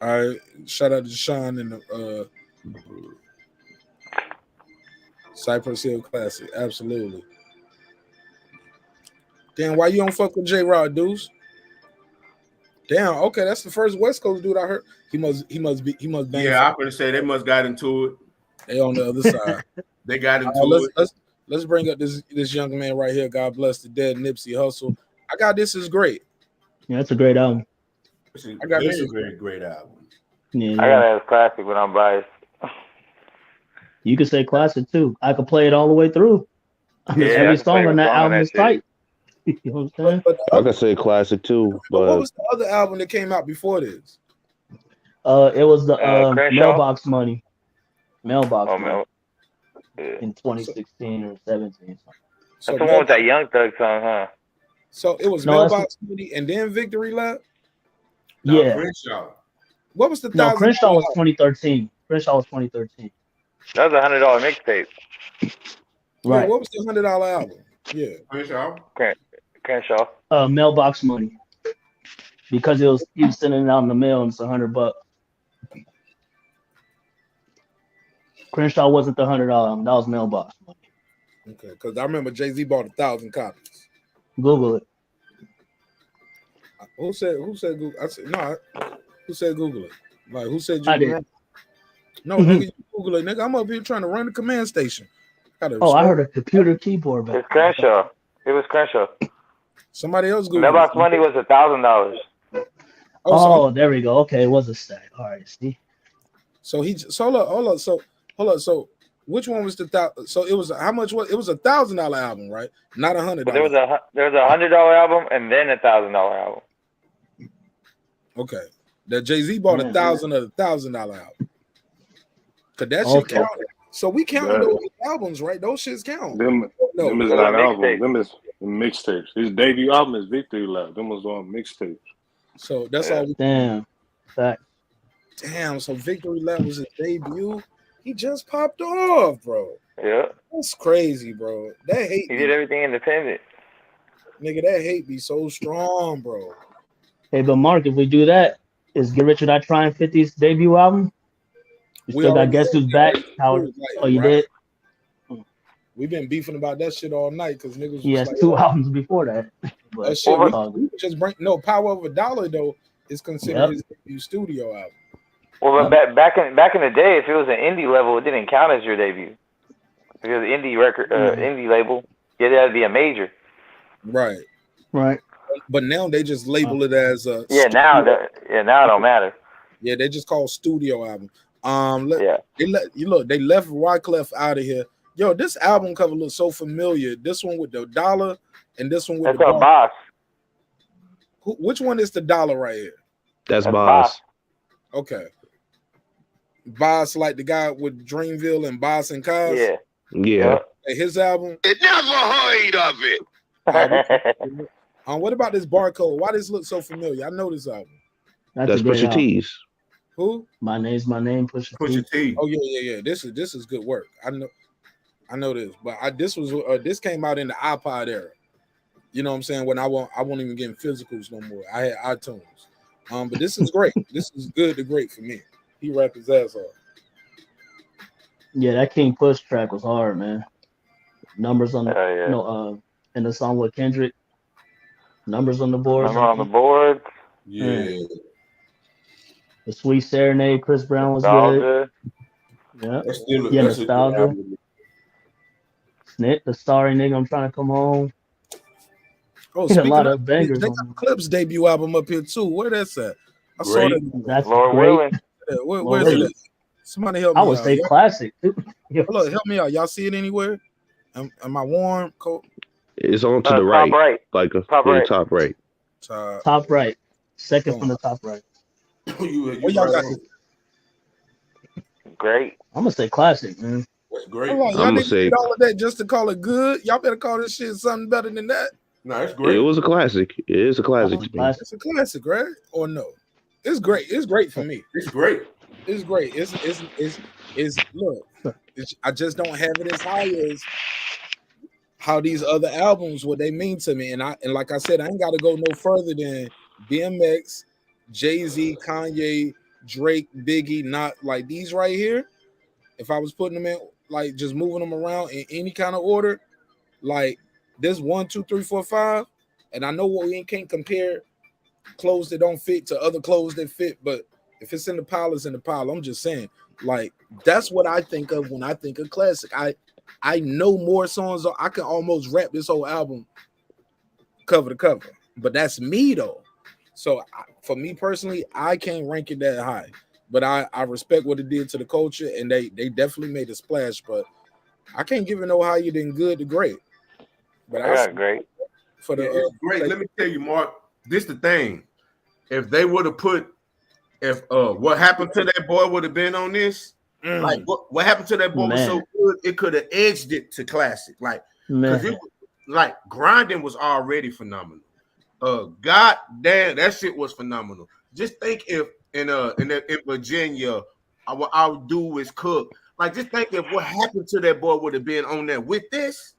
All right. Shout out to Sean and the Cypress Hill Classic. Absolutely. Damn, why you don't fuck with J-Rod, dudes? Damn, okay, that's the first West Coast dude I heard. He must bang. Yeah, I'm gonna say they must got into it. They on the other side. They got into it. Let's bring up this young man right here. God bless the dead, Nipsey Hussle. I got This Is Great. Yeah, that's a great album. I got This Is great album. Yeah, I got it as classic, but I'm biased. You could say classic too. I could play it all the way through. I mean, every song on that album is tight. You know what I'm saying? I could say classic too. But what was the other album that came out before this? It was the Crenshaw? Mailbox Money. Mailbox Oh, Money. Yeah. In 2016 or 17. That's the one with that Young Thug song, huh? So it was Mailbox Money and then Victory Lap? Yeah. Crenshaw. What was the No, Crenshaw was 2013. Crenshaw was 2013. That was $100 mixtape. Right. Yeah, what was the $100 album? Yeah. Crenshaw. Crenshaw. Mailbox Money. Because he was sending it out in the mail and it's $100. Crenshaw wasn't the $100 album. That was Mailbox Money. Okay, because I remember Jay-Z bought 1,000 copies. Google it. Who said Google? I said no. Who said Google it? Like who said I you? did. No, nigga, you Google it, nigga. I'm up here trying to run the command station. I heard a computer keyboard back. It's Crenshaw. It was Crenshaw. Somebody else Google. Mailbox Money was $1,000. Oh, there we go. Okay, it was a stack. All right, see. So hold up. So which one was the so it was how much was it was $1,000 album, right? Not $100. There was a $100 album and then $1,000 album. Okay, that Jay-Z bought 1,000 of the $1,000 album. Cause that shit counted. So we counted those albums, right? Those shits count. Them is not albums. Them is mixtapes. His debut album is Victory Lap. Them was on mixtapes. So that's all. Damn. Fact. Damn. So Victory Lap was his debut. He just popped off, bro. Yeah. That's crazy, bro. That hate. He did everything independent. Nigga, that hate be so strong, bro. Hey, but Mark, if we do that, is Get Rich or Die Trying 50's debut album? You We still got already Guess said Who's that. Back? How? Like, Oh, you right. did? We've been beefing about that shit all night because niggas He was has like, 2 albums before that. But that shit, it's all we good. just bring no Power of a Dollar though is considered Yep. his debut studio album. Well, but back in the day, if it was an indie level, it didn't count as your debut because indie record, indie label, it had to be a major. Right. Right. But now they just label it as a now it don't matter. Yeah, they just call studio album. Yeah. They left Wyclef out of here. Yo, this album cover looks so familiar. This one with the dollar and this one with That's the a boss. Which one is the dollar right here? That's Boss. Okay. Boss, like the guy with Dreamville and Boss and Cos. Yeah. Yeah. Hey, his album. It never heard of it. What about this Barcode? Why does this look so familiar? I know this album. That's Pusha T's. Who? My Name's My Name, Pusha T. Oh yeah. This is good work. I know this, but this came out in the iPod era. You know what I'm saying? When I won't even get physicals no more. I had iTunes. But this is great. This is good to great for me. He rapped his ass off. Yeah, that King Push track was hard, man. Numbers on the and the song with Kendrick. Numbers on the board. Number on the board. Yeah. The Sweet Serenade, Chris Brown was Nostalgia. good. Yeah. That's still Yeah, that's a good Nostalgia. album. Snit, the Sorry Nigga, I'm Trying to Come Home. Oh, a lot of bangers. They got Clip's debut album up here too. Where that's at? I saw that. That's Lord great. willing. Where's it at? Somebody help me I would out. say classic. Look, help me out. Y'all see it anywhere? Am I warm? Cold? It's on to the top right. right. Like Top right. top right. Top right. Second from the top right. What y'all got? Great. I'm gonna say classic, man. Great. Hold on, y'all I'ma didn't say- get all of that just to call it good. Y'all better call this shit something better than that. No, it's It great. was a classic. It is a classic to me. It's a classic, right? Or no? It's great. It's great for me. It's great. It's great. It's look. I just don't have it as high as how these other albums, what they mean to me. And like I said, I ain't got to go no further than DMX, Jay-Z, Kanye, Drake, Biggie. Not like these right here. If I was putting them in, like just moving them around in any kind of order, like this 1, 2, 3, 4, 5, and I know what we can't compare clothes that don't fit to other clothes that fit, but if it's in the pile, it's in the pile. I'm just saying, like that's what I think of when I think of classic. I know more songs. I can almost rap this whole album cover to cover, but that's me though. So for me personally, I can't rank it that high. But I respect what it did to the culture, and they definitely made a splash. But I can't give it no higher than good to great. But I got great. For the it's great. Let me tell you, Mark. This the thing. If they would have put, what happened to that boy would have been on this. Like what happened to that boy was so good, it could have edged it to classic. Like because it was like grinding was already phenomenal. God damn, that shit was phenomenal. Just think if in Virginia, what I would do is cook. Like, just think if what happened to that boy would have been on there with this.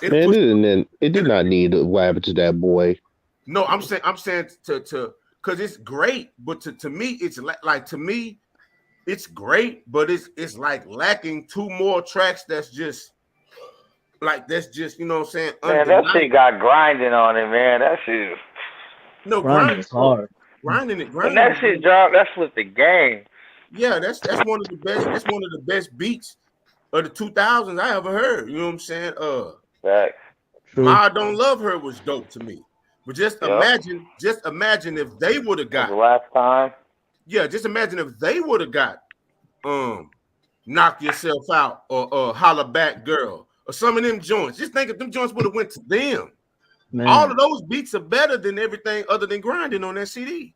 Man, it did not need what happened to that boy. No, I'm saying to because it's great, but to me, it's like to me, it's great, but it's like lacking 2 more tracks. That's just you know what I'm saying. Man, that shit got grinding on it, man. That shit. No, grinding is hard. Grinding. When that shit dropped, that's with the game. Yeah, that's one of the best. That's one of the best beats of the 2000s I ever heard. You know what I'm saying? Ma Don't Love Her was dope to me. But just imagine if they would have got the last time. Yeah, just imagine if they would have got Knock Yourself Out or Holla Back Girl or some of them joints. Just think if them joints would have went to them. Man. All of those beats are better than everything other than grinding on that CD.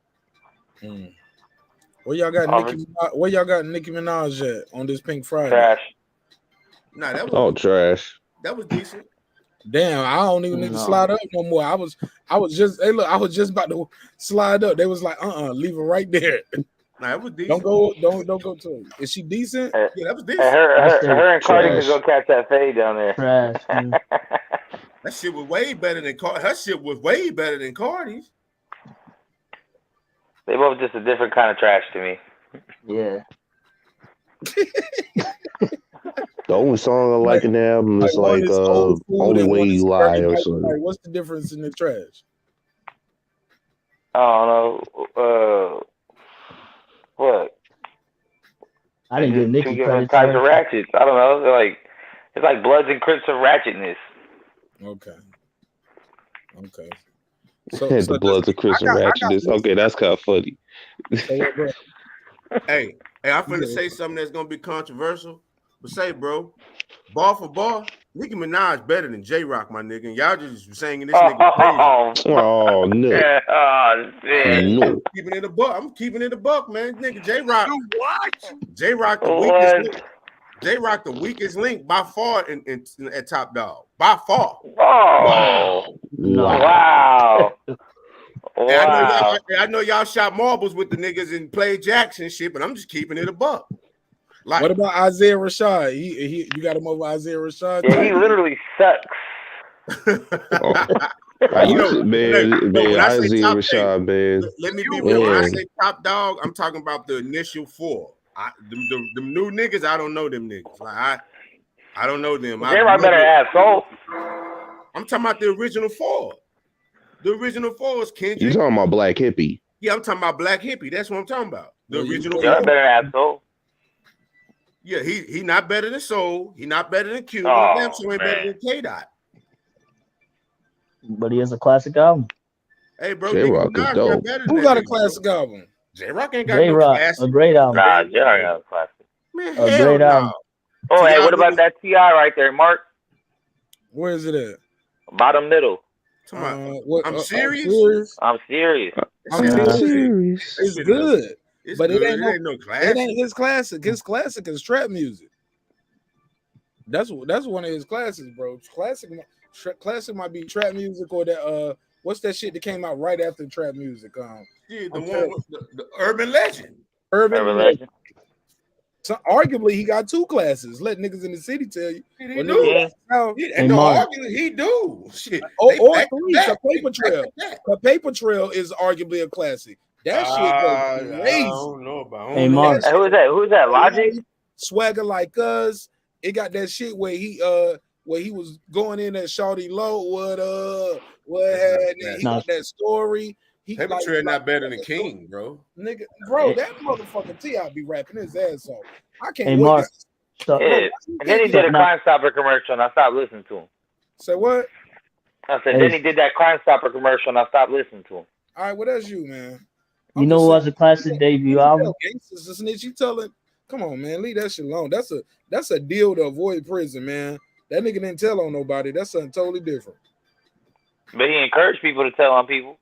Where y'all got Nicki Minaj at on this Pink Friday? Trash. Nah, that was trash. That was decent. Damn, I don't even need to slide up no more. I was just I was just about to slide up. They was like, leave it right there. Nah, it was decent. Don't go to her. Is she decent? Yeah, that was decent. Her and Cardi could go catch that fade down there. Trash. That shit was way better than Cardi. Her shit was way better than Cardi's. They both just a different kind of trash to me. Yeah. The only song I like in the album is like Only Way You Lie or something. Like, what's the difference in the trash? I don't know. What? I didn't give Nicki credit. Types of ratchets. I don't know. It's like Bloods and Crips of ratchetness. Okay. The Bloods and Crips of ratchetness. Okay, that's kind of funny. Hey, I'm finna say something that's gonna be controversial. But say, bro, bar for bar, Nicki Minaj better than J-Rock, my nigga. And y'all just saying this nigga crazy. Oh no. Oh shit. No. I'm keeping it a buck. I'm keeping it a buck, man. Nigga, J-Rock. What? J-Rock the weakest link. J-Rock the weakest link by far at Top Dog. By far. Oh. Wow. Wow. I know y'all shot marbles with the niggas and played Jackson shit, but I'm just keeping it a buck. Like, what about Isaiah Rashad? You got him over Isaiah Rashad? Yeah, he literally sucks. Man, Isaiah Rashad, man. Let me be real. When I say Top Dog, I'm talking about the initial four. The new niggas, I don't know them niggas. Like I don't know them. J-Rock better asshole. I'm talking about the original four. The original four is Kendrick. You talking about Black Hippie? Yeah, I'm talking about Black Hippie. That's what I'm talking about. The original. J-Rock better asshole. Yeah, he not better than Soul. He not better than Q. Oh, Damn sure ain't better than K-Dot. But he has a classic album. Hey, bro, J-Rock is dope. Who got a classic album? J-Rock ain't got no classic. A great album. Nah, J-Rock got a classic. Man, A great album. Oh, hey, what about that T.I. right there, Mark? Where is it at? Bottom middle. I'm serious. I'm serious. It's good. But good. It ain't no classic. It ain't his classic. His classic is trap music. That's one of his classics, bro. Classic might be trap music or that what's that shit that came out right after trap music? Yeah, the one with the Urban Legend. Urban Legend. So arguably he got two classes. Let niggas in the city tell you. He do. And no argument, he do. Shit. Or three. The Paper Trail. The Paper Trail is arguably a classic. That shit goes crazy. I don't know about. Hey, Mark. Who is that? Who's that? Logic? Swagger Like Us. It got that shit where he was going in at Shawty Low. What had he got that story. Paper Trail not better than King, bro. Nigga, bro, that motherfucking T.I. be rapping his ass off. I can't Hey, wait. Mark. And then he did a Crime Stopper commercial and I stopped listening to him. Say what? I said, then he did that Crime Stopper commercial and I stopped listening to him. All right, what else you, man? You know what was a classic debut album? You telling, come on, man, leave that shit alone. That's a deal to avoid prison, man. That nigga didn't tell on nobody. That's something totally different. But he encouraged people to tell on people.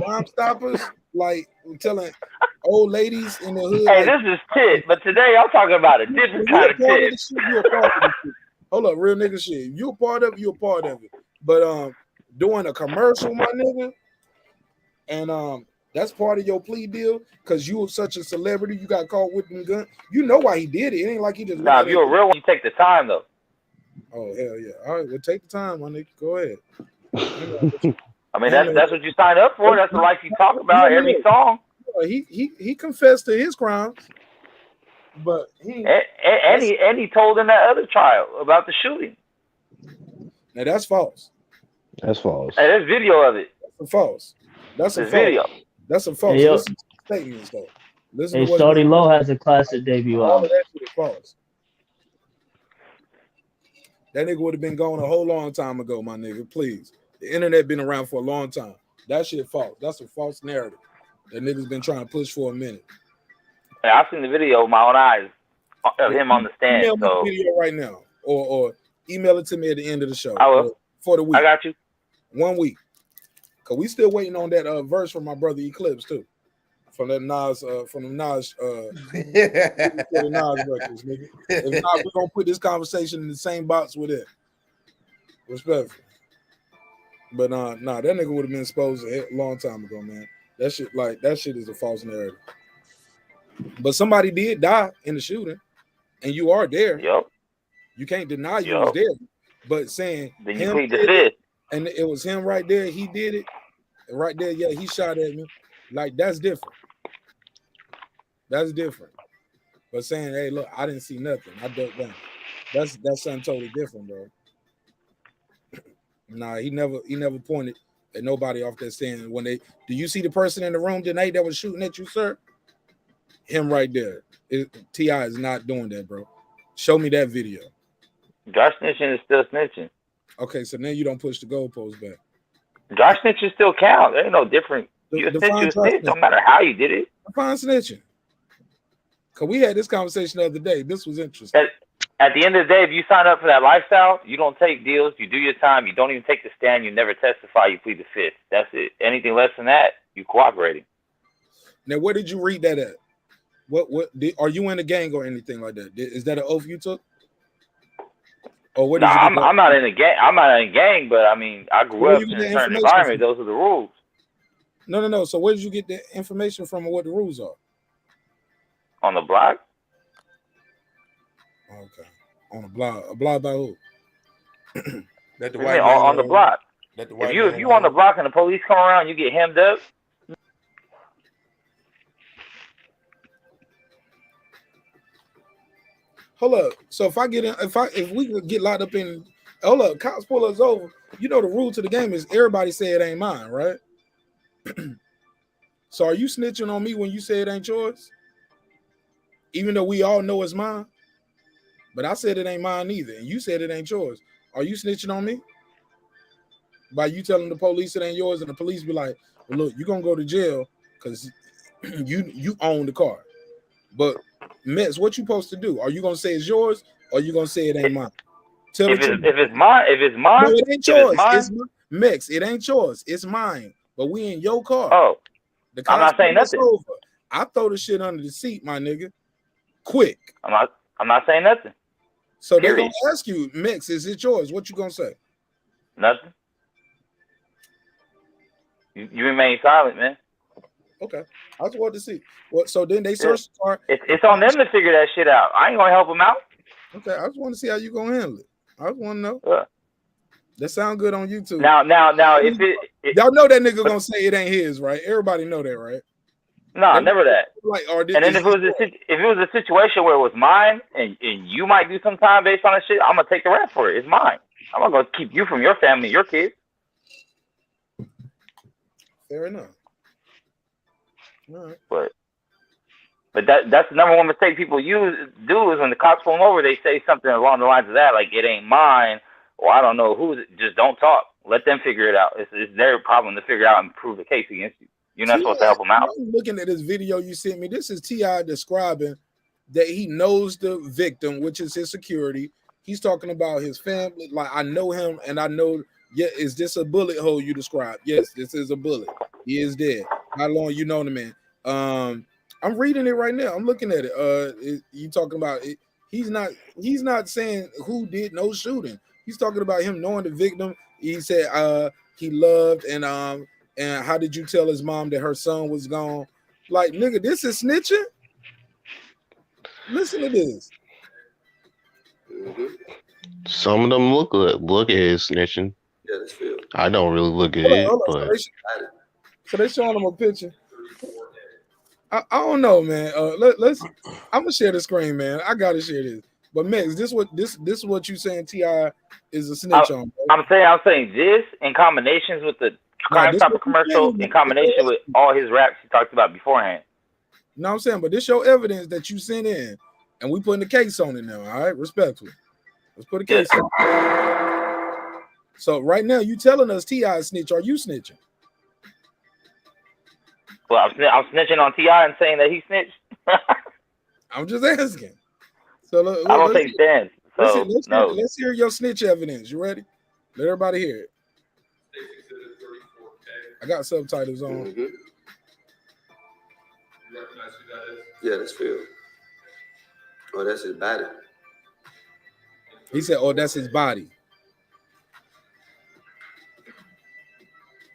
Crime Stoppers, like telling old ladies in the hood. Hey, this is tit, but today I'm talking about a different kind of tit. Hold up, real nigga shit. You a part of it, you a part of it. But doing a commercial, my nigga, and that's part of your plea deal because you were such a celebrity. You got caught with them gun. You know why he did it. It ain't like he just. Nah, if you're a real one, you take the time though. Oh hell yeah! All right, well take the time, my nigga. Go ahead. I mean that's what you signed up for. That's the life you talk about every song. He confessed to his crimes, but he told in that other trial about the shooting. Now that's false. That's false. Hey, there's video of it. That's false. That's a video. That's a false. Hey, Listen to statements though. Listen Hey, to what Shawty Low has a classic debut all album. of that shit is false. That nigga would have been gone a whole long time ago, my nigga. Please. The internet been around for a long time. That shit false. That's a false narrative that niggas been trying to push for a minute. Hey, I've seen the video with my own eyes of him on the stand. Email me So the video right now, or email it to me at the end of the show. I will. For the week. I got you. 1 week. Cause we still waiting on that verse from my brother Eclipse too. From that Nas, from the Nas, Nas records, nigga. If not, we're gonna put this conversation in the same box with it. Respectful. But nah, that nigga would have been exposed a long time ago, man. That shit is a false narrative. But somebody did die in the shooting, and you are there. Yep. You can't deny you was there. But saying then you him plead the fifth, and it was him right there, he did it. And right there, yeah, he shot at me. Like, that's different. That's different. But saying, hey, look, I didn't see nothing. I ducked down. That's something totally different, bro. Nah, he never pointed at nobody off that stand. When do you see the person in the room tonight that was shooting at you, sir? Him right there. T.I. is not doing that, bro. Show me that video. Josh snitching is still snitching. Okay, so then you don't push the goalpost back. Josh snitching still count. There ain't no different. You snitch, no matter how you did it. Define snitching. Cause we had this conversation the other day. This was interesting. At the end of the day, if you sign up for that lifestyle, you don't take deals, you do your time, you don't even take the stand, you never testify, you plead the fifth. That's it. Anything less than that, you cooperating. Now, where did you read that at? Are you in a gang or anything like that? Is that an oath you took? Or what? I'm not in a gang. I'm not in a gang, but I mean, I grew up in a certain environment. Those are the rules. No. So where did you get the information from, or what the rules are? On the block. Okay. On the block. A block by who? That the white on the block. If you on the block and the police come around, you get hemmed up. Hold up. So if we get locked up in, hold up, cops pull us over. You know the rule to the game is everybody say it ain't mine, right? So are you snitching on me when you say it ain't yours? Even though we all know it's mine, but I said it ain't mine either, and you said it ain't yours. Are you snitching on me by you telling the police it ain't yours, and the police be like, well, look, you're gonna go to jail because you own the car. But Mets, what you supposed to do? Are you gonna say it's yours, or are you gonna say it ain't mine? Tell if it's mine, no, it ain't yours. It's Mix. It ain't yours. It's mine. But we in your car. Oh, I'm not saying nothing. Over. I throw the shit under the seat, my nigga. Quick. I'm not saying nothing. So they're gonna ask you, Mix, is it yours? What you gonna say? Nothing. You remain silent, man. Okay. I just wanted to see. Well, so then they search the car. It's on them to figure that shit out. I ain't gonna help them out. Okay, I just want to see how you gonna handle it. I just want to know. Yeah. That sound good on YouTube. Now, if y'all know that nigga gonna say it ain't his, right? Everybody know that, right? No, never that. Like, and then if it was a situation where it was mine, and you might do some time based on that shit, I'm gonna take the rap for it. It's mine. I'm not gonna keep you from your family, your kids. Fair enough. All right. But that's the number one mistake people do is when the cops pull them over, they say something along the lines of that, like it ain't mine, or I don't know who. Just don't talk. Let them figure it out. It's their problem to figure out and prove the case against you. You're not supposed to help them out. I'm looking at this video you sent me. This is T.I. describing that he knows the victim, which is his security. He's talking about his family. Like, I know him, and I know. Yeah, is this a bullet hole you described? Yes, this is a bullet. He is dead. How long you know the man? I'm reading it right now. I'm looking at it. You talking about it? He's not saying who did no shooting. He's talking about him knowing the victim. He said he loved and how did you tell his mom that her son was gone? Like, nigga, this is snitching. Listen to this. Some of them look at his snitching. Yeah, that's real. I don't really look at it, but so they showing him a picture. I don't know, man. Let's. I'm gonna share the screen, man. I gotta share this. But Max, this is what you saying? T.I. is a snitch on. Bro. I'm saying this in combinations with the Crime Stopper commercial, in combination with all his raps he talked about beforehand. No, I'm saying, but this your evidence that you sent in, and we putting the case on it now. All right, respectfully. Let's put a case on. So right now, you telling us T.I. snitch? Are you snitching? Well, I'm snitching on T.I. and saying that he snitched. I'm just asking. So I don't take stands. So let's hear your snitch evidence. You ready? Let everybody hear it. I got subtitles on. Mm-hmm. Yeah, that's real. Oh, that's his body. He said, "Oh, that's his body."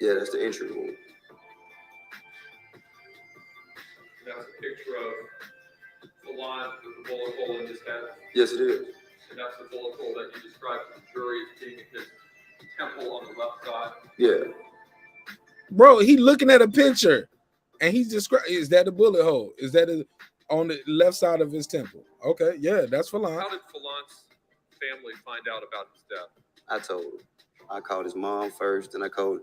Yeah, that's the entry wound. That's a picture of Falon with the bullet hole in his head. Yes, it is. And that's the bullet hole that you described to the jury as being in his temple on the left side. Yeah. Bro, he looking at a picture, and he's describing. Is that a bullet hole? Is that on the left side of his temple? Okay, yeah, that's Falon. How did Falon's family find out about his death? I told him. I called his mom first, then I told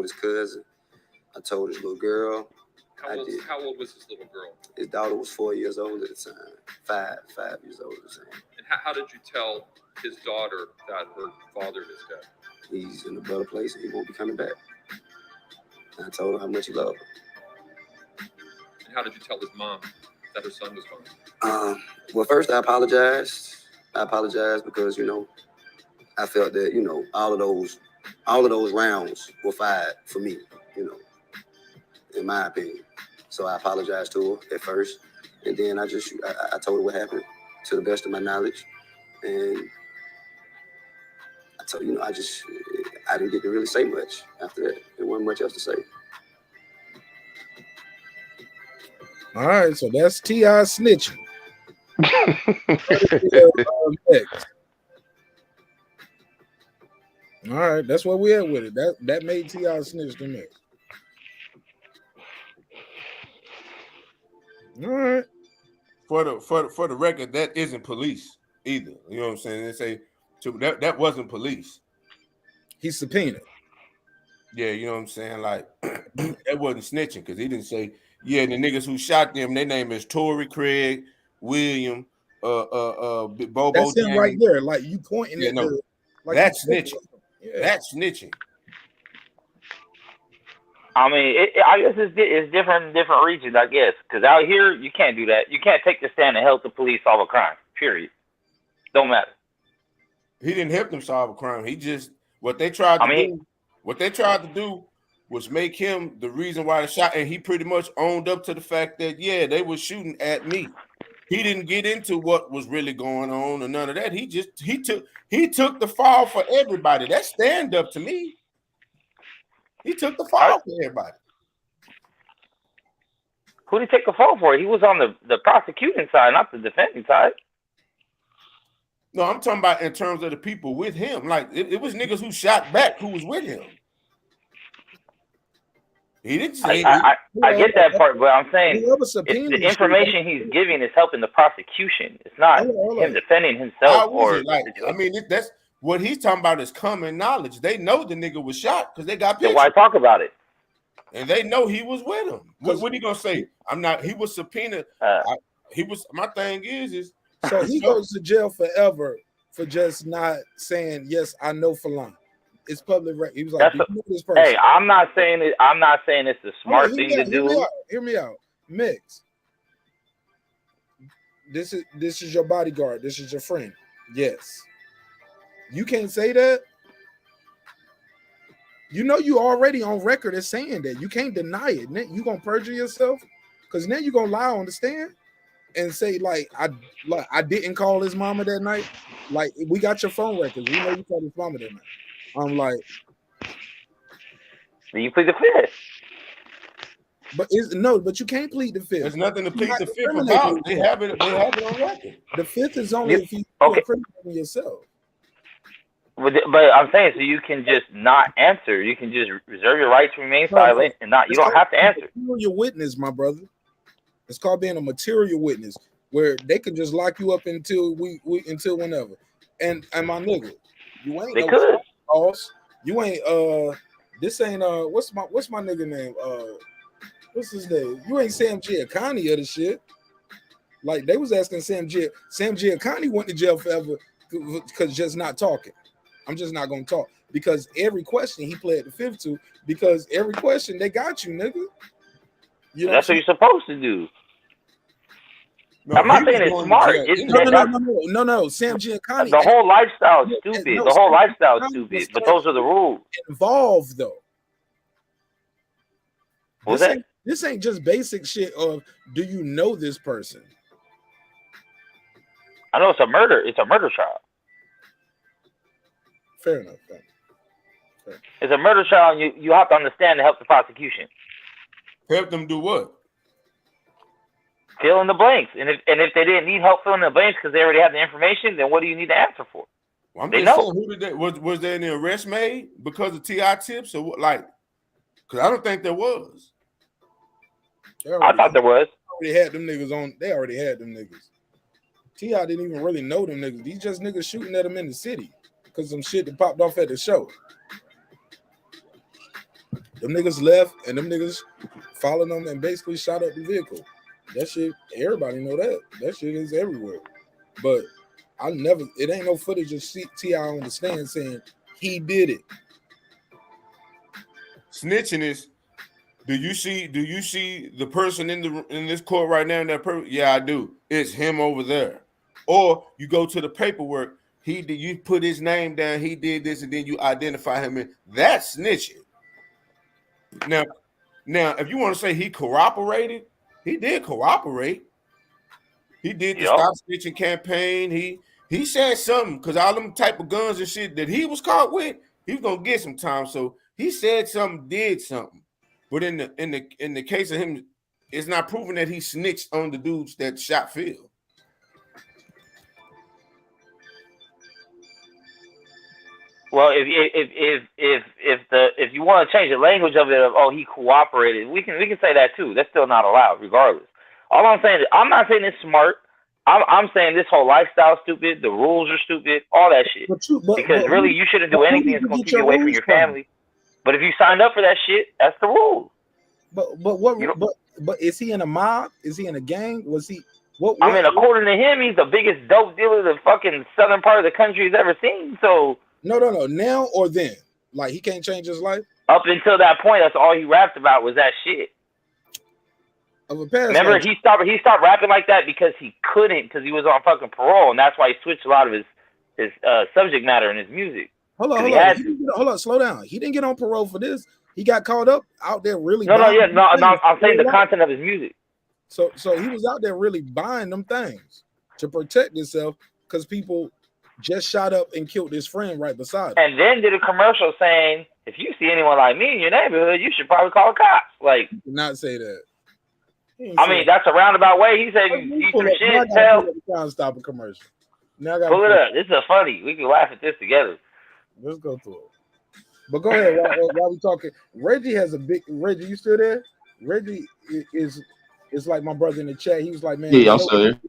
his cousin. I told his little girl. How old was his little girl? His daughter was 4 years old at the time. Five years old at the time. And how did you tell his daughter that her father is dead? He's in a better place and he won't be coming back. And I told her how much he loved her. And how did you tell his mom that her son was gone? Well, first I apologized. I apologized because, I felt that, all of those rounds were fired for me, in my opinion. So I apologized to her at first, and then I told her what happened to the best of my knowledge, and I told I didn't get to really say much after that. There wasn't much else to say. All right, so that's T.I. snitching. All right, that's what we had with it. That made T.I. snitch to me. All right. For the record, that isn't police either. You know what I'm saying? They say that wasn't police. He's subpoenaed. Yeah, you know what I'm saying? Like that wasn't snitching because he didn't say, yeah, the niggas who shot them, their name is Tory Craig, William, Bobo. That's him right there. Like you pointing at no, like that's snitching. Yeah. That's snitching. I mean, I guess it's different in different regions, I guess. Because out here, you can't do that. You can't take the stand and help the police solve a crime, period. Don't matter. He didn't help them solve a crime. He just, what they tried to do was make him the reason why the shot, and he pretty much owned up to the fact that, yeah, they were shooting at me. He didn't get into what was really going on or none of that. He took the fall for everybody. That's stand up to me. He took the fall for everybody. Who did he take the fall for? He was on the prosecuting side, not the defending side. No, I'm talking about in terms of the people with him. Like it was niggas who shot back who was with him. He didn't say. I get that part, but I'm saying the information he's giving is helping the prosecution. It's not him defending himself. I mean, that's what he's talking about is common knowledge. They know the nigga was shot because they got pictures. So why talk about it? And they know he was with him. What he gonna say? I'm not. He was subpoenaed. He was. My thing is. So he goes to jail forever for just not saying yes. I know Falon. It's public record. He was like, this person. Hey, I'm not saying it. I'm not saying it's the smart thing to do. Hear me out, Mix. This is your bodyguard. This is your friend. Yes. You can't say that. You know you already on record as saying that. You can't deny it. You gonna perjure yourself because then you gonna lie on the stand and say like I didn't call his mama that night. Like we got your phone records. We know you called his mama that night. I'm like, you plead the fifth. But you can't plead the fifth. There's nothing to plead the fifth about. They have it on record. The fifth is only if you incriminate yourself. But I'm saying, so you can just not answer. You can just reserve your right to remain silent and not. You don't have to answer. Material witness, my brother. It's called being a material witness, where they can just lock you up until until whenever. And my nigga, you ain't. They could. You ain't. This ain't. What's my nigga name? What's his name? You ain't Sam Giancani of the shit. Like they was asking Sam Giancani went to jail forever because just not talking. I'm just not gonna talk because every question he pled the fifth to because every question they got you, nigga. You know that's what you're supposed to do. No, I'm not saying it's smart. No. Sam Giancani. The whole lifestyle is stupid. The whole lifestyle is stupid. But those are the rules. Involved though. What's that? This ain't just basic shit of do you know this person? I know it's a murder. It's a murder trial. Fair enough. It's a murder trial, and you have to understand to help the prosecution. Help them do what? Fill in the blanks. And if they didn't need help filling the blanks because they already have the information, then what do you need to answer for? Well, I'm they just know. saying, who did that? Was there any arrest made because of T.I. tips or what? Like, because I don't think there was. I thought there was. They had them niggas on. They already had them niggas. T.I. didn't even really know them niggas. These just niggas shooting at them in the city because some shit that popped off at the show. Them niggas left and them niggas followed them and basically shot up the vehicle. That shit, everybody know that. That shit is everywhere. But it ain't no footage of T.I. on the stand saying he did it. Snitching is, do you see the person in this court right now? Yeah, I do. It's him over there. Or you go to the paperwork, you put his name down, he did this, and then you identify him in. That's snitching. Now, if you want to say he cooperated, he did cooperate. He did the Stop Snitching campaign. He said something because all them type of guns and shit that he was caught with, he was gonna get some time. So he said something, did something. But in the case of him, it's not proven that he snitched on the dudes that shot Phil. Well, if you want to change the language of it, he cooperated, we can say that too. That's still not allowed, regardless. All I'm saying is, I'm not saying it's smart. I'm saying this whole lifestyle stupid. The rules are stupid. All that shit. Because really, you shouldn't do anything that's going to keep you away from your family. But if you signed up for that shit, that's the rule. But is he in a mob? Is he in a gang? Was he? What? I mean, according to him, he's the biggest dope dealer the fucking southern part of the country has ever seen. So no. Now or then, like he can't change his life. Up until that point, that's all he rapped about was that shit. Remember, he stopped rapping like that because he couldn't, because he was on fucking parole, and that's why he switched a lot of his subject matter in his music. Hold on, slow down. He didn't get on parole for this. He got caught up out there really. I'm saying the content of his music. So he was out there really buying them things to protect himself because people just shot up and killed his friend right beside him. And then did a commercial saying, if you see anyone like me in your neighborhood, you should probably call the cops. Like, he did not say that. I mean, that's a roundabout way. He said, you see some shit, tell. Stop a commercial. Now I pull it up. This is funny. We can laugh at this together. Let's go through it. But go ahead while we talking. Reggie has a big. Reggie, you still there? Reggie is like my brother in the chat. He was like, man, yeah, I'm still here.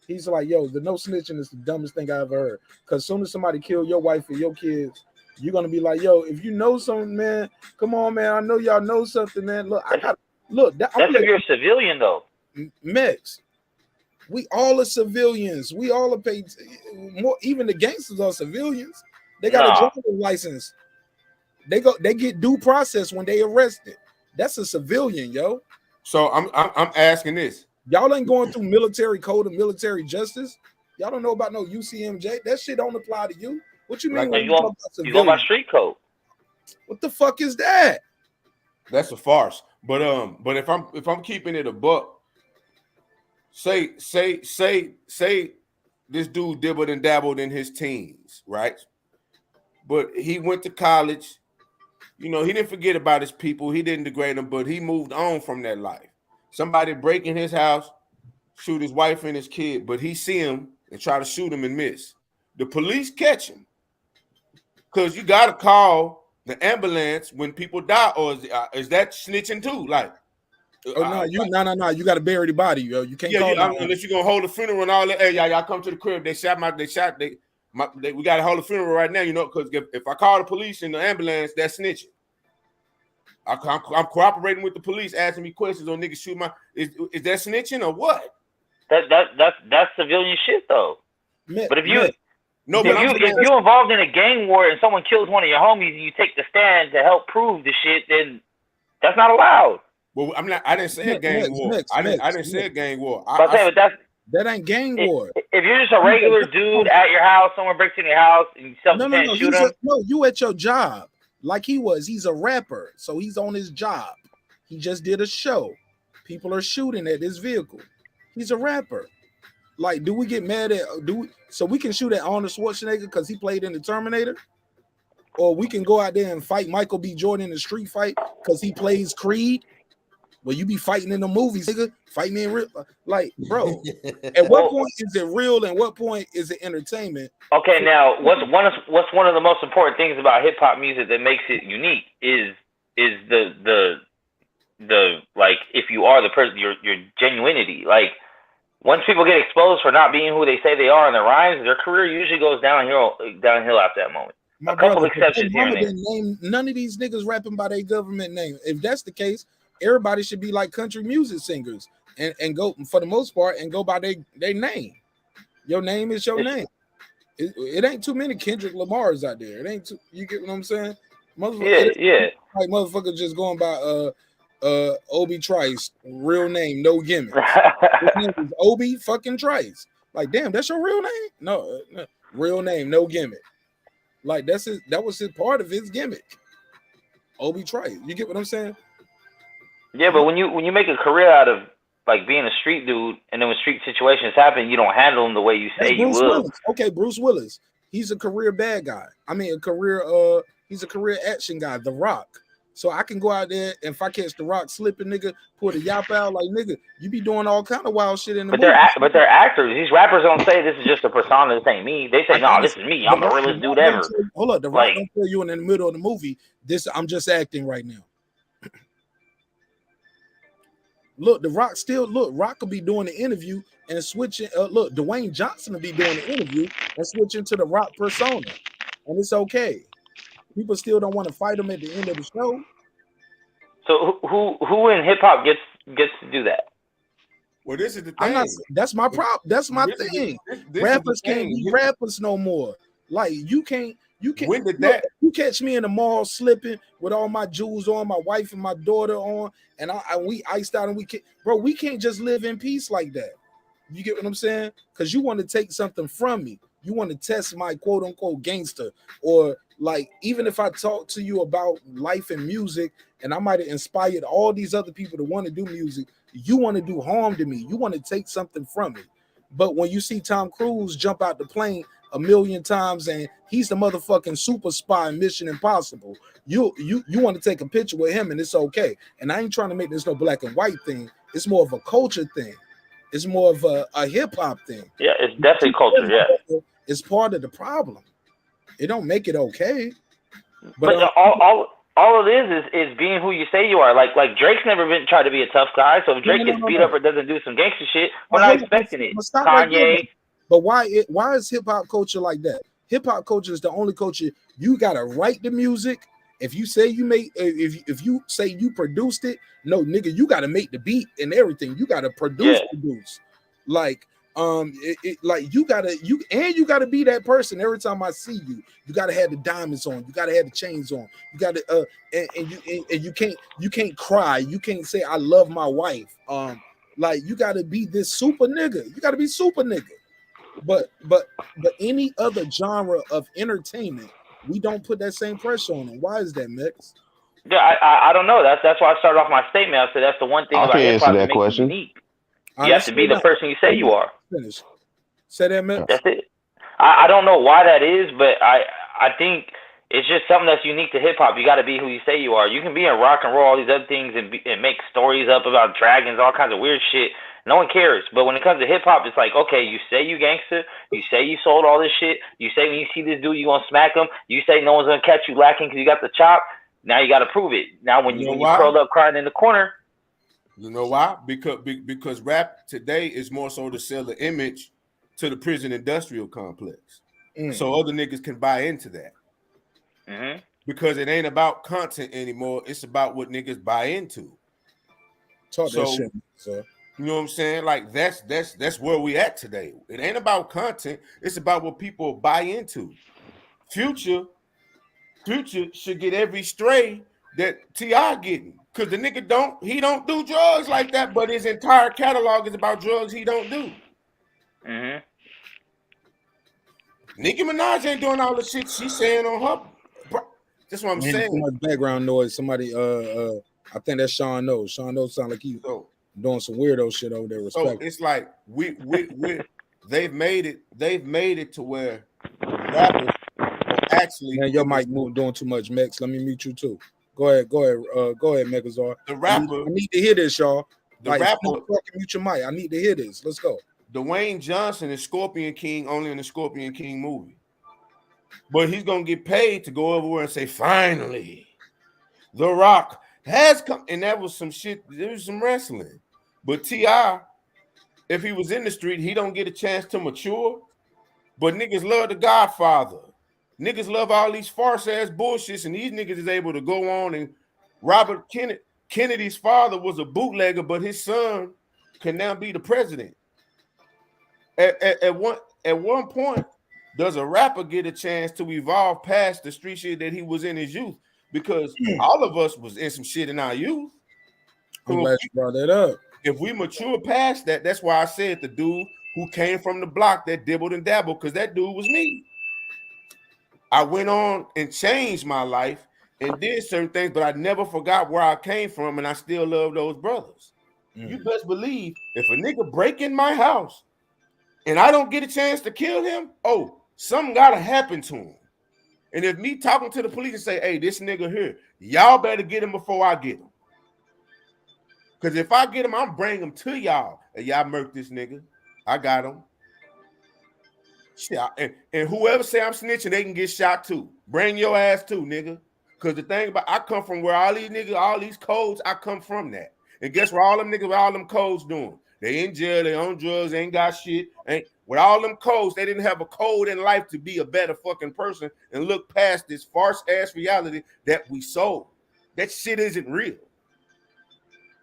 He's like, yo, the no snitching is the dumbest thing I ever heard. Because as soon as somebody kill your wife or your kids, you're gonna be like, yo, if you know something, man, come on, man. I know y'all know something, man. Look, I got look. That's if you're a civilian, though. Mex, we all are civilians. We all are paid. More, even the gangsters are civilians. They got a driver's license. They get due process when they arrested. That's a civilian, yo. So I'm asking this. Y'all ain't going through military code and military justice. Y'all don't know about no UCMJ. That shit don't apply to you. What you mean? When you go by street code. What the fuck is that? That's a farce. But if I'm keeping it a buck, say this dude dibbled and dabbled in his teens, right? But he went to college. You know, he didn't forget about his people. He didn't degrade them, but he moved on from that life. Somebody break in his house, shoot his wife and his kid, but he see him and try to shoot him and miss. The police catch him because you got to call the ambulance when people die, or is that snitching too? Like, no, you got to bury the body, yo. You can't call unless you're gonna hold a funeral and all that. Hey, y'all come to the crib. We got to hold a funeral right now, you know, because if I call the police and the ambulance, that's snitching. I'm cooperating with the police, asking me questions on niggas shoot my. Is that snitching or what? That's civilian shit though. But if you're involved in a gang war and someone kills one of your homies and you take the stand to help prove the shit, then that's not allowed. Well, I'm not. I didn't say a gang war. I didn't say a gang war. That ain't gang war. If you're just a regular dude at your house, someone breaks in your house and you self-defense shoot him. You at your job. Like he was. He's a rapper, so he's on his job. He just did a show. People are shooting at his vehicle. He's a rapper. Like, do we get mad at so we can shoot at Arnold Schwarzenegger because he played in the Terminator? or we can go out there and fight Michael B. Jordan in a street fight because he plays Creed. Well, you be fighting in the movies, nigga. Fighting in real, like, bro. At what point is it real, and what point is it entertainment? Okay, now what's one of the most important things about hip hop music that makes it unique is the like, if you are the person, your genuinity. Like, once people get exposed for not being who they say they are in their rhymes, their career usually goes downhill after that moment. My a couple brother, exceptions here and there. None of these niggas rapping by their government name. If that's the case, everybody should be like country music singers and go, for the most part, and go by their name. Your name is your name. It ain't too many Kendrick Lamars out there. It ain't too, you get what I'm saying? Yeah. Like motherfucker just going by Obi Trice, real name, no gimmick. His name is Obi fucking Trice. Like, damn, that's your real name? No, real name, no gimmick. Like, that was his part of his gimmick. Obi Trice. You get what I'm saying? Yeah, but when you make a career out of like being a street dude, and then when street situations happen, you don't handle them the way you say you will. Willis. Okay, Bruce Willis. He's a career bad guy. I mean, he's a career action guy. The Rock. So I can go out there, and if I catch The Rock slipping, nigga, pull the yap out, like, nigga, you be doing all kind of wild shit in the movie. But they're actors. These rappers don't say this is just a persona. This ain't me. They say, no, this is me. I'm the realest dude ever. Hold up, The Rock don't tell you in the middle of the movie, I'm just acting right now. Look, Rock could be doing the interview and switching. Look, Dwayne Johnson will be doing the interview and switching to the Rock persona, and it's okay. People still don't want to fight him at the end of the show. So who in hip hop gets to do that? Well, this is the thing. That's my problem. That's my thing. Rappers can't be rappers no more. Like, you can't. When did that? You catch me in the mall slipping with all my jewels on, my wife and my daughter on, and we iced out, and we can't just live in peace like that. You get what I'm saying? Because you want to take something from me. You want to test my quote unquote gangster, or like, even if I talk to you about life and music, and I might have inspired all these other people to want to do music, you want to do harm to me. You want to take something from me. But when you see Tom Cruise jump out the plane 1,000,000 times and he's the motherfucking super spy in Mission Impossible, you want to take a picture with him, and it's okay. And I ain't trying to make this no black and white thing. It's more of a culture thing. It's more of a hip hop thing. Yeah, it's definitely culture. Yeah, it's part of the problem. It don't make it okay. But all it is being who you say you are. Like Drake's never been tried to be a tough guy. So if Drake gets beat up or doesn't do some gangster shit, we're not expecting it. Kanye. But why is hip hop culture like that? Hip hop culture is the only culture you gotta write the music. If you say you made, if you say you produced it, no, nigga, you gotta make the beat and everything. You gotta produce. Like, like you gotta be that person every time I see you. You gotta have the diamonds on. You gotta have the chains on. You gotta and you can't cry. You can't say I love my wife. Like, you gotta be this super nigga. You gotta be super nigga. But any other genre of entertainment, we don't put that same pressure on them. Why is that, Mix? Yeah, I don't know. That's why I started off my statement. I said that's the one thing about hip hop that makes it unique. You have to be the person you say you are. Finish. Say that, Mix. That's it. I don't know why that is, but I think it's just something that's unique to hip hop. You got to be who you say you are. You can be in rock and roll, all these other things, and make stories up about dragons, all kinds of weird shit. No one cares. But when it comes to hip hop, it's like, okay, you say you gangster, you say you sold all this shit, you say when you see this dude, you gonna smack him, you say no one's gonna catch you lacking because you got the chop. Now you got to prove it. Now when you curled up crying in the corner. You know why? Because rap today is more so to sell the image to the prison industrial complex, so other niggas can buy into that. Mm-hmm. Because it ain't about content anymore; it's about what niggas buy into. Talk that shit, sir. You know what I'm saying? Like that's where we at today. It ain't about content; it's about what people buy into. Future should get every stray that T.I. getting. Cause the nigga don't do drugs like that, but his entire catalog is about drugs he don't do. Mm-hmm. Nicki Minaj ain't doing all the shit she's saying on her. That's what I'm saying. So much background noise. Somebody, I think that's Sean Knows. Sean Knows sound like he's doing some weirdo shit over there. Respect. So it's like we they've made it to where rappers are actually, man, your mic doing too much, Mex. Let me mute you too. Go ahead, Megazord. The rapper. I need to hear this, y'all. The like, rapper. Mute your mic. I need to hear this. Let's go. Dwayne Johnson is Scorpion King only in the Scorpion King movie. But he's going to get paid to go over and say, finally, The Rock has come. And that was some shit. There was some wrestling. But T.I., if he was in the street, he don't get a chance to mature. But niggas love The Godfather. Niggas love all these farce-ass bullshits, and these niggas is able to go on. And Robert Kennedy's father was a bootlegger, but his son can now be the president. At one point, does a rapper get a chance to evolve past the street shit that he was in his youth? Because all of us was in some shit in our youth. I'm glad you brought that up. If we mature past that, that's why I said the dude who came from the block that dibbled and dabbled, because that dude was me. I went on and changed my life and did certain things, but I never forgot where I came from, and I still love those brothers. You best believe if a nigga break in my house and I don't get a chance to kill him, oh, something gotta happen to him. And if me talking to the police and say, hey, this nigga here, y'all better get him before I get him. Because if I get him, I'm bringing him to y'all. And y'all murk this nigga. I got him. Shit, and whoever say I'm snitching, they can get shot too. Bring your ass too, nigga. Because the thing about, I come from where all these niggas, all these codes, I come from that. And guess where all them niggas with all them codes doing? They in jail, they on drugs, they ain't got shit. Ain't with all them codes, they didn't have a code in life to be a better fucking person and look past this farce-ass reality that we sold. That shit isn't real.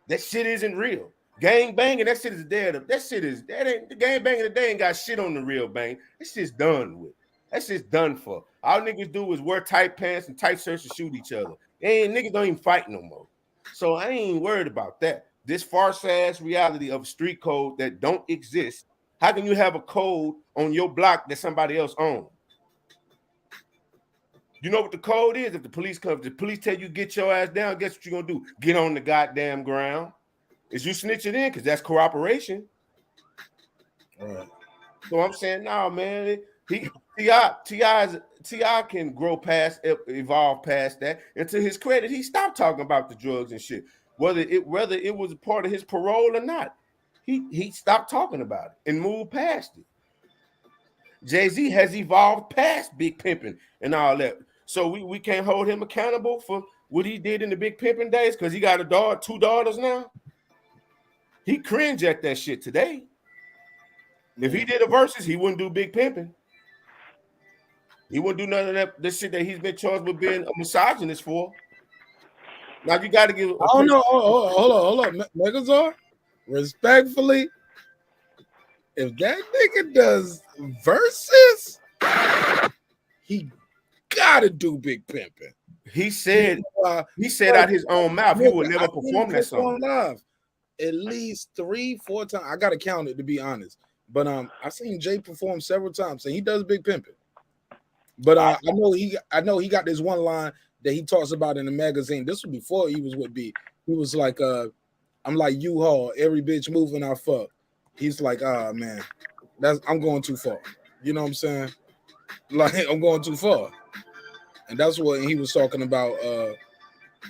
That shit isn't real. Gang banging, that shit is dead. That ain't the gang banging today ain't got shit on the real bang. That shit's done with. That shit's done for. All niggas do is wear tight pants and tight shirts and shoot each other. Niggas don't even fight no more. So I ain't worried about that. This farce-ass reality of street code that don't exist. How can you have a code on your block that somebody else owns? You know what the code is? If the police comes, the police tell you get your ass down, guess what you're gonna do? Get on the goddamn ground. Is you snitching in? Because that's cooperation. All right. So I'm saying, no, man. T.I. can grow past, evolve past that. And to his credit, he stopped talking about the drugs and shit. Whether it was a part of his parole or not, he stopped talking about it and moved past it. Jay-Z has evolved past big pimping and all that. So we can't hold him accountable for what he did in the big pimping days because he got a daughter, 2 daughters now. He cringe at that shit today. If he did a versus, he wouldn't do big pimping. He wouldn't do none of that. This shit that he's been charged with being a misogynist for. Now you got to give. Oh no! Hold on, Megazord. Respectfully, if that nigga does verses, he gotta do big pimping. He said out his own mouth he would never perform that song live. At least 3-4 times. I gotta count it to be honest. But I've seen Jay perform several times, and he does big pimping. But I know he got this one line that he talks about in the magazine. This was before he was with B. He was like, I'm like U-Haul, every bitch moving I fuck. He's like, man, I'm going too far. You know what I'm saying? Like I'm going too far. And that's what he was talking about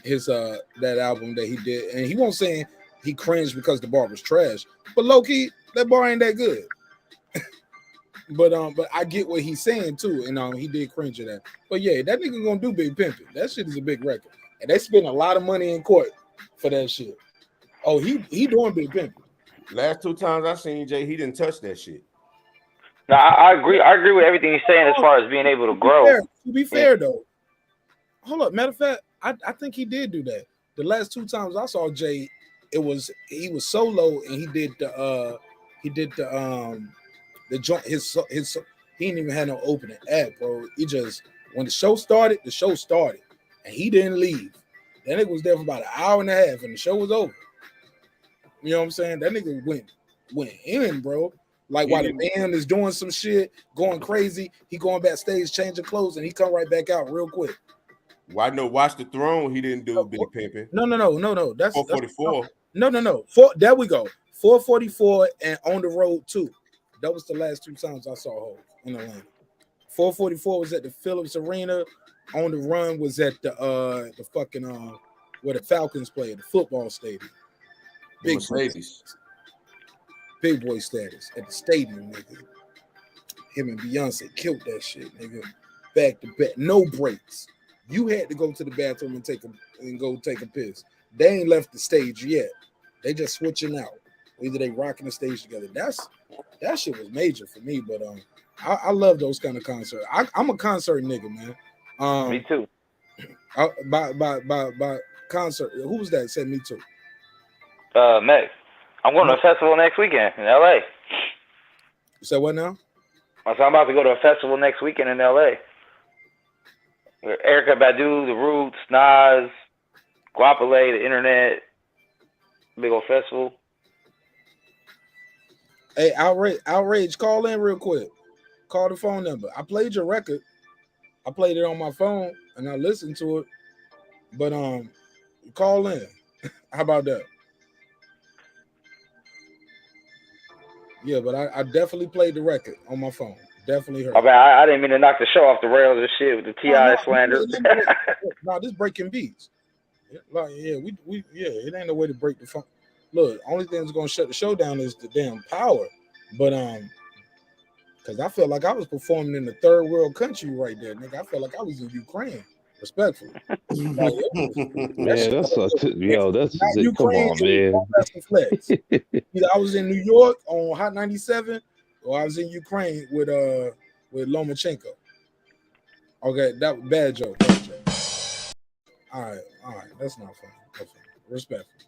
his that album that he did. And he won't say he cringed because the bar was trash. But low-key, that bar ain't that good. But I get what he's saying too, and he did cringe at that. But yeah, that nigga gonna do big pimping. That shit is a big record, and they spend a lot of money in court for that shit. Oh, he doing big pimping. Last 2 times I seen Jay, he didn't touch that shit. No, I agree. I agree with everything he's saying as far as being able to grow. To be fair though, hold up. Matter of fact, I think he did do that. The last 2 times I saw Jay, he was solo and he did the joint, his he didn't even have no opening act, bro. He just when the show started, and he didn't leave. That nigga was there for about an hour and a half, and the show was over. You know what I'm saying? That nigga went in, bro. Like while the band is doing some shit, going crazy, he going backstage, changing clothes, and he come right back out real quick. Well, I know Watch the Throne, he didn't do big pimping. No. That's 444. No. There we go. 444 and On the Road 2. That was the last 2 times I saw Hov in Atlanta. 444 was at the Phillips Arena. On the Run was at the fucking where the Falcons play, the football stadium. Big boy status at the stadium, nigga. Him and Beyonce killed that shit, nigga. Back to back, no breaks. You had to go to the bathroom and go take a piss. They ain't left the stage yet. They just switching out. Either they rocking the stage together. That shit was major for me. But I love those kind of concerts. I'm a concert nigga, man. Me too. By concert. Who was that? Said me too. Next. I'm going to a festival next weekend in LA. You said what now? I'm about to go to a festival next weekend in LA. Erykah Badu, The Roots, Nas, Guapale, The Internet, big old festival. Hey, outrage, call in real quick. Call the phone number. I played your record. I played it on my phone and I listened to it. But call in. How about that? Yeah, but I definitely played the record on my phone. Definitely heard. I didn't mean to knock the show off the rails and shit with the T.I. slander. No, this breaking beats. Like, it ain't no way to break the phone. Look, only thing that's gonna shut the show down is the damn power. But because I felt like I was performing in the third world country right there, nigga. I felt like I was in Ukraine. Respectfully. Like, man, that's Ukraine, come on, man. Flex. Either I was in New York on Hot 97 or I was in Ukraine with Lomachenko. Okay, that was bad joke. All right. That's not fun. That's fun. Respectful.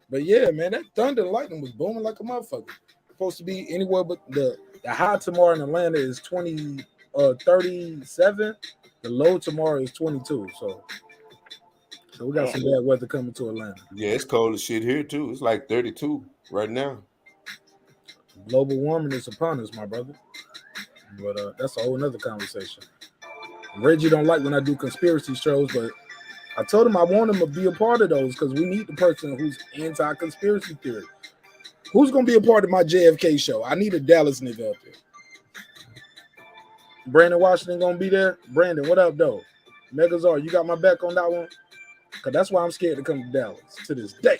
But yeah, man, that thunder and lightning was booming like a motherfucker. Supposed to be anywhere but the high tomorrow in Atlanta is 37. The low tomorrow is 22. So we got some bad weather coming to Atlanta. Yeah, it's cold as shit here too. It's like 32 right now. Global warming is upon us, my brother. But that's a whole nother conversation. Reggie don't like when I do conspiracy shows, but I told him I want him to be a part of those because we need the person who's anti-conspiracy theory. Who's gonna be a part of my JFK show? I need a Dallas nigga up there. Brandon Washington gonna be there. Brandon, what up, though? Megazord, you got my back on that one? Cause that's why I'm scared to come to Dallas to this day.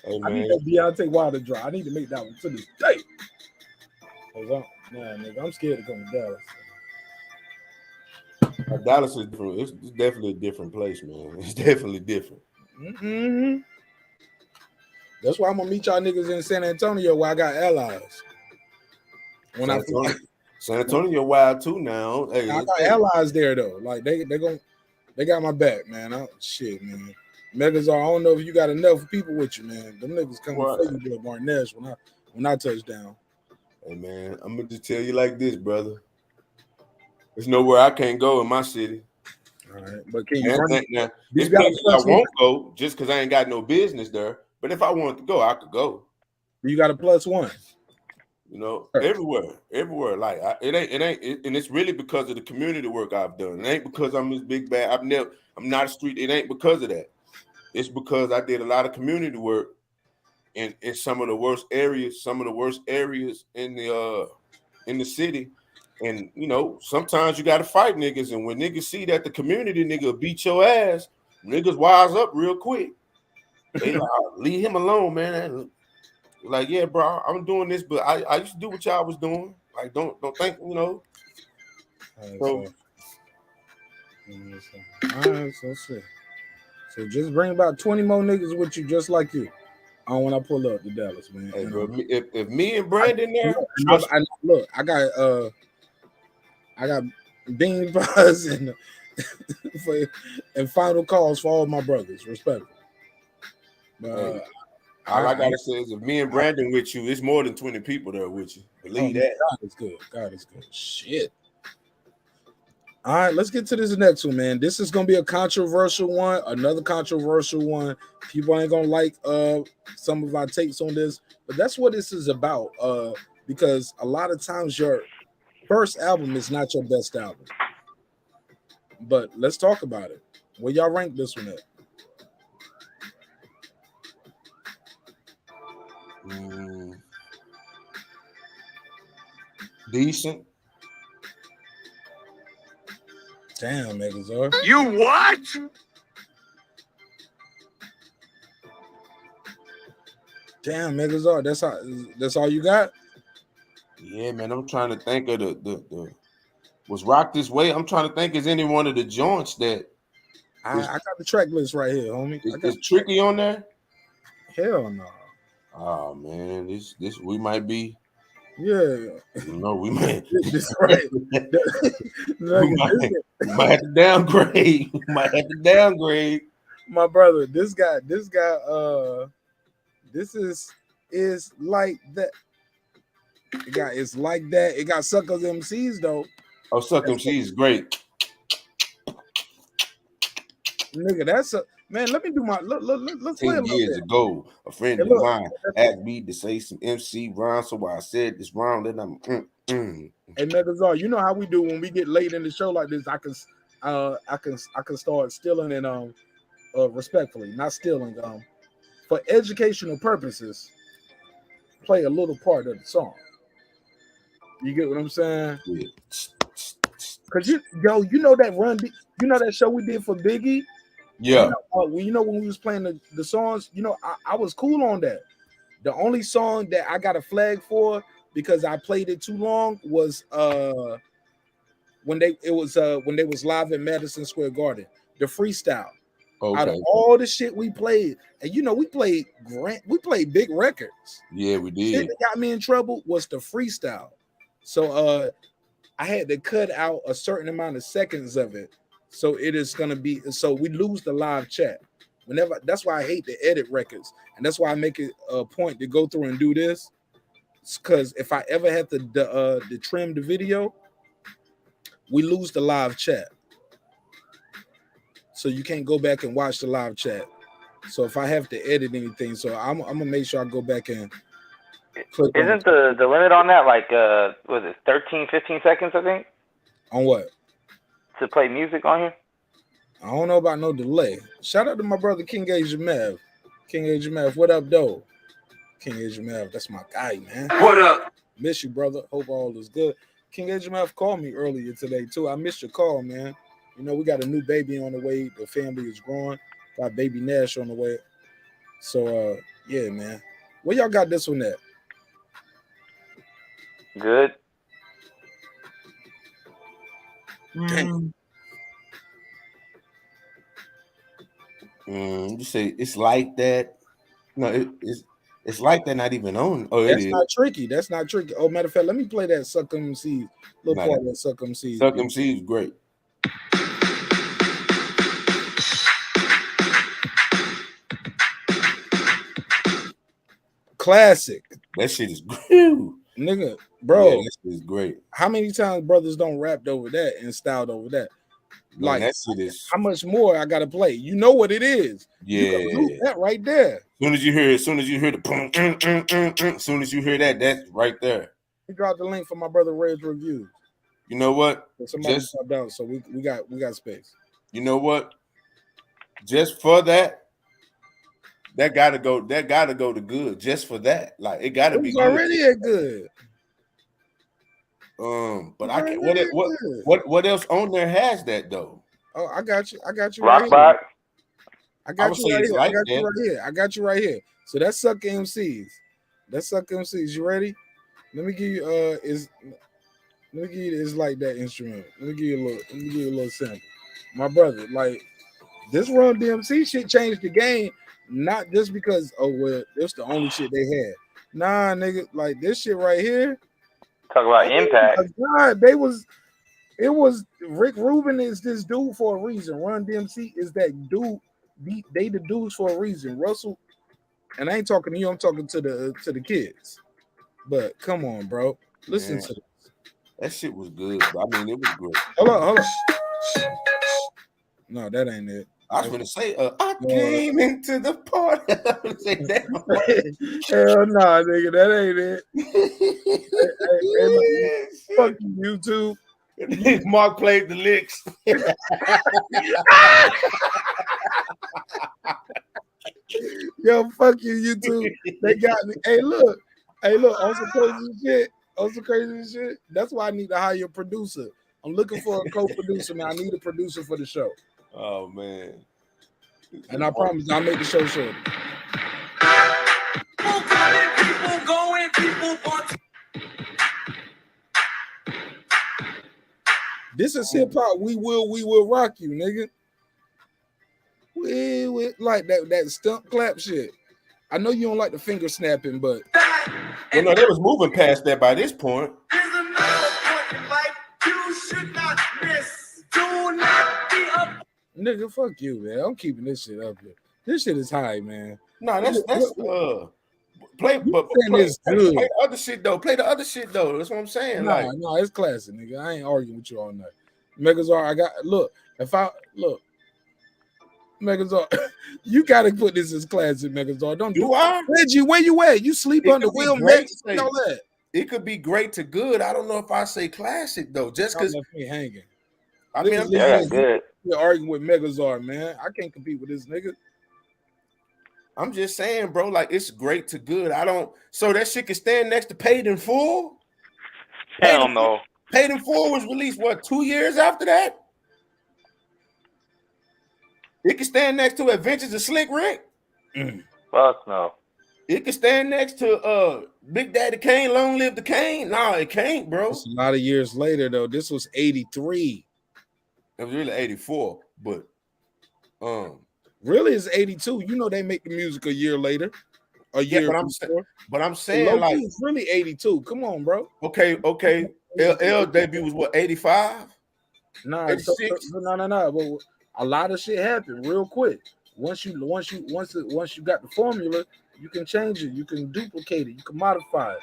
Hey, I need that Deontay Wilder draw. I need to make that one to this day. Nigga, I'm scared to come to Dallas. Dallas is different. It's definitely a different place, man. It's definitely different. Mm-hmm. That's why I'm gonna meet y'all niggas in San Antonio where I got allies. San Antonio wild too now. Hey, I got allies there though. Like they got my back, man. Shit, man. Megazord, I don't know if you got enough people with you, man. Them niggas coming for you, MARQNASH, when I touch down. Hey man, I'm gonna just tell you like this, brother. There's nowhere I can't go in my city. All right, but can you now, there's places I won't go just because I ain't got no business there. But if I wanted to go, I could go. You got a +1. You know, everywhere. Like it ain't, and it's really because of the community work I've done. It ain't because I'm this big bad. I'm not a street. It ain't because of that. It's because I did a lot of community work in some of the worst areas in the city. And you know, sometimes you gotta fight niggas, and when niggas see that the community nigga beat your ass, niggas wise up real quick. They like, leave him alone, man. Like, yeah, bro, I'm doing this, but I used to do what y'all was doing. Like, don't think, you know. All right, so just bring about 20 more niggas with you, just like you. When I pull up to Dallas, man. Hey, bro, if me and Brandon there, look, I got Bean Buzz and final calls for all my brothers, respectful. But all I gotta say is if me and Brandon with you, it's more than 20 people there with you. Believe that. God is good. Shit. All right, let's get to this next one, man. This is gonna be a controversial one, another controversial one. People ain't gonna like some of our takes on this, but that's what this is about. Because a lot of times your first album is not your best album. But let's talk about it. Where y'all rank this one at? Decent. Damn, Megazord. You what? Damn, Megazord. That's all you got? Yeah, man. I'm trying to think of the was Rock This Way. I'm trying to think, is any one of the joints that I got the track list right here, homie. Is Tricky on there? Hell no. Oh man, this we might be. Yeah. No, we might. This right. we might have to downgrade. We might have to downgrade. My brother, this guy, this is like that. It's like that. It got Suckers MCs though. Oh, Suck MC is great. Nigga, that's a man. Let me do my let's play a 10 little years bit. ago, a friend of mine asked me to say some MC rhymes, so I said this rhyme that I'm. Hey Megazord, you know how we do when we get late in the show like this. I can start stealing and respectfully, not stealing. For educational purposes, play a little part of the song. You get what I'm saying? Yeah. Cause you know that you know that show we did for Biggie. Yeah. You know when we was playing the songs, I was cool on that. The only song that I got a flag for because I played it too long was when they was live in Madison Square Garden, the freestyle. Okay. Out of all the shit we played, and we played big records. Yeah, we did. Shit that got me in trouble was the freestyle. So I had to cut out a certain amount of seconds of it. So it is gonna be so we lose the live chat. That's why I hate to edit records, and that's why I make it a point to go through and do this. Because if I ever had to trim the video, we lose the live chat. So you can't go back and watch the live chat. So if I have to edit anything, so I'm gonna make sure I go back and Isn't the limit on that like was it 13, 15 seconds, I think? On what? To play music on here? I don't know about no delay. Shout out to my brother King Asia Mav. King Asia Mav, what up, though? King Asia Mav, that's my guy, man. What up? Miss you, brother. Hope all is good. King Asia Mav called me earlier today, too. I missed your call, man. You know, we got a new baby on the way. The family is growing. Got baby Nash on the way. So, yeah, man. Where y'all got this one at? Good. You say it's like that. No, it's like that. Not even on. Oh, That's it is. not tricky. That's not tricky. Oh, matter of fact, let me play that Suck MC. Little part of that Suck MC. Suck MC is great. Classic. That shit is great. Nigga, bro. Yeah, that shit is great. How many times brothers don't rap over that and styled over that? Man, Like, that shit is. how much more I gotta play? You know what it is. Yeah. You can lose that right there. As soon as you hear the boom, as soon as you hear that, that's right there. He dropped the link for my brother Ray's reviews. You know what? Somebody stopped out, so we got space. You know what? Just for that gotta go to good. Just for that, like it gotta be good. Already at good. But I can't. What else on there has that though? Oh, I got you. Rock Box. I got you right here. So that's Suck MCs. You ready? Let me give you it's like that instrument. Let me give you a little sample. My brother, like this Run DMC shit changed the game, not just because it's the only shit they had. Nah, nigga, like this shit right here. Talk about impact. God, it was Rick Rubin is this dude for a reason. Run DMC is that dude. They the dudes for a reason. Russell, and I ain't talking to you, I'm talking to the kids. But come on, bro. Listen to this. That shit was good. Bro. I mean, it was great. Hold on. No, that ain't it. I was gonna say, I came into the party. Hell nah, nigga, that ain't it. Fuck you, YouTube. Marq played the licks. Yo, fuck you, YouTube. They got me. Hey, look. On some crazy shit. That's why I need to hire a producer. I'm looking for a co-producer, man. I need a producer for the show. Oh man. And I promise I'll make the show short. This is hip hop. We will rock you, nigga. We like that stump clap shit. I know you don't like the finger snapping, but well, no, they was moving past that by this point. Nigga, fuck you, man. I'm keeping this shit up here. This shit is high, man. No, that's play good. Play other shit though. Play the other shit though. That's what I'm saying. No, it's classic, nigga. I ain't arguing with you all night. Megazord, Megazord, you gotta put this as classic, Megazord. Don't do I? Reggie, where you at? You sleep on the wheel, man. All that. It could be great to good. I don't know if I say classic though, just because me hanging. I mean, I'm good. You're arguing with Megazord, man. I can't compete with this nigga. I'm just saying, bro, like it's great to good. So that shit can stand next to Paid in Full? Hell no. Paid in Full was released, 2 years after that? It can stand next to Adventures of Slick Rick? Fuck no. It can stand next to Big Daddy Kane, Long Live the Kane? No, it can't, bro. It's a lot of years later, though. This was 83. It was really 84, but really it's 82. You know they make the music a year later. A year but I'm saying like it's really 82. Come on, bro. Okay. LL debut was 85? Nah, no. But a lot of shit happened real quick. Once you got the formula, you can change it, you can duplicate it, you can modify it.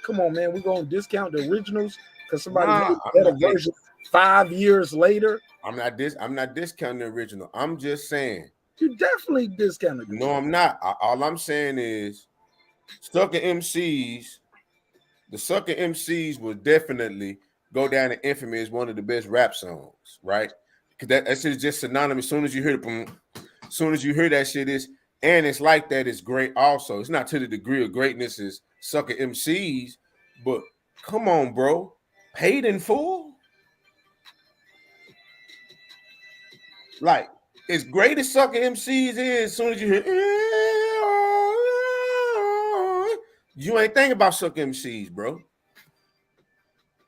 Come on, man. We're gonna discount the originals because somebody made a better version 5 years later. I'm not discounting the original. I'm just saying you definitely discounted. No, I'm not. All I'm saying is Sucker MCs, the Sucker MCs will definitely go down in infamy as one of the best rap songs, right? Because that shit is just synonymous. As soon as you hear that shit is, and it's like that, it's great also. It's not to the degree of greatness as Sucker MCs, but come on, bro. Paid in Full? Like, as great as Sucker MCs is, as soon as you hear, you ain't thinking about Sucker MCs, bro.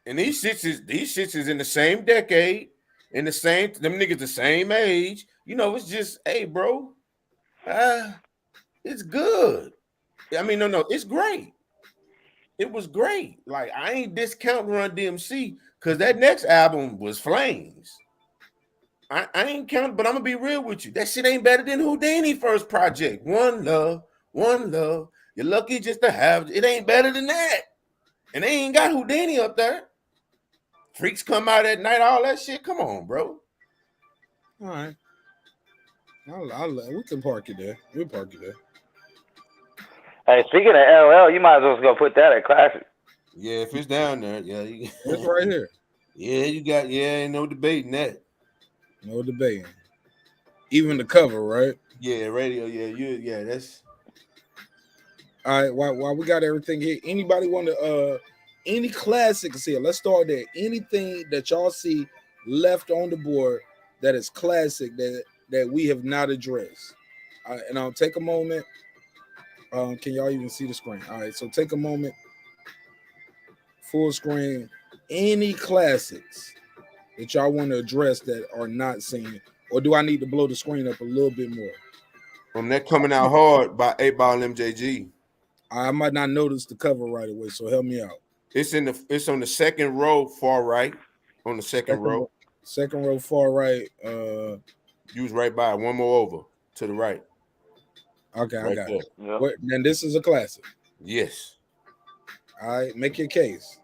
And these shits is in the same decade, them niggas the same age. You know, it's just, hey, bro, it's good. I mean, no, it's great. It was great. Like, I ain't discounting Run DMC because that next album was flames. I ain't counting, but I'm gonna be real with you. That shit ain't better than Houdini first project. One love. You're lucky just to have it. Ain't better than that. And they ain't got Houdini up there. Freaks come out at night, all that shit. Come on, bro. All right. We can park it there. We'll park it there. Hey, speaking of LL, you might as well go put that at classic. Yeah, if it's down there, yeah. It's right here. Yeah, ain't no debating that. No debating. Even the cover, right? Yeah, radio, yeah, that's all right. While we got everything here, anybody want to any classics here? Let's start there. Anything that y'all see left on the board that is classic that we have not addressed. And I'll take a moment. Can y'all even see the screen? All right, so take a moment. Full screen. Any classics that y'all want to address that are not seen, or do I need to blow the screen up a little bit more? From that Coming Out Hard by 8Ball MJG. I might not notice the cover right away, so help me out. It's on the second row, far right. On the second row. Second row, far right. You was right by it. One more over to the right. Okay, right I got there. it. Yep. Then this is a classic. Yes. All right, make your case.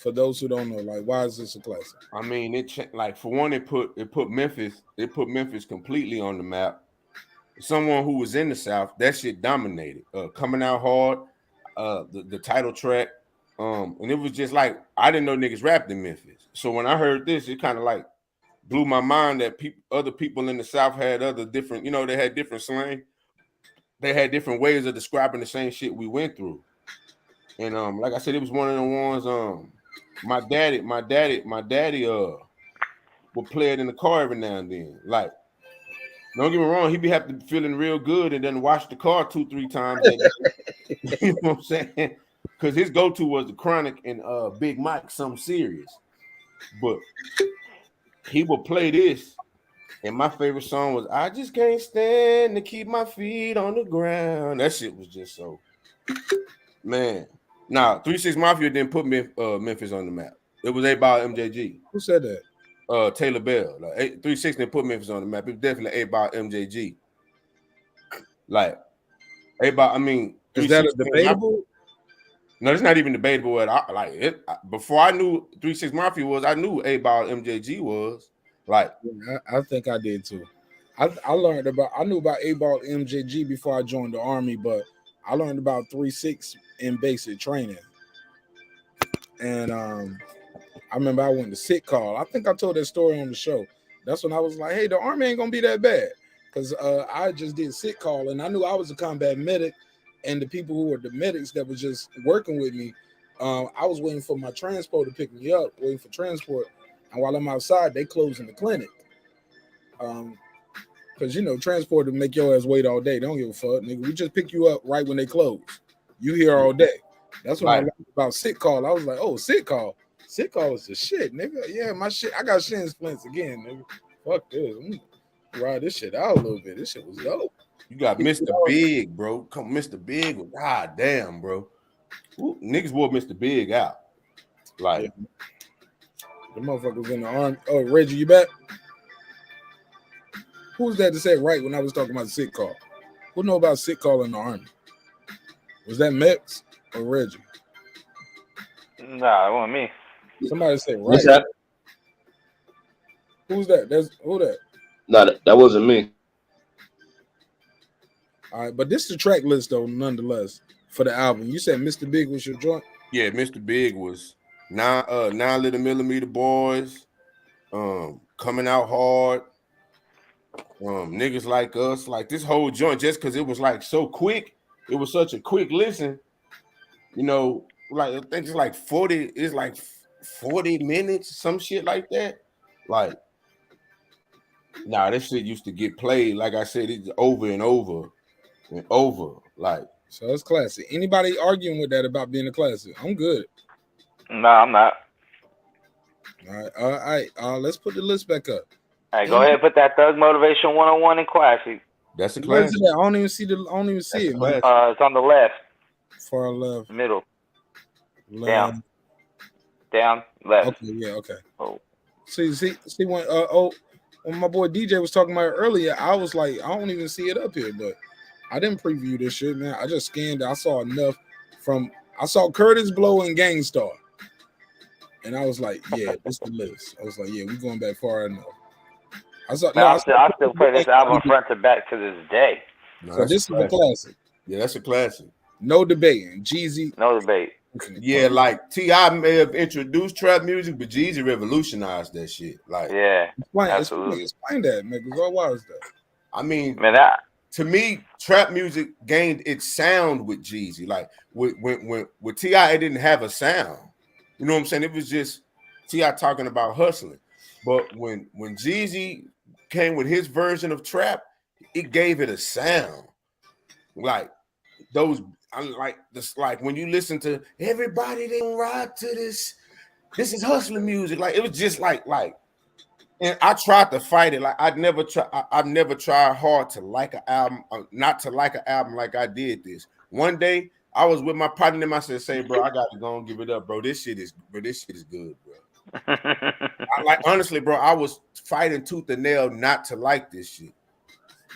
For those who don't know, like, why is this a classic? I mean, for one, it put Memphis completely on the map. Someone who was in the South, that shit dominated. Coming Out Hard, the title track, and it was just like I didn't know niggas rapped in Memphis. So when I heard this, it kind of like blew my mind that other people in the South had other different, they had different slang. They had different ways of describing the same shit we went through. And like I said, it was one of the ones. my daddy would play it in the car every now and then. Like, don't get me wrong, he be having to feeling real good and then wash the car 2-3 times. You know what I'm saying? Because his go-to was the Chronic and Big Mike, something serious. But he would play this, and my favorite song was "I Just Can't Stand to Keep My Feet on the Ground." That shit was just so, man. Nah, 3 6 Mafia didn't put Memphis on the map. It was 8 Ball MJG. Who said that? Taylor Bell. Like 3 6 didn't put Memphis on the map. It was definitely 8 Ball MJG. Like 8 Ball. I mean, is that a debatable? No, it's not even debatable at all. Like it before I knew 3 6 Mafia was, I knew 8 Ball MJG was. Like, I think I did too. I knew about 8 Ball MJG before I joined the army, but I learned about 3 6 in basic training. And I remember I went to sick call. I think I told that story on the show. That's when I was like, hey, the army ain't gonna be that bad. Because I just did sick call, and I knew I was a combat medic, and the people who were the medics that was just working with me, I was waiting for my transport to pick me up, waiting for transport. And while I'm outside, they closing the clinic. Because, you know, transport to make your ass wait all day. They don't give a fuck, nigga. We just pick you up right when they close. You here all day. That's when I learned about sick call. I was like, oh, sick call. Sick call is the shit, nigga. Yeah, my shit. I got shin splints again, nigga. Fuck this. I'm gonna ride this shit out a little bit. This shit was dope. You got Mr. Big, bro. Come, Mr. Big. God damn, bro. Ooh, niggas wore Mr. Big out. Like, the motherfucker was in the army. Oh, Reggie, you back? Who's that to say right when I was talking about sick call? Who know about sick call in the army? Was that Mex or Reggie? Nah, it wasn't me. Somebody say right. What's that? Who's that? That's who that? No, that wasn't me. All right, but this is the track list though, nonetheless, for the album. You said Mr. Big was your joint? Yeah, Mr. Big was 9mm Boys, Coming Out Hard, Niggas Like Us, like this whole joint, just because it was like so quick, it was such a quick listen, you know, like I think it's like 40 minutes, some shit like that. Like, nah, this shit used to get played, like I said, it's over and over and over. Like, so it's classic. Anybody arguing with that about being a classic? I'm good. No, I'm not. All right. Let's put the list back up. All right, go ahead and put that Thug Motivation 101 in classic. That's a classic. classic. I don't even see it. Man. It's on the left. Far left. Middle. Left. Down. Left. Okay, yeah, okay. Oh. See when when my boy DJ was talking about it earlier, I was like, I don't even see it up here, but I didn't preview this shit, man. I just scanned it. I saw enough I saw Curtis Blow and Gangstar. And I was like, yeah, this is the list. I was like, yeah, we going back far enough. I still play this album front to back to this day. No, so this is a classic. Yeah, that's a classic. No debating. Jeezy. No debate. Yeah, like T.I. may have introduced trap music, but Jeezy revolutionized that shit. Like, yeah, absolutely. Explain that, nigga. Why was that? I mean, man, to me, trap music gained its sound with Jeezy. Like with T.I., it didn't have a sound. You know what I'm saying? It was just T.I. talking about hustling. But when Jeezy came with his version of trap, it gave it a sound. Like those, like when you listen to everybody, they ride to this. This is hustling music. Like it was just like, and I tried to fight it. Like I've never tried hard to like an album, not to like an album like I did this. One day I was with my partner and I said, "Say, bro, I got to go and give it up, bro. This shit is good, bro." Honestly, bro, I was fighting tooth and nail not to like this shit.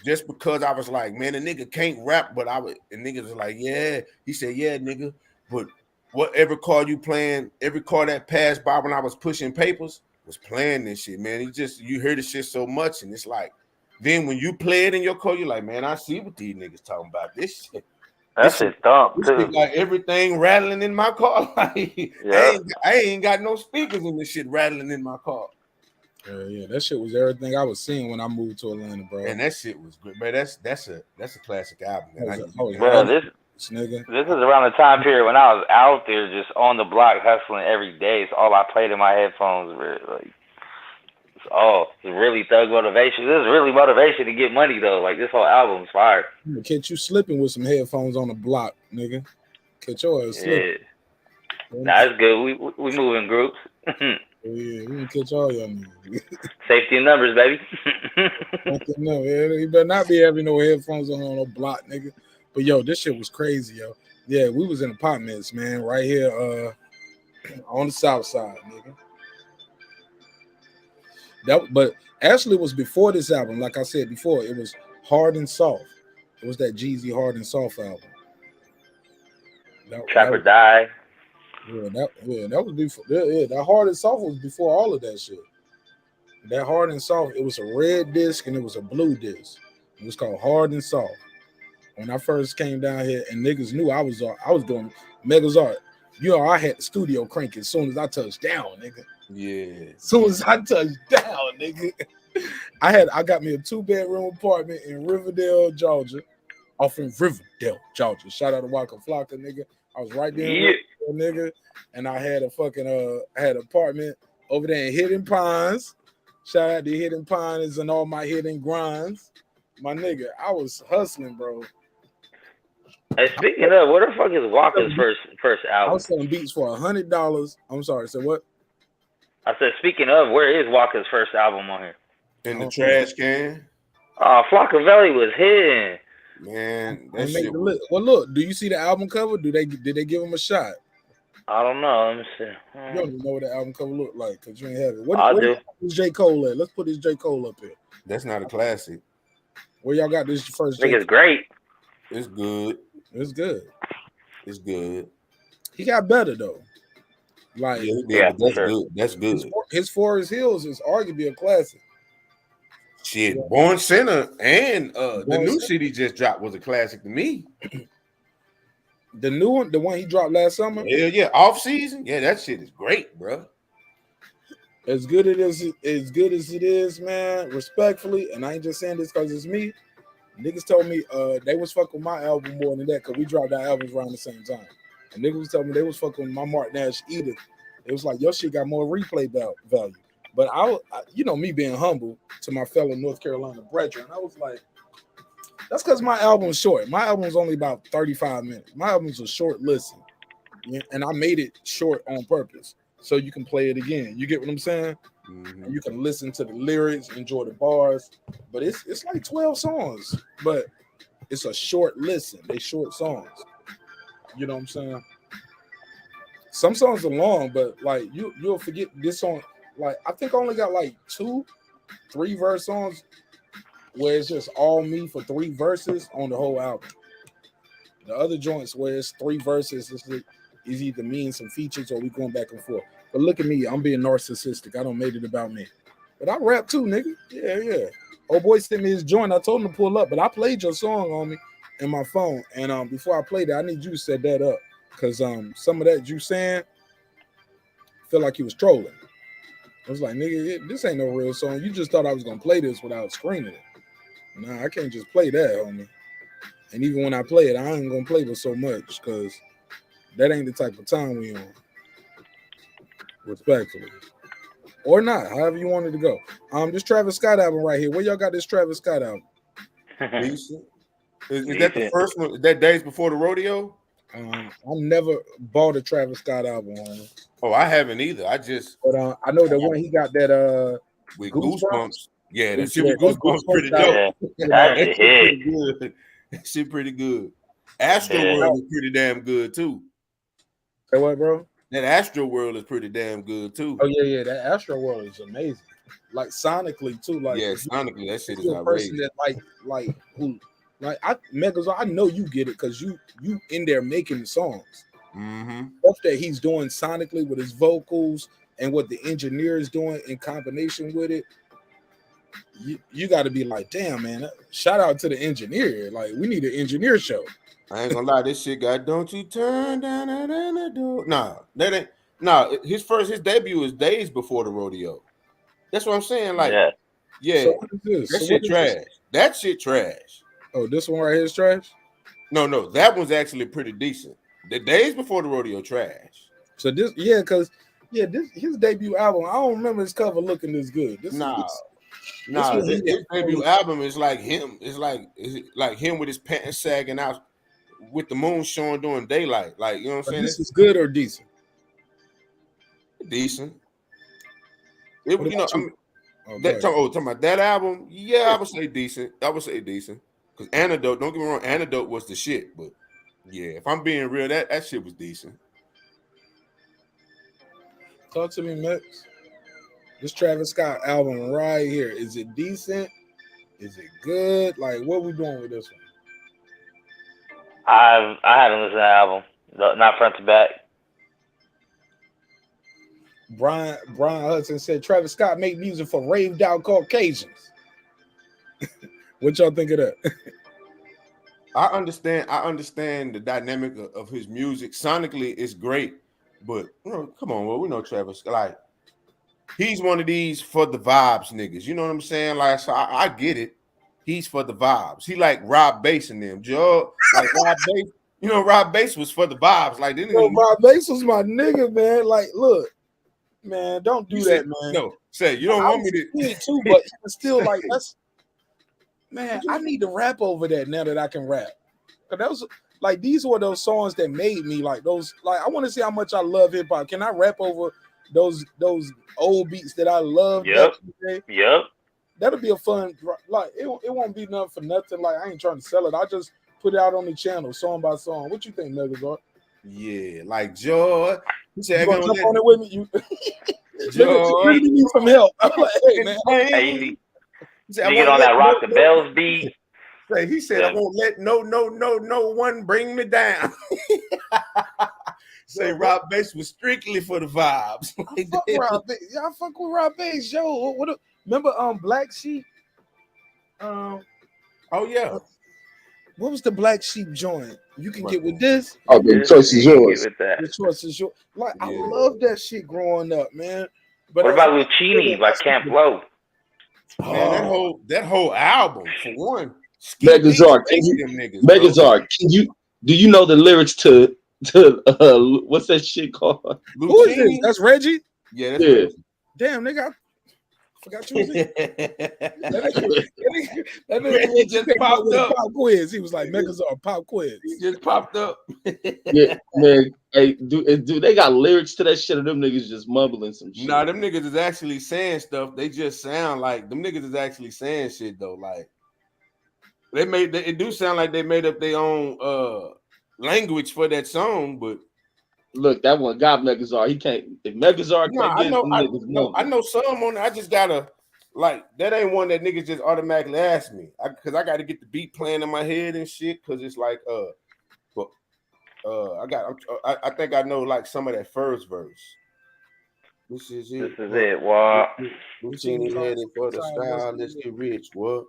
Just because I was like, man, the nigga can't rap, but and niggas was like, yeah. He said, yeah, nigga, but whatever car you playing, every car that passed by when I was pushing papers was playing this shit, man. You hear the shit so much, and it's like, then when you play it in your car, you're like, man, I see what these niggas talking about. This shit. That shit dumb too. Like everything rattling in my car. Like, yeah. I ain't got no speakers in this shit rattling in my car. Yeah, that shit was everything I was seeing when I moved to Atlanta, bro. And that shit was good, man. That's a classic album. Man. nigga. This is around the time period when I was out there just on the block hustling every day. It's all I played in my headphones. Like, it's really thug motivation. This is really motivation to get money though. Like this whole album's fire. Catch you slipping with some headphones on the block, nigga. Catch your ass slipping. Nah, it's good. We move in groups. Yeah, we can catch all y'all niggas. Safety in numbers, baby. No, you better not be having no headphones on the block, nigga. But yo, this shit was crazy, yo. Yeah, we was in apartments, man, right here on the south side, nigga. But actually it was before this album. Like I said before, it was Hard and Soft. It was that Jeezy Hard and Soft album. Trap or Die. Yeah, that was before. Yeah, that Hard and Soft was before all of that shit. That Hard and Soft, it was a red disc and it was a blue disc. It was called Hard and Soft. When I first came down here, and niggas knew I was doing Mega's art. You know, I had the studio cranking as soon as I touched down, nigga. Yeah. As soon as I touched down, nigga. I got me a 2-bedroom apartment in Riverdale, Georgia. Off in Riverdale, Georgia. Shout out to Waka Flocka, nigga. I was right there in Riverdale, nigga. And I had a fucking had an apartment over there in Hidden Pines. Shout out to Hidden Pines and all my hidden grinds. My nigga, I was hustling, bro. Hey, speaking of, what the fuck is Walker's first album? I was selling beats for $100. I'm sorry, so what? I said, speaking of, where is Walker's first album on here? In the trash can. Oh, Flockavelli was hidden. Man, that shit. Well, look, do you see the album cover? Did they give him a shot? I don't know. Let me see. You don't even know what the album cover look like because you ain't have it. I do. Where's J. Cole at? Let's put this J. Cole up here. That's not a classic. Where y'all got this first? I think it's great. It's good. It's good. It's good. He got better though. Like that's good. That's good. His Forest Hills is arguably a classic. Shit, Born Sinner and the new shit he just dropped was a classic to me. The new one, the one he dropped last summer. Yeah, off season. Yeah, that shit is great, bro. As good as it is, man. Respectfully, and I ain't just saying this because it's me. Niggas told me they was fucking with my album more than that because we dropped our albums around the same time. And niggas was telling me they was fucking with my MARQNASH Edith. It was like your shit got more replay value. But I you know me being humble to my fellow North Carolina brethren, I was like, that's because my album's short. My album's only about 35 minutes. My album's a short listen. And I made it short on purpose so you can play it again. You get what I'm saying? Mm-hmm. And you can listen to the lyrics, enjoy the bars. But it's like 12 songs, but it's a short listen. They short songs. You know what I'm saying? Some songs are long, but like you'll forget this song. Like I think I only got like 2-3 verse songs where it's just all me for 3 verses on the whole album. The other joints where it's 3 verses is either me and some features or we going back and forth. But look at me, I'm being narcissistic. I don't made it about me. But I rap too, nigga. Yeah. Old boy sent me his joint. I told him to pull up, but I played your song on me in my phone. And before I played it, I need you to set that up. Cause some of that you saying feel like you was trolling. I was like, nigga, this ain't no real song. You just thought I was gonna play this without screening it. Nah, I can't just play that, homie. And even when I play it, I ain't gonna play with so much because that ain't the type of time we on. Respectfully. Or not, however you wanted to go. This Travis Scott album right here. Where y'all got this Travis Scott album? Decent. Is that the first one? That Days Before the Rodeo? I never bought a Travis Scott album. Oh, I haven't either. I just. But I know that when he got that with Goosebumps. Yeah, that shit with Goosebumps pretty dope. That shit pretty good. That shit pretty good. Astro World is pretty damn good too. Say what, bro? That Astro World is pretty damn good too. Oh yeah, that Astro World is amazing. Like sonically too. Like sonically, that shit is a person that like who. Like Megazord, I know you get it because you in there making the songs. Mm-hmm. Stuff that he's doing sonically with his vocals and what the engineer is doing in combination with it. You got to be like, damn, man! Shout out to the engineer. Like, we need an engineer show. I ain't gonna lie, this shit got "Don't You Turn Down the Door." Nah, that ain't. Nah, his debut is Days Before the Rodeo. That's what I'm saying. Like, yeah. So what is this? That shit trash. That shit trash. Oh, this one right here is trash? No, that was actually pretty decent. The days before the rodeo trash. So this, this his debut album. I don't remember his cover looking this good. His debut album is like him. It's like him with his pants sagging out, with the moon showing during daylight. Like, you know what I'm saying? This is good or decent? Decent. Talking about that album. Yeah, I would say decent. Because Antidote, don't get me wrong, Antidote was the shit. But yeah, if I'm being real, that shit was decent. Talk to me, Max. This Travis Scott album right here, is it decent? Is it good? Like, what we doing with this one? I haven't listened to the album, not front to back. Brian Hudson said Travis Scott make music for raved out Caucasians. What y'all think of that? I understand the dynamic of his music. Sonically, it's great, but come on, well, we know Travis. Like, he's one of these for the vibes niggas. You know what I'm saying? Like, so I get it. He's for the vibes. He like Rob Bass and them. Joe, like Rob Bass. You know, Rob Bass was for the vibes. Like, Rob Bass was my nigga, man. Like, look, man, don't do that, man. No, say you don't want me to too, but still, like, that's. Man, I need to rap over that now that I can rap. Cause that was like, these were those songs that made me like those. Like, I want to see how much I love hip hop. Can I rap over those old beats that I love? Yep. That'll be a fun. Like, it won't be nothing for nothing. Like, I ain't trying to sell it. I just put it out on the channel, song by song. What you think, Megazord? Yeah, like George. You said, "Jump on it with me." You, George, you need some help. I'm like, hey, man. Hey, you get on that Rock the Bells beat. He said, I won't let no one bring me down. Say Rob Bass was strictly for the vibes. Y'all fuck with Rob Bass, yo. Remember Black Sheep? Oh yeah. What was the Black Sheep joint? You can get with this. Oh, the choice is yours. The choice is yours. Like, I love that shit growing up, man. But what about Lucchini by Camp Lo? Man, that whole album, for one. Megazord, do you know the lyrics to what's that shit called? Who is this? That's Reggie? Yeah, that's Reggie. Damn, nigga, I forgot you was in. That nigga just popped up. Pop quiz. He was like, Megazord pop quiz. He just popped up. Yeah, man. Hey, do they got lyrics to that shit, or them niggas just mumbling some shit? Nah, them niggas is actually saying stuff. They just sound like them niggas is actually saying shit though. Like, it do sound like they made up their own language for that song, but look, that one got Megazord. He can't. If Megazord can't get I know some on it. I just gotta like that ain't one that niggas just automatically ask me because I got to get the beat playing in my head and shit. Because it's like I think I know like some of that first verse. This is it. Wow. Lucchini headed for the style. Let's get rich. What?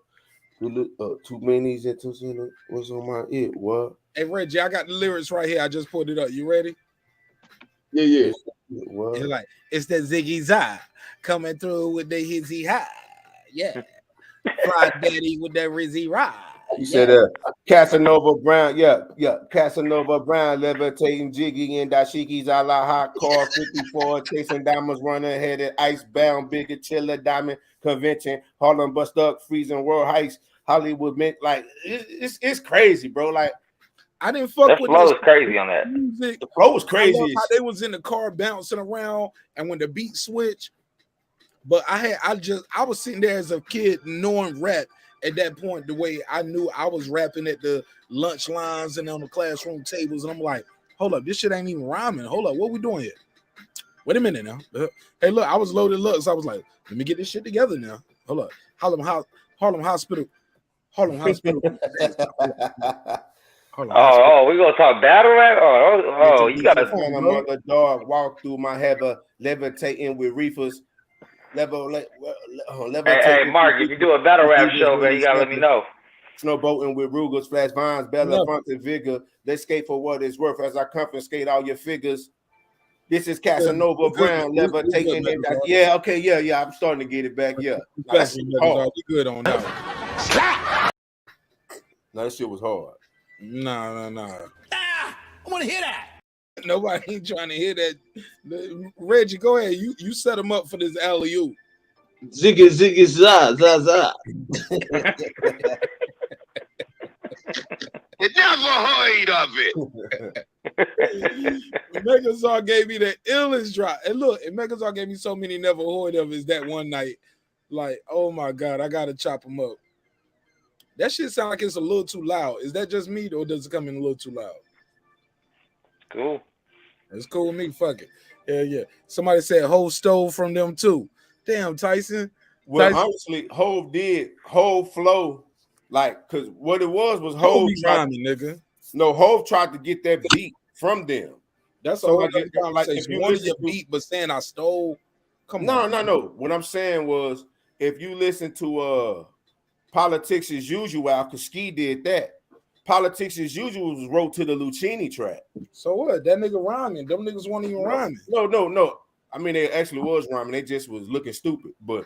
Too many into what's on my it. What? Hey Reggie, I got the lyrics right here. I just pulled it up. You ready? Yeah. It's like, it's that Ziggy Zah coming through with the hizzy high. Yeah. Fly Daddy with that Rizzy ride. You said Casanova Brown, Casanova Brown, levitating Jiggy and Dashiki's a la hot car 54, chasing diamonds, running headed, icebound, bigger chiller, diamond convention, Harlem bust up, freezing world heights, Hollywood mint, like it's crazy, bro. Like, I didn't fuck that with flow was crazy on that. Music. The flow was crazy. How they was in the car bouncing around, and when the beat switched, but I was sitting there as a kid knowing rap at that point, the way I knew I was rapping at the lunch lines and on the classroom tables, and I'm like, hold up, this shit ain't even rhyming. Hold up, what we doing here? Wait a minute now. Hey, look, I was loaded up, so I was like, let me get this shit together now. Hold up, Harlem Hospital. Oh, we gonna talk battle rap? Oh, you gotta. My mother dog walk through my heaven, levitating with reefers. Hey, Marq, if you do a battle rap show, man, you gotta let me know. Snowboating with Rugers, flash vines, Bella, Fonte, vigor. Let's skate for what it's worth as I confiscate all your figures. This is Casanova Brown, levitating. Yeah, okay, yeah. I'm starting to get it back. Yeah, you good on that. No, that shit was hard. Nah. I want to hear that. Nobody ain't trying to hear that. Reggie, go ahead. You set him up for this alley-oop. Ziggy ziggy za za za. You never heard of it. Megazord gave me the illest drop. And look, and Megazord gave me so many never heard of is that one night. Like, oh my God, I gotta chop him up. That shit sound like it's a little too loud. Is that just me, or does it come in a little too loud? Cool. It's cool with me. Fuck it. Yeah. Somebody said Hov stole from them too. Damn, Tyson. Well, honestly, Hov flow, like, cause what it was Hov rhyming, nigga. No, Hov tried to get that beat from them. That's so all. like, If you wanted your beat, but saying I stole, come on. No. What I'm saying was, if you listen to Politics as Usual, cause Ski did that. Politics as Usual was wrote to the Lucchini track. So what? That nigga rhyming. Them niggas weren't even rhyming. No. I mean, they actually was rhyming. They just was looking stupid. But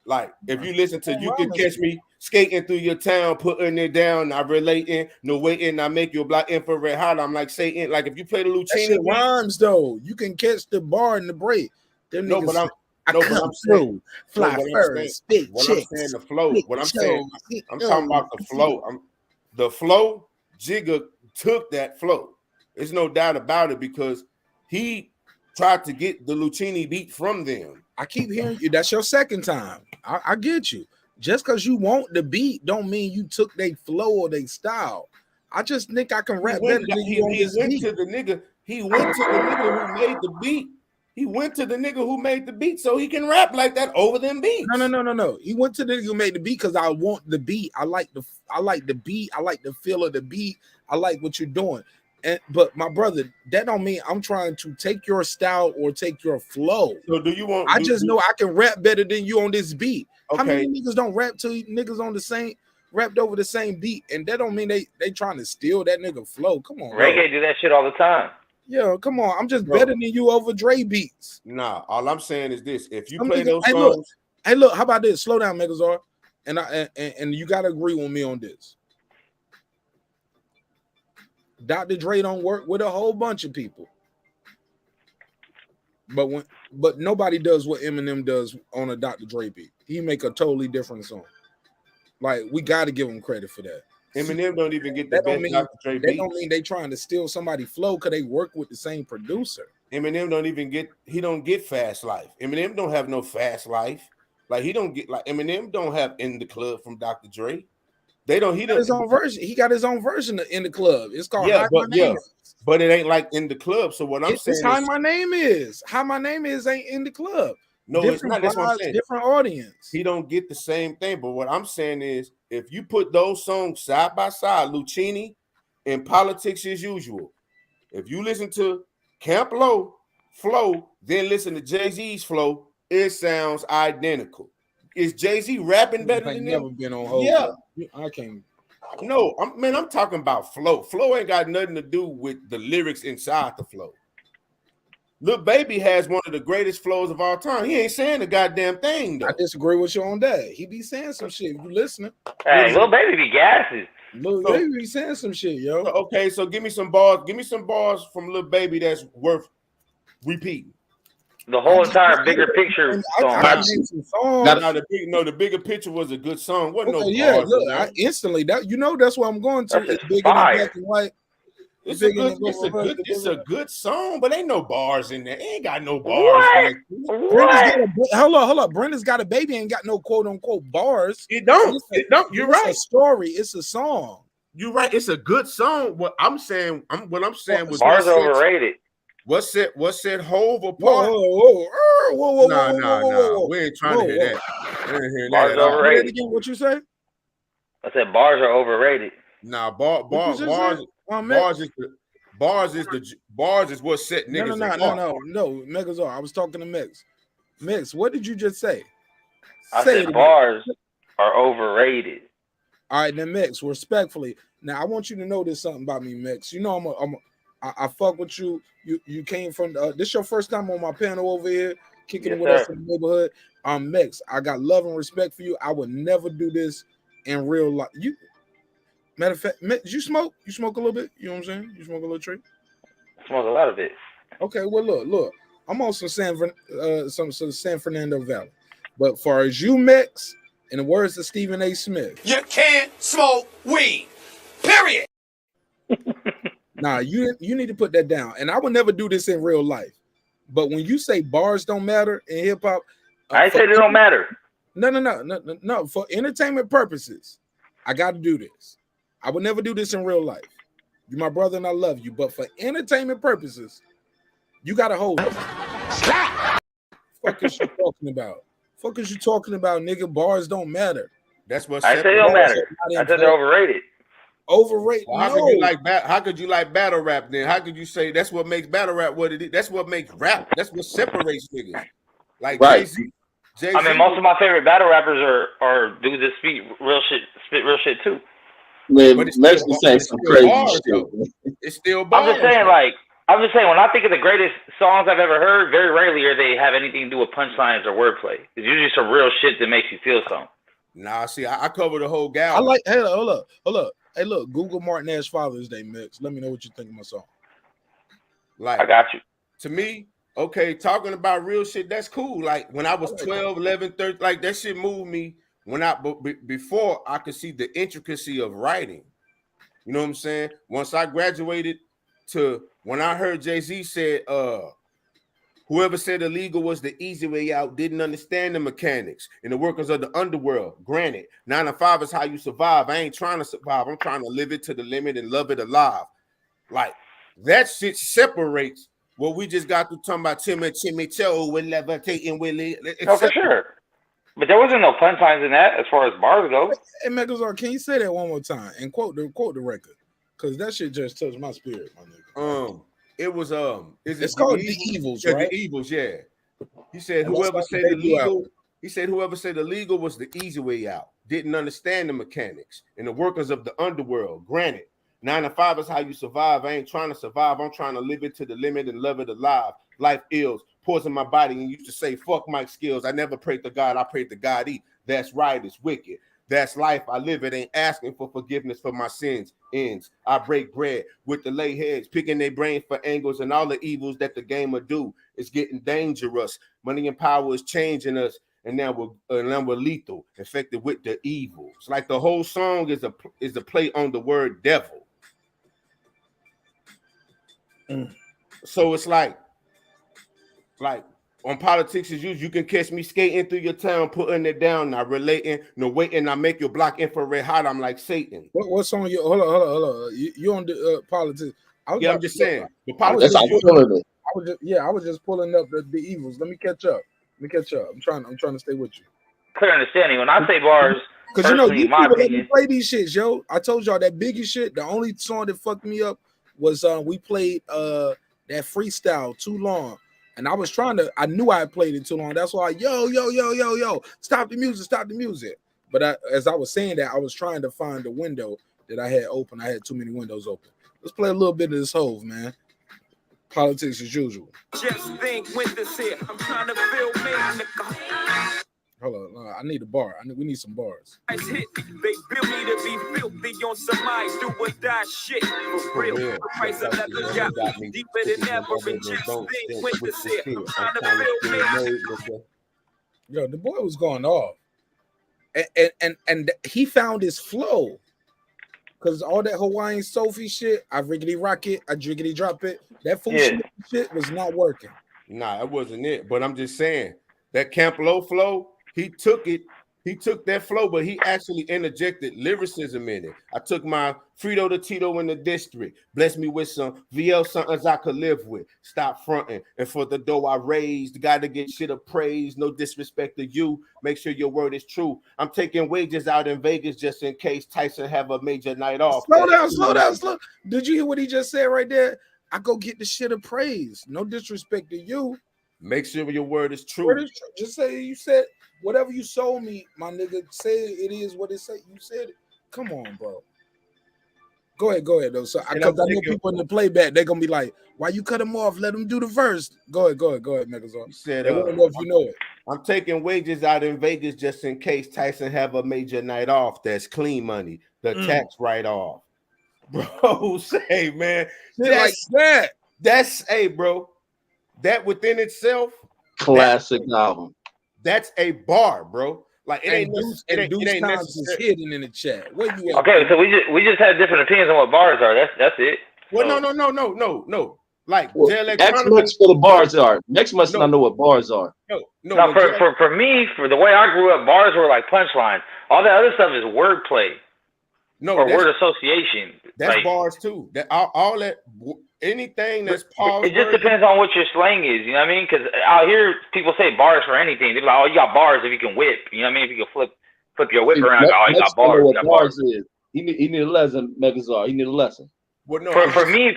like if you listen to You Can Catch Me Skating Through Your Town, putting it down, I relating, no waiting, I make you a black infrared hot. I'm like Satan. Like if you play the Lucchini, that shit rhymes though. You can catch the bar in the break. Them no, niggas, but I come through, fly first, big chicks. I'm saying the flow. What I'm saying, I'm talking about the flow. The flow, Jigga took that flow. There's no doubt about it because he tried to get the Lucchini beat from them. I keep hearing you. That's your second time. I get you. Just because you want the beat don't mean you took their flow or their style. I just think I can rap better than you on this beat. He went to the nigga who made the beat. He went to the nigga who made the beat so he can rap like that over them beats. No. He went to the nigga who made the beat because I want the beat. I like the beat. I like the feel of the beat. I like what you're doing. But my brother, that don't mean I'm trying to take your style or take your flow. So do you want? I just know I can rap better than you on this beat. Okay. How many niggas don't rap to niggas on the same rapped over the same beat, and that don't mean they trying to steal that nigga flow. Come on, reggae do that shit all the time. Yeah, come on. I'm just better than you over Dre beats. Nah, all I'm saying is this: if you play those songs, hey, look, how about this? Slow down, Megazord, and you gotta agree with me on this. Dr. Dre don't work with a whole bunch of people, but nobody does what Eminem does on a Dr. Dre beat. He make a totally different song. Like we got to give him credit for that. Eminem don't even get the best Dr. Dre beats. That don't mean they trying to steal somebody's flow because they work with the same producer. Eminem don't get fast life. Eminem don't have no fast life. Like he don't get like Eminem don't have In the Club from Dr. Dre. He got his own version. He got his own version of In the Club. It's called How My Name Is. But it ain't like In the Club. So what I'm saying is How My Name Is. How My Name Is ain't In the Club. No, it's not. That's what I'm saying. Different audience. He don't get the same thing. But what I'm saying is, if you put those songs side by side, Lucchini and Politics as Usual, if you listen to Camp Low flow, then listen to Jay-Z's flow, it sounds identical. Is Jay-Z rapping better than them? Never been on hold. Yeah, I can't. No, I'm talking about flow. Flow ain't got nothing to do with the lyrics inside the flow. Lil Baby has one of the greatest flows of all time. He ain't saying a goddamn thing though. I disagree with you on that. He be saying some shit. You listening? Hey, Lil Baby be gassy. Lil Baby be saying some shit, yo. Okay, so give me some bars. Give me some bars from Lil Baby that's worth repeating. The whole entire Bigger Picture song. The Bigger Picture was a good song. Wasn't no yeah, bars look, I instantly that's what I'm going to. It's bigger than black and white. It's a good song, but ain't no bars in there. Ain't got no bars. Hold on. Brenda's Got a Baby ain't got no quote unquote bars. It don't. You're right. It's a story. It's a song. You're right. It's a good song. What I'm saying was bars overrated. What set Hove apart? Whoa. Nah. We ain't trying to hear that. We ain't hearing bars that overrated. Again, what you say? I said bars are overrated. Nah, bars is what set niggas apart. No, Megazord. I was talking to Mix. Mix, what did you just say? I said bars are overrated. All right, then Mix, respectfully. Now I want you to know this something about me, Mix. You know I fuck with you. You came from this your first time on my panel over here, kicking it with us in the neighborhood. Mix, I got love and respect for you. I would never do this in real life. Matter of fact, did you smoke? You smoke a little bit? You know what I'm saying? You smoke a little tree? Smoke a lot of it. Okay, well, look. I'm also San Fernando Valley. But far as you mix, in the words of Stephen A. Smith, You can't smoke weed. Period. nah, you need to put that down. And I would never do this in real life. But when you say bars don't matter in hip hop, I ain't say they don't matter. No. For entertainment purposes, I got to do this. I would never do this in real life. You're my brother and I love you. But for entertainment purposes, you got to hold it. Fuck is you talking about? Fuck is you talking about, nigga? Bars don't matter. That's what I say they don't matter. I said they're overrated. Overrated. Well, how could you like battle rap then? How could you say that's what makes battle rap what it is? That's what makes rap. That's what separates niggas. Like Right. Jay-Z. I mean, most of my favorite battle rappers are dudes that spit real shit too. Man, Mexican saying some crazy shit. It's still bars. I'm just saying, when I think of the greatest songs I've ever heard, very rarely are they have anything to do with punchlines or wordplay. It's usually some real shit that makes you feel something. Nah, see, I cover the whole gamut. I like. Hey, hold up. Hey, look, Google MARQNASH Father's Day mix. Let me know what you think of my song. Like, I got you. To me, okay, talking about real shit, that's cool. Like when I was 12, 11, 13, like that shit moved me when before I could see the intricacy of writing. You know what I'm saying? Once I graduated to when I heard Jay-Z said, whoever said illegal was the easy way out didn't understand the mechanics and the workers of the underworld. Granted, 9 to 5 is how you survive. I ain't trying to survive. I'm trying to live it to the limit and love it alive. Like that shit separates what we just got through talking about Timmy Cho with levitating Willie. No, for sure. But there wasn't no punchlines in that as far as bars go. Hey, Megazord, can you say that one more time and quote the record? Because that shit just touched my spirit, my nigga. It was it's called The Evils, right? The Evils, yeah. He said whoever said illegal. He said whoever said illegal was the easy way out. Didn't understand the mechanics and the workers of the underworld. Granted, 9 to 5 is how you survive. I ain't trying to survive. I'm trying to live it to the limit and love it alive. Life ills, poison my body, and used to say, fuck my skills. I never prayed to God. I prayed to God eat. That's right. It's wicked. That's life. I live it. Ain't asking for forgiveness for my sins. Ends. I break bread with the lay heads, picking their brain for angles and all the evils that the game will do. It's getting dangerous. Money and power is changing us. And now we're lethal, infected with the evil. It's like the whole song is a play on the word devil. So it's like on politics is used, you can catch me skating through your town, putting it down, not relating, no waiting. I make your block infrared hot. I'm like Satan. What song you? Hold on. You on the politics? I'm just saying. The politics. I was just pulling up the evils. Let me catch up. I'm trying to stay with you. Clear understanding. When I say bars, because you know you people let me play these shits, yo. I told y'all that Biggie shit. The only song that fucked me up was we played that freestyle too long. And I knew I had played it too long. That's why, yo, stop the music. But as I was saying that, I was trying to find the window that I had open. I had too many windows open. Let's play a little bit of this Hove, man. Politics as usual. Just think when this here, I'm trying to feel me, nigga. Hold on, I need a bar. We need some bars. They built me to be filthy on some eyes, do or die shit. For real, the price of leather got me deeper than ever. And just think when this here, I'm trying to feel me. Yo, the boy was going off. And he found his flow. Because all that Hawaiian Sophie shit, I riggedy rock it, I driggity drop it. That fool shit was not working. Nah, that wasn't it. But I'm just saying that Camp Low flow, he took that flow, but he actually interjected lyricism in it. I took my Frito to Tito in the district, blessed me with some VL somethings I could live with. Stop fronting, and for the dough I raised, got to get shit of praise. No disrespect to you. Make sure your word is true. I'm taking wages out in Vegas just in case Tyson have a major night off. Slow down. Did you hear what he just said right there? I go get the shit of praise. No disrespect to you. Make sure your word is true. Just say you said whatever you sold me, my nigga. Say it is what it say. You said it. Come on, bro. Go ahead though. So because I know people in the playback, they're gonna be like, "Why you cut him off? Let him do the verse." Go ahead, Megazord. You said, I don't know if you know it. I'm taking wages out in Vegas just in case Tyson have a major night off. That's clean money. the tax write-off. Bro, say, man, that's like that. That's bro. That within itself, classic album. That's a bar, bro. Like it and ain't necessary. Hidden in the chat. Where you at? Okay, so we just had different opinions on what bars are. That's it. Well, no. Like X much for the bars are. Next must not know what bars are. No, for me, for the way I grew up, bars were like punchlines. All that other stuff is wordplay. Or word association. That's like, bars too. That all that anything that's pause. It just depends on what your slang is. You know what I mean? Because out here, people say bars for anything. They're like, "Oh, you got bars if you can whip." You know what I mean? If you can flip your whip around, oh, you got bars. What bars is? He need a lesson, Megazar. He need a lesson. Well, no, for me,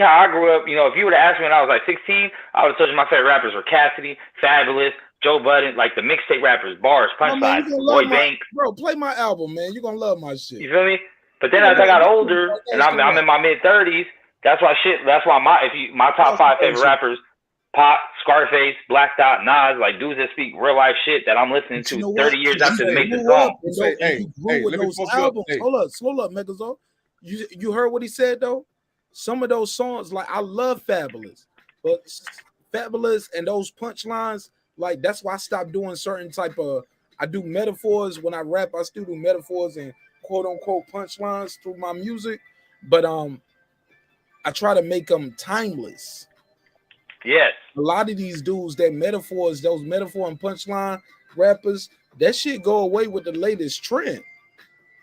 how I grew up, you know, if you would have asked me when I was like 16, I would have told you my favorite rappers were Cassidy, Fabulous, Joe Budden, like the mixtape rappers, bars, punchlines, Boy Bank. Bro, play my album, man. You're gonna love my shit. You feel me? But then as I got older and I'm in my mid-30s, that's why my top 5 favorite rappers, Pop, Scarface, Black Dot, Nas, like dudes that speak real life shit that I'm listening to 30 years after they make the song. Hold up, Megazord. You heard what he said though? Some of those songs, like I love Fabulous, but Fabulous and those punchlines, like that's why I stopped doing certain type of. I do metaphors when I rap. I still do metaphors and quote unquote punchlines through my music, but I try to make them timeless. Yes. A lot of these dudes, those metaphor and punchline rappers, that shit go away with the latest trend.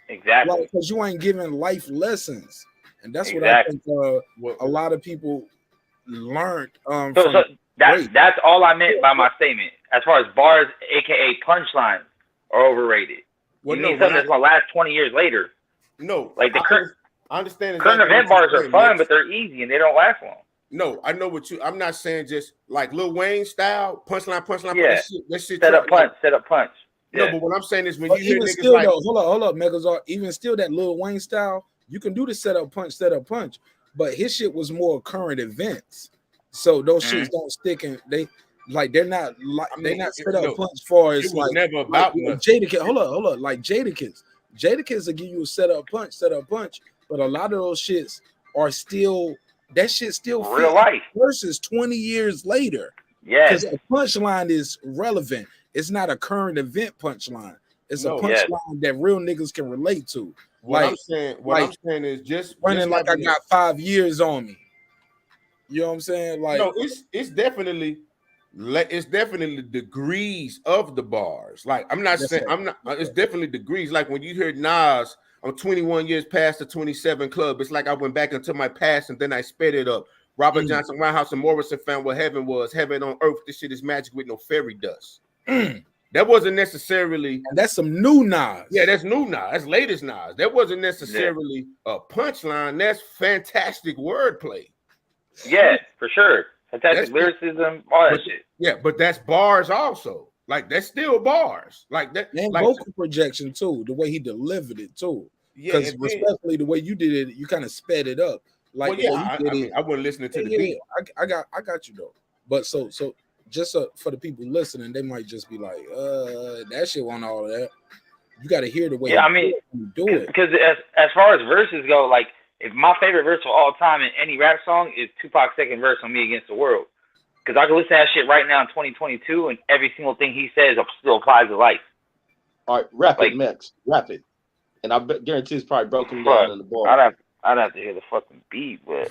Exactly. Like, because you ain't giving life lessons, and that's what I think a lot of people learned. So that's all I meant by my statement. As far as bars, aka punchlines, are overrated. You need something that's gonna last 20 years later. No, like I understand. Current event bars are fun, but they're easy and they don't last long. No, I know what I'm not saying just like Lil Wayne style, punchline. Yeah. That shit set up punch. No, Yeah. but what I'm saying is when But you hear even niggas still, like, hold up, Megazord. Even still, that Lil Wayne style, you can do the set up punch. But his shit was more current events, so those shits don't stick, and they're not set up punch far as like never about Jadakiss. Hold up, like Jadakiss will give you a set up punch, but a lot of those shits are still real life versus 20 years later. Yeah, because a punchline is relevant. It's not a current event punchline. It's a punchline that real niggas can relate to. What I'm saying is just running like I got 5 years on me. You know what I'm saying? Like, no, it's definitely degrees of the bars. Like it's definitely degrees. Like when you hear Nas, I'm 21 years past the 27 club. It's like I went back into my past and then I sped it up. Robert Johnson, Winehouse, and Morrison found what heaven was. Heaven on earth. This shit is magic with no fairy dust. That wasn't necessarily. And that's some new Nas. Yeah, that's new Nas. That's latest Nas. That wasn't necessarily a punchline. That's fantastic wordplay. Yeah, for sure. Fantastic lyricism, all that shit. Yeah, but that's bars also. Like that's still bars. Like that. And like, vocal projection too. The way he delivered it too. Yeah, because respectfully, the way you did it, you kind of sped it up. Like, well, yeah, I wasn't listening to the beat. I got you though. But so just for the people listening, they might just be like, that shit wasn't all that. You got to hear the way you do it. Because as far as verses go, like if my favorite verse of all time in any rap song is Tupac's second verse on Me Against the World. Because I can listen to that shit right now in 2022, and every single thing he says still applies to life. All right, rap it, Max. Rap it. And I guarantee it's probably broken down in the ball. I'd have to hear the fucking beat, but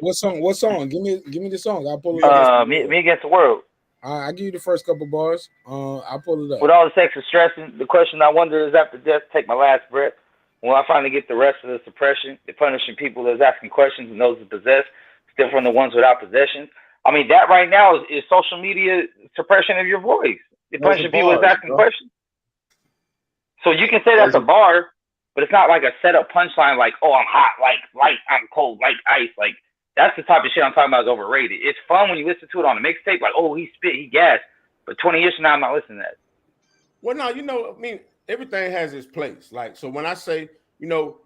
what song? Give me the song. I'll pull it up. Me Against the World. I'll give you the first couple bars. I'll pull it up. With all the sex and stressing, the question I wonder is after death, take my last breath. When I finally get the rest of the suppression, they're punishing people that's asking questions and those who possess, still from the ones without possessions. I mean, that right now is social media suppression of your voice. They're punishing people that's asking questions. So you can say that's a bar, but it's not like a setup punchline like, oh, I'm hot, like light, I'm cold, like ice. Like, that's the type of shit I'm talking about is overrated. It's fun when you listen to it on a mixtape, like, oh, he spit, he gassed. But 20 years from now, I'm not listening to that. Well, no, I mean, everything has its place. Like, so when I say,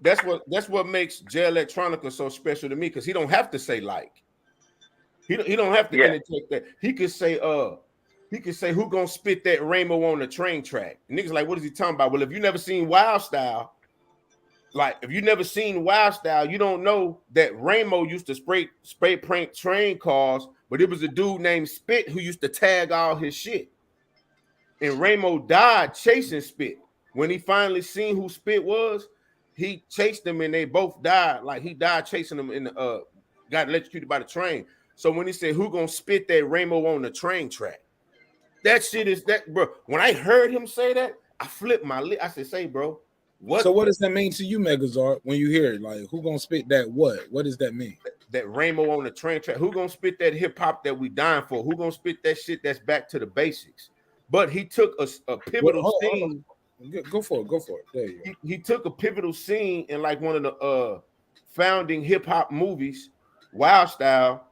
that's what makes Jay Electronica so special to me, because he don't have to say like. He don't have to indicate that. He could say, who gonna spit that rainbow on the train track? And niggas like, what is he talking about? Well, if you never seen Wild Style, like if you never seen Wild Style, you don't know that Ramo used to spray paint train cars, but it was a dude named Spit who used to tag all his shit. And Ramo died chasing Spit. When he finally seen who Spit was, he chased them and they both died. Like he died chasing them in the got electrocuted by the train. So when he said, "Who gonna spit that Ramo on the train track?" That shit is that, bro. When I heard him say that, I flipped my lip. I said, "Say, bro, what?" So what does that mean to you, Megazord, when you hear it? Like, who gonna spit that? What does that mean? That Ramo on the train track. Who gonna spit that hip hop that we dying for? Who gonna spit that shit that's back to the basics? But he took a pivotal scene. Go for it. Go for it. There you go. He took a pivotal scene in like one of the founding hip hop movies, Wild Style,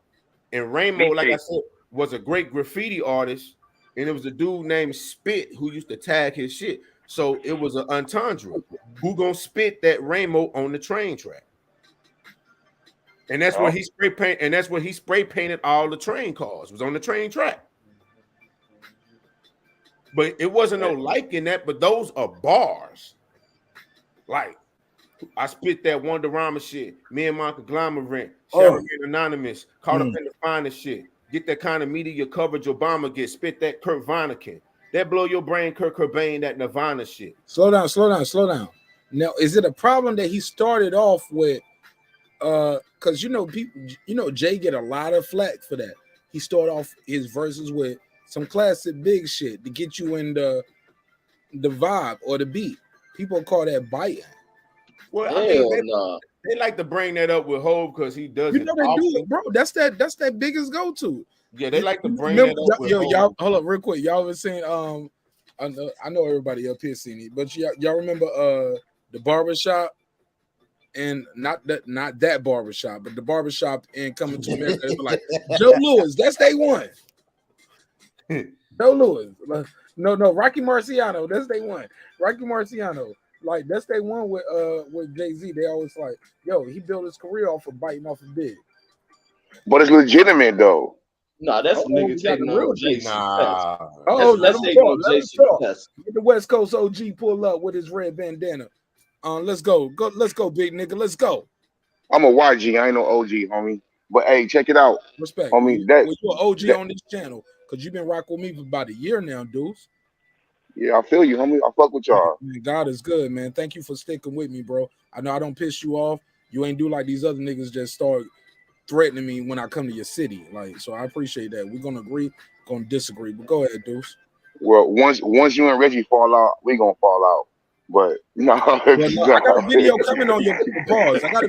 and Ramo, like I said, was a great graffiti artist, and it was a dude named Spit who used to tag his shit. So it was an entendre. Who gonna spit that Ramo on the train track? And that's when he spray painted all the train cars. It was on the train track. But it wasn't no like in that, but those are bars. Like, I spit that Wonderama shit. Me and my conglomerate, Sharon Anonymous, caught up in the finest shit. Get that kind of media coverage Obama gets. Spit that Kurt Vonnegut. That blow your brain, Kurt Cobain, that Nirvana shit. Slow down. Now, is it a problem that he started off with? Because people, Jay get a lot of flack for that. He started off his verses with some classic big shit to get you in the vibe or the beat. People call that biting. Well, I mean, they like to bring that up with Hov because he does. They do it, bro. That's that biggest go-to. Yeah, they like to bring that up. Y'all, hold up, real quick. Y'all was saying, I know everybody up here seen it, but y'all remember the barbershop, and not that barbershop, but the barbershop in Coming to America. It was like Joe Lewis. That's they one. Joe Lewis. No, Rocky Marciano. That's they one. Rocky Marciano. Like that's they one with Jay-Z. They always like, yo, he built his career off of biting off of big. But it's legitimate though. Nah, that's a nigga taking on Jason. Nah. Let's take on Jason. Get the West Coast OG pull up with his red bandana. Let's go, let's go, big nigga. Let's go. I'm a YG. I ain't no OG, homie. But hey, check it out. Respect. Homie, you're an OG on this channel because you've been rocking with me for about a year now, dudes. Yeah, I feel you, homie. I fuck with y'all. Man, God is good, man. Thank you for sticking with me, bro. I know I don't piss you off. You ain't do like these other niggas just start threatening me when I come to your city. Like, so I appreciate that. We're gonna agree, gonna disagree. But go ahead, Deuce. Well, once you and Reggie fall out, we gonna fall out. But no, I got a video coming on your pause. I got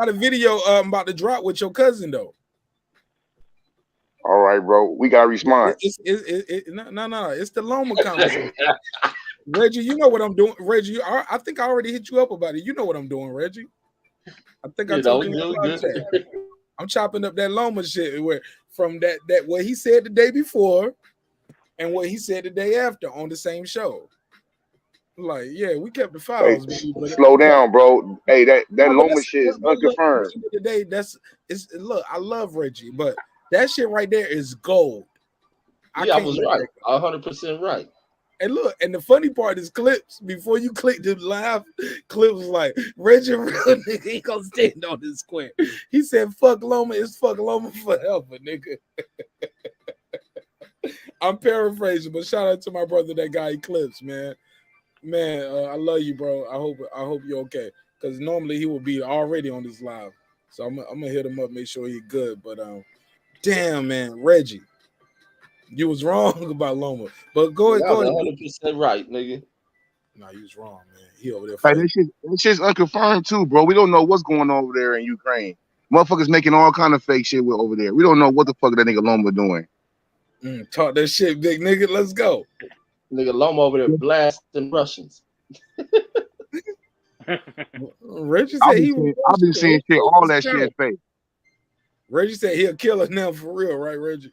a video about to drop with your cousin though. All right, bro. We gotta respond. No. It's the Loma conversation. Reggie, you know what I'm doing. Reggie, I think I already hit you up about it. You know what I'm doing, Reggie. I think I told you. I'm chopping up that Loma shit where from that what he said the day before and what he said the day after on the same show. Like, yeah, we kept the files. Hey, slow down, bro. Hey, that Loma shit is unconfirmed. Today, look, I love Reggie, but that shit right there is gold. I was right. 100% right. And look, and the funny part is Clips, before you click the live, Clips was like, Reggie real nigga ain't gonna stand on this square. He said, fuck Loma, it's fuck Loma forever, nigga. I'm paraphrasing, but shout out to my brother, that guy Clips, man. Man, I love you, bro. I hope you're okay. Because normally he would be already on this live. So I'm gonna hit him up, make sure he's good. But damn, man, Reggie, you was wrong about Loma. But go ahead. 100% right, nigga. Nah, you was wrong, man. He over there. Hey, this shit's unconfirmed too, bro. We don't know what's going on over there in Ukraine. Motherfuckers making all kind of fake shit over there. We don't know what the fuck that nigga Loma doing. Talk that shit, big nigga. Let's go. Nigga Loma over there blasting Russians. Reggie said I've been seeing shit. All that shit is fake. Reggie said he'll kill us now for real, right, Reggie?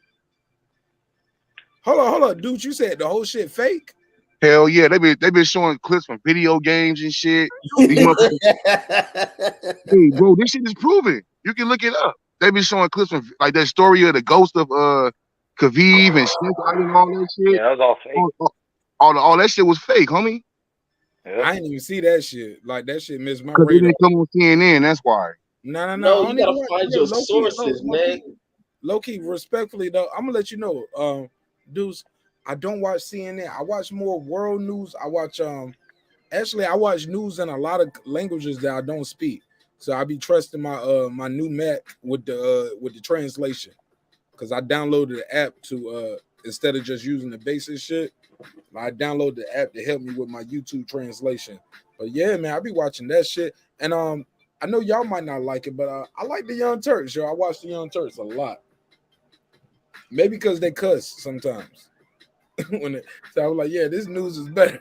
Hold on, dude. You said the whole shit fake? Hell yeah, they been showing clips from video games and shit. Hey, bro, this shit is proven. You can look it up. They been showing clips from like that story of the ghost of Khabib and shit and all that shit. Yeah, that was all fake. All that shit was fake, homie. I didn't even see that shit. Like that shit missed my Because it radar. didn't come on CNN. That's why. No. No, you gotta find your sources, man. Low key, respectfully though, I'm gonna let you know, dudes. I don't watch CNN. I watch more world news. I watch actually I watch news in a lot of languages that I don't speak. So I be trusting my my new Mac with the translation, because I downloaded the app to instead of just using the basic shit, I downloaded the app to help me with my YouTube translation. But yeah, man, I be watching that shit, and I know y'all might not like it, but I like the Young Turks. Yo, I watch the Young Turks a lot. Maybe because they cuss sometimes. So I was like, yeah, this news is better.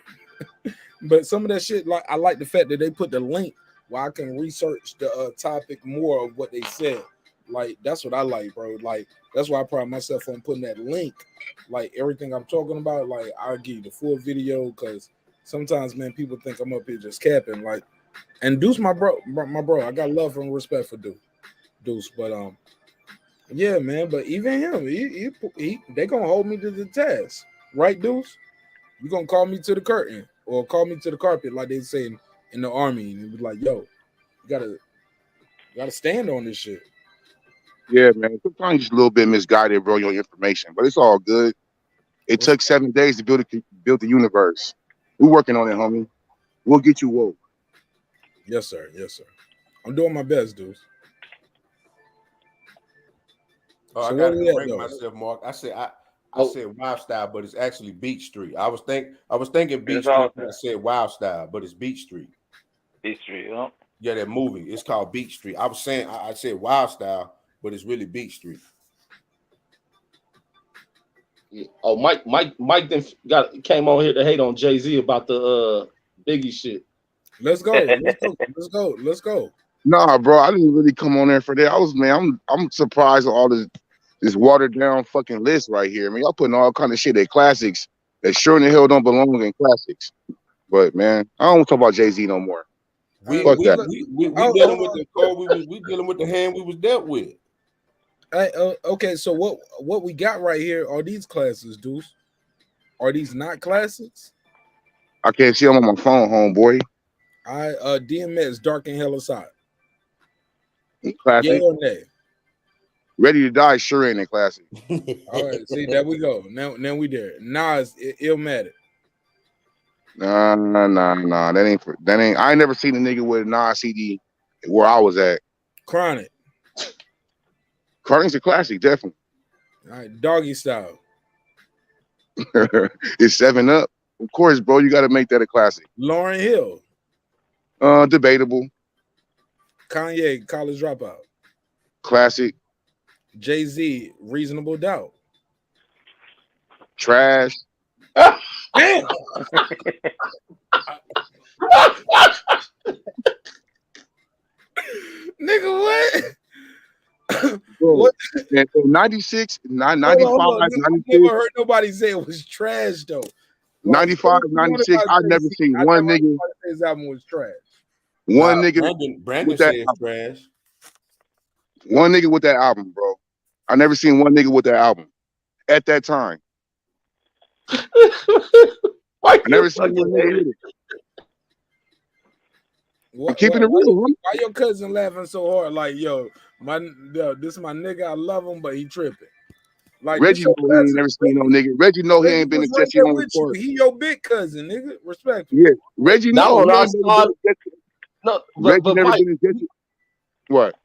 But some of that shit, like I like the fact that they put the link where I can research the topic more of what they said. Like that's what I like, bro. Like that's why I pride myself on putting that link. Like everything I'm talking about, like I'll give you the full video, because sometimes, man, people think I'm up here just capping. Like, and Deuce, my bro. I got love and respect for Deuce, but yeah, man. But even him, he they gonna hold me to the task, right, Deuce? You gonna call me to the curtain or call me to the carpet, like they say in the army, and be like, yo, you gotta stand on this shit. Yeah, man. Sometimes just a little bit misguided, bro, your information, but it's all good. It took 7 days to build the universe. We're working on it, homie. We'll get you woke. Yes, sir. Yes, sir. I'm doing my best, dudes. Oh, So I where gotta we at, correct though? myself, Mark. I said Wild Style, but it's actually Beach Street. I was thinking Beach Street, but I said Wild Style, but it's Beach Street. Beach Street, yeah. Yeah, that movie. It's called Beach Street. I was saying I said Wild Style, but it's really Beach Street. Oh, Mike then came on here to hate on Jay-Z about the Biggie shit. Let's go. Let's go. Nah, bro, I didn't really come on there for that. I'm surprised at all this watered down fucking list right here. I mean, y'all putting all kind of shit at classics that sure in the hell don't belong in classics. But man, I don't talk about Jay-Z no more. We Fuck that. dealing with the code. We dealing with the hand we was dealt with. Hey, okay, so what we got right here are these classics, dudes? Are these not classics? I can't see them on my phone, homeboy. DMX, Dark and Hell Aside. Classic. Yeah or nay? Ready to Die sure ain't a classic. All right, see, there we go. Now we there. Nas, Illmatic. Nah. That ain't. I ain't never seen a nigga with a Nas CD where I was at. Chronic. Chronic's a classic, definitely. All right, Doggy Style. It's 7 Up. Of course, bro. You got to make that a classic. Lauryn Hill. Debatable. Kanye, College Dropout. Classic. Jay-Z, Reasonable Doubt. Trash. Damn. Nigga, what? Bro, 96, 95, Hold on. 96. I never heard nobody say it was trash though. 95, 96. I've never seen one nigga. His album was trash. One nigga. Brandon says trash. One nigga with that album, bro. I never seen one nigga with that album at that time. I never seen one nigga with it. I'm keeping it real. Why your cousin laughing so hard? Like, yo, this is my nigga. I love him, but he tripping. Like Reggie, he ain't never seen no nigga. Reggie know he ain't been to Jesse on the court. He your big cousin, nigga. Respect. Yeah, Reggie know. Reggie never been to Jesse. What?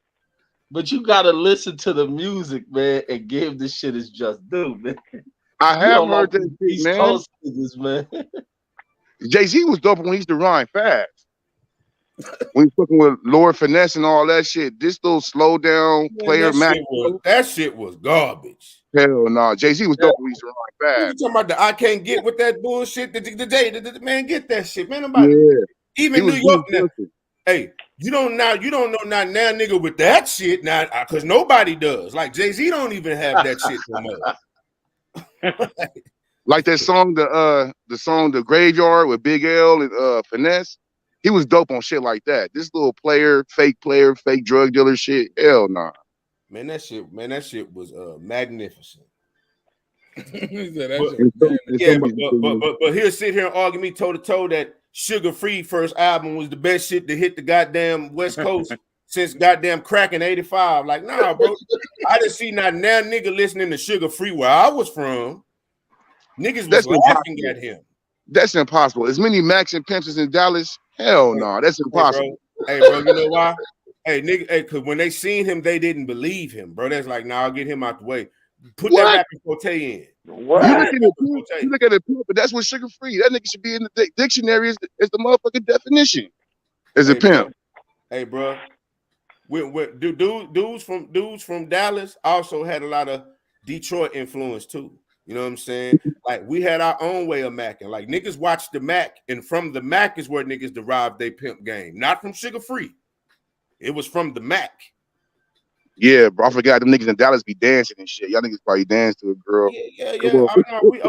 But you gotta listen to the music, man, and give this shit its just due, man. I have heard that shit, man. Niggas, man. Jay-Z was dope when he used to rhyme fast. When he's fucking with Lord Finesse and all that shit, this little slow down player match. That shit was garbage. Hell no, nah. Jay-Z was dope when he used to rhyme fast. You talking about the I can't get with that bullshit? The man, get that shit, man. Even New York now. Hey, you don't know now, nigga, with that shit now, because nobody does. Like Jay-Z don't even have that shit no more. Like that song, the Graveyard with Big L and Finesse. He was dope on shit like that. This little fake drug dealer shit. Hell nah. Man, that shit was magnificent. But he'll sit here and argue me toe to toe that Sugar Free first album was the best shit to hit the goddamn West Coast since goddamn crack in '85. Like, nah, bro. I didn't see not now nigga listening to Sugar Free where I was from. Niggas was laughing at him. That's impossible. As many Max and Pimps as in Dallas? Hell no, that's impossible. Hey, bro, you know why? Hey, nigga, hey, because when they seen him, they didn't believe him, bro. That's like, nah, I'll get him out the way. Put that rapping forte in. What? You look at it, but that's what Sugar Free. That nigga should be in the dictionary as the motherfucking definition. As a pimp. Hey, bro. Dudes from Dallas also had a lot of Detroit influence too. You know what I'm saying? Like we had our own way of macking. Like niggas watched the Mac, and from the Mac is where niggas derived their pimp game. Not from Sugar Free. It was from the Mac. Yeah, bro. I forgot them niggas in Dallas be dancing and shit. Y'all niggas probably dance to a girl. Yeah.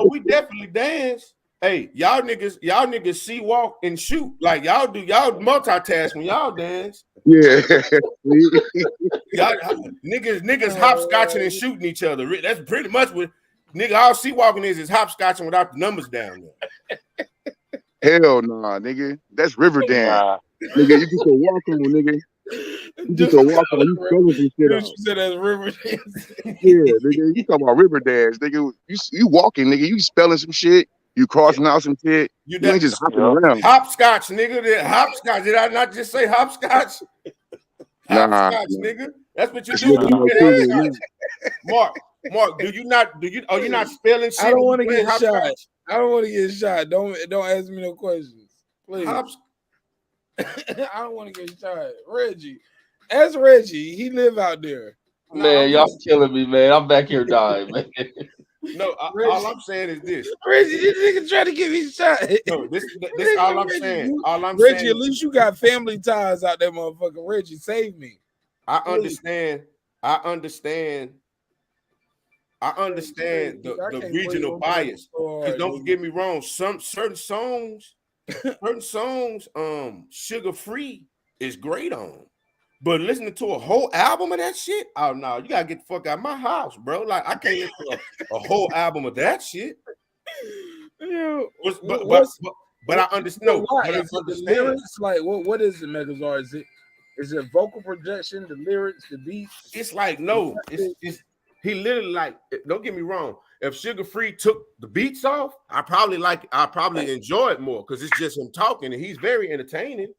We definitely dance. Hey, y'all niggas see, walk, and shoot. Like y'all multitask when y'all dance. Yeah. Y'all niggas hopscotching and shooting each other. That's pretty much what nigga all see walking is hopscotching without the numbers down there. Hell nah, nigga. That's river dance. Nigga, you just go walk on, nigga. You just go walk on. You spelling some shit out. You said that's river dance. Yeah, nigga. You talking about river dance, nigga. You walking, nigga. You spelling some shit. You crossing out some shit. You ain't just hopping around. Hopscotch, nigga. Hopscotch. Did I not just say hopscotch? Hopscotch, nigga. That's what you do. Marq, do you not spelling shit? I don't want to get shot. I don't want to get shot. Don't ask me no questions. Please. I don't want to get shot. Reggie. Ask Reggie. He live out there. Man, y'all killing me, man. I'm back here dying, man. No, all I'm saying is this. Reggie, this nigga trying to get me shot. No, this all I'm saying. All I'm Reggie, saying. at least you got family ties out there, motherfucker. Reggie, save me. I understand the regional bias. Because don't get me wrong, certain songs, Sugar Free is great on. But listening to a whole album of that shit, oh no, you gotta get the fuck out of my house, bro. Like I can't listen to a whole album of that shit. Yeah, but I understand. The lyrics, like what is it, Megazord? Is it vocal projection, the lyrics, the beats? It's like no, it's he literally like. Don't get me wrong. If Sugar Free took the beats off, I probably enjoy it more because it's just him talking and he's very entertaining.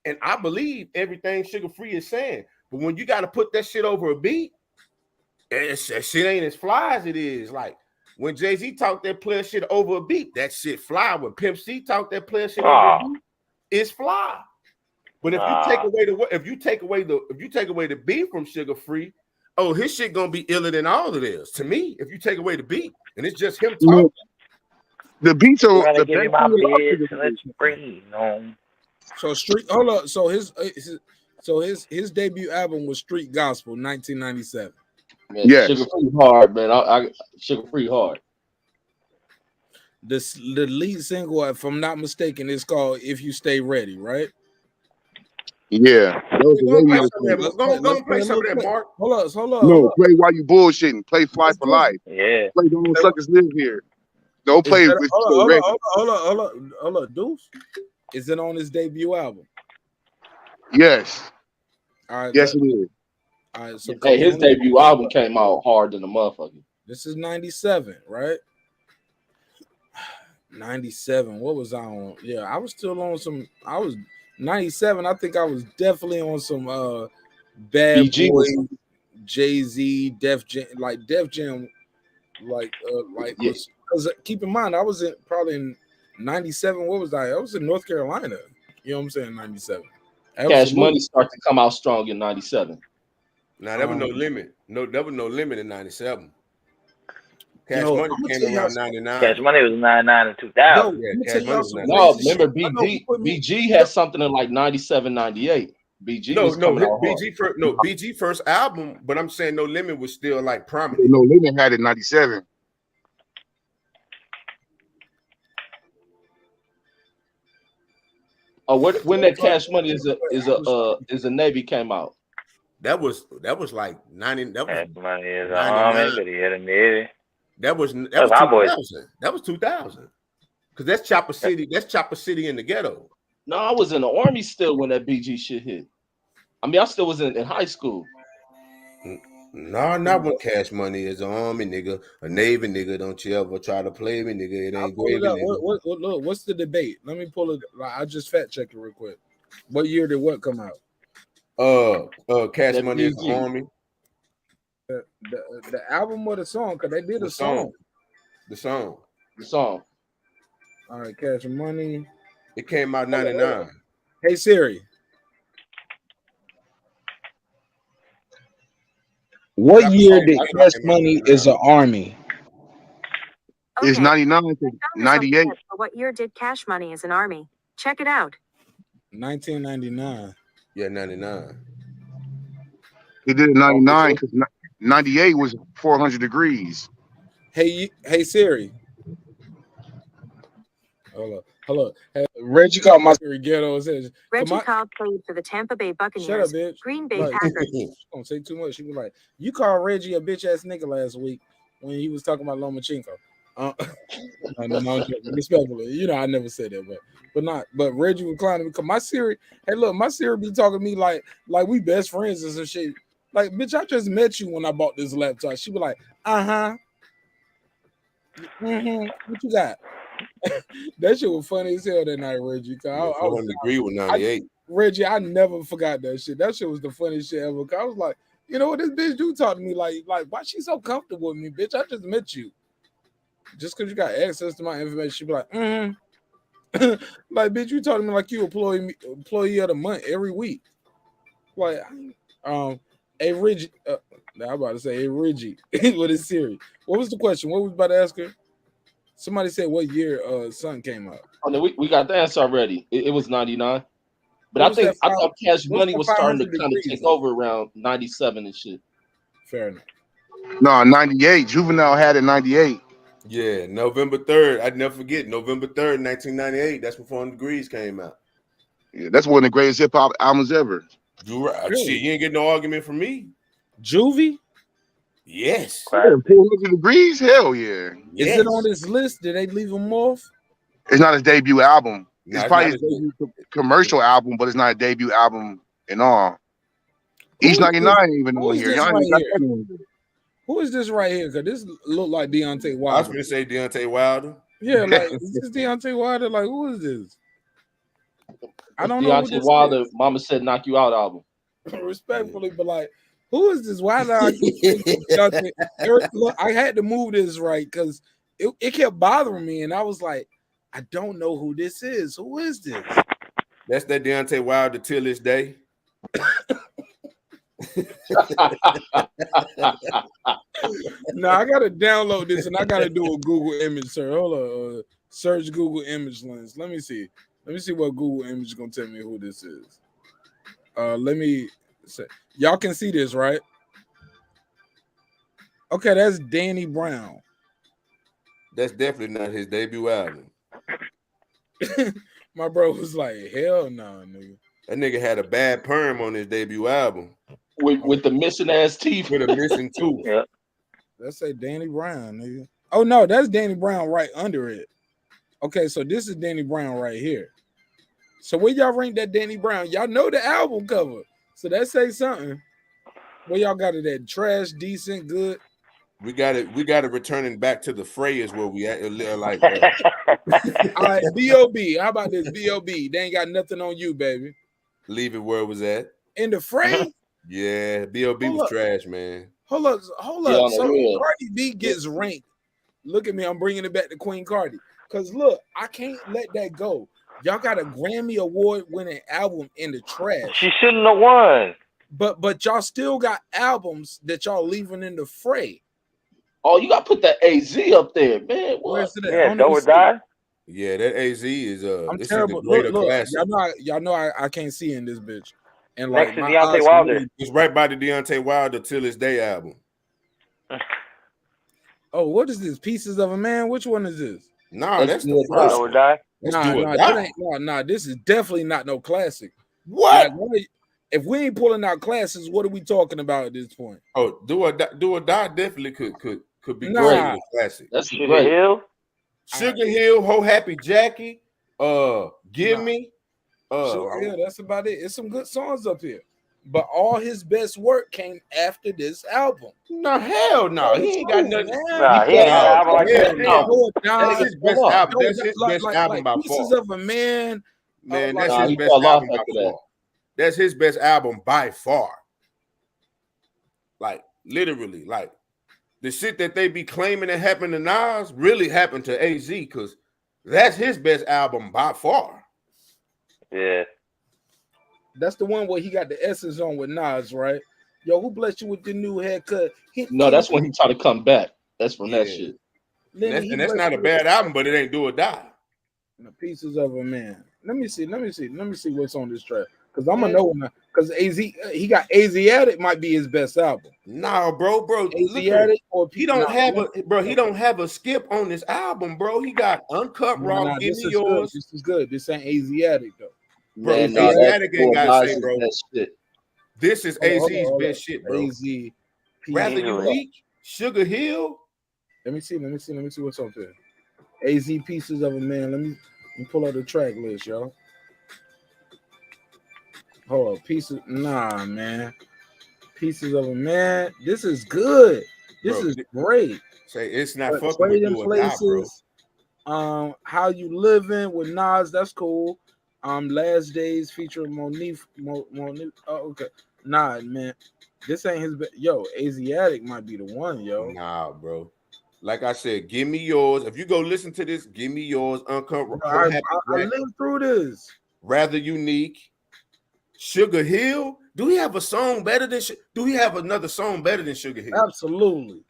And I believe everything Sugar Free is saying. But when you got to put that shit over a beat, that shit ain't as fly as it is. Like when Jay-Z talked that player shit over a beat, that shit fly. When Pimp C talked that player shit over a beat, it's fly. But if you take away the beat from Sugar Free, oh, his shit gonna be iller than all of this. To me, if you take away the beat and it's just him talking. The beats are the give me my bitch, let's breathe on. So Street, hold up. So his debut album was Street Gospel, 1997. Man, yes. Sugar Free hard, man. I Sugar Free hard. The lead single, if I'm not mistaken, is called "If You Stay Ready," right? Yeah. Go play some of that, Marq. Hold up. No, play while you bullshitting. Play Fly for Life. Yeah. Play Don't Suckers Live Here. Don't play with hold up, Deuce. Is it on his debut album? Yes. All right. Yes, it is. All right. So hey, his debut album came out hard than a motherfucker. This is 97, right? 97. What was I on? Yeah, I was still on some. I was 97. I think I was definitely on some Bad Boy, Jay-Z, Def Jam, because keep in mind I was probably in 97. What was I was in North Carolina. You know what I'm saying? 97. Cash Money started to come out strong in 97. Nah, there was no limit. There was no limit in 97. Cash Money came around 99. Cash Money was 99 and 2000. No, remember BG had something in like 97, 98. BG first album, but I'm saying No Limit was still like prominent. No Limit had it in 97. Oh, when that Cash Money is a Navy came out. That was like 90. That was Money is but he had a Navy. That was 2000. That was 2000. Because that's Chopper City. That's Chopper City in the ghetto. No, I was in the army still when that BG shit hit. I mean, I still was in high school. No, not when Cash Money is an army nigga, a Navy nigga. Don't you ever try to play me, nigga. It ain't gravy, nigga. Look, what's the debate? Let me pull it. I just fact check it real quick. What year did what come out? Cash That Money is BG. an army. The album or the song? Because they did a song. The song. All right, Cash Money. It came out 99. Hey Siri. What year did Cash Money is an army? It's 99 to 98. What year did Cash Money as an army? Check it out. 1999. Yeah, 99. He did it 99 because 98 was 400 degrees. Hey Siri. Hello. Hey, Reggie called my Siri ghetto. Reggie Cobb played for the Tampa Bay Buccaneers. Shut up, bitch. Green Bay Like, Packers. don't say too much. She was like, "You called Reggie a bitch ass nigga last week when he was talking about Lomachenko." No, respectfully, you know I never said that, but Reggie was clowning me because my Siri. Hey, look, my Siri be talking to me like we best friends and some shit. Like, bitch, I just met you when I bought this laptop. She be like, what you got? That shit was funny as hell that night, Reggie. Yeah, 400 degree with 98. Reggie, I never forgot that shit. That shit was the funniest shit ever. I was like, you know what, this bitch do talk to me like why she so comfortable with me, bitch? I just met you. Just because you got access to my information, she be like, like, bitch, you talk to me like you employee of the month every week. Like, hey Reggie, I'm about to say, hey Reggie, what is Siri? What was the question? What was about to ask her? Somebody said what year Sun came out. Oh no, we got the answer already. It was 99. But I thought Cash Money was starting to kind of take over around 97 and shit. Fair enough. No, 98. Juvenile had it 98. Yeah, November 3rd. I'd never forget. November 3rd, 1998. That's when 400 Degrees came out. Yeah, that's one of the greatest hip hop albums ever. Really? Shit, you ain't getting no argument from me. Juvie? Yes. 400 Degrees? Hell yeah. Is it on this list? Did they leave him off? It's not his debut album. No, it's probably his debut commercial album, but it's not a debut album in all. East 99 ain't even on here. Y'all ain't got that in here. Who is this right here? Because this look like Deontay Wilder. I was going to say Deontay Wilder. Yeah, like, is this Deontay Wilder? Like, who is this? I don't know. Deontay Wilder, Mama Said Knock You Out album. Respectfully, but like, who is this? Why did I look, I had to move this right because it kept bothering me, and I was like, I don't know who this is. Who is this? That's that Deontay Wilder till this day. No, I gotta download this and I gotta do a Google image search. Hold on, search Google image lens. Let me see what Google image is gonna tell me who this is. Let me say, y'all can see this, right? Okay, that's Danny Brown. That's definitely not his debut album. My bro was like, hell no, nigga. That nigga had a bad perm on his debut album. With the missing ass teeth. With a missing tooth. Yeah. Let's say Danny Brown, nigga. Oh no, that's Danny Brown right under it. Okay, so this is Danny Brown right here. So where y'all rank that Danny Brown? Y'all know the album cover. So that say something. Where y'all got it at? Trash, decent, good. We got it returning back to the fray is where we at. Like all right, B.O.B. How about this? B.O.B. They ain't got nothing on you, baby. Leave it where it was at. In the fray? Yeah, B.O.B. was trash, man. Hold up. So Cardi B gets ranked. Look at me. I'm bringing it back to Queen Cardi. Because look, I can't let that go. Y'all got a Grammy Award winning album in the trash. She shouldn't have won. But y'all still got albums that y'all leaving in the fray. Oh, you got to put that AZ up there, man. What? Where's it at? Yeah, Do or Die. Yeah, that AZ is I'm this terrible. is the greater Look, classic. y'all know I can't see in this bitch. And like next to Deontay Wilder. Really, it's right by the Deontay Wilder Till This Day album. Oh, what is this? Pieces of a Man? Which one is this? Nah, that's the first Do or Die. Nah, this is definitely not no classic. What? Like, if we ain't pulling out classics, what are we talking about at this point? Oh, Do or Die definitely could be Nah. great classic. That's Sugar great. Hill. Sugar Hill, Ho Happy Jackie, Give Me. Yeah, that's about it. It's some good songs up here. But all his best work came after this album. No, hell no. He ain't got nothing. Nah, he ain't got an album like that. That's his best album. That's his best album by Pieces far. of a Man. Man, that's his best album by far. That's his best album by far. Like, literally, like, the shit that they be claiming that happened to Nas really happened to AZ, because that's his best album by far. Yeah. That's the one where he got the S's on with Nas, right? Yo, who blessed you with the new haircut? No, that's when he tried to come back. That's from that shit. And that's not a bad album, but it ain't Do or Die. The Pieces of a Man. Let me see what's on this track. Because I'm gonna know because AZ he got Asiatic might be his best album. Nah, bro. Asiatic or he don't have a skip on this album, bro. He got Uncut Raw, Give Me Yours. This is good. This ain't Asiatic though. Bro, Asiatic ain't got shit, bro. This is AZ's best shit, bro. AZ. Rather Unique, Sugar Hill. Let me see what's up there. AZ Pieces of a Man. Let me pull out the track list, y'all. Hold up, nah, man. Pieces of a Man. This is good. This is great. Say it's not fucking with You or Die, bro. How You Living with Nas, that's cool. Last Days featuring Monique. Oh, okay. Nah, man. This ain't his yo, Asiatic might be the one, yo. Nah, bro. Like I said, Give Me Yours. If you go listen to this, Give Me Yours, Uncut Raw. I lived through this. Rather Unique. Sugar Hill. Do he have a song better than? Do he have another song better than Sugar Hill? Absolutely.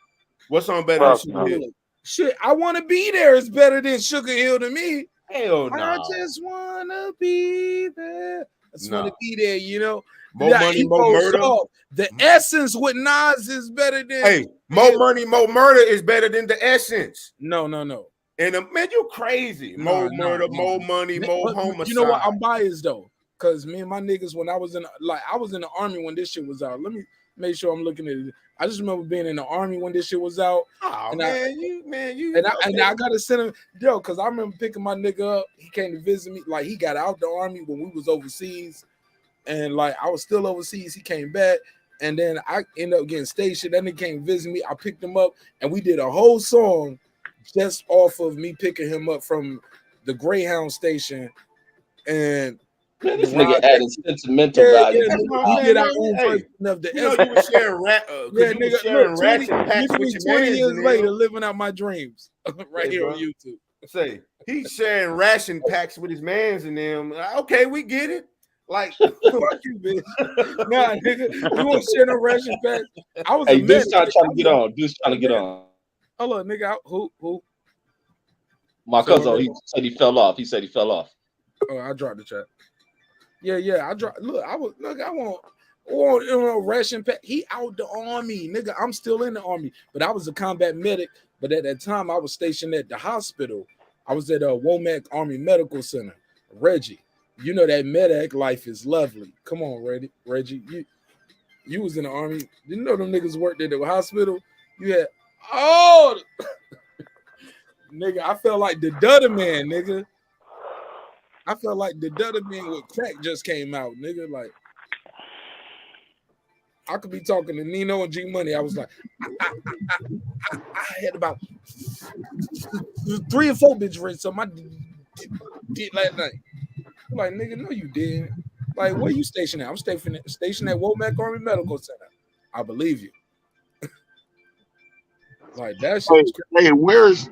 What song better than Sugar Hill? Shit, I Want to Be There is better than Sugar Hill to me. Hell no. I just wanna be there. I just wanna be there, you know. More Money, More Murder. The Essence with Nas is better than. Hey, More Money, More Murder is better than The Essence. No. And man, you crazy. More murder, more money, more homicide. You know what? I'm biased though. Cause me and my niggas, when I was in the army when this shit was out. Let me make sure I'm looking at it. I just remember being in the army when this shit was out. Oh and I gotta send him, yo, cause I remember picking my nigga up. He came to visit me. Like he got out the army when we was overseas, and like I was still overseas. He came back, and then I ended up getting stationed. That nigga came visit me. I picked him up, and we did a whole song just off of me picking him up from the Greyhound station, and. Man, this nigga added sentimental value. We did our own version of the. You know, you were sharing ratchet packs with your 20 mans years in later, there. living out my dreams right here on YouTube. Say he's sharing ration packs with his mans and them. Okay, we get it. Like fuck you, bitch. Nah, nigga, you won't share no ration packs. I was. Hey, this trying to get on. This trying to get on. Hold on, nigga. Who? My cousin. He said he fell off. He said he fell off. Oh, I dropped the chat. Yeah. I dropped. Look, I want ration pack. He out the army, nigga. I'm still in the army, but I was a combat medic. But at that time, I was stationed at the hospital. I was at Womack Army Medical Center. Reggie, you know that medic life is lovely. Come on, Reggie. You was in the army. You know them niggas worked at the hospital. You had nigga. I felt like the Dudder Man, nigga. I felt like the Dudder Man with crack just came out, nigga. Like, I could be talking to Nino and G Money. I was like, I had about 3 or 4 bitch rings on my dick last night. I'm like, nigga, no, you didn't. Like, where you stationed at? I'm stationed at Womack Army Medical Center. I believe you. Like that shit. Hey, where's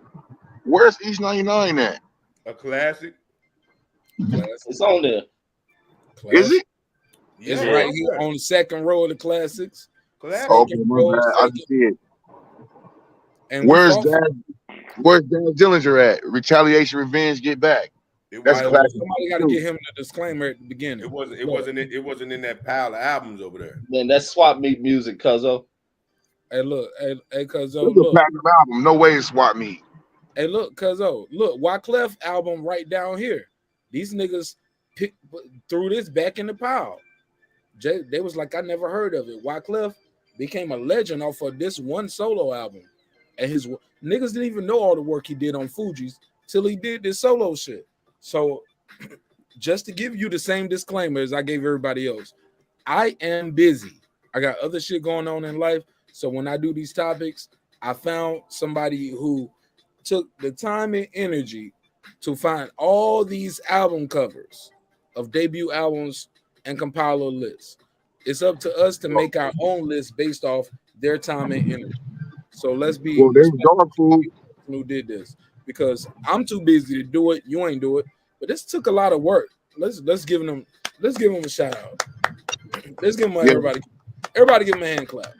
East 99 at? A classic. It's on there. Classic. Is it? It's right here on the second row of the classics. Okay, I can see it. And where's Dan Dillinger at? Retaliation, Revenge, Get Back. That's classic. Somebody got to get him the disclaimer at the beginning. It wasn't in that pile of albums over there. Man, that's swap meet music, cuzzo. Hey, look, cuzzo. Look, album. No way it's swap meet. Hey, look, cuzzo. Look, Wyclef album right down here. These niggas threw this back in the pile. They was like, I never heard of it. Wyclef became a legend off of this one solo album. And his niggas didn't even know all the work he did on Fuji's. till he did this solo shit. So just to give you the same disclaimer as I gave everybody else, I am busy. I got other shit going on in life. So when I do these topics, I found somebody who took the time and energy to find all these album covers of debut albums and compile a list. It's up to us to make our own list based off their time and energy. So let's be there's dog food who did this, because I'm too busy to do it. You ain't do it, but this took a lot of work. Let's give them a shout out. Let's give them everybody give them a hand clap.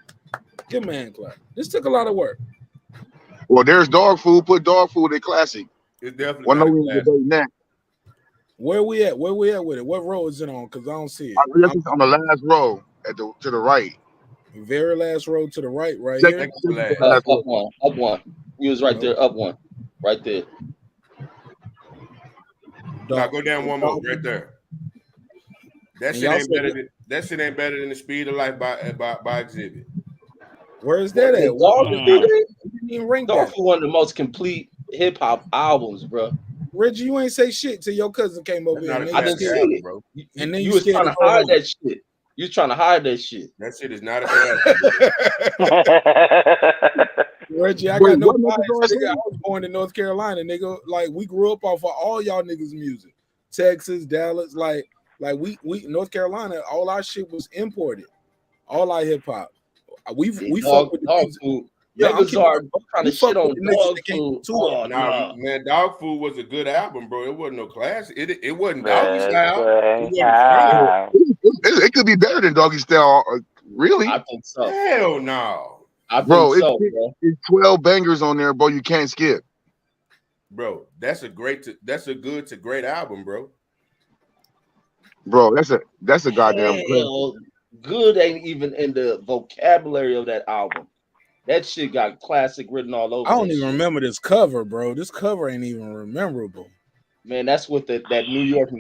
Give them a hand clap. This took a lot of work. Well, there's dog food. Put dog food in classic. It's definitely Well, no, we ain't debating that. Where we at? Where we at with it? What row is it on? Because I don't see it. On the last row to the right. Very last row to the right, right Second here. Up one. You was right there, up one. Right there. Now go down one more, right there. That shit ain't better than the Speed of Life by Exhibit. Where is that at? Dog for one of the most complete hip hop albums, bro. Reggie, you ain't say shit till your cousin came over here. I didn't see it, bro. And then you was trying to hide that shit. You was trying to hide that shit. That shit is not a classic. Reggie, I got no bias, nigga. I was born in North Carolina, nigga. Like, we grew up off of all y'all niggas' music. Texas, Dallas, like we North Carolina, all our shit was imported. All our hip hop. We fuck with dog food. Yeah, I'm trying to shit on dog food. Man, Dog Food was a good album, bro. It wasn't no classic. It wasn't Doggy Style. It could be better than Doggy Style. Really? I think so. Hell no. Bro, it's 12 bangers on there, bro. You can't skip. Bro, that's a good to great album, bro. Bro, that's a goddamn hell, good ain't even in the vocabulary of that album. That shit got classic written all over. I don't even remember this cover, bro. This cover ain't even memorable. Man, that's with that New York.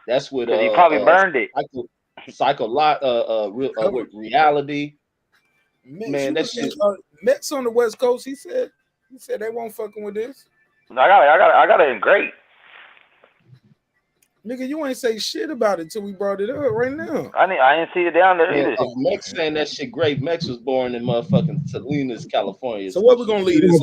That's with he probably burned it. With Reality. Man, that shit. Mets on the West Coast. He said they won't fucking with this. I got it in great. Nigga, you ain't say shit about it till we brought it up right now. I didn't see it down there either. Mex saying that shit great. Mex was born in motherfucking Salinas, California. So what we gonna leave this?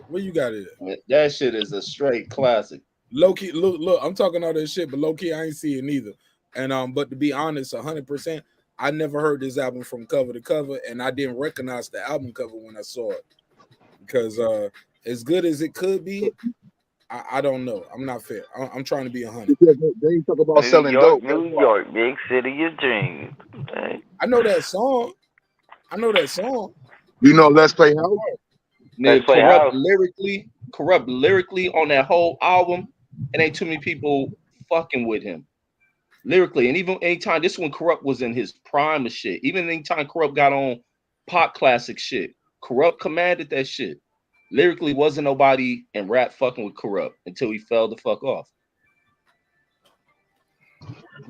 Where you got it? That shit is a straight classic. Low key, look, I'm talking all this shit, but low key, I ain't see it neither. And but to be honest, 100%, I never heard this album from cover to cover, and I didn't recognize the album cover when I saw it because as good as it could be. I don't know. I'm not fair. I'm trying to be 100. They talk about selling dope. New York, big city of dreams. I know that song. You know, Let's Play House. Corrupt lyrically on that whole album. It ain't too many people fucking with him lyrically. And even anytime this one Corrupt was in his prime of shit. Even anytime Corrupt got on pop classic shit, Corrupt commanded that shit. Lyrically, wasn't nobody in rap fucking with Corrupt until he fell the fuck off.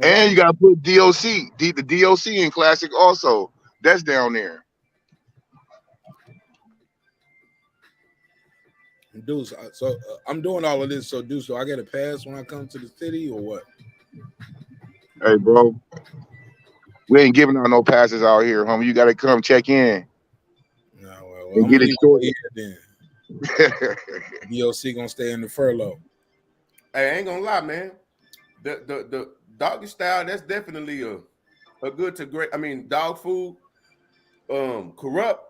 And you gotta put DOC, the DOC in classic also. That's down there. Deuce, so I'm doing all of this. So Deuce, so I get a pass when I come to the city or what? Hey, bro, we ain't giving out no passes out here, homie. You gotta come check in. And get it sorted then. DOC gonna stay in the furlough. Hey, I ain't gonna lie, man. The Doggy Style, that's definitely a good to great. I mean, Dog Food, Corrupt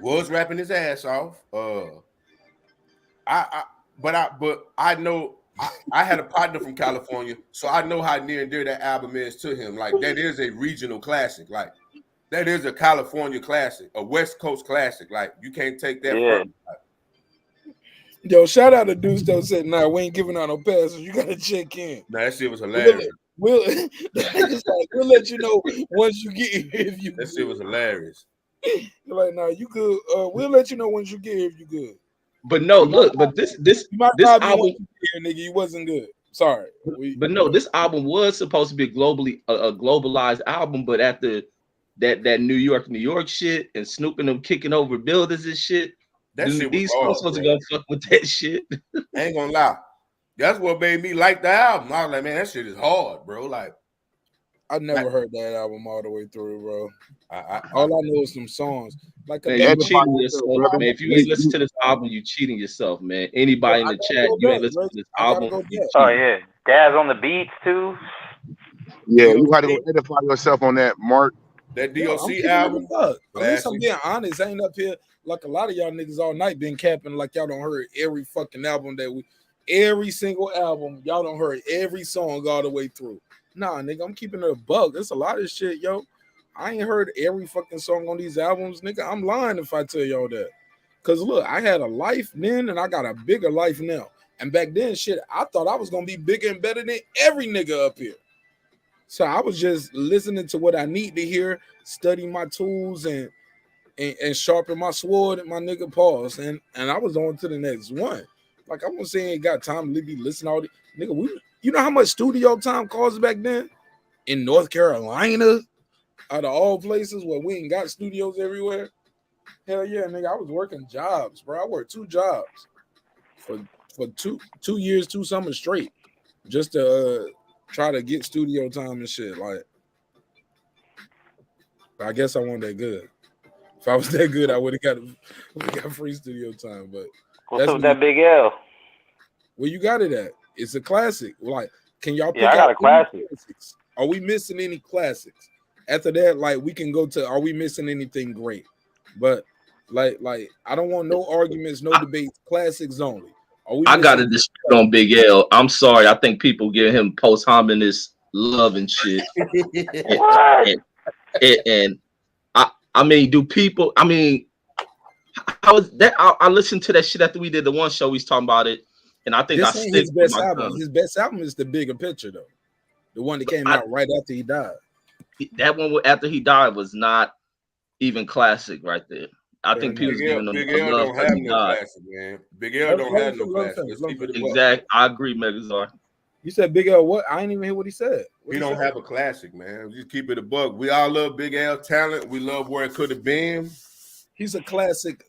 was rapping his ass off. But I know I had a partner from California, so I know how near and dear that album is to him. Like, that is a regional classic. Like, that is a California classic, a West Coast classic. Like, you can't take that from. Like, yo, shout out to Deuce though. Said, "Nah, we ain't giving out no passes. You gotta check in." Nah, that shit was hilarious. We'll let you know once you get here if you. That shit was hilarious. You're like, nah, you good. We'll let you know once you get here if you good. But no, look, but this album, here, nigga, you wasn't good. Sorry, but no, this album was supposed to be a globalized album, but after that New York shit and Snoop and them kicking over buildings and shit, That shit was These hard, supposed to bro. go fuck with that shit. I ain't gonna lie. That's what made me like the album. I was like, man, that shit is hard, bro. Like, I never heard that album all the way through, bro. I All I know is some songs. Like Man, you cheating yourself, man. If you ain't listen to this album, you cheating yourself, man. Anybody in the chat, you ain't listen to this album, you Oh cheating. yeah, Daz on the beats too. Yeah, you got to go edify yourself on that, Mark. That Yo, I'm DOC keeping it album. a buck. At least I'm classic. being honest. I ain't up here like a lot of y'all niggas all night been capping like y'all don't heard every fucking album every single album. Y'all don't heard every song all the way through. Nah, nigga, I'm keeping it a buck. There's a lot of shit, yo. I ain't heard every fucking song on these albums, nigga. I'm lying if I tell y'all that. Cause look, I had a life then and I got a bigger life now. And back then, shit, I thought I was gonna be bigger and better than every nigga up here. So I was just listening to what I need to hear, study my tools and sharpen my sword and my nigga pause. And I was on to the next one. Like I wasn't saying got time to be listening to all the nigga. You know how much studio time costs back then? In North Carolina, out of all places where we ain't got studios everywhere. Hell yeah, nigga. I was working jobs, bro. I worked 2 jobs for 2 years, 2 summers straight, just to try to get studio time and shit. Like, I guess I wasn't that good. If I was that good, I would have got free studio time. But what's up with that Big L? Where you got it at? It's a classic. Like, can y'all pick I got out a classic. classics? Are we missing any classics? After that, like we can go to, are we missing anything great? But like I don't want no arguments, no debates, classics only. I got to dispute on Big L. I'm sorry. I think people give him post-hominist love and shit. and I mean, do people? I mean, how is that? I listened to that shit after we did the one show. He's talking about it, and I think this I ain't stick his best with my album. gun. His best album is The Bigger Picture, though. The one that came out right after he died. That one after he died was not even classic right there. I think people's giving him Big a L love don't because have he no died. classic, man. Big L don't have no classic. Let's keep it a buck. Exactly. I agree, Megazord. You said Big L what? I ain't even hear what he said. He don't have a classic, man. Just keep it a buck. We all love Big L talent. We love where it could have been. He's a classic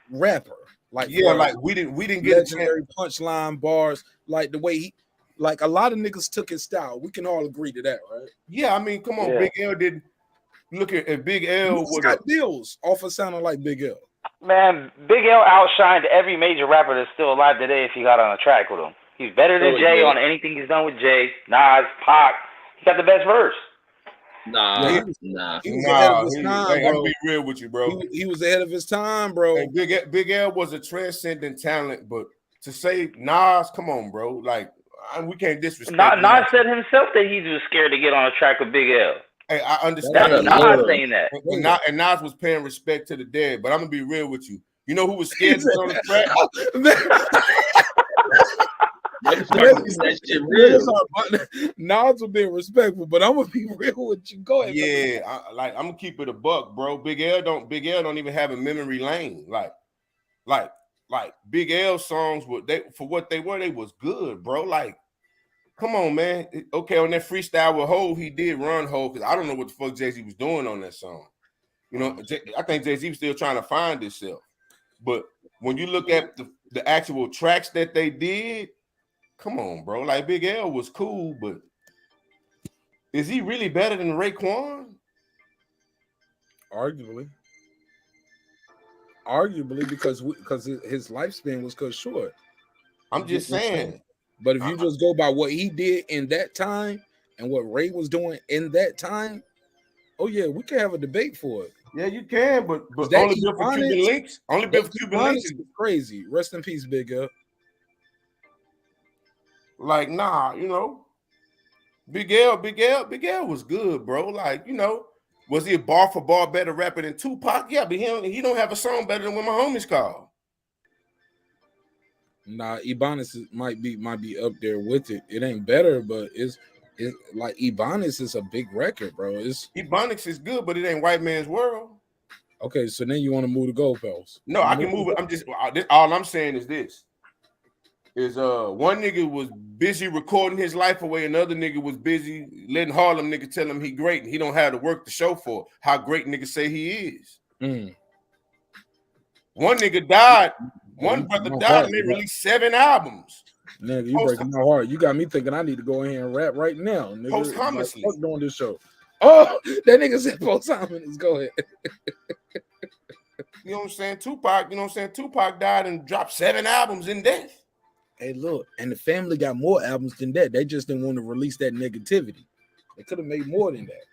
rapper. Like, yeah, like we didn't get legendary punchline bars. Like the way he, like a lot of niggas took his style. We can all agree to that, right? Yeah, I mean, come on, Big L did. Look at Big L. He's got deals off of sounding like Big L. Man, Big L outshined every major rapper that's still alive today if he got on a track with him. He's better than Jay on anything he's done with Jay, Nas, Pac. He got the best verse. Nah. He was ahead of his time, bro. I'll be real with you, bro. He was ahead of his time, bro. Hey, Big L was a transcendent talent, but to say Nas, come on, bro. Like, we can't disrespect Nas said himself that he was scared to get on a track with Big L. Hey, I understand. That's Nas saying that. And Nas was paying respect to the dead, but I'm gonna be real with you. You know who was scared to get on the track? Nas was being respectful, but I'm gonna be real with you. Go ahead. Yeah, I'm gonna keep it a buck, bro. Big L don't even have a memory lane. Like Big L songs were they was good, bro. Like, come on, man. Okay, on that freestyle with Hov, he did run Hov because I don't know what the fuck Jay-Z was doing on that song. You know, I think Jay-Z was still trying to find himself. But when you look at the actual tracks that they did, come on, bro. Like, Big L was cool, but is he really better than Raekwon? Arguably, because his lifespan was cut short. I'm just saying. But if you just go by what he did in that time and what Ray was doing in that time, oh yeah, we can have a debate for it. Yeah, you can, but only built for Cuban links. Only built for Cuban links is crazy. Rest in peace, Big L. Like, nah, you know, Big L was good, bro. Like, you know, was he a bar for bar better rapper than Tupac? Yeah, but he don't have a song better than What My Homies Call. Nah, Ebonics might be up there with it. It ain't better, but it's like Ebonics is a big record, bro. Ebonics is good, but it ain't White Man's World. Okay, so then you want to move the goalposts? No, I can move it. I'm just all I'm saying is this: one nigga was busy recording his life away, another nigga was busy letting Harlem nigga tell him he great and he don't have to work the show for how great niggas say he is. One nigga died. One brother died, and they released 7 albums. Nigga, you breaking my heart. You got me thinking I need to go in here and rap right now. Nigga, Posthumously. Like, doing this show. Oh, that nigga said posthumously. Go ahead. You know what I'm saying? Tupac, you know what I'm saying? Tupac died and dropped 7 albums in death. Hey, look, and the family got more albums than that. They just didn't want to release that negativity. They could have made more than that.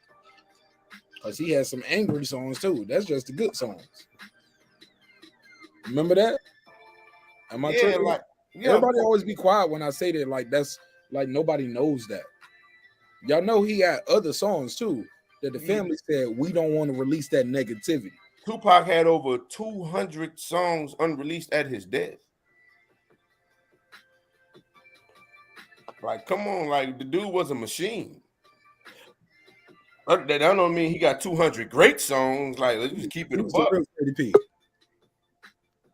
Because he had some angry songs too. That's just the good songs. Remember that? Am I tripping? Like, everybody always be quiet when I say that. Like, that's like nobody knows that. Y'all know he had other songs too that the family said we don't want to release that negativity. Tupac had over 200 songs unreleased at his death. Like, come on, like the dude was a machine. That don't mean he got 200 great songs. Like, let's just keep it a buck.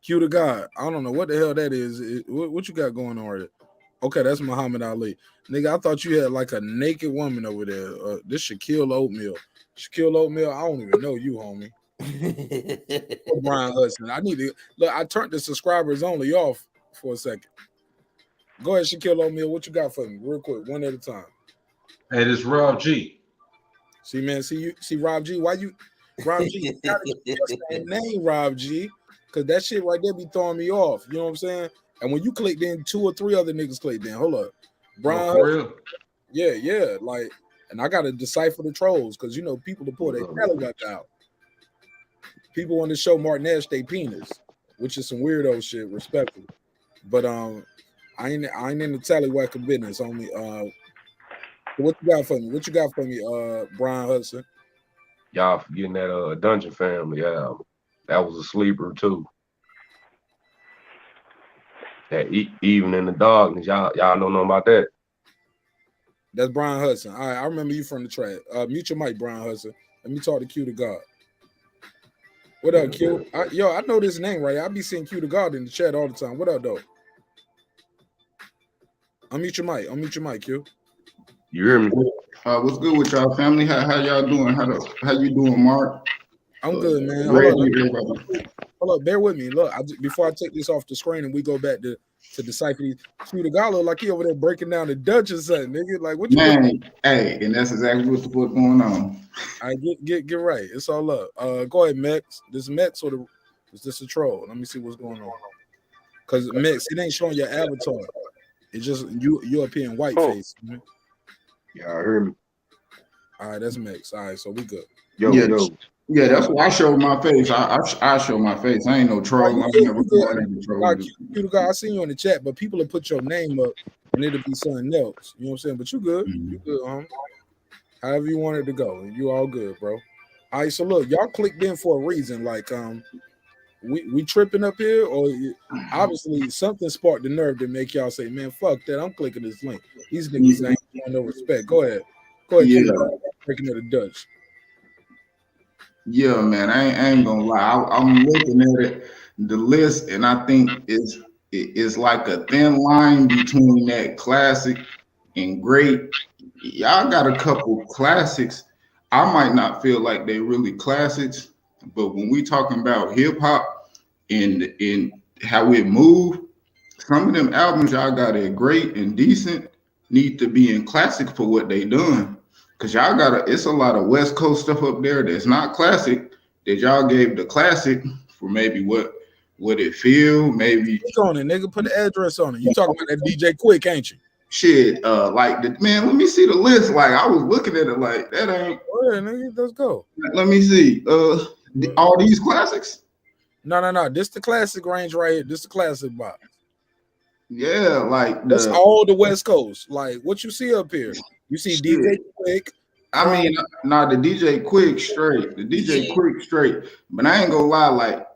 Q to God. I don't know what the hell that is. What you got going on right? Okay, that's Muhammad Ali. Nigga, I thought you had like a naked woman over there. This Shaquille Oatmeal. Shaquille Oatmeal, I don't even know you, homie. Brian Hudson. I need to look. I turned the subscribers only off for a second. Go ahead, Shaquille O'Neal. What you got for me, real quick, one at a time? Hey, this Rob G. See, man, see Rob G. Why you, Rob G? You gotta get your name, Rob G, because that shit right there be throwing me off. You know what I'm saying? And when you clicked in, 2 or 3 other niggas clicked in. Hold up, Brian. Oh, for real? Yeah, like, and I gotta decipher the trolls because you know people to pull their calendar out. People want to show MARQNASH they penis, which is some weirdo shit, respectfully. But I ain't in the tallywhacker business. Only what you got for me? What you got for me, Brian Hudson? Y'all forgetting that Dungeon Family album. That was a sleeper too. That Even in the Darkness. Y'all don't know about that. That's Brian Hudson. All right, I remember you from the track. Mute your mic, Brian Hudson. Let me talk to Q to God. What up, Q? I know this name right. I be seeing Q to God in the chat all the time. What up, though? Unmute your mic, Q. You hear me? What's good with y'all, family? How y'all doing? How you doing, Mark? I'm good, man. Hold up, bear with me. Look, before I take this off the screen and we go back to decipher these, Q to God look like he over there breaking down the Dutch or something, nigga. Like, what you man? Hey, and that's exactly what's going on. All right, get right. It's all up. Go ahead, Mex. This Mex or is this a troll? Let me see what's going on. Because Mex, it ain't showing your avatar. It's just you up here in white face. Man. Yeah, I heard me. All right, that's Mex. All right, so we good. Yeah, that's why I show my face. I show my face. I ain't no troll. I never I seen you in the chat, but people will put your name up and it'll be something else. You know what I'm saying? But you good. You good, however you want it to go. You all good, bro. All right, so look, y'all clicked in for a reason. Like, we tripping up here, or obviously something sparked the nerve to make y'all say, man, fuck that. I'm clicking this link. These niggas ain't showing no respect. Go ahead. Yeah. Breaking of the Dutch. Yeah, man, I ain't gonna lie. I'm looking at it, the list, and I think it's like a thin line between that classic and great. Y'all got a couple classics. I might not feel like they really classics, but when we talking about hip hop and how it moved, some of them albums y'all got it great and decent need to be in classic for what they done. Cause y'all it's a lot of West Coast stuff up there that's not classic that y'all gave the classic for maybe what it feel, maybe. Click on it, nigga. Put the address on it. You talking about that DJ Quick, ain't you? Shit, like man, let me see the list. Like I was looking at it like that ain't. Oh, yeah, nigga, let's go. Let me see. All these classics. No. This the classic range right here. This the classic box. Yeah, like that's all the West Coast. Like what you see up here. You see DJ Quick. I mean, nah, the DJ Quick straight. The DJ Quick straight. But I ain't gonna lie, like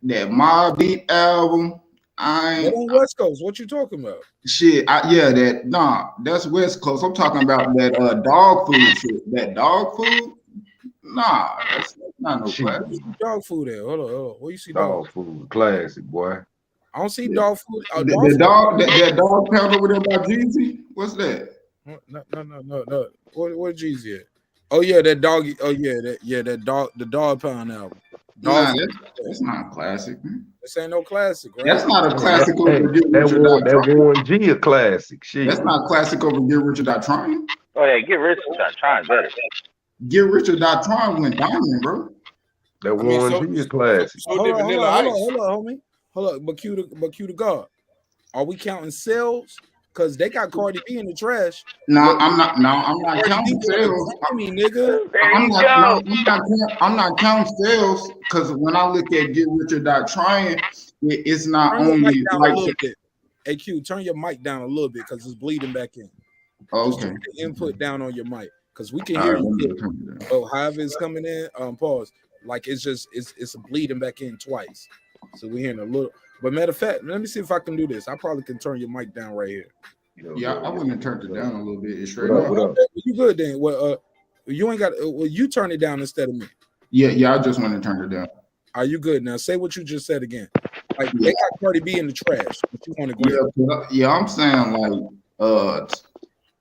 that Mobb Deep album. That ain't West Coast. What you talking about? Shit, that's West Coast. I'm talking about that dog food shit. That dog food. Nah, that's not no classic. Dog food there. Hold on. Where you see dog food? Classic, boy. I don't see dog food. That dog pound over there by Jeezy. What's that? No. What Jeezy at? Oh yeah, that doggy. Oh yeah, that dog. The dog pound album. Nah, that's not classic. Man. This ain't no classic, right? That's not a classic Hey, over Get Rich or Die that Trying. Warren G a classic. Shit. That's not classic over Get Rich or Die Trying. Oh yeah, Get Rich or Die Trying better. Get Rich or Die Trying went diamond, bro. That Warren G is classic. Hold on, homie. Hold on, but Q to God. Are we counting sales? Because they got Cardi B in the trash. No, I'm not counting sales. I'm not counting sales because when I look at Get Rich or Die Trying, it's not only like Hey Q, turn your mic down a little bit because it's bleeding back in. Okay. Turn the input down on your mic because we can hear you. Oh, however it's coming in, pause. Like it's bleeding back in twice. So we're hearing a little. But matter of fact, let me see if I can do this. I probably can turn your mic down right here. Yeah, I wouldn't have turned it down a little bit. Straight up. up. You good then? Well, you ain't got. Well, you turn it down instead of me. Yeah, I just want to turn it down. Are you good now? Say what you just said again. Like they got Cardi B in the trash. But you want to Yeah, I'm saying like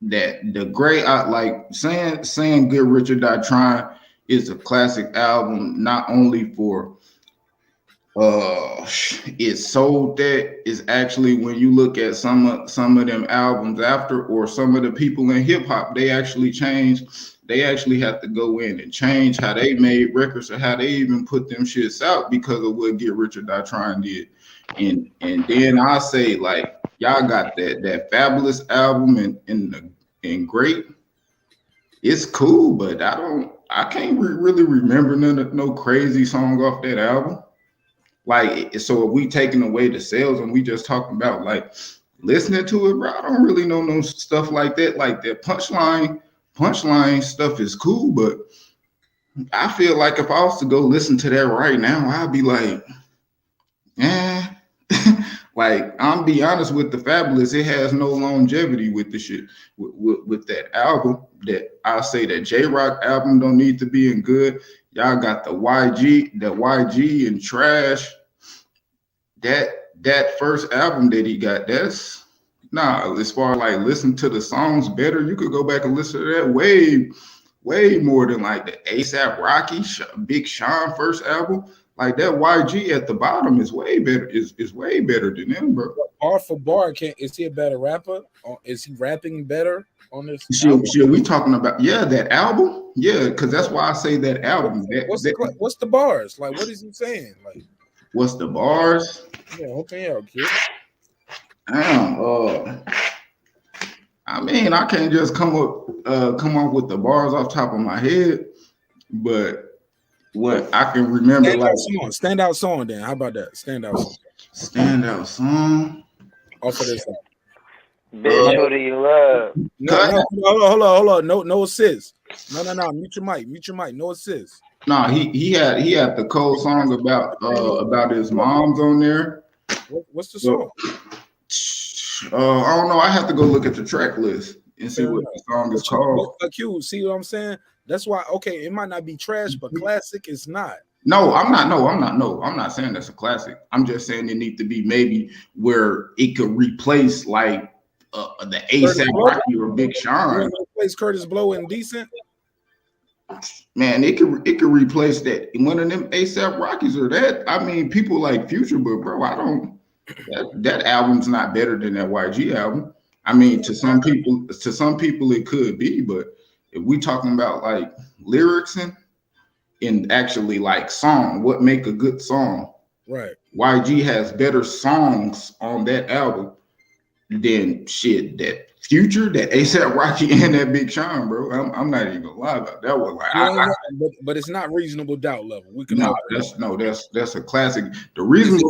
that the great like saying Get Rich or Die Trying is a classic album, not only for it sold that is actually when you look at some of them albums after or some of the people in hip hop, they actually have to go in and change how they made records or how they even put them shits out because of what Get Rich or Die Trying did. And then I say like y'all got that Fabulous album and Great. It's cool, but I can't really remember no crazy song off that album. Like, so if we taking away the sales and we just talking about like listening to it, bro, I don't really know no stuff like that. Like that punchline stuff is cool, but I feel like if I was to go listen to that right now, I'd be like, like I'm be honest with the Fabulous, it has no longevity with the shit with that album. That I say that J-Rock album don't need to be in good. Y'all got the YG and Trash. That first album that he got, that's as far as like listen to the songs better, you could go back and listen to that way more than like the ASAP Rocky, Big Sean first album. Like that YG at the bottom is way better. Is way better than them, bro. Bar for bar, is he a better rapper? Or is he rapping better on this? Shit, we talking about that album? Yeah, because that's why I say that album. What's the bars? Like, what is he saying? Like, what's the bars? Yeah, okay, kid. Damn. I mean, I can't just come up with the bars off top of my head, but what I can remember, standout song. Then how about that? Standout song. Off of this. Bitch, who do you love? No, hold on. No assist. No. Mute your mic. No assist. No, he had the cold song about his mom's on there. What's the song? I don't know. I have to go look at the track list and see what the song is called. Q, see what I'm saying? That's why. Okay, it might not be trash, but classic is not. No, I'm not saying that's a classic. I'm just saying it need to be maybe where it could replace like the ASAP Rocky or Big Sean. Replace Curtis Blow and Decent. Man, it could replace that. One of them ASAP Rockies or that. I mean, people like Future, but bro, I don't. That album's not better than that YG album. I mean, to some people it could be, but if we talking about like lyrics and actually like song, what make a good song? Right. YG has better songs on that album than shit that Future, that ASAP Rocky, and that Big Sean, bro. I'm not even gonna lie about that one. Like, but it's not Reasonable Doubt level. We can that's a classic. The reason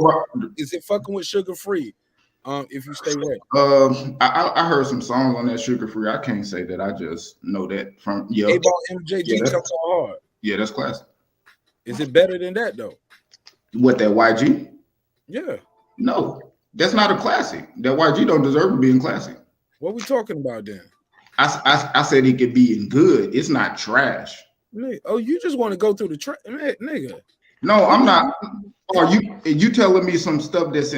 is it fucking with Sugar Free? If you stay right. I heard some songs on that Sugar Free. I can't say that I just know that from A-Ball MJG comes on hard. Yeah, that's classic. Is it better than that though? What, that YG? Yeah. No, that's not a classic. That YG don't deserve to be in classic. What we talking about then? I said it could be in good. It's not trash. Oh, you just want to go through the trash, nigga. No, I'm not. Are you telling me some stuff that's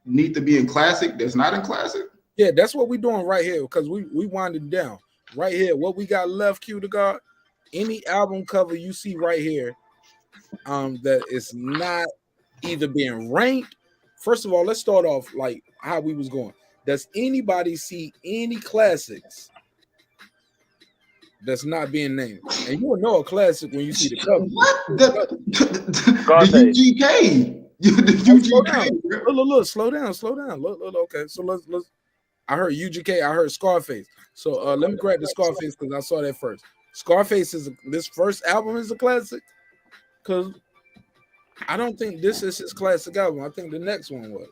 need to be in classic that's not in classic? Yeah, that's what we're doing right here because we winding down right here. What we got left, Q to God, any album cover you see right here that is not either being ranked. First of all, let's start off like how we was going. Does anybody see any classics that's not being named? And you will know a classic when you see the cover. What? The UGK. The UGK. Look, slow down. Look, okay. So let's. I heard UGK. I heard Scarface. So let me grab the Scarface because I saw that first. Scarface this first album is a classic because I don't think this is his classic album. I think the next one was.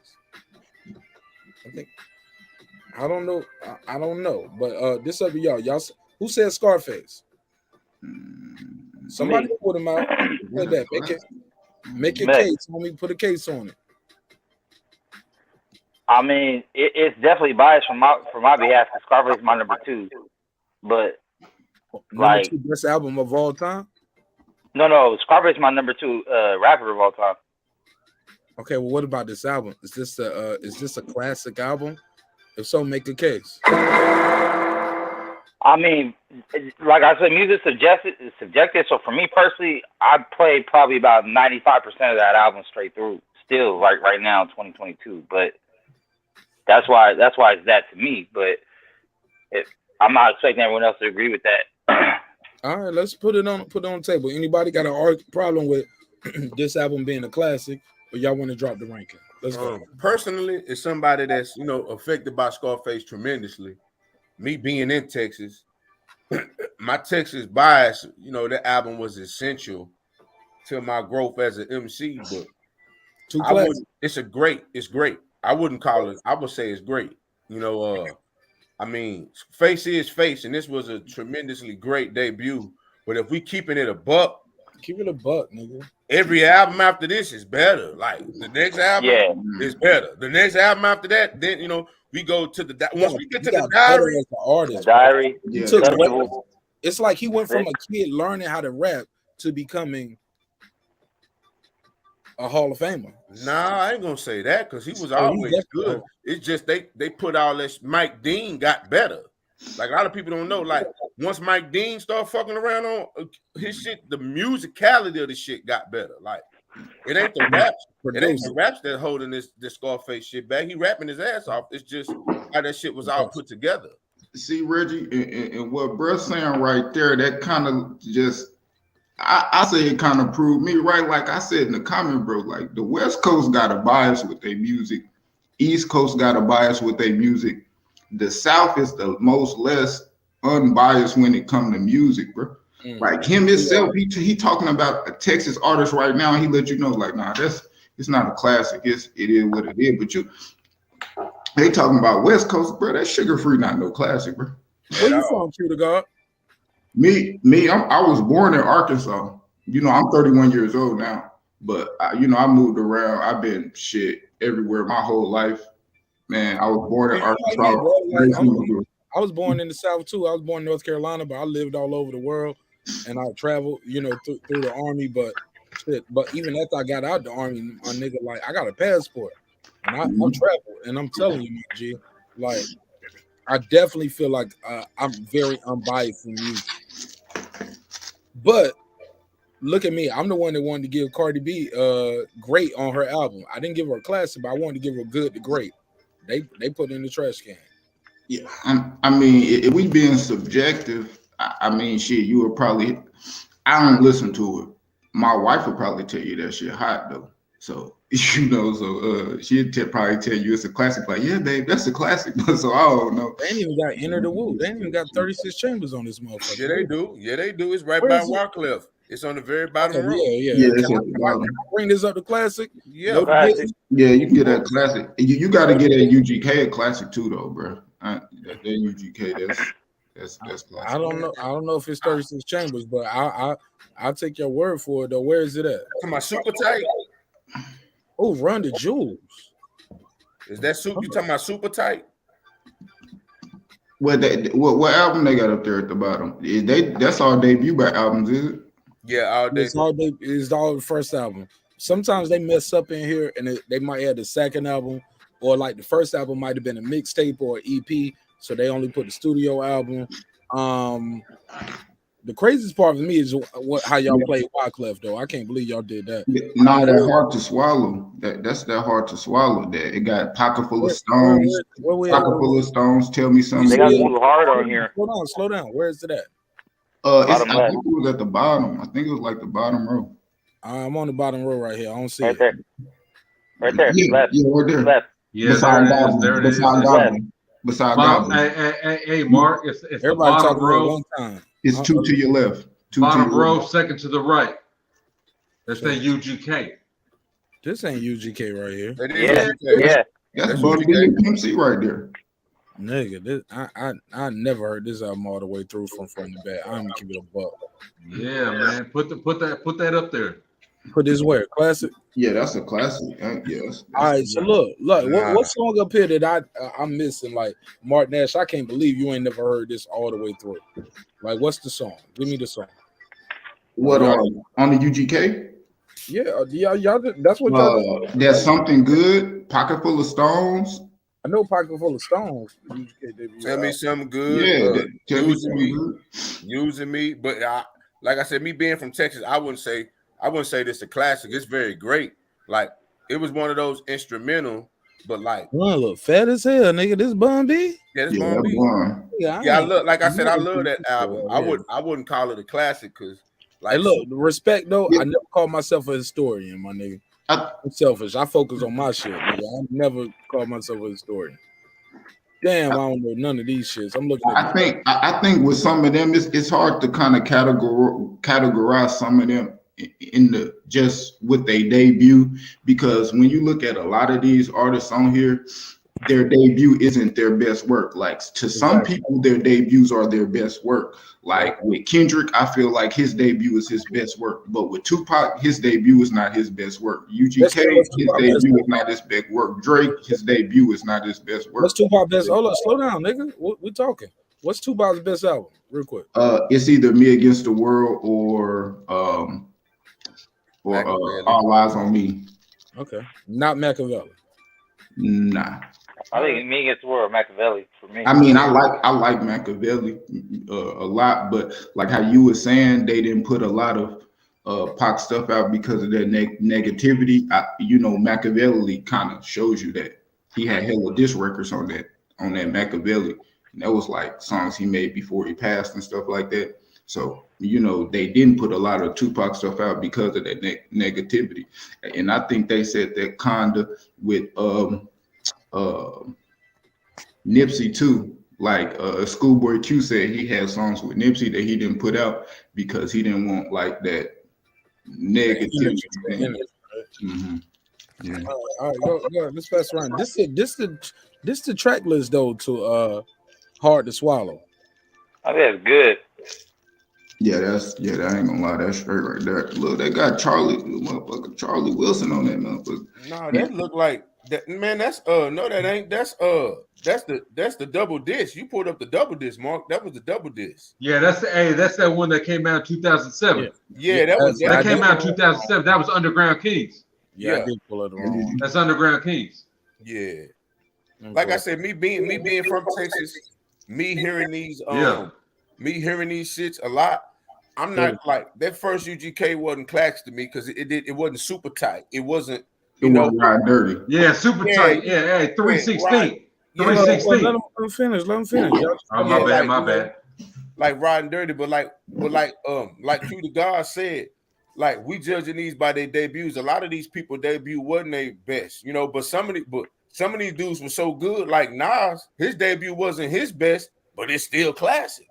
I don't know. I don't know. But this up to y'all. Y'all who said Scarface? Somebody put him out. Put that. Make your case. Let me put a case on it. I mean, it's definitely biased from my behalf. Scarface is my number 2, but number 2 best album of all time. No, Scarface is my number 2 rapper of all time. Okay, well, what about this album? Is this a classic album? If so, make a case. I mean, like I said, music is subjective. So for me personally, I play probably about 95% of that album straight through. Still, like right now, in 2022. But that's why it's that to me. But I'm not expecting everyone else to agree with that. All right, let's put it on the table. Anybody got a problem with this album being a classic, or y'all want to drop the ranking? Let's go. Personally, it's somebody that's affected by Scarface tremendously. Me being in Texas, my Texas bias, that album was essential to my growth as an MC. But it's great. I wouldn't call it. I would say it's great. I mean, Face is Face, and this was a tremendously great debut. But if we keeping it a buck, keep it a buck, nigga. Every album after this is better. Like the next album is better. The next album after that, then we go to the once we get to the diary. As the artist, it's like he went from a kid learning how to rap to becoming a Hall of Famer. Nah, I ain't gonna say that because he was always good. It's just they put all this. Mike Dean got better. Like a lot of people don't know. Like once Mike Dean started fucking around on his shit, the musicality of the shit got better. Like it ain't the raps. It ain't the raps that holding this Scarface shit back. He rapping his ass off. It's just how that shit was all put together. See, Reggie, and what bruh's saying right there, that kind of just I say it kind of proved me right. Like I said in the comment, bro, like the West Coast got a bias with their music. East Coast got a bias with their music. The South is the most less unbiased when it comes to music, bro. Like him himself, he talking about a Texas artist right now, and he let you know, like, nah, it's not a classic. It is what it is. But they talking about West Coast, bro. That Sugar Free not no classic, bro. Where you from, True to God? Me, I was born in Arkansas. I'm 31 years old now, but I moved around. I've been everywhere my whole life. Man, I was born in Arkansas. I was born in the South too. I was born in North Carolina, but I lived all over the world, and I traveled, through the Army. But even after I got out the Army, my nigga, like I got a passport, and I travel. And I'm telling you, my G, like I definitely feel like I'm very unbiased in music. But look at me, I'm the one that wanted to give Cardi B great on her album. I didn't give her a classic, but I wanted to give her good to great. They put it in the trash can. Yeah, I mean, if we being subjective, I mean, shit, you would probably. I don't listen to it. My wife would probably tell you that shit hot though. So she'd probably tell you it's a classic. Like, yeah, babe, that's a classic. So I don't know. They ain't even got Enter the Woo. They ain't even got 36 Chambers on this motherfucker. Yeah, they do. It's right by Warcliffe. It's on the very bottom row. Yeah. Can I bring this up to classic? Yeah, yeah, you can get that classic. You got to get that UGK a classic too, though, bro. That UGK, that's classic. I don't know if it's 36 Chambers, but I'll take your word for it though. Where is it at? Come on, Super Tight. Oh, Run the Jewels. Is that you talking about Super Tight? What album they got up there at the bottom? That's all debut albums, is it? Yeah, all day. It's all the first album. Sometimes they mess up in here, and they might add the second album, or like the first album might have been a mixtape or an EP, so they only put the studio album. The craziest part for me is how y'all play Wyclef though. I can't believe y'all did that. No, that hard to swallow. That's that hard to swallow. That it got pocket full of stones. Pocket full of stones. Tell me something. They got Blue Heart on here. Slow down. Where is it at? I think it was at the bottom. I think it was like the bottom row. I'm on the bottom row right here. I don't see it. There. Right there. Yeah, Left. yeah, right there. Left. Yeah, there it is. Beside Goblin. Hey, Mark, it's the bottom row. It's two to your left. Bottom row, second to the right. That's that UGK. This ain't UGK right here. Yeah. That's Bun B and Pimp C right there. Nigga, this, I never heard this album all the way through from front to back. I'm gonna keep it a buck. Yeah, man. Put that up there. Put this where? Classic? Yeah, that's a classic. Yes. All right, so look, what song up here that I'm missing? Like MARQNASH, I can't believe you ain't never heard this all the way through. Like, what's the song? Give me the song. What on the UGK? Yeah, y'all. That's what y'all. There's something good. Pocket full of stones. I know Pocket Full of Stones. Tell me something good. Yeah, tell me something good. Using me, but like I said, me being from Texas, I wouldn't say this a classic. It's very great. Like it was one of those instrumental, but like look fat as hell, nigga. This Bun B. Yeah, this Bun B. Yeah, I love. Like I said, I love that album. I wouldn't call it a classic because, like, hey, look, respect though. I never call myself a historian, my nigga. I'm selfish. I focus on my shit, nigga. I never call myself a historian. Damn, I don't know none of these shits. I'm looking at I think with some of them, it's hard to kind of categorize some of them in the just with their debut, because when you look at a lot of these artists on here, their debut isn't their best work. Like to some people, their debuts are their best work. Like with Kendrick, I feel like his debut is his best work, but with Tupac, his debut is not his best work. UGK, his debut is not his best work. Drake, his debut is not his best work. What's Tupac's best? Hold up, slow down, nigga. We talking. What's Tupac's best album? Real quick. It's either Me Against the World or All Eyes on Me. Okay, not Machiavelli. Nah. I think Me Against the World, Machiavelli for me. I mean, I like Machiavelli a lot, but like how you were saying, they didn't put a lot of Pac stuff out because of their negativity. Machiavelli kind of shows you that he had hella diss records on that Machiavelli. And that was like songs he made before he passed and stuff like that. So, they didn't put a lot of Tupac stuff out because of that negativity. And I think they said that kinda with Nipsey too. Like Schoolboy Q said he had songs with Nipsey that he didn't put out because he didn't want like that negativity thing. Yeah. All right, go. Let's pass around. This the track list though to Hard to Swallow. I think that's good. Yeah, that ain't gonna lie, that's straight right there. Look, they got Charlie Wilson on that motherfucker. No, that look like that, man. That's no, that ain't. That's the double disc. You pulled up the double disc, Mark. That was the double disc. Yeah, that's that one that came out in 2007. Yeah, that came out in 2007. That was Underground Kings. Yeah, I did pull it wrong. That's Underground Kings. Yeah, like I said, me being from Texas, me hearing these shits a lot. I'm not like that first UGK wasn't classic to me because it wasn't super tight. It wasn't. It wasn't Ride Dirty. Yeah, super tight. Yeah, 316. 316. Let him finish. Oh, my bad. Like Riding Dirty, but like Q the God said, like we judging these by their debuts. A lot of these people debut wasn't their best, but some of these dudes were so good. Like Nas, his debut wasn't his best, but it's still classic.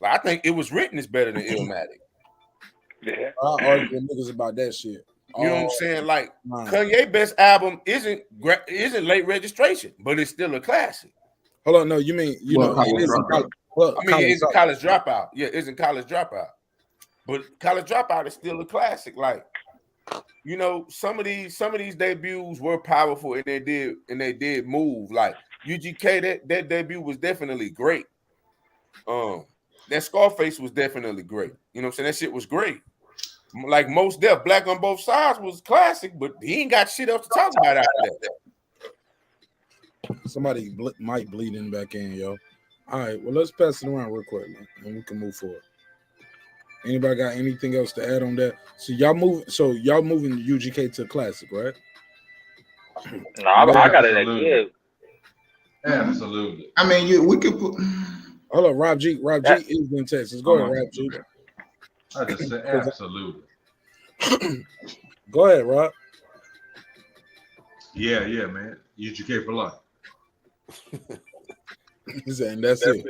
Like I think It Was Written is better than Illmatic. Yeah, I argue with niggas about that shit. You know what I'm saying? Like Kanye best album isn't Late Registration, but it's still a classic. Hold on, no, you mean Isn't College Dropout? Yeah, Isn't College Dropout? But College Dropout is still a classic. Like, some of these debuts were powerful and they did move. Like UGK, that debut was definitely great. That Scarface was definitely great. You know what I'm saying? That shit was great. Like Most Def, Black on Both Sides was classic, but he ain't got shit else to talk about after that. Somebody might bleed in back in, yo. All right, well, let's pass it around real quick, man, and we can move forward. Anybody got anything else to add on that? So y'all moving UGK to classic, right? No, I got it at good. Absolutely. I mean, we could put. Hold on, Rob G. Rob G is in Texas. Go ahead, Rob G. I just said absolutely. Go ahead, Rob. Yeah, man. UGK for life. He's saying that's it.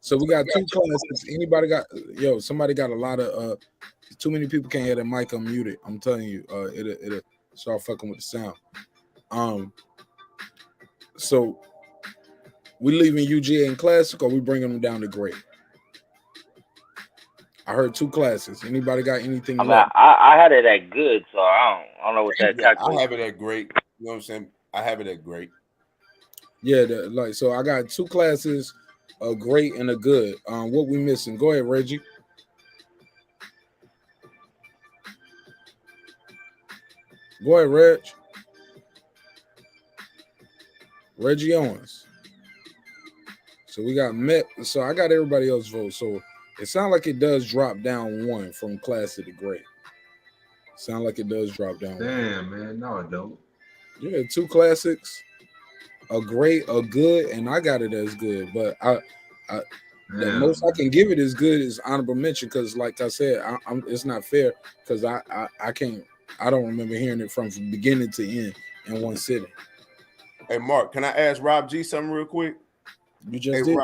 So we got 2 classics. Anybody got somebody got a lot of too many people can't hear their mic unmuted. I'm telling you, it'll start fucking with the sound. So we leaving UGA in classic, or we bringing them down to great? I heard 2 classes. Anybody got anything? I had it at good, so I don't know what that calculates. I have it at great. You know what I'm saying? I have it at great. Yeah, so I got 2 classes, a great and a good. What we missing? Go ahead, Reggie. Go ahead, Reg. Reggie Owens. So we got Met. So I got everybody else vote. So it sounds like it does drop down 1 from classic to great. Sound like it does drop down. Damn, man. No, it don't. Yeah, 2 classics, a great, a good, and I got it as good. But the most I can give it as good is honorable mention, because, like I said, it's not fair, because I don't remember hearing it from beginning to end in one sitting. Hey, Mark, can I ask Rob G something real quick? You just did.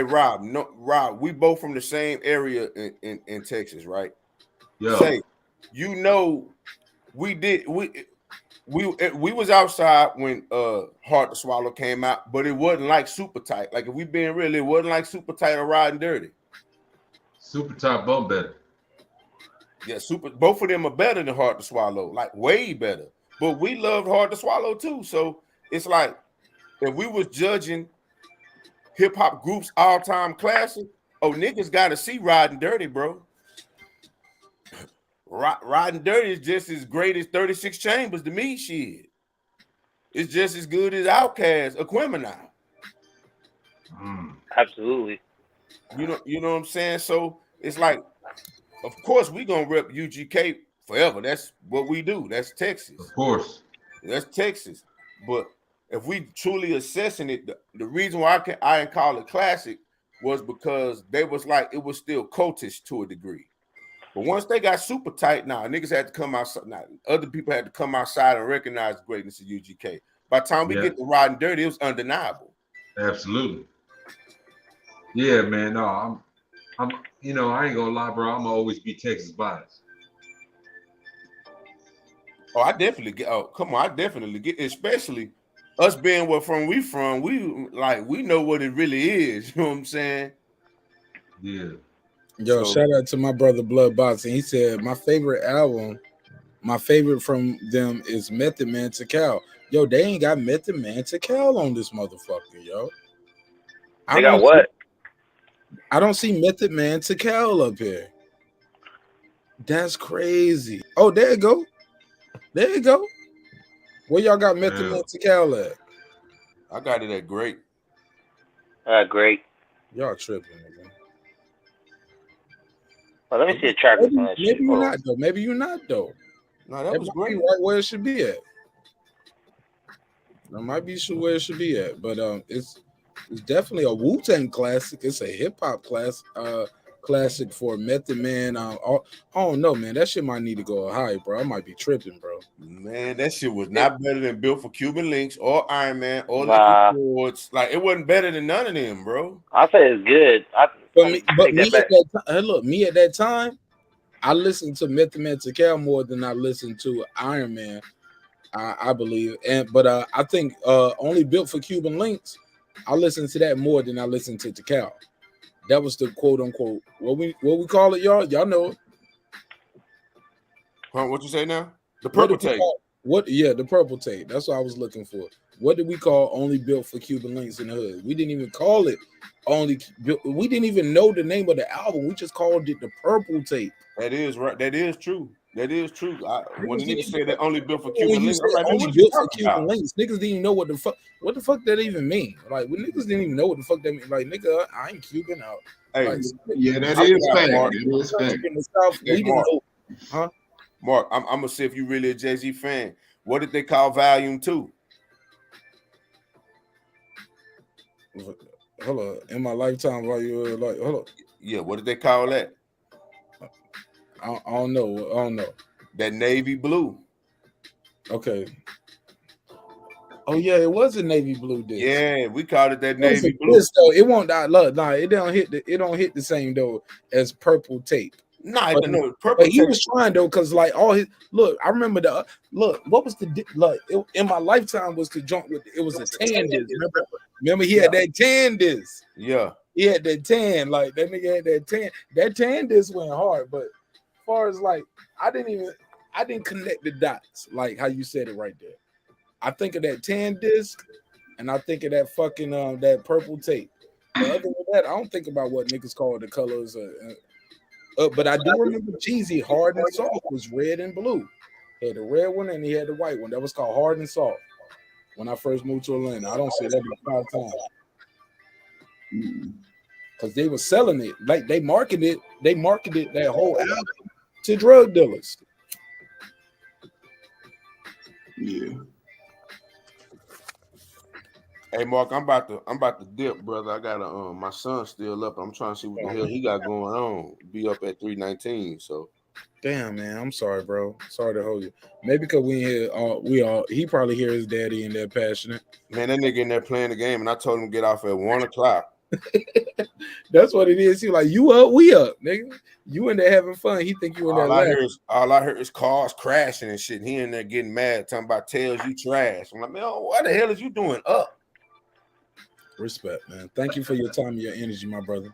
Rob, we both from the same area in Texas, right? Yeah. Say, we was outside when Hard to Swallow came out, but it wasn't like Super Tight. Like, if we being real, it wasn't like Super Tight or Riding Dirty. Super Tight bump better. Yeah, both of them are better than Hard to Swallow, like way better. But we loved Hard to Swallow too. So it's like, if we was judging hip hop groups all-time classic, niggas gotta see Riding Dirty, bro. Riding Dirty is just as great as 36 Chambers to me. Shit, it's just as good as Outkast or Aquemini. Absolutely. You know what I'm saying? So it's like, of course we gonna rep UGK forever. That's what we do. That's Texas. Of course. That's Texas. But if we truly assessing it, the reason why I didn't call it classic was because they was like, it was still cultish to a degree. But once they got Super Tight, niggas had to come outside. Other people had to come outside and recognize the greatness of UGK. By the time we get to Riding Dirty, it was undeniable. Absolutely. Yeah, man. No, I'm I ain't gonna lie, bro. I'm gonna always be Texas biased. I definitely get. I definitely get. Especially us being where we from. We know what it really is. You know what I'm saying? Yeah. Yo, shout out to my brother Blood Boxing. He said my favorite from them is Method Man to Cal. Yo, they ain't got Method Man to Cal on this motherfucker, yo. They got what? I don't see Method Man to Cal up here. That's crazy. Oh, there you go. There you go. Where y'all got Method Man to Cal at? I got it at great. Great. Y'all tripping, man. Well, let me see a track. Maybe you're not though. Maybe you're not though. No, that was great. Right where it should be at. That might be where it should be at, but it's definitely a Wu-Tang classic. It's a hip hop classic for Method Man. I don't know, man. That shit might need to go high, bro. I might be tripping, bro. Man, that shit was not better than Built for Cuban Links or Iron Man or Liquid Swords. Like, it wasn't better than none of them, bro. I say it's good. Me at that time, I listened to Method Man to Cal more than I listened to Iron Man. I believe, but I think only Built for Cuban Links, I listened to that more than I listened to Cal. That was the quote unquote what we call it, y'all. Y'all know it. Huh, what you say now? The purple tape. The purple tape. That's what I was looking for. What did we call only Built for Cuban Links in the Hood? We didn't even call it only. We didn't even know the name of the album. We just called it the purple tape. That is right. That is true. That is true. When the niggas say that only Built for Cuban Links, only Built for Cuban Links, niggas didn't even know what the fuck that even mean. Like, when niggas didn't even know what the fuck that mean. Like, nigga, I ain't Cuban out. Hey, Like, yeah, that is fact. That is fact. in the South, we didn't know. Huh? Mark, I'm gonna see if you really a Jay-Z fan. What did they call Volume 2? Hold on. In my lifetime, while you were like, hold on. Yeah, what did they call that? I don't know. I don't know. That navy blue. Okay. Oh yeah, it was a navy blue disc. Yeah, we called it that navy blue. Disc, though. It won't die. Look, nah, it don't hit the same though as purple tape. Nah, But, purple. But he was trying though, because like all his look, I remember what was the like in my lifetime was the joint with it was a tan disc. Remember he had that tan disc. Yeah. He had that tan, like that nigga had that tan. That tan disc went hard, but as far as like I didn't connect the dots like how you said it right there. I think of that tan disc and I think of that fucking that purple tape. But other than that, I don't think about what niggas call the colors. But I do remember Jeezy Hard and Soft was red and blue. He had the red one and he had the white one. That was called Hard and Soft. When I first moved to Atlanta, I don't say that about 5 times. Because they were selling it, like they marketed that whole album to drug dealers. Yeah. Hey Mark, I'm about to dip, brother. I got my son's still up. I'm trying to see what the hell he got going on. Be up at 3:19. So damn, man, I'm sorry, bro. Sorry to hold you. Maybe because he probably hear his daddy and they're passionate. Man, that nigga in there playing the game, and I told him to get off at 1 o'clock. That's what it is. He like, you up, we up, nigga. You in there having fun. He think you in there laughing. All I heard is cars crashing and shit. He in there getting mad, talking about tails, you trash. I'm like, man, what the hell is you doing up? Respect, man. Thank you for your time and your energy, my brother.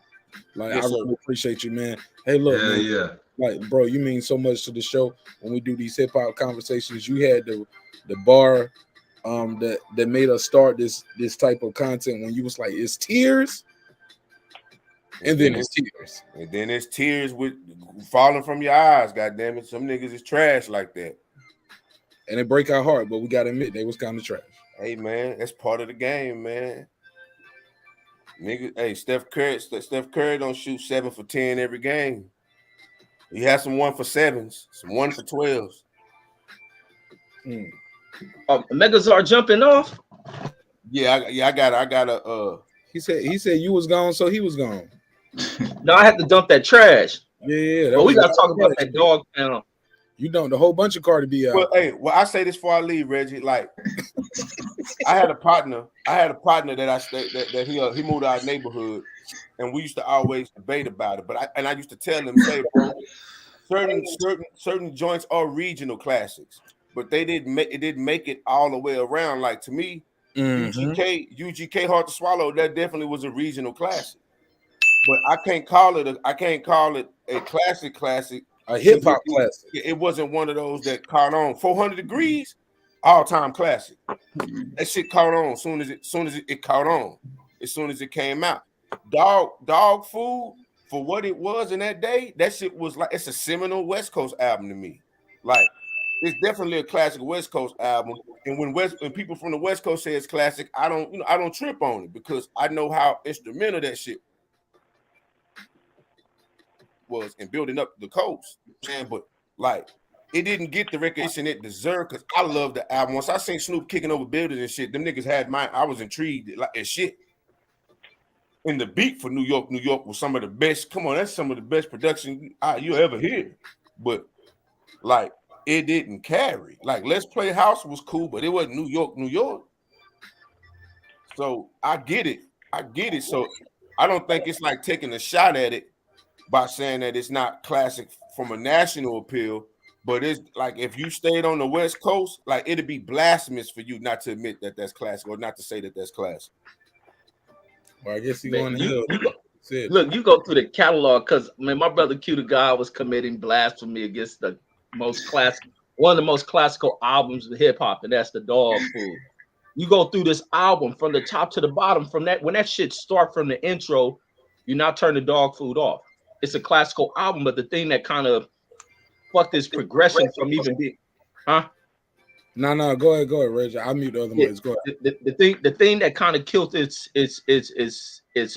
Like, Yes, I really appreciate you, man. Hey, look, man. Yeah. Like, bro, you mean so much to the show. When we do these hip hop conversations, you had the bar that made us start this type of content when you was like, it's tears. And then it's tears. And then it's tears with falling from your eyes. God damn it. Some niggas is trash like that. And it break our heart, but we gotta admit they was kind of trash. Hey man, that's part of the game, man. Nigga, hey, Steph Curry don't shoot 7 for 10 every game. He has some 1 for 7s, some 1 for 12s. Megazord jumping off. Yeah, I got a He said you was gone, so he was gone. No, I had to dump that trash. Yeah. But we gotta talk about that dog pound. You dumped a whole bunch of Cardi B out. Well, I say this before I leave, Reggie. Like, I had a partner that he moved to our neighborhood, and we used to always debate about it. But I used to tell him, say, bro, certain joints are regional classics, but it didn't make it all the way around. Like, to me, UGK Hard to Swallow, that definitely was a regional classic. But I can't call it a classic. A hip hop classic. It wasn't one of those that caught on. 400 Degrees, all-time classic. That shit caught on as soon as it caught on, as soon as it came out. Dog Food, for what it was in that day, that shit was like, it's a seminal West Coast album to me. Like, it's definitely a classic West Coast album. And when people from the West Coast say it's classic, I don't trip on it because I know how instrumental that shit was in building up the coast. But like, it didn't get the recognition it deserved because I love the album. Once I seen Snoop kicking over buildings and shit, them niggas had mine. I was intrigued like as shit. And the beat for New York was some of the best. Come on, that's some of the best production you ever hear. But like, it didn't carry. Like, Let's Play House was cool, but it wasn't New York. So I get it. So I don't think it's like taking a shot at it by saying that it's not classic from a national appeal, but it's like if you stayed on the West Coast, like it'd be blasphemous for you not to admit that that's classic or not to say that that's classic. Well, I guess you going to hell. Look, you go through the catalog because my brother Q the God was committing blasphemy against one of the most classical albums of hip hop, and that's the Dog Food. You go through this album from the top to the bottom. From that, when that shit start from the intro, you not turn the Dog Food off. It's a classical album, but the thing that kind of fucked this progression from even being, No, go ahead, Reggie. I'll mute the other mics. Go ahead. The thing that kind of killed its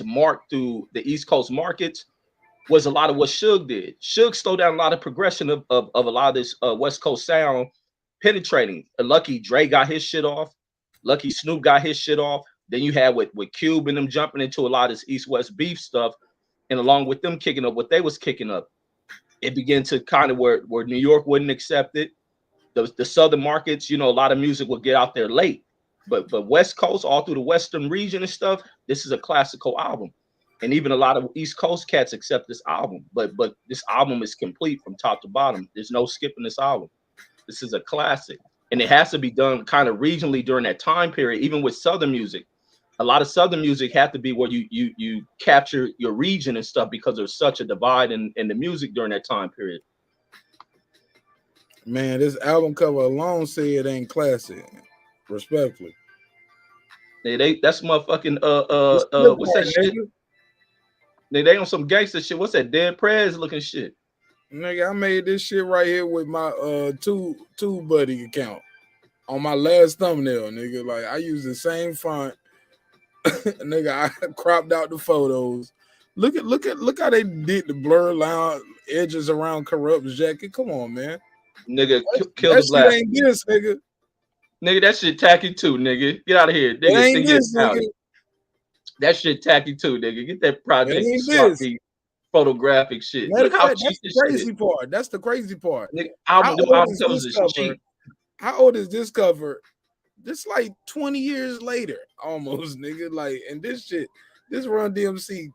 mark through the East Coast markets was a lot of what Suge did. Suge slowed down a lot of progression of a lot of this West Coast sound penetrating. Lucky Dre got his shit off. Lucky Snoop got his shit off. Then you had with Cube and them jumping into a lot of this East-West beef stuff, and along with them kicking up what they was kicking up, it began to kind of where New York wouldn't accept it. The southern markets, you know, a lot of music would get out there late, but West Coast, all through the Western region and stuff, this is a classical album, and even a lot of East Coast cats accept this album. But this album is complete from top to bottom. There's no skipping this album. This is a classic, and it has to be done kind of regionally during that time period. Even with southern music, a lot of southern music had to be where you capture your region and stuff, because there's such a divide in the music during that time period. Man, this album cover alone say it ain't classic. Respectfully. That's motherfucking what's that shit? They on some gangster shit. What's that Dead Prez looking shit? Nigga, I made this shit right here with my two buddy account on my last thumbnail, nigga. Like I use the same font. Nigga, I cropped out the photos. Look how they did the blur line edges around Corrupt's jacket. Come on, man. Nigga, kill the black. That shit ain't this, nigga. Nigga, that shit tacky too, nigga. Get out of here, nigga. Ain't this, nigga. That shit tacky too, nigga. Get that project sloppy photographic shit. Look how cheap this crazy shit. Part. That's the crazy part. Nigga, How old is this cover? This like 20 years later, almost, nigga. Like, and this shit, this Run DMC.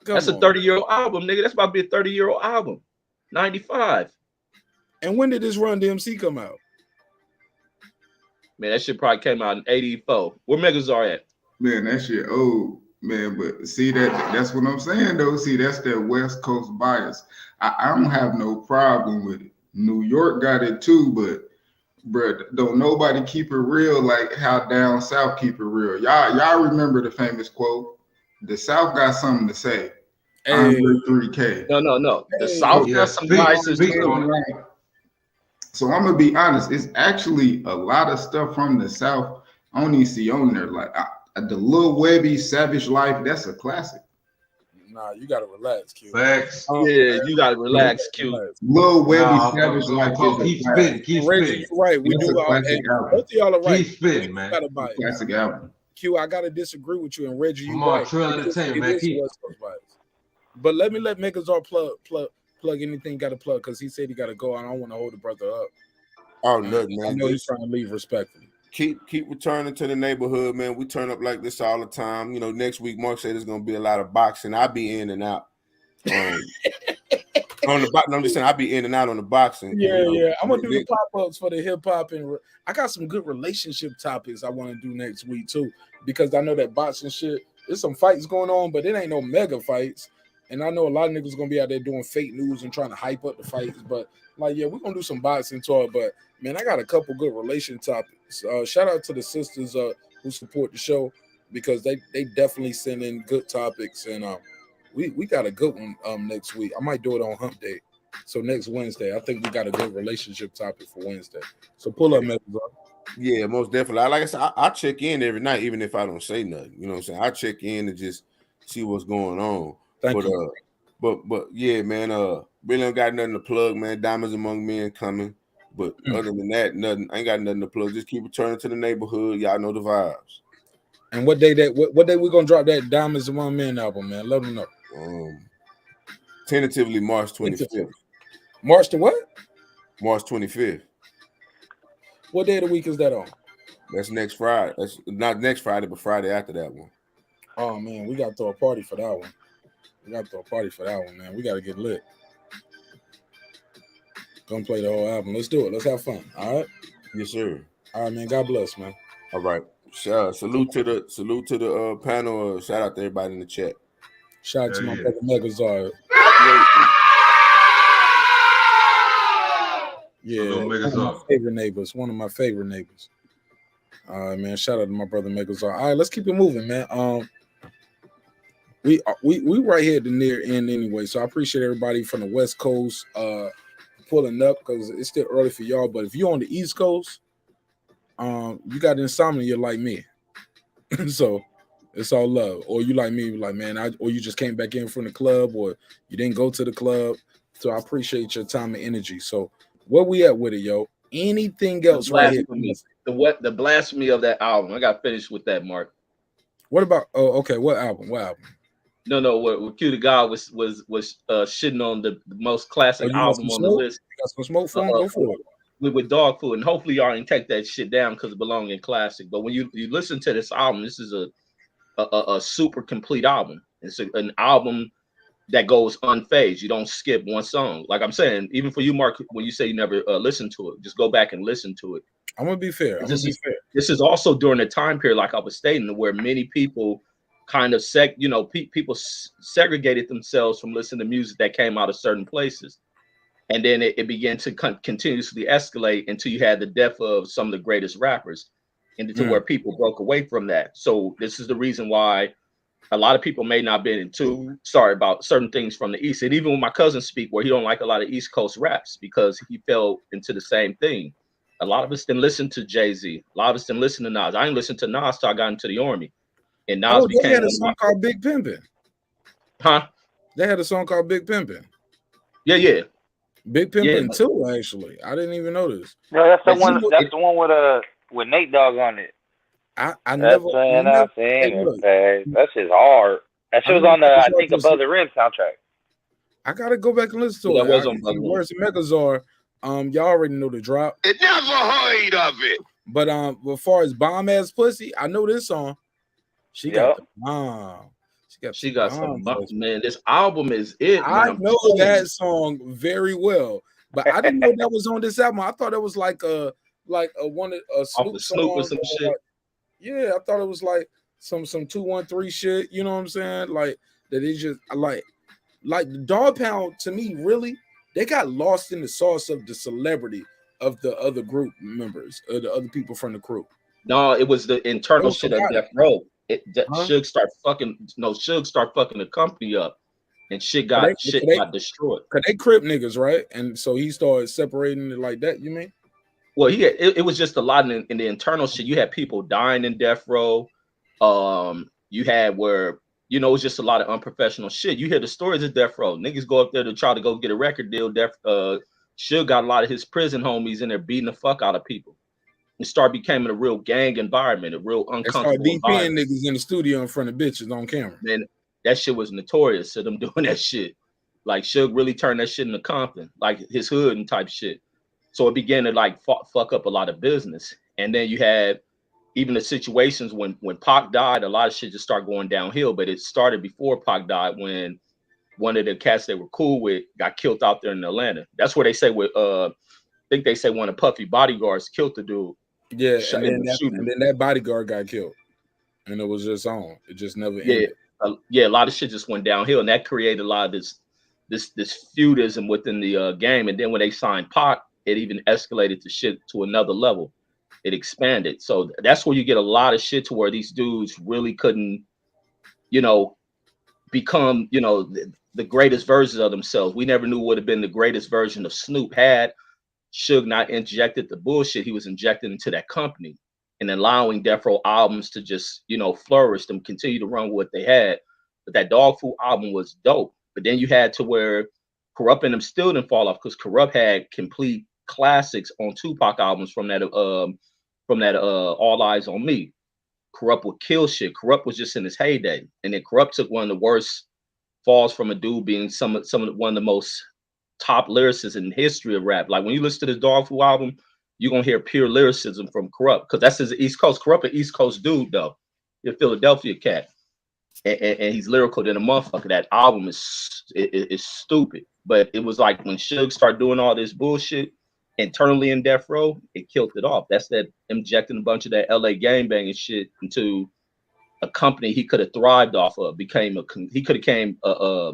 That's a 30-year-old album, nigga. That's about to be a 30-year-old album. 95. And when did this Run DMC come out? Man, that shit probably came out in 84. Where Megazar at? Man, that shit old, man. But see, that's what I'm saying, though. See, that's that West Coast bias. I don't have no problem with it. New York got it too, but don't nobody keep it real like how down south keep it real. Y'all remember the famous quote? The South got something to say. I'm 3K. No. The South got some biases too. So I'm gonna be honest. It's actually a lot of stuff from the South I don't even see on there. Like the Lil Webby Savage Life. That's a classic. Nah, you gotta relax, Q. Facts. Yeah, you gotta relax, Q. Lil Webby Savage Life. Keep spitting. Reggie, right. We do all. Both of y'all are right. Keep spitting, man. Classic album. Q, I gotta disagree with you, and Reggie, you right. Trail Entertainment, man. But let me let Megazar plug anything got to plug, because he said he got to go. I don't want to hold the brother up. Oh, nothing, man. I know he's trying to leave respectfully. Keep returning to the neighborhood, man. We turn up like this all the time. You know, next week Mark said there's gonna be a lot of boxing. I'll be in and out. On the box, I'm just saying I'll be in and out on the boxing. Yeah. I'm gonna do the pop-ups for the hip-hop, and I got some good relationship topics I want to do next week too, because I know that boxing shit, there's some fights going on, but it ain't no mega fights. And I know a lot of niggas gonna be out there doing fake news and trying to hype up the fights, but like, yeah, we're gonna do some boxing talk. But man, I got a couple good relation topics. Shout out to the sisters who support the show, because they definitely send in good topics, and we got a good one next week. I might do it on Hump Day. So next Wednesday, I think we got a good relationship topic for Wednesday. So pull up, man. Yeah, most definitely. Like I said, I check in every night, even if I don't say nothing. You know what I'm saying? I check in and just see what's going on. Thank you. But yeah, man, really don't got nothing to plug, man. Diamonds Among Men coming. But other than that, nothing. I ain't got nothing to plug. Just keep returning to the neighborhood. Y'all know the vibes. And what day we gonna drop that Diamonds Among Men album, man? Let them know. Tentatively March 25th. March the what? March 25th. What day of the week is that on? That's next Friday. That's not next Friday, but Friday after that one. Oh man, we gotta throw a party for that one. Man. We gotta get lit. Gonna play the whole album. Let's do it. Let's have fun. All right. Yes, sir. All right, man. God bless, man. All right. Salute to the panel. Shout out to everybody in the chat. Shout out to my brother Megazar. Yeah, one of my favorite neighbors. All right, man. Shout out to my brother Megazar. All right, let's keep it moving, man. We right here at the near end anyway, so I appreciate everybody from the West Coast pulling up, because it's still early for y'all. But if you're on the East Coast, you got insomnia like me, so it's all love. Or you like me, like man, or you just came back in from the club, or you didn't go to the club. So I appreciate your time and energy. So where we at with it, yo? Anything else right here? The blasphemy of that album. I got finished with that, Mark. What about? Oh, okay. What album? What album? No. What Q the God was shitting on the most classic album on the list. You got some smoke for him? Go for it. With Dog Food, and hopefully y'all ain't take that shit down because it belongs in classic. But when you listen to this album, this is a super complete album. It's an album that goes unfazed. You don't skip one song. Like I'm saying, even for you, Mark, when you say you never listened to it, just go back and listen to it. I'm gonna be fair. This is also during a time period, like I was stating, where many people kind of people segregated themselves from listening to music that came out of certain places. And then it began to continuously escalate until you had the death of some of the greatest rappers, and to where people broke away from that. So this is the reason why a lot of people may not been too sorry about certain things from the East. And even when my cousin speak, where he don't like a lot of East Coast raps because he fell into the same thing. A lot of us didn't listen to Jay-Z. A lot of us didn't listen to Nas. I didn't listen to Nas till I got into the Army. And Nas they had a song called Big Pimpin'. Huh? They had a song called Big Pimpin'. Yeah. Big Pimpin' too, actually. I didn't even notice. No, that's the one. That's the one with Nate Dogg on it. I That's never. That shit's hard. That shit was on the I think Above the Rim soundtrack. I gotta go back and listen to it. Was on Where's the Megazord? Y'all already know the drop. It never heard of it. But as far as bomb ass pussy, I know this song. She got the bomb. She got some man. This album is it. I man. know that song very well, but I didn't know that was on this album. I thought it was like a Snoop Snoop or some shit. Yeah, I thought it was like some 213 shit. You know what I'm saying? Like that. It just like the Dog Pound to me. Really, they got lost in the sauce of the celebrity of the other group members, or the other people from the crew. No, it was the internal shit of Death Row. Suge start fucking the company up, and shit got destroyed. Cause they Crip niggas, right? And so he started separating it like that. You mean? Well, it was just a lot in the internal shit. You had people dying in Death Row. You had where it was just a lot of unprofessional shit. You hear the stories of Death Row. Niggas go up there to try to go get a record deal. Suge got a lot of his prison homies in there beating the fuck out of people. It started becoming a real gang environment, a real uncomfortable environment. Niggas in the studio in front of bitches on camera. Man, that shit was notorious. So them doing that shit, like Suge really turned that shit into Compton, like his hood and type shit. So it began to like fuck up a lot of business. And then you had even the situations when Pac died, a lot of shit just started going downhill. But it started before Pac died, when one of the cats they were cool with got killed out there in Atlanta. That's where they say I think they say one of Puffy bodyguards killed the dude. Yeah, and then that bodyguard got killed, and it was just on. It just never ended. A lot of shit just went downhill, and that created a lot of this feudism within the game. And then when they signed Pac, it even escalated the shit to another level. It expanded, so that's where you get a lot of shit to where these dudes really couldn't, become the greatest versions of themselves. We never knew what would have been the greatest version of Snoop had Suge not injected the bullshit he was injecting into that company, and allowing Death Row albums to just, flourish, them continue to run what they had. But that Dog Food album was dope. But then you had to where Corrupt and them still didn't fall off, because Corrupt had complete classics on Tupac albums from that All Eyes on Me. Corrupt would kill shit. Corrupt was just in his heyday. And then Corrupt took one of the worst falls from a dude being one of the most top lyricists in the history of rap. Like when you listen to the Dog Food album, you're gonna hear pure lyricism from Corrupt, because that's his East Coast. Corrupt, an East Coast dude though. He's a Philadelphia cat, and he's lyrical than a motherfucker. That album is stupid, but it was like when Suge started doing all this bullshit internally in Death Row, it killed it off. That's that injecting a bunch of that LA gangbanging shit into a company he could have thrived off of. He could have came a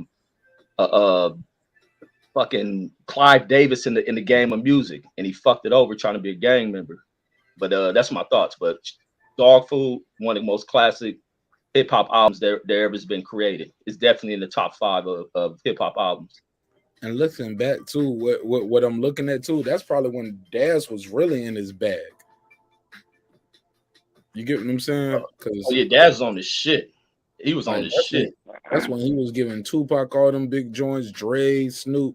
fucking Clive Davis in the game of music, and he fucked it over trying to be a gang member. But that's my thoughts. But Dog Food, one of the most classic hip hop albums there ever's been created. It's definitely in the top 5 of hip hop albums. And looking back too, what I'm looking at too, that's probably when Daz was really in his bag. You get what I'm saying? Because oh yeah, Dad's on his shit. He was on like, his shit. That's when he was giving Tupac all them big joints, Dre, Snoop.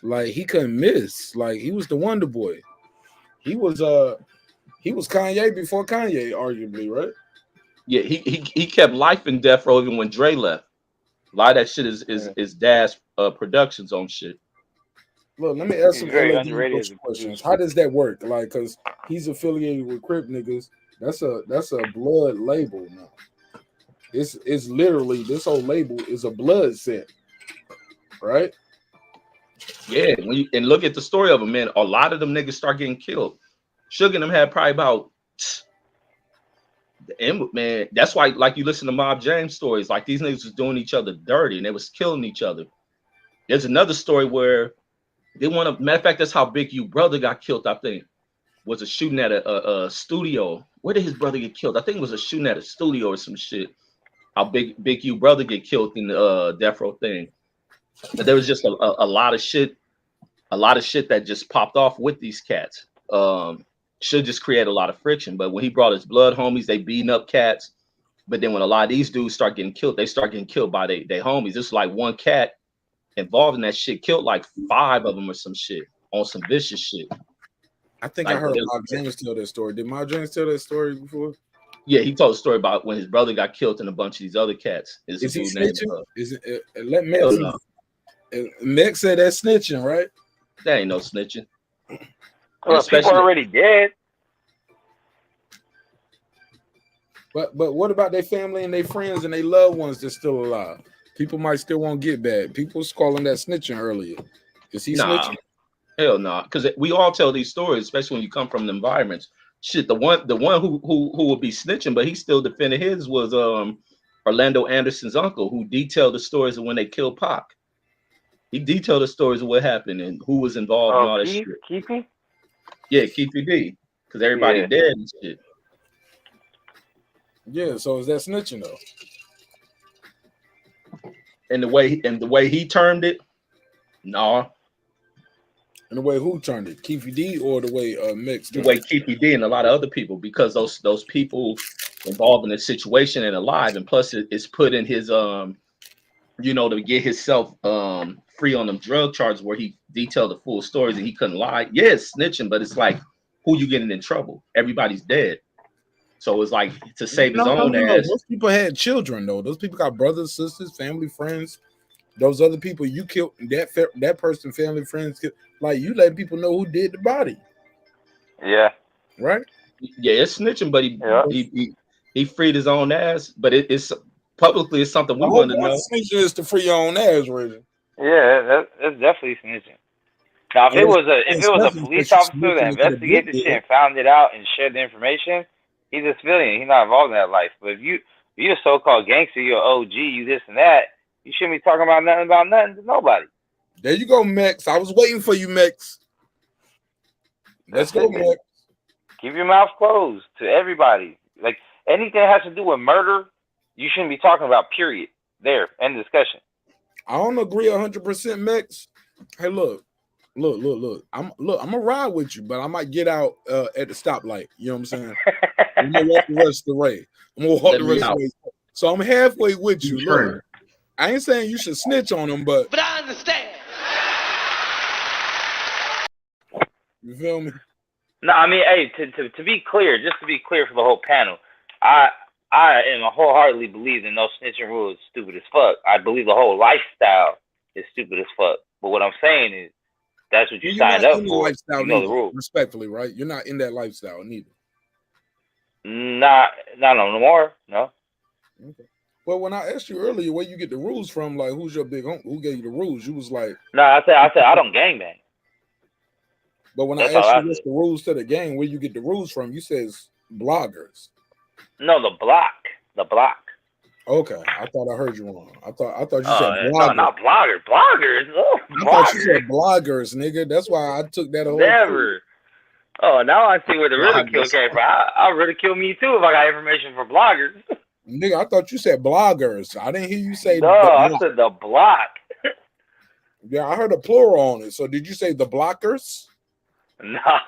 Like he couldn't miss. Like he was the Wonder Boy. He was Kanye before Kanye, arguably, right? Yeah, he kept life in Death Row even when Dre left. A lot of that shit is Dad's productions on shit. Look, let me ask some very LA underrated questions. How does that work? Like, cause he's affiliated with Crip niggas. That's a blood label now. It's literally this whole label is a blood set, right? Yeah, and look at the story of them, man. A lot of them niggas start getting killed. Suge and them had probably about man. That's why, like, you listen to Mob James stories, like these niggas was doing each other dirty and they was killing each other. There's another story where they want to. Matter of fact, that's how Big U brother got killed. I think was a shooting at a studio. Where did his brother get killed? I think it was a shooting at a studio or some shit. How Big U brother get killed in the Death Row thing. But there was just a lot of shit, that just popped off with these cats. Should just create a lot of friction. But when he brought his blood homies, they beating up cats. But then when a lot of these dudes start getting killed, they start getting killed by they homies. It's like one cat involved in that shit killed like 5 of them or some shit on some vicious shit. I think like, I heard Mob James tell that story. Did Mob James tell that story before? Yeah, he told a story about when his brother got killed and a bunch of these other cats. Is he dude snitching? named, Let Mex know. Mex said that's snitching, right? That ain't no snitching. Well, people are already dead. But what about their family and their friends and their loved ones that's still alive? People might still won't get bad. People was calling that snitching earlier. Is he snitching? Hell no, nah. Because we all tell these stories, especially when you come from the environments. Shit, the one who would be snitching, but he still defended his was Orlando Anderson's uncle, who detailed the stories of when they killed Pac. He detailed the stories of what happened and who was involved and all that shit. Keefy? Yeah, Keefy D. Because everybody dead and shit. Yeah, so is that snitching though? And the way he termed it, no. And the way who turned it, Keefy D, or the way Mix? The way Keefy D and a lot of other people, because those people involved in the situation and alive, and plus it's put in his to get himself free on them drug charges where he detailed the full stories and he couldn't lie. Yeah, it's snitching, but it's like who you getting in trouble? Everybody's dead. So it's like to save his own ass. Those people had children though. Those people got brothers, sisters, family, friends. Those other people you killed, that person, family, friends, like you letting people know who did the body. Yeah. Right. Yeah, it's snitching, but he freed his own ass. But it's publicly it's something we want to know. Snitching is to free your own ass, Reggie. Yeah, that's definitely snitching. Now, if it was a police officer that investigated the shit and found it out and shared the information, he's a civilian. He's not involved in that life. But if you're a so-called gangster, you're OG, you this and that, you shouldn't be talking about nothing to nobody. There you go, Mex. I was waiting for you, Mex. Let's go, Mex. Keep your mouth closed to everybody. Like anything that has to do with murder, you shouldn't be talking about. Period. There, end discussion. I don't agree 100%, Mex. Hey, look. I'm gonna ride with you, but I might get out at the stoplight. You know what I'm saying? I'm gonna walk the rest of the way. So I'm halfway with you. Look, I ain't saying you should snitch on them, but I understand. You feel me? No, I mean, hey, to be clear, just to be clear for the whole panel, I am wholeheartedly believe in no snitching rule is stupid as fuck. I believe the whole lifestyle is stupid as fuck. But what I'm saying is, that's what you signed up for. You know the rules. Respectfully, right? You're not in that lifestyle neither. Not no more. No. Okay. Well, when I asked you earlier where you get the rules from, like who's your big uncle, who gave you the rules, you was like, no, I said I don't gangbang. But when I asked you what's the rules to the game, where you get the rules from, you says bloggers. No, the block. Okay, I thought I heard you wrong. I thought you said bloggers. No, not blogger. Bloggers. Oh, I thought you said bloggers, nigga. That's why I took that away. Never. Oh, now I see where the ridicule came from. I'll ridicule me too if I got information from bloggers. Nigga, I thought you said bloggers. I didn't hear you say. No, I said the block. Yeah, I heard a plural on it. So did you say the blockers? Nah.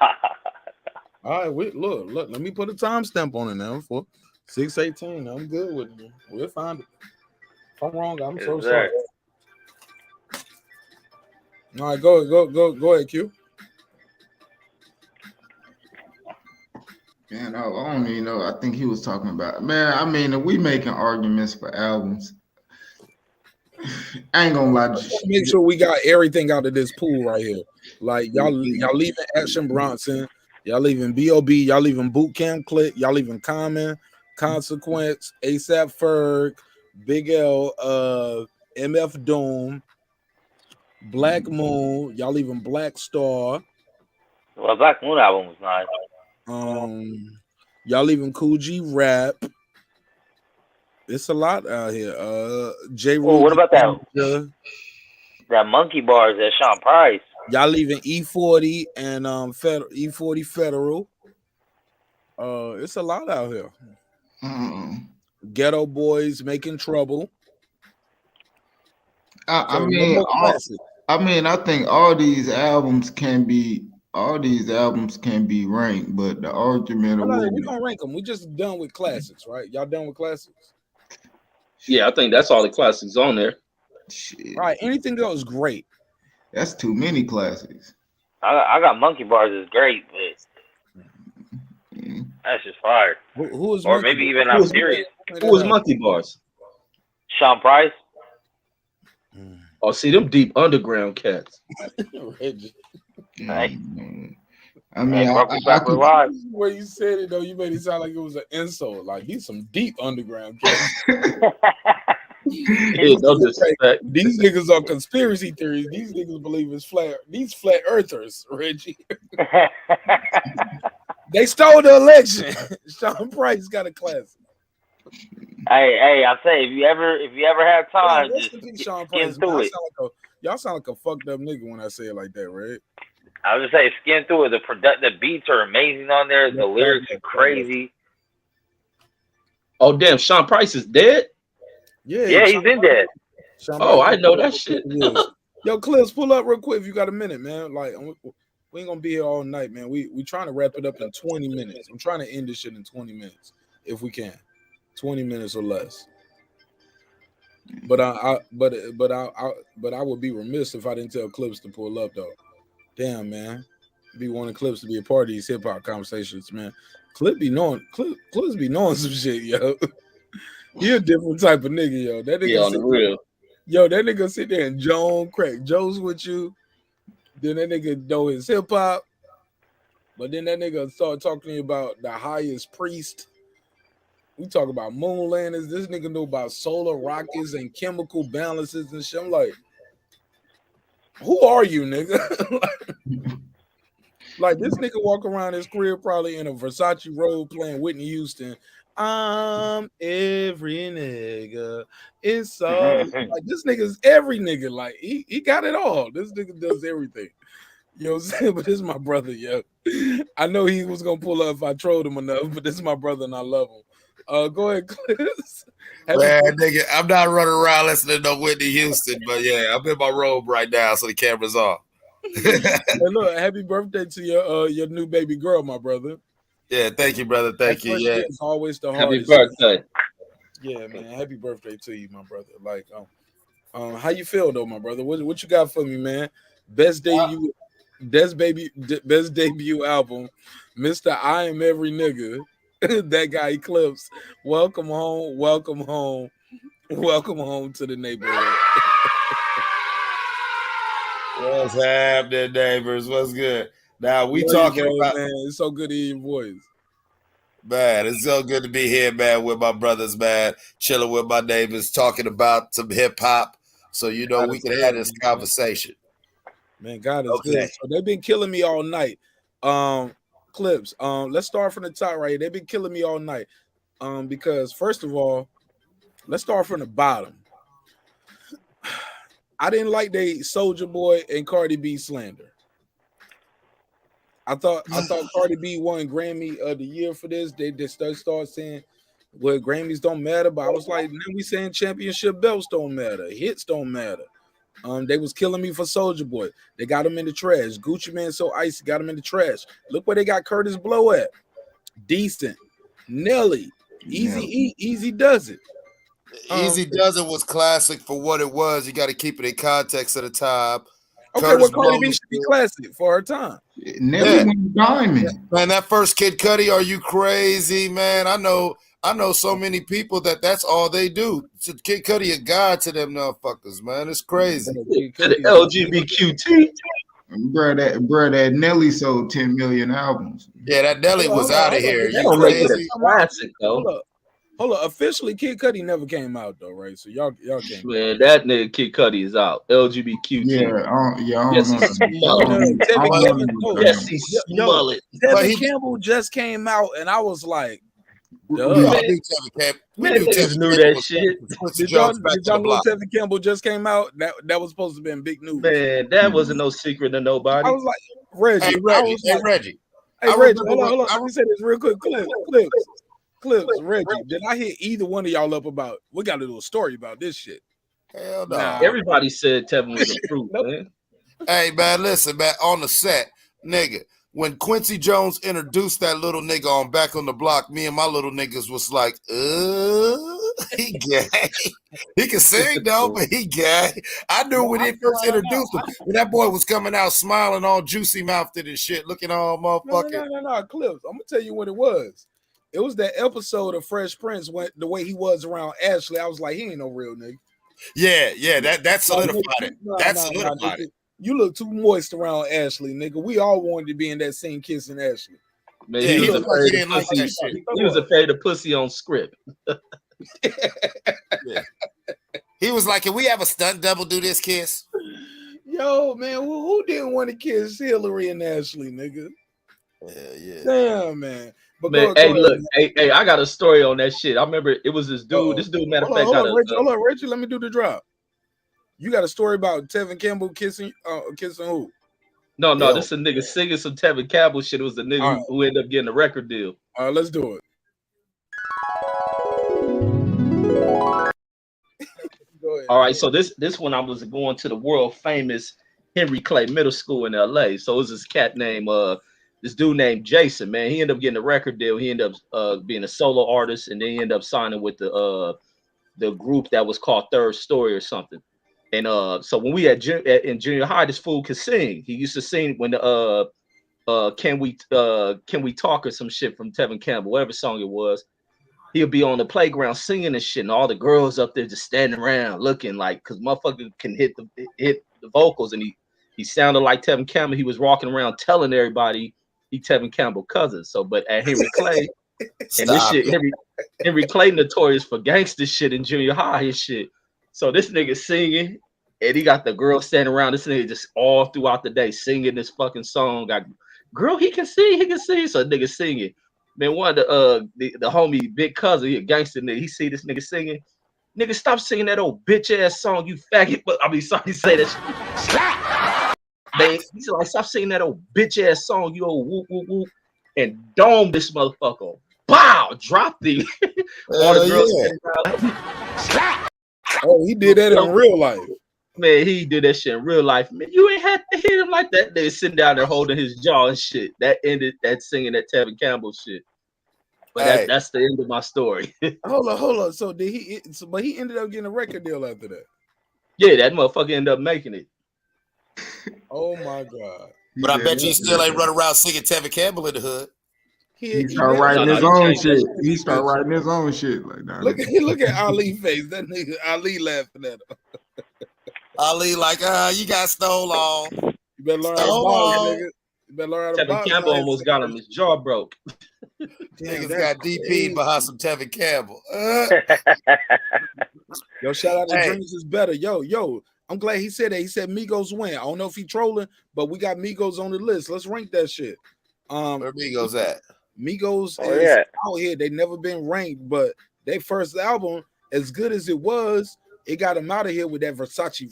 All right, look. Let me put a timestamp on it now for 6:18. I'm good with it. We'll find it. If I'm wrong, I'm so sorry. All right, go ahead, Q. Man, I don't even know. I think he was talking about, man. I mean, if we making arguments for albums, I ain't gonna lie. Let's make sure we got everything out of this pool right here. Like y'all leaving Action Bronson, y'all leaving B.O.B., y'all leaving Boot Camp Click, y'all leaving Common, Consequence, ASAP Ferg, Big L, MF Doom, Black Moon, y'all leaving Black Star. Well, Black Moon album was nice. Y'all leaving Cool G Rap. It's a lot out here. J. Well, what about that Monkey Bars at Sean Price? Y'all leaving E40 and E40 Federal. It's a lot out here. Ghetto Boys Making Trouble. I mean, I think all these albums can be ranked, but the argument we're gonna rank them. We just done with classics, right? Y'all done with classics? Yeah, I think that's all the classics on there. Shit. All right, anything else great? That's too many classics. I got Monkey Bars is great, but that's just fire. Who is? Or maybe even I'm serious. Who was Monkey Bars? Sean Price. Oh, see them deep underground cats. I mean, where you said it though, you made it sound like it was an insult. Like these some deep underground cats. Yeah, no disrespect. These niggas are conspiracy theories. These niggas believe it's flat. These flat earthers, Reggie. They stole the election. Sean Price got a classic. Hey, I say if you ever have time, just Sean skin Price. through it. Y'all sound like a fucked up nigga when I say it like that, right? I was just saying, skin through it. The beats are amazing on there. The lyrics are crazy. Oh damn, Sean Price is dead? Yeah, he's been dead. Oh, I know that shit. Yo, Clips, pull up real quick if you got a minute, man. Like we ain't gonna be here all night, man. We trying to wrap it up in 20 minutes. I'm trying to end this shit in 20 minutes if we can. 20 minutes or less. But I would be remiss if I didn't tell Clips to pull up though. Damn, man. Be wanting Clips to be a part of these hip hop conversations, man. Clips be knowing some shit, yo. He a different type of nigga, yo. That nigga on the real. Yo, that nigga sit there and crack jokes with you. Then that nigga know his hip hop. But then that nigga start talking to you about the highest priest. We talk about moon landers. This nigga know about solar rockets and chemical balances and shit. I'm like, who are you, nigga? Like this nigga walk around his career probably in a Versace robe playing Whitney Houston. I'm every nigga. It's so like this nigga's every nigga. Like he got it all. This nigga does everything. You know what I'm saying? But this is my brother, yo. I know he was gonna pull up if I trolled him enough, but this is my brother and I love him. Go ahead, Chris. Man, nigga, I'm not running around listening to no Whitney Houston, but yeah, I'm in my robe right now, so the camera's off. Hey, look, happy birthday to your new baby girl, my brother. Yeah, thank you, brother. Thank you. Yeah, it's always the happy hardest. birthday. Yeah, man. Happy birthday to you, my brother. Like, how you feel though, my brother? What you got for me, man? Best debut album, Mr. I Am Every Nigga. That guy Eclipse. Welcome home to the neighborhood. what's happening, neighbors? What's good? Now we talking about, man. It's so good to hear your voice. Man, it's so good to be here, man, with my brothers, man, chilling with my neighbors, talking about some hip hop. So we can have this conversation. Man, God is good. So they've been killing me all night. Clips. Let's start from the top right here. They've been killing me all night. Because first of all, let's start from the bottom. I didn't like they Soulja Boy and Cardi B slander. I thought Cardi B won Grammy of the year for this. They start saying, well, Grammys don't matter, but I was like, then we saying championship belts don't matter, hits don't matter. They was killing me for Soulja Boy. They got him in the trash. Gucci Man So Icy got him in the trash. Look where they got Curtis Blow at. Decent. Nelly. Easy Does It. Easy Does It was classic for what it was. You got to keep it in context at the time. Okay, Curtis well, Cardi Blow B should be classic for her time. Nelly went diamond. Man, that first Kid Cudi, are you crazy, man? I know so many people that's all they do. Kid Cudi a god to them motherfuckers, man. It's crazy. To the LGBTQ. That Nelly sold 10 million albums. Yeah, that Nelly was out of here. That don't make it a classic though. Hold up. Officially, Kid Cudi never came out though, right? So y'all can't. Man, that nigga Kid Cudi is out. LGBTQ. Yes, he's Mullet. Tevin Campbell just came out, and I was like, duh. Man, niggas knew that shit. Did y'all know Tevin Campbell just came out? That was supposed to be big news. Man, that wasn't no secret to nobody. I was like, Reggie. Reggie. Hey, Reggie, hold on. Let me say this real quick. Clips, Reggie. Did I hit either one of y'all up about? We got a little story about this shit. Hell no. Everybody said Tevin was a fruit, man. Hey, man, listen, man. On the set, nigga, when Quincy Jones introduced that little nigga on Back on the Block, me and my little niggas was like, he gay. He can sing though, but he gay. I knew when he first introduced him, when that boy was coming out smiling all juicy mouthed and shit, looking all motherfucking. No, Clips. I'm gonna tell you what it was. It was that episode of Fresh Prince when the way he was around Ashley. I was like, he ain't no real nigga. Yeah, that solidified it. That solidified it. You look too moist around Ashley, nigga. We all wanted to be in that scene kissing Ashley. Man, he was afraid of pussy on script. Yeah. He was like, can we have a stunt double do this kiss? Yo, man, who didn't want to kiss Hillary and Ashley, nigga? Yeah. Damn, man. But man, hey, I got a story on that shit. I remember it was this dude. This dude, matter of fact, hold on, Reggie. Let me do the drop. You got a story about Tevin Campbell kissing who? No, this is a nigga singing some Tevin Campbell shit. It was the nigga who ended up getting a record deal. All right, let's do it. Go ahead. All right, so this one I was going to the world famous Henry Clay Middle School in LA. So it was this cat named this dude named Jason, man. He ended up getting a record deal. He ended up being a solo artist, and then he ended up signing with the group that was called Third Story or something. And so when we in junior high, this fool could sing. He used to sing when Can We Talk or some shit from Tevin Campbell, whatever song it was. He'll be on the playground singing and shit, and all the girls up there just standing around looking like, because motherfucker can hit the vocals, and he sounded like Tevin Campbell. He was walking around telling everybody he Tevin Campbell cousin. So, but at Henry Clay, and this shit, Henry Clay notorious for gangster shit in junior high and shit. So this nigga singing, and he got the girl standing around. This nigga just all throughout the day singing this fucking song. Got girl, he can sing. So nigga singing. Man, one of the homie big cousin, he a gangster nigga. He see this nigga singing. Nigga, stop singing that old bitch ass song, you faggot. But I mean, sorry to say that. Man, he's like, stop singing that old bitch ass song, you old whoop whoop whoop, and dome this motherfucker. Bow, drop the all the girls. Oh, he did that in real life. Man, he did that shit in real life. Man, you ain't had to hit him like that. They sitting down there holding his jaw and shit. That ended that singing that Tevin Campbell shit. But that's the end of my story. Hold on. So but he ended up getting a record deal after that. Yeah, that motherfucker ended up making it. Oh my god. But I bet you still ain't running around singing Tevin Campbell in the hood. He start writing his own shit. He start writing his own shit like that. Look at Ali face. That nigga Ali laughing at him. Ali like, you got stole on. You better learn how to box, nigga. You better learn how to box. Tevin Campbell almost got him. His jaw broke. Niggas got DP'd behind some Tevin Campbell. Yo, shout out to Dreams is better. Yo. I'm glad he said that. He said Migos win. I don't know if he trolling, but we got Migos on the list. Let's rank that shit. Where Migos at? Migos is out here. They never been ranked, but their first album, as good as it was, it got them out of here with that Versace.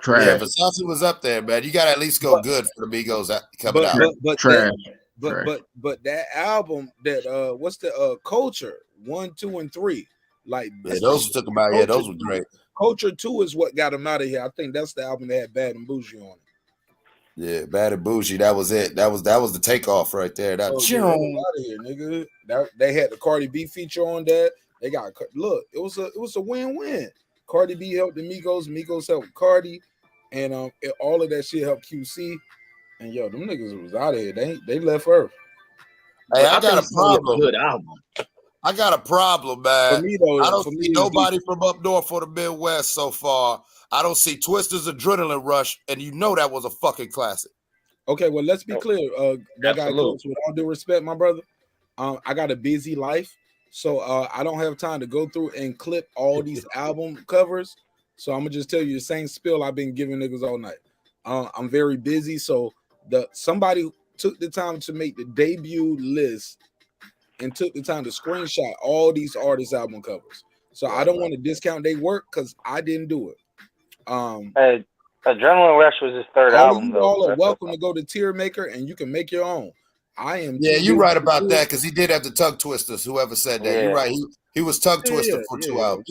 Trash. Yeah, Versace was up there, man. You got to at least go good for the Migos coming out. Trash. But that album, that what's the Culture 1, 2, and 3, like those took them out. Yeah, those were great. Culture 2 is what got him out of here. I think that's the album that had Bad and Bougie on it. Yeah, Bad and Bougie. That was it. That was the takeoff right there. That Oh, yeah, they was out of here, nigga. They had the Cardi B feature on that. They got look. It was a win-win. Cardi B helped the Migos. Migos helped Cardi, and all of that shit helped QC. And yo, them niggas was out of here. They left Earth. Hey, I got a problem. Good album. I got a problem, man. For me, though, I don't for see me, nobody from up north or the Midwest so far. I don't see Twister's Adrenaline Rush, and you know that was a fucking classic. Okay, well, let's be clear. That guy, Absolutely. Coach, with all due respect, my brother, I got a busy life, so I don't have time to go through and clip all these album covers. So I'm gonna just tell you the same spill I've been giving niggas all night. I'm very busy, so somebody took the time to make the debut list and took the time to screenshot all these artists' album covers. So I don't want to discount their work because I didn't do it. Adrenaline Rush was his third album, though. All are welcome to go to Tier Maker and you can make your own. I am. Yeah, you're right about that because he did have the tongue twisters. Whoever said that, you're right. He was tongue twister for 2 hours.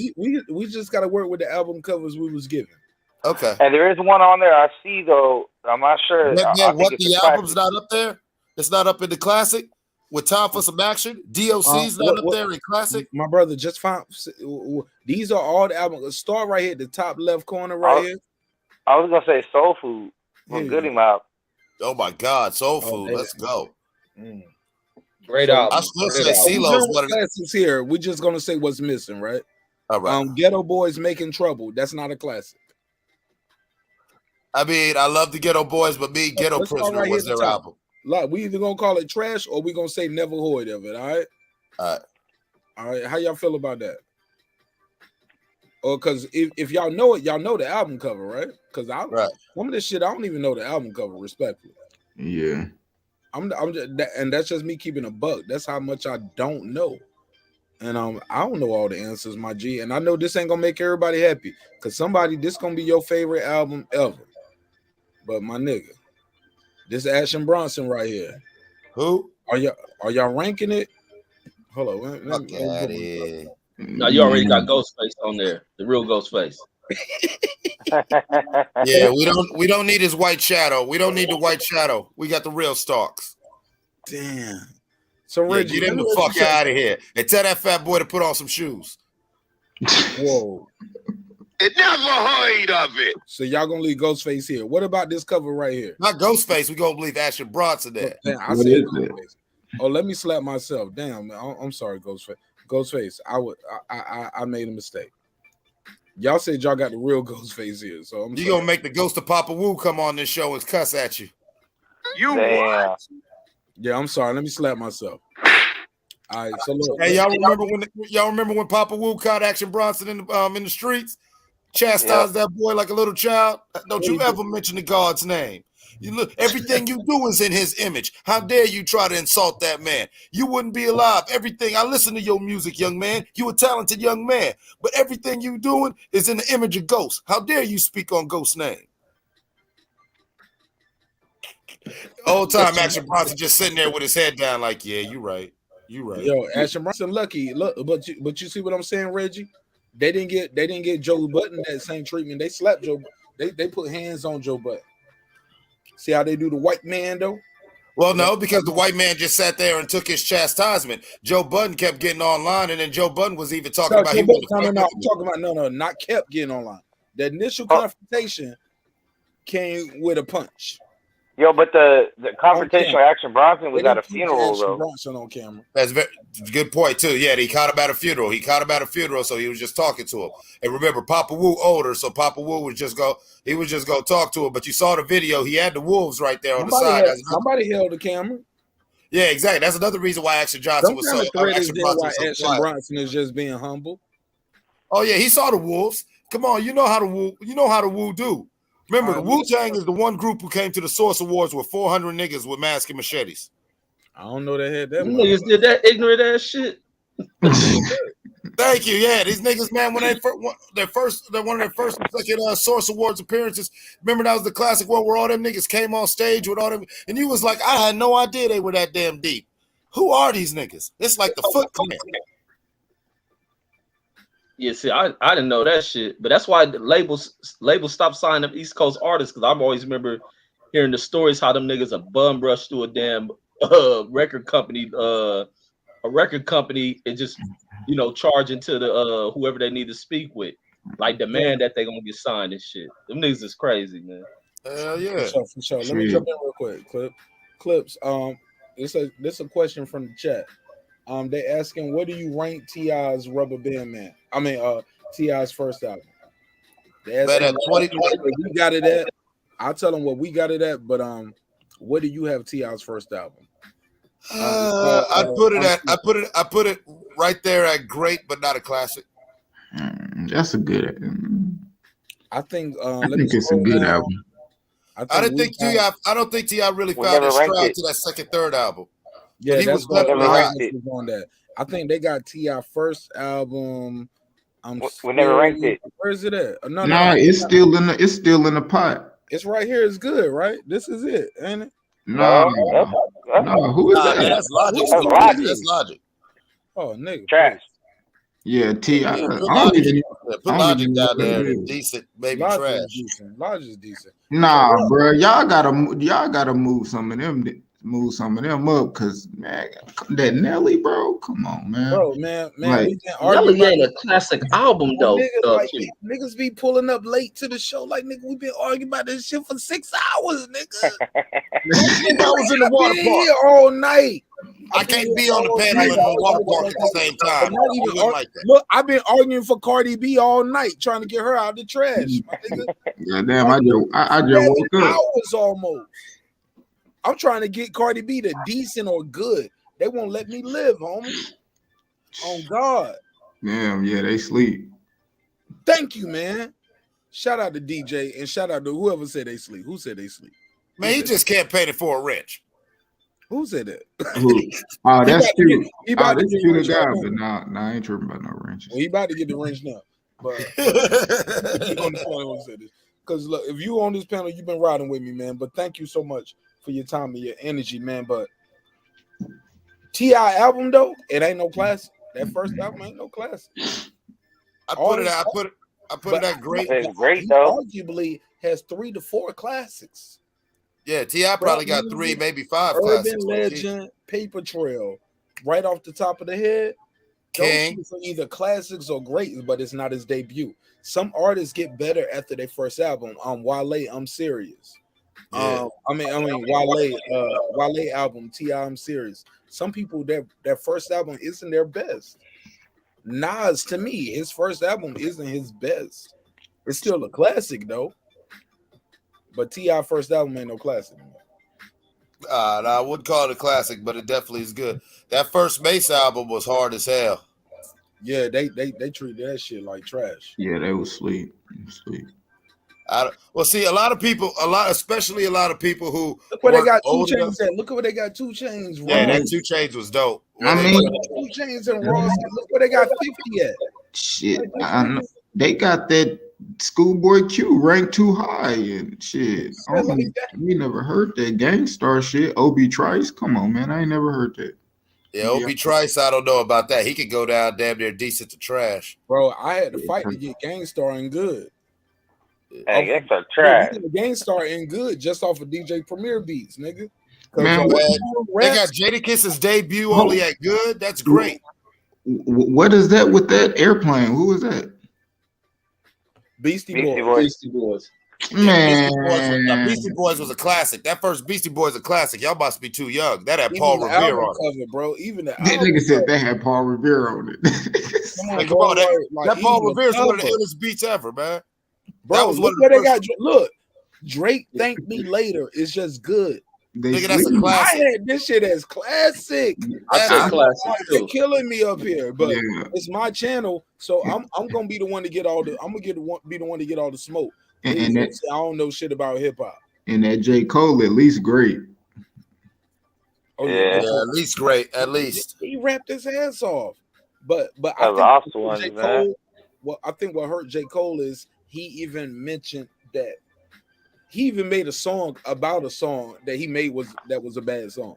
We just got to work with the album covers we was given. Okay. And there is one on there I see though. I'm not sure. Yeah, what the album's not up there? It's not up in the classic with Time for Some Action. DOC's not up there in classic. My brother, just find these are all the albums. Start right here at the top left corner right here. I was gonna say Soul Food from Goody Mob. Oh my God, Soul Food. Let's go. Great album. I still say CeeLo's one of the classics here. We're just gonna say what's missing, right? All right. Ghetto Boys Making Trouble. That's not a classic. I mean, I love the Ghetto Boys, but me, Ghetto Prisoner right was here at their the top. album. Like, we either gonna call it trash or we gonna say never heard of it. All right. All right. How y'all feel about that? Or because if y'all know it, y'all know the album cover, right? Because some of this shit I don't even know the album cover. Respectfully. Yeah. I'm just, and that's just me keeping a buck. That's how much I don't know. And I don't know all the answers, my G. And I know this ain't gonna make everybody happy because this gonna be your favorite album ever. But my nigga, this Action Bronson right here. Who are y'all ranking it? Hold on. Fuck out here. No, you already got Ghostface on there, the real Ghostface. Yeah, we don't need his white shadow. We don't need the white shadow. We got the real Starks. Damn. So Reggie, get him the fuck out of here and tell that fat boy to put on some shoes. Whoa. It never heard of it. So y'all gonna leave Ghostface here. What about this cover right here? Not Ghostface. We gonna leave Action Bronson there. Damn, I said Ghostface. Oh, let me slap myself. Damn, I'm sorry, Ghostface. Ghostface, I made a mistake. Y'all said y'all got the real Ghostface here, so I'm you gonna make the ghost of Papa Wu come on this show and cuss at you. You what? Yeah, I'm sorry. Let me slap myself. All right, so look. Hey, y'all remember when Papa Wu caught Action Bronson in the streets, chastised that boy like a little child? Don't you ever mention the God's name. You look, everything you do is in his image. How dare you try to insult that man? You wouldn't be alive. Everything I listen to your music, young man. You a talented young man, but everything you doing is in the image of Ghost. How dare you speak on Ghost's name? Old time Action Bronson just sitting there with his head down, like, yeah, you right. You right. Yo, Action Bronson lucky. Look, but you see what I'm saying, Reggie? They didn't get Joe Budden that same treatment. They slapped Joe. They put hands on Joe Budden. See how they do the white man though? Well, no, because the white man just sat there and took his chastisement. Joe Budden kept getting online, and then Joe Budden was even talking about not kept getting online. The initial confrontation came with a punch. Yo, but the confrontation with Action Bronson was at a funeral, though. Bronson on camera. That's very good point too. Yeah, he caught him at a funeral. So he was just talking to him. And remember, Papa Wu older, so Papa Wu was just go talk to him. But you saw the video; he had the wolves right there on the side. Somebody held the camera. Yeah, exactly. That's another reason why Action Bronson was so. Action Bronson is just being humble. Oh yeah, he saw the wolves. Come on, you know how the Wu do. Remember, the Wu-Tang is the one group who came to the Source Awards with 400 niggas with masks and machetes. I don't know they had that. Niggas did that ignorant ass shit. Thank you. Yeah, these niggas, man, when one of their first consecutive Source Awards appearances. Remember that was the classic one where all them niggas came on stage with all them, and you was like, I had no idea they were that damn deep. Who are these niggas? It's like the Foot Clan. Yeah, see, I didn't know that shit, but that's why the labels stopped signing up East Coast artists, because I've always remember hearing the stories how them niggas a bum rush through a damn record company, a record company, and just charging to the whoever they need to speak with, like demand that they gonna get signed and shit. Them niggas is crazy, man. Hell yeah. For sure. Let me jump in real quick. Clips. This a question from the chat. They asking, what do you rank T.I.'s Rubber Band Man? I mean, T.I.'s first album. They asking what we got it at. I'll tell them what we got it at, but what do you have T.I.'s first album? I put it right there at great, but not a classic. That's a good. I think. I think it's a good album. I don't think T.I. really found his stride to that second, third album. Yeah, he that's was definitely hot. on that. I think they got T.I. first album. We never ranked it. Where is it at? No, it's still in the pot. It's right here. It's good, right? This is it, ain't it? No, who is that? That's Logic. That's Logic. Oh, nigga. Trash. Yeah, T.I. Put Logic down there. Decent, maybe trash. Logic's decent. Nah, bro, y'all gotta move some of them up, cause man, that Nelly, bro, come on, man. Bro, man, like, Nelly ain't a classic album though. Niggas be pulling up late to the show, like nigga, we been arguing about this shit for 6 hours, nigga. I was in the water park here all night. I can't be on the panel in the water park at the same time. Look, I've been arguing for Cardi B all night, trying to get her out of the trash. My nigga. Yeah, damn, I just woke up. Hours almost. I'm trying to get Cardi B to decent or good. They won't let me live, homie. On God. Damn, yeah, they sleep. Thank you, man. Shout out to DJ and shout out to whoever said they sleep. Who said they sleep? Man, he just campaigned for a wrench. Who said that? Oh, that's cute. He about to get cute wrench guy, now. but nah, I ain't tripping about no wrenches. Well, he about to get the wrench now. But because look, if you on this panel, you've been riding with me, man. But thank you so much for your time and your energy, man. But T.I. album though, it ain't no classic. That first album ain't no classic. I put it at great. It's great though. Arguably has 3 to 4 classics. Yeah, T.I. probably got 3, maybe 5 Urban classics. Legend, Paper Trail, right off the top of the head. King. Those are either classics or greats, but it's not his debut. Some artists get better after their first album. Wale, I'm Serious. Yeah. Wale album, T.I. I'm Serious. Some people their first album isn't their best. Nas, to me, his first album isn't his best. It's still a classic though. But T.I. first album ain't no classic. No, I wouldn't call it a classic, but it definitely is good. That first Mace album was hard as hell. Yeah, they treat that shit like trash. Yeah, they was sleep. Well, see, especially a lot of people who look where they got 2 Chainz at. Look at where they got 2 Chainz. Yeah, that 2 Chainz was dope. I mean, 2 Chainz and Ross. Look where they got 50 at. Shit, they got that Schoolboy Q ranked too high and shit. We never heard that Gangstar shit. Obi Trice, come on, man, I ain't never heard that. Yeah, Obi Trice, I don't know about that. He could go down damn near decent to trash. Bro, I had to fight to get Gangstar and good. Hey, Gangstar trash. Gangstar and good just off of DJ Premier beats, nigga. Man, they got Jadakiss's debut only at good. That's great. What is that with that airplane? Who is that? Beastie Boys. Man, Beastie Boys was a classic. That first Beastie Boys was a classic. Y'all must be too young. That had Paul Revere on it. Cover, bro. Even the that nigga said they had Paul Revere on it. Come on, that Paul Revere is one of the illest beats ever, man. Bro, that was look what they got. Look, Drake Thank Me Later is just good. Nigga, that's a classic. I had this shit as classic. I said classic. You're killing me up here, but it's my channel, so I'm gonna be the one to get all the. I'm gonna be the one to get all the smoke. And I don't know shit about hip hop. And that J. Cole, at least great. Oh yeah, at least great. At least he rapped his ass off. But I think awesome one, J. Cole. Well, I think what hurt J. Cole is he even mentioned that. He even made a song about a song that he made that was a bad song.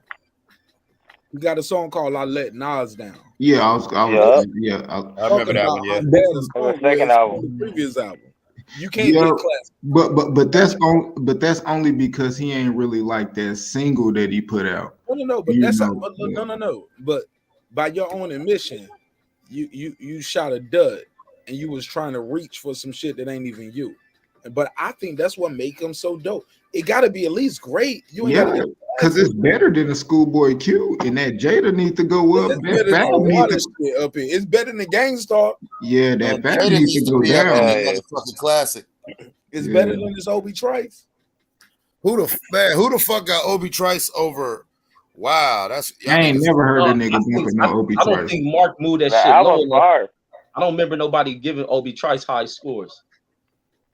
He got a song called "I Let Nas Down." Yeah, I remember that one. Yeah, How bad the song second was album. from the previous album. You can't Yeah, get classic. but that's only because he ain't really like that single that he put out. No, but You that's know, no. But by your own admission, you shot a dud, and you was trying to reach for some shit that ain't even you. But I think that's what make him so dope. It got to be at least great. You ain't got to yeah, get because it's better than a Schoolboy Q, and that Jada need to go up. it's That better Fab than need water to, shit up here. It's better than Gangstar. yeah, that Fab Jada needs needs to to go be up down. there. Motherfucking classic. It's Yeah. better than this Obi Trice. Who the fuck got Obi Trice over? Wow, that's I ain't never heard a nigga I bumping no Obi don't Trice. think Marq moved that The shit low album enough. fire. I don't remember nobody giving Obi Trice high scores.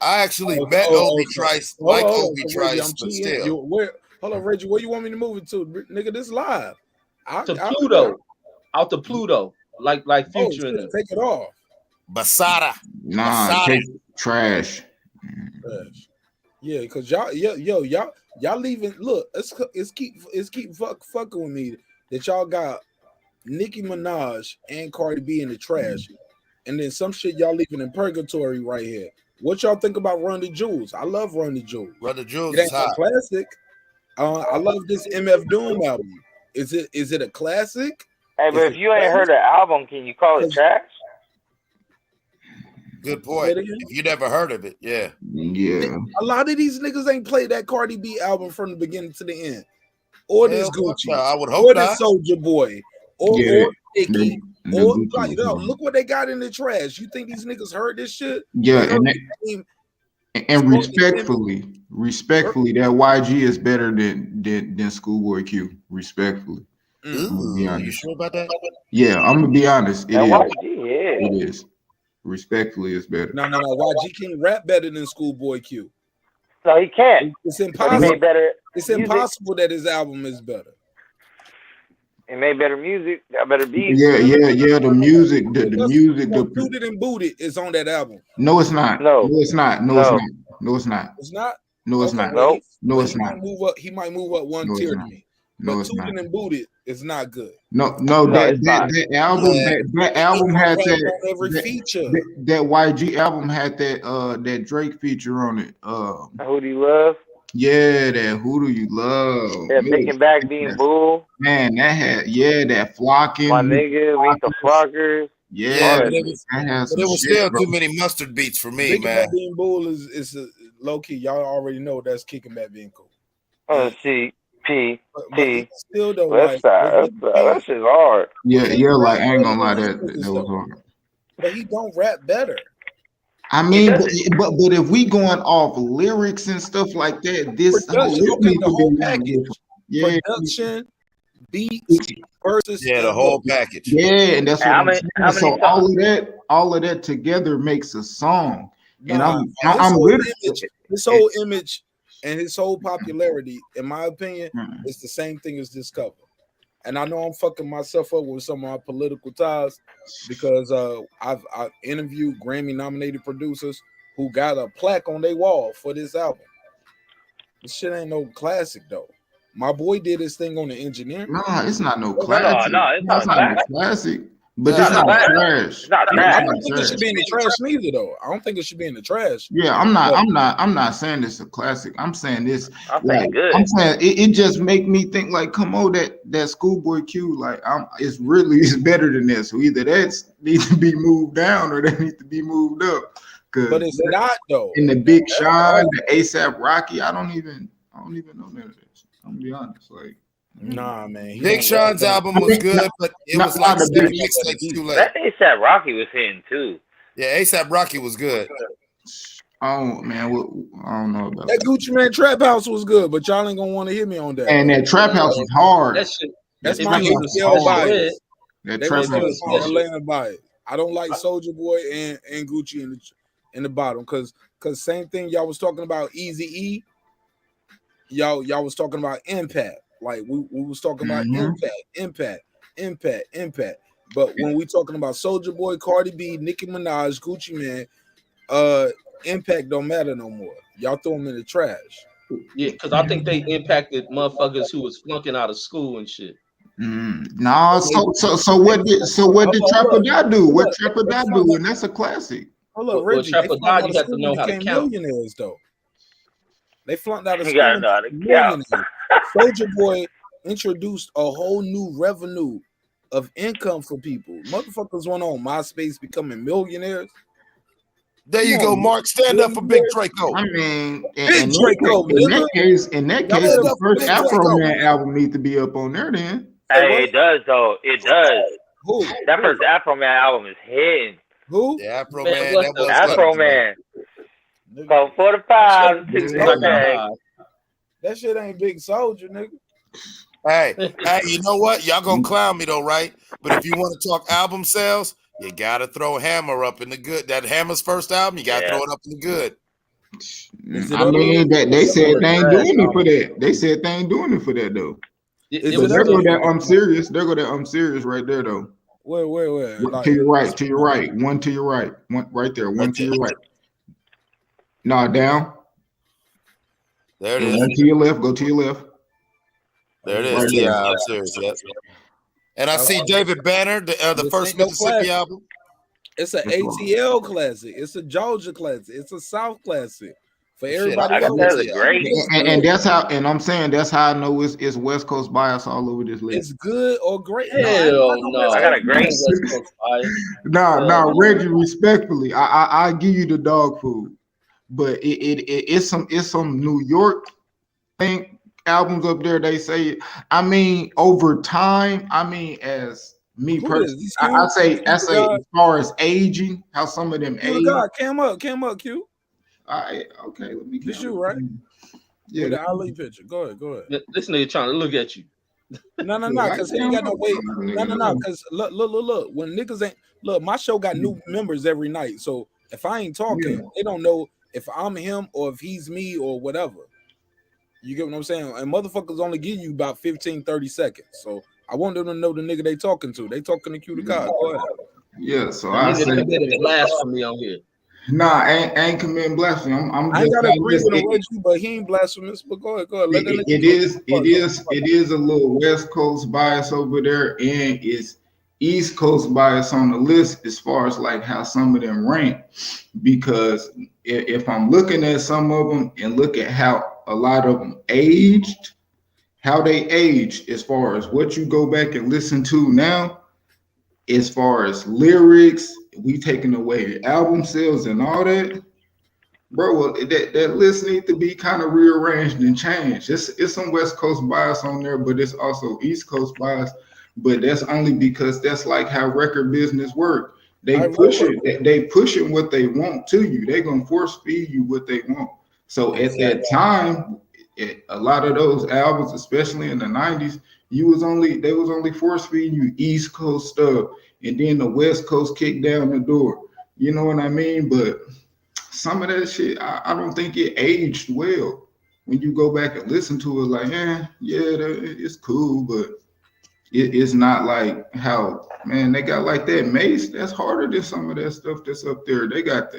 I actually met Obi Trice, Hold like on, Obi so Reggie, Trice, I'm but cheating. still. Hold on, Reggie. Where you want me to move it to, nigga? This live. To Pluto, out to Pluto, like Future in shit, them. take it off. Basada. Nah, Basada. take trash. Trash. Yeah, because y'all leaving. Look, it's keep fucking with me that y'all got Nicki Minaj and Cardi B in the trash, and then some shit y'all leaving in purgatory right here. What y'all think about Run the Jewels? I love Run the Jewels. Run the Jewels It ain't is no hot. classic. I love this MF Doom album. Is it a classic? Hey, but if you ain't heard the album, can you call it trash? Good point. If you never heard of it, yeah. Yeah. A lot of these niggas ain't played that Cardi B album from the beginning to the end, or this Hell, fuck Gucci, no, I would hope or not. this Soldier Boy, or Yeah, Nicki, the or Gucci like, was hard. look what they got in the trash. You think these niggas heard this shit? Yeah, They heard the name. and respectfully, that YG is better than Schoolboy Q. Respectfully. I'm gonna be Ooh, honest. you sure about that? Yeah, I'm gonna be honest. It That is. YG, yeah. It is. Respectfully, it's better. No. YG can't rap better than Schoolboy Q. No, he can't. It's But he impossible. made better It's music. impossible that his album is better. He made better music. Got better beats. Yeah. The music, the music, the Booted and Booted is on that album. no, it's not. No. No, it's not. No, it's not. No, it's not. It's not. No, it's Okay, not. well, No, well, it's he not. might move up. He might move up one No, it's tier to not. me. No, But it's not. Tooted and Booted is not good. No, No, that it's not. album, that album had He that, on every feature. that YG album had that Drake feature on it. Who do you love? Yeah, that Who Do You Love? Yeah, Picking Back Being Bull. Man, that had that flocking. My nigga, Meet the Flockers. Yeah, All but that it shit. was, that has but some it was shit, still bro. too many mustard beats for me, Kicking man. Back Being Bull is low key. Y'all already know that's Kicking Back Being Cool. Oh, C P T. Still though, West Side. That shit's hard. Yeah, like I ain't gonna lie, These that niggas, was though. hard. But he don't rap better. I mean, but if we going off lyrics and stuff like that, this Production, this okay, needs the to whole be package. yeah, Production, beats, versus Yeah, the whole package. yeah, and that's what How I'm many- saying. how many So songs? all of that together makes a song, and Nah, I'm his whole image and his whole popularity, in my opinion, is the same thing as this cover. And I know I'm fucking myself up with some of my political ties because I've interviewed Grammy nominated producers who got a plaque on their wall for this album. This shit ain't no classic though. My boy did his thing on the engineering. Nah, it's not no No, classic. it's not a It's not no classic. classic, but It's it's not a not classic. trash. It's not I trash. don't think it should be in the trash neither though. I don't think it should be in the trash. Yeah, I'm not saying this a classic. I'm saying this. I'm saying Like, good. I'm saying it just make me think like, come on, that Schoolboy Q, like, it's better than this. So either that needs to be moved down or that needs to be moved up. But it's not though. In the Big Sean, the ASAP Rocky, I don't even know none of this. I'm gonna be honest, like. Nah, man. he Big don't Sean's rap album was good, but it was like 7 mixtapes too late. That ASAP Rocky was hitting too. Yeah, ASAP Rocky was good. Oh man, I don't know about that Gucci Man Trap House was good, but y'all ain't gonna want to hear me on that. And that Trap House is hard. That shit. That's if my it was Miguel hard, bias. That They Trap was House doing is hard. Atlanta bias. I don't like Soldier Boy and Gucci in the bottom because same thing y'all was talking about Easy E. Y'all was talking about impact. Like we was talking about impact. But when we talking about Soldier Boy, Cardi B, Nicki Minaj, Gucci Man, impact don't matter no more. Y'all throw them in the trash. Yeah, because I think they impacted motherfuckers who was flunking out of school and shit. No, so what did Trapper Die do? What Trapper Die do? And that's a classic. Hold up, Reggie. They flunked out of school and became millionaires, though. They flunked out of school and became millionaires. Soulja Boy introduced a whole new revenue of income for people. Motherfuckers went on MySpace becoming millionaires. There you go, Mark. Stand up for Big Draco. I mean, Big Draco. In that case, the first Afro Man album needs to be up on there. Then, hey, it does though. It does. Who? That first Afro Man album is hitting. Who? The Afro Man. Afro Man. Go 45. That shit ain't Big Soldier, nigga. Hey, you know what? Y'all gonna clown me though, right? But if you want to talk album sales, you gotta throw Hammer up in the good. That Hammer's first album, you gotta throw it up in the good. I mean, that they said they ain't doing it for that. They said they ain't doing it for that though. There go that I'm serious. There go that I'm serious right there though. Where? To your right. One to your right. One right there. One to your right. Nah, down. There it is. One to your left. Go to your left. There it is. Yeah, I'm serious. Yep. And I see David Banner, the first Mississippi album. It's an ATL classic. It's a Georgia classic. It's a South classic. For everybody else. And that's how, and I'm saying that's how I know it's West Coast bias all over this list. It's good or great. Hell no. I got a great West Coast bias. Nah, Reggie, respectfully, I give you the dog food, but it's some New York thing. Albums up there, they say. I mean, over time. I mean, as me personally, I say as far as aging, how some of them age. Came up, Q. All right, okay, let me. This you right? Yeah, the Ali picture. Go ahead. This nigga trying to look at you. No, because he ain't got no weight. No, because look. When niggas ain't look, my show got new members every night. So if I ain't talking, they don't know if I'm him or if he's me or whatever. You get what I'm saying? And motherfuckers only give you about 15, 30 seconds. So I want them to know the nigga they talking to. They talking to Q the God. Go ahead. Yeah, so I said blasphemy on here. Nah, I ain't committing blasphemy. I ain't gotta agree with Reggie, but he ain't blasphemous. But go ahead. It is a little West Coast bias over there, and it's East Coast bias on the list as far as like how some of them rank. Because if I'm looking at some of them and look at how a lot of them aged, how they aged as far as what you go back and listen to now, as far as lyrics, we taking away album sales and all that, bro. That list needs to be kind of rearranged and changed. It's some West Coast bias on there, but it's also East Coast bias. But that's only because that's like how record business work. They pushing what they want to you. They gonna force feed you what they want. So at that time, a lot of those albums, especially in the 90s, they was only force feeding you East Coast stuff, and then the West Coast kicked down the door. You know what I mean? But some of that shit, I don't think it aged well. When you go back and listen to it, like, it's cool, but it's not like how, man, they got like that Mace. That's harder than some of that stuff that's up there. They got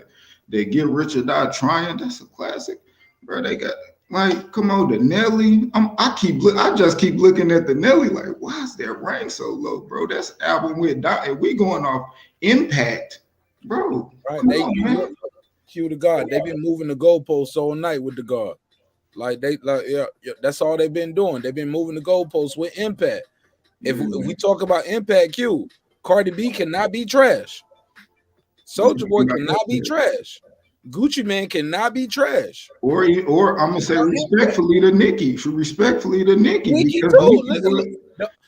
they Get Rich or Die Trying. That's a classic, bro. They got like, come on, the Nelly. I just keep looking at the Nelly like, why is that rank so low, bro? That's an album with Dot, and we going off impact, bro. Right, they cue the God. They've been moving the goalposts all night with the God. That's all they've been doing. They've been moving the goalposts with impact. If we talk about impact, Q, Cardi B cannot be trash. Soulja Boy cannot be trash. Gucci Man cannot be trash. Or I'm gonna say respectfully to Nicki. Nicki too.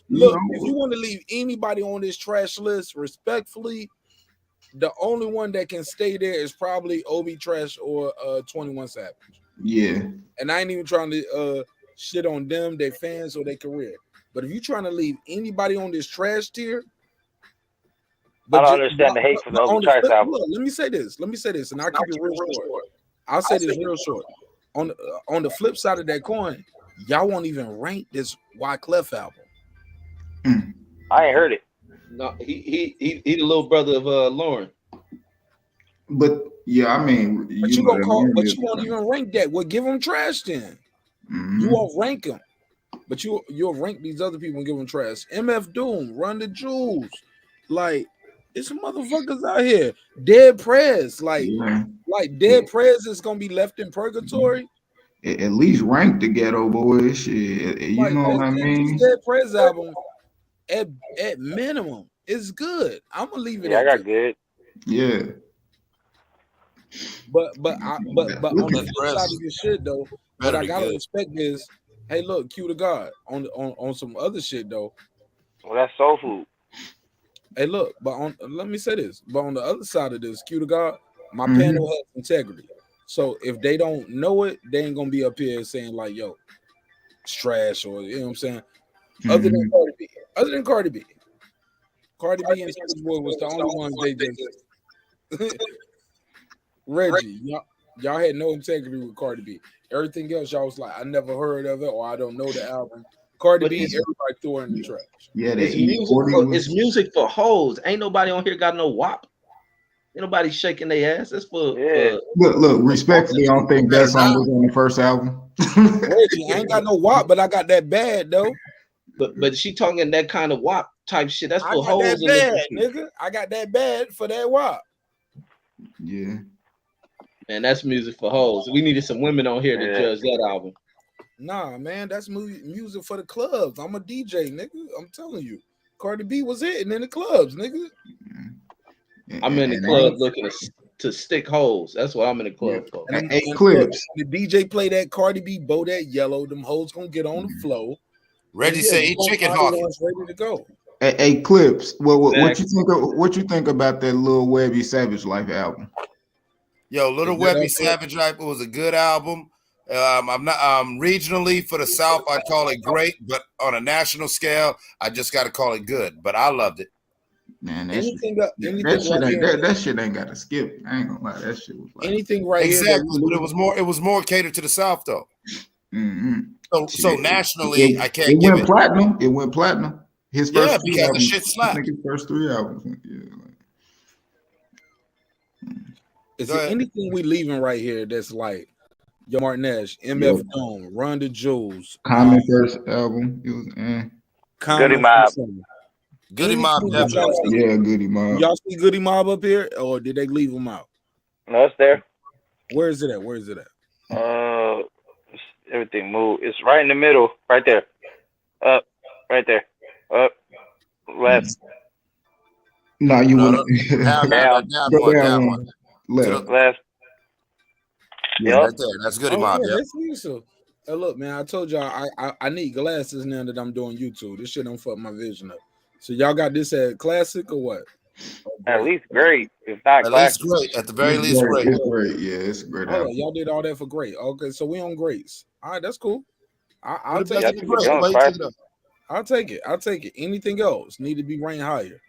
Look, if you want to leave anybody on this trash list, respectfully, the only one that can stay there is probably Obi Trash or 21 Savage. Yeah. And I ain't even trying to shit on them, their fans, or their career. But if you're trying to leave anybody on this trash tier, I don't understand the hate for the Obi Trash album. Look, let me say this, and I'll keep it real short. I'll say this real short. On the flip side of that coin, y'all won't even rank this Wyclef album. I ain't heard it. No, he the little brother of Lauren. But yeah, I mean, you won't even rank that. Well, give him trash then. You won't rank him. but you'll rank these other people and give them trash. MF Doom, Run the Jewels, like it's some motherfuckers out here. Dead Prez, like Dead Prez is gonna be left in purgatory. At least rank the Ghetto Boys, shit. You Like, know what I mean? this Dead Prez album at minimum is good. I'm gonna leave it. Yeah, I at got good. good. Yeah. But on the flip side of this shit though, what I gotta respect is, hey, look, Q to God on some other shit though. Well, that's soul food. Hey, look, but let me say this. But on the other side of this, Q to God, my panel has integrity. So if they don't know it, they ain't gonna be up here saying like, "Yo, it's trash," or you know what I'm saying. Other than Cardi B, Cardi B and Soulja Boy was the only ones they just. Reggie, y'all had no integrity with Cardi B. Everything else, y'all was like, I never heard of it, or I don't know the album. Cardi B, everybody threw her in the trash. Yeah, it's music for hoes. Ain't nobody on here got no WAP. Ain't nobody shaking their ass. That's for Look, respectfully, I don't think that song was on the first album. Reggie, I ain't got no WAP, but I got that bad though. But she talking that kind of WAP type shit. That's for hoes. That bad, nigga. I got that bad for that WAP. Yeah. Man, that's music for hoes. We needed some women on here to judge that album. Nah, man, that's music for the clubs. I'm a DJ, nigga. I'm telling you. Cardi B was hitting in the clubs, nigga. I'm in the club looking to stick holes. That's what I'm in the club for. And clips. The DJ play that Cardi B, bow that yellow. Them hoes gonna get on the flow. Reggie said he chicken hawking. Ready to go. Hey, Clips. What you think about that Lil Webby Savage Life album? Yo, Lil Webby Savage Life was a good album. I'm not regionally for the South, I'd call it great, but on a national scale, I just got to call it good. But I loved it. Man, that shit ain't got to skip. I ain't gonna lie, that shit was like anything right exactly. But it was more catered to the South though. So nationally, I can't. It went platinum. It went platinum. His first because the shit slapped. I think his first 3 albums. Is there anything we leaving right here that's like Yo MARQNASH, MF Doom, Run the Jewels, Common first album? It was Goody Mob. Goody Mob, definitely. Yeah, Goody Mob. Y'all see Goody Mob up here, or did they leave them out? No, it's there. Where is it at? Where is it at? Everything moved. It's right in the middle, right there. Up, right there. Up, left. No, you wouldn't. Down one. Left. Yeah, right there. That's Goody Mob. Yeah, that's useful. Look, man, I told y'all I need glasses now that I'm doing YouTube. This shit don't fuck my vision up. So y'all got this at classic or what? At least great. If not at classic. least great. At the very least great. It's great. Yeah, it's a great album. Y'all did all that for great. Okay, so we on greats. All right, that's cool. I'll take it. I'll take it. I'll take it. Anything else need to be ranked higher.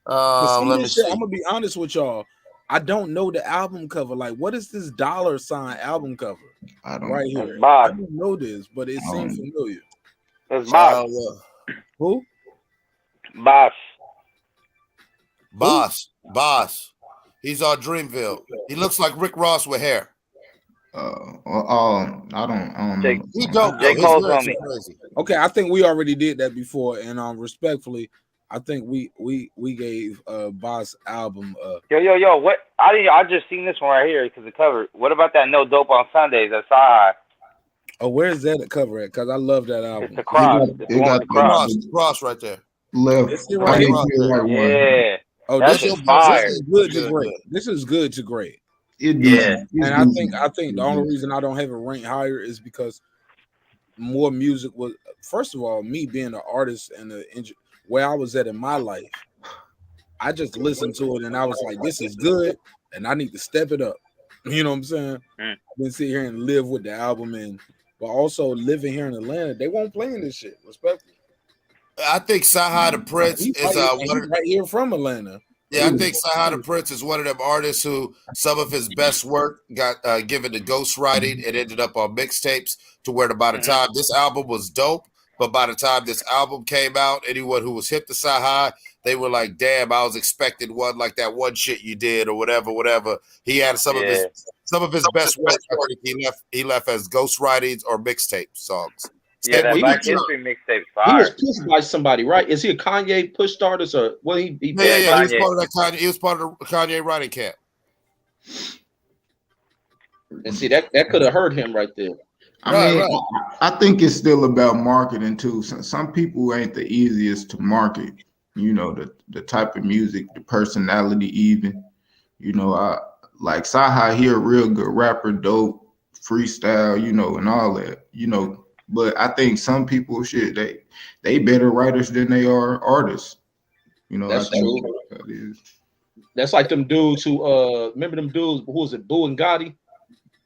Let me see. I'm gonna be honest with y'all. I don't know the album cover. Like, what is this $ album cover? I don't right here. I don't know this, but it seems familiar. That's Boss. Who? Boss. He's our Dreamville. He looks like Rick Ross with hair. I don't know. He dope. J. Cole's on me. Okay, I think we already did that before, and respectfully, I think we gave Boss album. Yo, what? I just seen this one right here because the cover. What about that No Dope on Sundays? That's high. Oh, where's that cover at? Because I love that album. It's the cross. Cross right there. Left. It's right here. Yeah. Oh, this is fire. This is good to great. This is good to great. Yeah. And I think the only reason I don't have it ranked higher is because more music was. First of all, me being an artist and where I was at in my life, I just listened to it and I was like, this is good and I need to step it up. You know what I'm saying? I've been sitting here and live with the album, but also living here in Atlanta, they won't play in this shit. Respectfully. I think Sahai the Prince is right here from Atlanta. Yeah, I think Sahai the Prince is one of them artists who some of his best work got given to ghostwriting. It ended up on mixtapes to where by the time this album was dope, but by the time this album came out, anyone who was hip to Sahai, they were like, damn, I was expecting one like that one shit you did or whatever. He had some of his best work he left as ghostwritings or mixtape songs. Yeah, that He Black was, History mixtape he was fire. pushed by somebody, right? Is he a Kanye pushed artist or what? He Yeah. He was Kanye. part of that Kanye. He was part of the Kanye writing camp. And see that could have hurt him right there. I mean, I think it's still about marketing too. Some people ain't the easiest to market. You know, the type of music, the personality, even. You know, I like Saha. He a real good rapper, dope, freestyle. You know, and all that. You know, but I think some people they better writers than they are artists. You know, That's I think true. that is. That's like them dudes who remember them dudes, who was it, Boo and Gotti?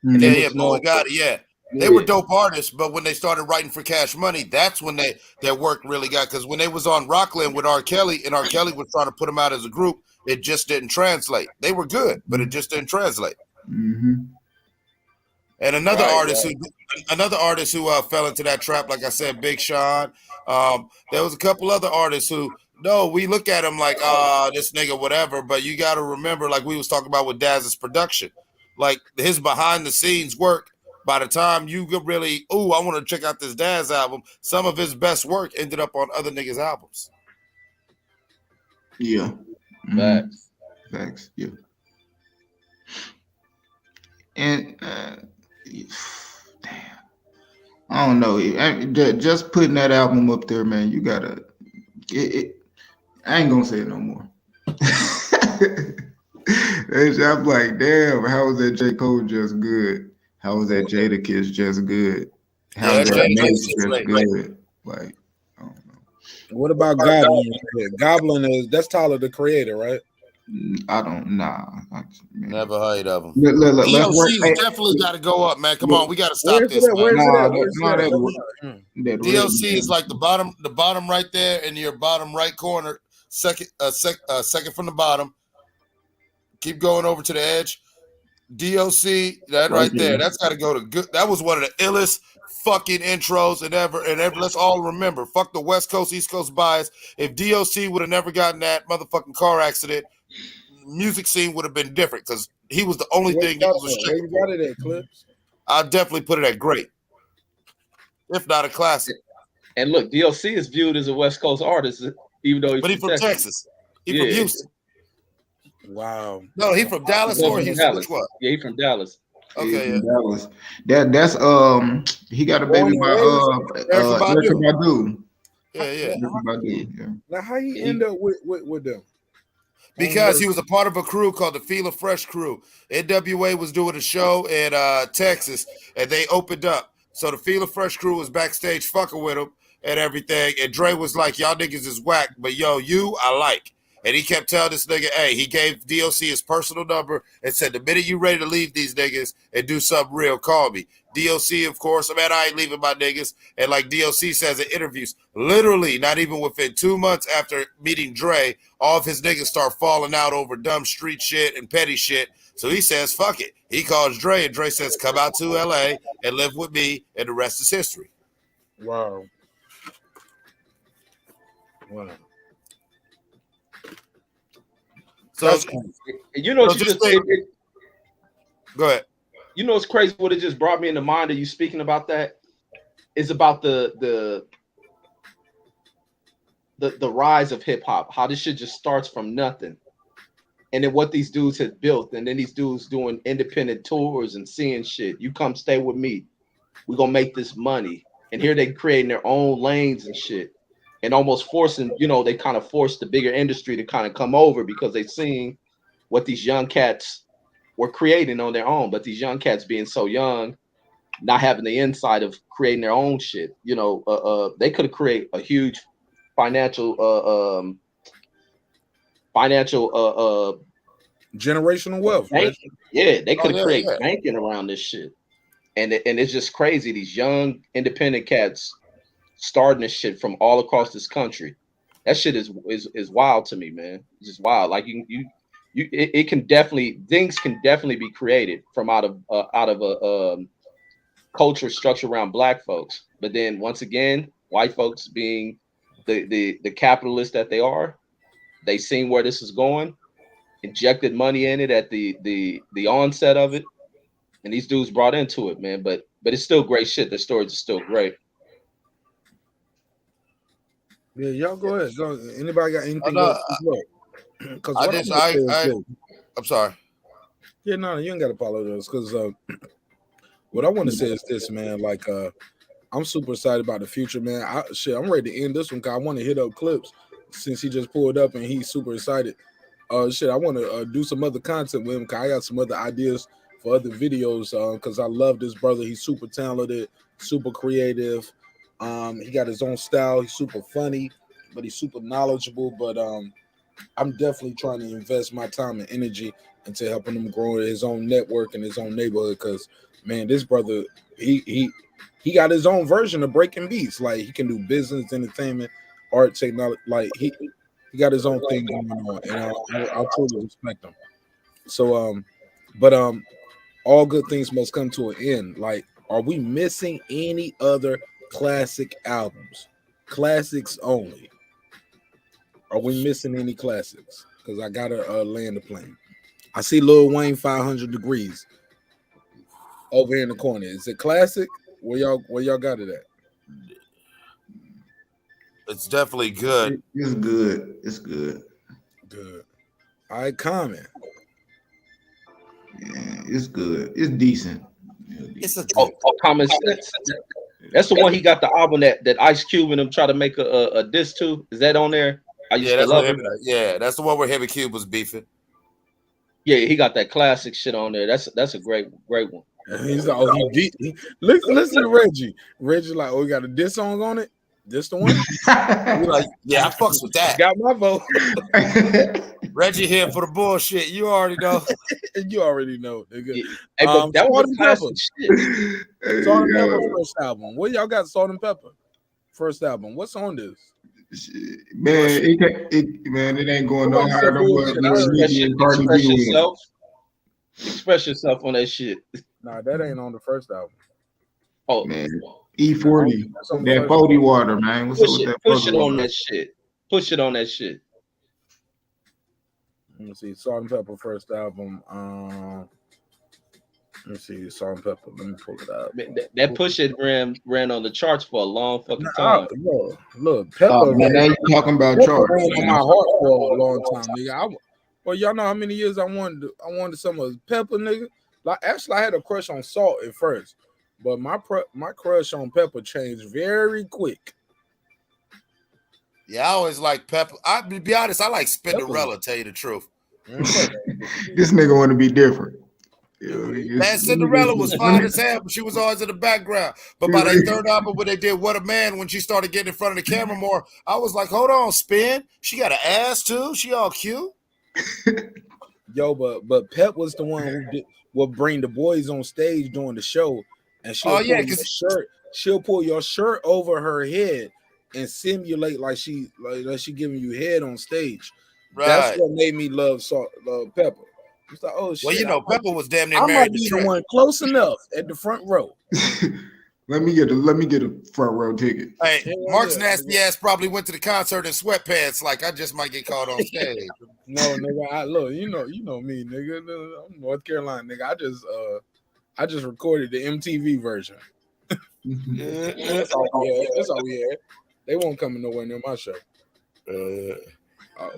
And Yeah, they yeah, was Boo known and Gotti, yeah. They were dope artists, but when they started writing for Cash Money, that's when their work really got. Because when they was on Rockland with R. Kelly, and R. Kelly was trying to put them out as a group, it just didn't translate. They were good, but it just didn't translate. Mm-hmm. And another artist who fell into that trap, like I said, Big Sean. There was a couple other artists who, no, we look at him like, this nigga, whatever. But you got to remember, like we was talking about with Daz's production, like his behind the scenes work. By the time you get really, I want to check out this Daz album, some of his best work ended up on other niggas' albums. Yeah. Facts. Facts. Yeah. And damn, I don't know. Just putting that album up there, man. You gotta. I ain't gonna say it no more. I'm like, damn. How was that J. Cole just good? How was that Jadakiss just good? How was that Mace just good? Like, what about Goblin? Goblin that's Tyler the Creator, right? I don't. Never heard of him. Let's DOC's definitely got to go up, man. Come on, we got to stop this. DOC is like the bottom right there in your bottom right corner, second from the bottom. Keep going over to the edge. DOC, that right there. That's got to go to good. That was one of the illest fucking intros and ever. Let's all remember, fuck the West Coast, East Coast bias. If DOC would have never gotten that motherfucking car accident, music scene would have been different because he was the only thing that was Where you got it at, Clips? I'll definitely put it at great, if not a classic. And look, DOC is viewed as a West Coast artist, even though he's from Texas. He's from Houston. Wow. No, he from Dallas or Houston. Which one? Yeah, he from Dallas. Okay, yeah. Dallas. That's he got a baby by Erykah Badu. Yeah. Now, how he end up with them? Because he was a part of a crew called the Feel Fresh Crew. NWA was doing a show in Texas, and they opened up. So the Feel Fresh Crew was backstage fucking with him and everything. And Dre was like, y'all niggas is whack, but yo, you I like. And he kept telling this nigga, hey, he gave DOC his personal number and said, the minute you ready to leave these niggas and do something real, call me. DOC, of course, man, I ain't leaving my niggas. And like DOC says in interviews, literally not even within 2 months after meeting Dre, all of his niggas start falling out over dumb street shit and petty shit. So he says, fuck it. He calls Dre, and Dre says, come out to LA and live with me, and the rest is history. Wow. So, you know, what you just said. Go ahead. You know, it's crazy. What it just brought me in the mind of you speaking about that is about the rise of hip hop. How this shit just starts from nothing, and then what these dudes had built, and then these dudes doing independent tours and seeing shit. You come stay with me. We're gonna make this money, and here they creating their own lanes and shit. And almost forcing, you know, they kind of forced the bigger industry to kind of come over because they seen what these young cats were creating on their own. But these young cats being so young, not having the insight of creating their own shit, you know, they could have created a huge financial generational wealth. Right? Yeah, they could have created banking around this shit. And it's just crazy. These young independent cats starting this shit from all across this country. That shit is wild to me, man. It's just wild. Like it can definitely, things can definitely be created from out of a culture structure around black folks. But then once again, white folks being the capitalists that they are, they seen where this is going, injected money in it at the onset of it, and these dudes brought into it, man. But it's still great shit. The stories are still great. Yeah, y'all go ahead. Go. Anybody got anything no, else? Because what I'm sorry. Yeah, no, you ain't got to apologize. Because what I want to say is this, man. Like, I'm super excited about the future, man. I'm ready to end this one because I want to hit up Clips since he just pulled up and he's super excited. I want to do some other content with him because I got some other ideas for other videos because I love this brother. He's super talented, super creative. He got his own style. He's super funny, but he's super knowledgeable. But I'm definitely trying to invest my time and energy into helping him grow his own network and his own neighborhood. Because man, this brother, he got his own version of breaking beats. Like he can do business, entertainment, art, technology. Like he got his own thing going on, and I truly respect him. So all good things must come to an end. Like, are we missing any other classic albums? Classics only. Are we missing any classics? Because I gotta land the plane. I see Lil Wayne 500 Degrees over here in the corner. Is it classic? Where y'all got it at? It's definitely good. It's good. It's good. Good. All right, comment. Yeah, it's good. It's decent. It's a Common Sense. That's the one he got the album that Ice Cube and him try to make a diss to. Is that on there? I used to love it. Yeah, that's the one where Heavy Cube was beefing. Yeah, he got that classic shit on there. That's a great one. He's like, listen to Reggie. Reggie like, oh, we got a diss song on it. This the one? Like, yeah, I fucks with that. Got my vote. Reggie here for the bullshit. You already know. You already know, nigga. Hey, but that was classic shit. Salt and Pepper first album. What y'all got? Salt and Pepper first album. What's on this? Man, it ain't going no higher than what Cardi B. Express yourself on that shit. Nah, that ain't on the first album. Oh man, E40, that 40 water, man. What's up with that? Push it on that shit. Push it on that shit. Let me see. Salt and Pepper first album. Let me see. Salt and Pepper. Let me pull it up. That Push It ran on the charts for a long fucking time. Look, Pepper. Man, now you talking about charts? On my heart for a long time, nigga. Well, y'all know how many years I wanted some of Pepper, nigga. Like, actually, I had a crush on Salt at first, but my crush on Pepper changed very quick. Yeah, I always like Pepper. To be honest, I like Spinderella. Tell you the truth. This nigga want to be different. Man, Cinderella was fine as hell, but she was always in the background. But by their third album, when they did "What a Man," when she started getting in front of the camera more, I was like, "Hold on, Spin. She got an ass too. She all cute." Yo, but Pep was the one who would bring the boys on stage during the show, and she'll pull your shirt over her head and simulate like she giving you head on stage. Right. That's what made me love Pepper. It's like, oh shit. Well, you know, Pepper was damn near I married might be to the one close enough at the front row. Let me get a front row ticket. Hey, Marq's nasty ass probably went to the concert in sweatpants. Like, I just might get caught on stage. No, nigga. Look, you know me, nigga. I'm North Carolina, nigga. I just recorded the MTV version. That's all we had. They won't come nowhere near my show.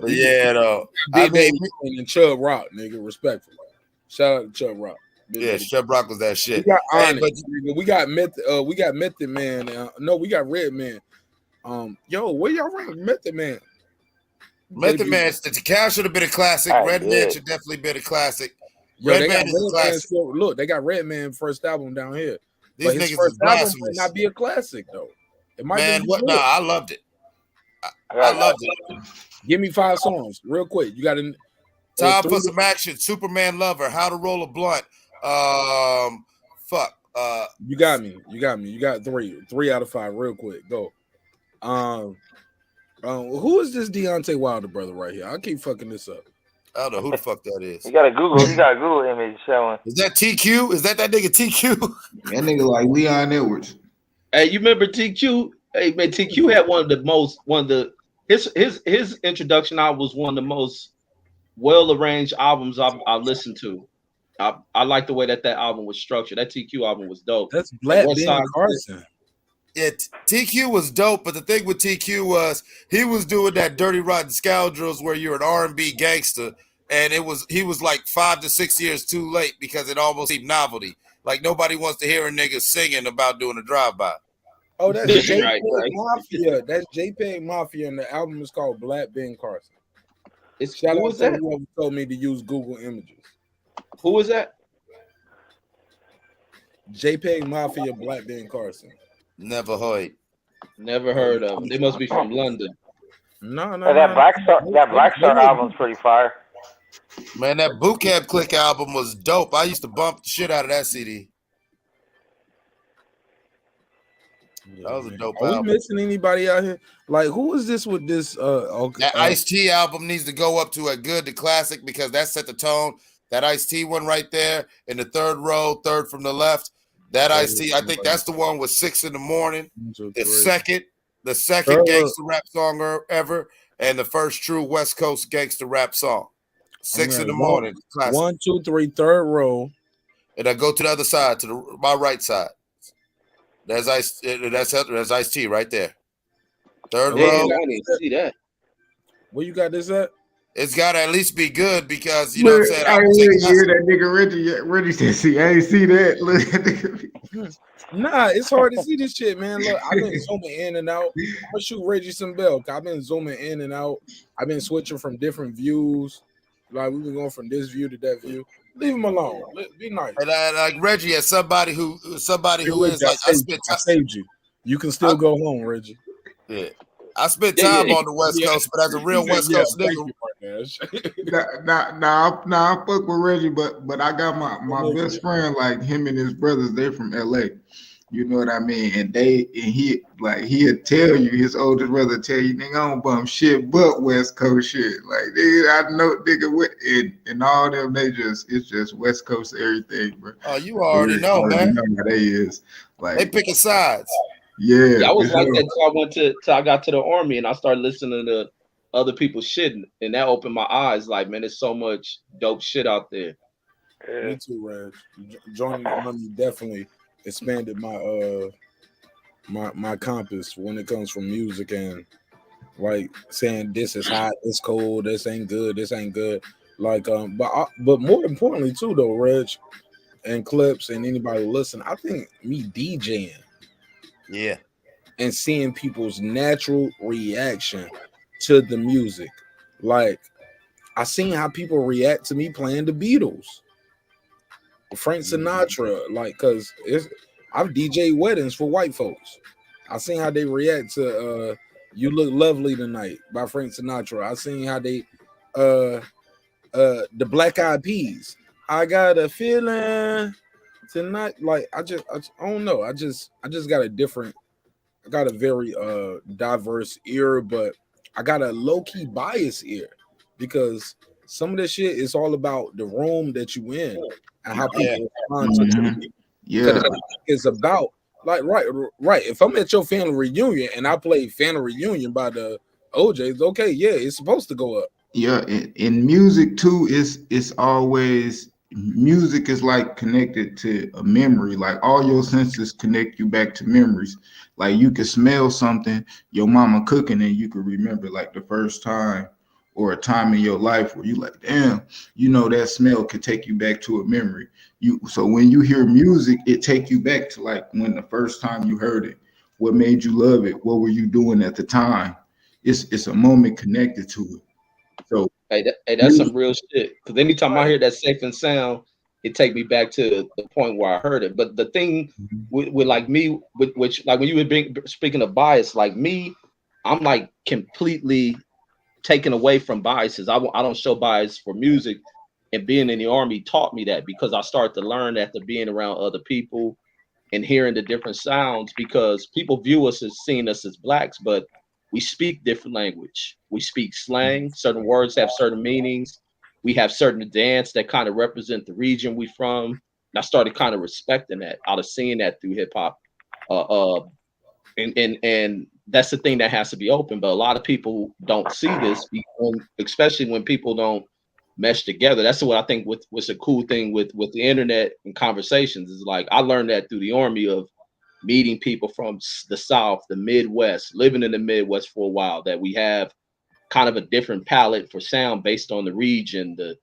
But yeah, though. Big Baby and Chubb Rock, nigga, respectfully. Shout out to Chubb Rock. Chubb Rock was that shit. We got Method Man. No, we got Red Man. Yo, where y'all rank Method Man? Method Man, the Cow should have been a classic. Red Man should definitely been a classic. Red Man is a classic. Look, they got Red Man first album down here. These niggas first album might not be a classic though. It might I loved it. I loved it. Give me 5 songs real quick. You got to Time for some action. Superman Lover. How to Roll a Blunt. You got me. You got 3 out of 5 real quick. Go. Who is this Deontay Wilder brother right here? I keep fucking this up. I don't know who the fuck that is. You got a Google image showing. Is that TQ? Is that nigga TQ? That nigga like Leon Edwards. Hey, you remember TQ? Hey man, TQ had his introduction album was one of the most well arranged albums I listened to. I like the way that album was structured. That TQ album was dope. That's Black Ben Carson. TQ was dope, but the thing with TQ was he was doing that Dirty Rotten Scoundrels where you're an R&B gangster, and he was like 5 to 6 years too late because it almost seemed novelty. Like nobody wants to hear a nigga singing about doing a drive-by. Oh, that's JPEG Mafia. That's JPEG Mafia, and the album is called Black Ben Carson. Shout out to whoever told me to use Google Images. Who was that? JPEG Mafia, Black Ben Carson. Never heard. Never heard of them. They must be from London. No. That Black Star album's pretty fire. Man, that Boot Camp Click album was dope. I used to bump the shit out of that CD. That was a dope album. Are we missing anybody out here? Like, who is this with this? That Ice-T album needs to go up to a good to classic because that set the tone. That Ice-T one right there in the third row, third from the left. That Ice-T, I think that's the one with 6 in the morning. The second gangster rap song ever, and the first true West Coast gangster rap song. 6 in the morning. Classic. 1, 2, 3, third row. And I go to the other side, to my right side. That's Ice-T right there. Third row. I didn't see that. Where you got this at? It's got to at least be good because, you know what I'm saying? I didn't hear that nigga Reggie said, see, I ain't see that. Look. Nah, it's hard to see this shit, man. Look, I've been zooming in and out. I'm gonna shoot Reggie some bell. I've been zooming in and out. I've been switching from different views. Like we've been going from this view to that view. Leave him alone. Be nice. And like Reggie, as somebody who is like I saved you. You can still go home, Reggie. Yeah. I spent time on the West Coast, but as a real West Coast nigga. Nah, I fuck with Reggie, but I got my best friend, like him and his brothers, they're from LA. You know what I mean? And he'll tell you, his oldest brother tell you, nigga, I don't bump shit but West Coast shit. Like, nigga, I know nigga and all them, it's just West Coast everything, bro. Oh, you already know, man. Know how they is. Like, they picking sides. Yeah, I was like that till I got to the Army and I started listening to other people's shit, and that opened my eyes. Like, man, there's so much dope shit out there. Me too, Reg. Joining the Army definitely expanded my my compass when it comes from music and like saying this is hot, this cold, this ain't good, this ain't good. Like, but more importantly too, though, Reg and Clips and anybody who listen, I think me DJing. Yeah. And seeing people's natural reaction to the music. Like, I seen how people react to me playing the Beatles, Frank Sinatra, like, cause I've DJed weddings for white folks. I seen how they react to You Look Lovely Tonight by Frank Sinatra. I seen how they the Black Eyed Peas. I got a feeling tonight, like I don't know. I just got a very diverse ear, but I got a low-key bias ear because some of this shit is all about the room that you in and how people respond to it. Yeah, it's about like right. If I'm at your family reunion and I play Family Reunion by the OJs, okay, yeah, it's supposed to go up. Yeah, in music too, it's always. Music is like connected to a memory. Like all your senses connect you back to memories. Like you can smell something your mama cooking and you can remember like the first time or a time in your life where you like, damn, you know, that smell could take you back to a memory. So when you hear music, it take you back to like when the first time you heard it, what made you love it, what were you doing at the time. It's a moment connected to it. So hey, that's some real shit. Because anytime I hear that Safe and Sound, it take me back to the point where I heard it. But the thing with like me, which like when you were speaking of bias, like me, I'm like completely taken away from biases. I don't show bias for music, and being in the Army taught me that because I started to learn after being around other people and hearing the different sounds. Because people view us as seeing us as blacks, but we speak different language. We speak slang. Certain words have certain meanings. We have certain dance that kind of represent the region we from. And I started kind of respecting that out of seeing that through hip hop. And that's the thing that has to be open. But a lot of people don't see this, especially when people don't mesh together. That's what I think what's a cool thing with the internet and conversations is like I learned that through the Army of meeting people from the South, the Midwest, living in the Midwest for a while, that we have kind of a different palette for sound based on the region, the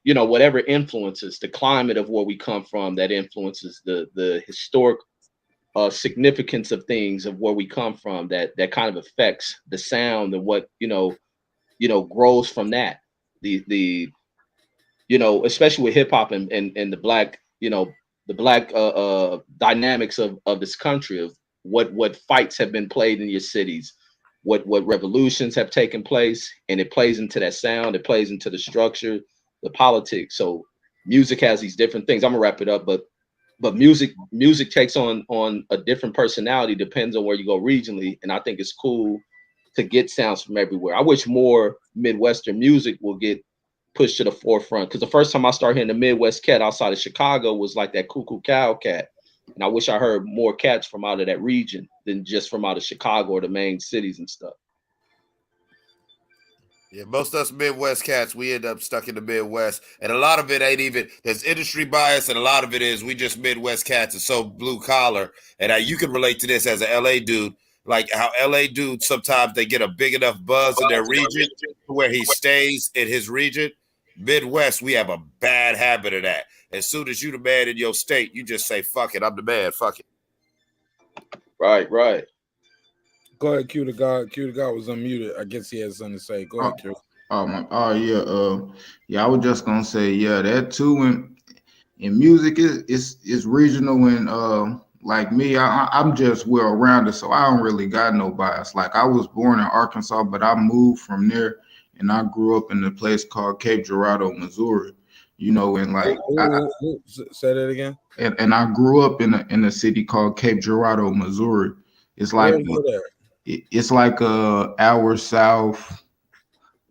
you know, whatever influences the climate of where we come from, that influences the historic significance of things of where we come from, that kind of affects the sound and what you know grows from that. The you know, especially with hip hop and the black, you know, the black dynamics of this country, of what fights have been played in your cities, what revolutions have taken place, and it plays into that sound, it plays into the structure, the politics. So music has these different things. I'm gonna wrap it up, but music takes on a different personality, depends on where you go regionally, and I think it's cool to get sounds from everywhere. I wish more Midwestern music will get pushed to the forefront, because the first time I started hearing the Midwest cat outside of Chicago was like that Cuckoo Cow cat, and I wish I heard more cats from out of that region than just from out of Chicago or the main cities and stuff. Yeah, most of us Midwest cats, we end up stuck in the Midwest, and a lot of it ain't even, there's industry bias, and a lot of it is we just Midwest cats are so blue collar, and you can relate to this as an LA dude, like how LA dudes sometimes they get a big enough buzz in their region where he stays in his region. Midwest, we have a bad habit of that. As soon as you the man in your state, you just say, fuck it, I'm the man, fuck it. Right. Go ahead, Q the God. Q the God was unmuted. I guess he has something to say. Go ahead, Q. Yeah, I was just gonna say, yeah, that too. In music is regional, and like me, I'm just well rounded, so I don't really got no bias. Like, I was born in Arkansas, but I moved from there, and I grew up in a place called Cape Girardeau, Missouri. You know, and like say that again. And I grew up in a city called Cape Girardeau, Missouri. It's like it's like a hour south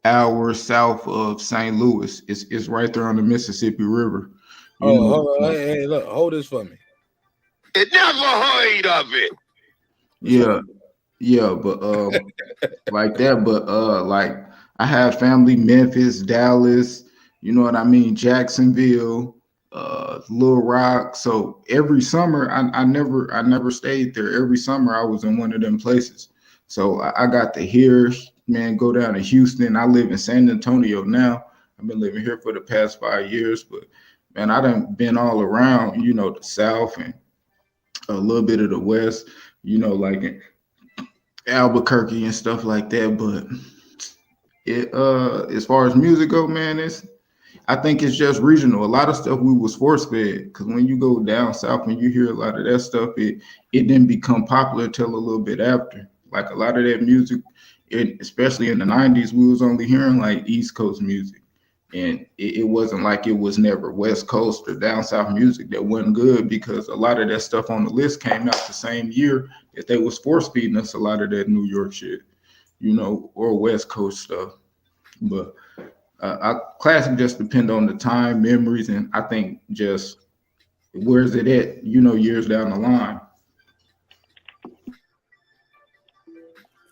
of St. Louis. It's right there on the Mississippi River. Hold on. Hey, look, hold this for me. It never heard of it. Yeah, but like that, but like I have family Memphis, Dallas, you know what I mean, Jacksonville, Little Rock. So every summer I never stayed there. Every summer I was in one of them places. So I got to hear, man, go down to Houston. I live in San Antonio now. I've been living here for the past 5 years, but man, I done been all around, you know, the South and a little bit of the West, you know, like in Albuquerque and stuff like that. But it as far as music go, man, I think it's just regional. A lot of stuff we was force fed, because when you go down south and you hear a lot of that stuff, it didn't become popular till a little bit after. Like a lot of that music, especially in the 90s, we was only hearing like East Coast music. And it wasn't like it was never West Coast or down south music that wasn't good, because a lot of that stuff on the list came out the same year that they was force feeding us a lot of that New York shit, you know, or West Coast stuff. But classic just depend on the time, memories, and I think just where's it at, you know, years down the line.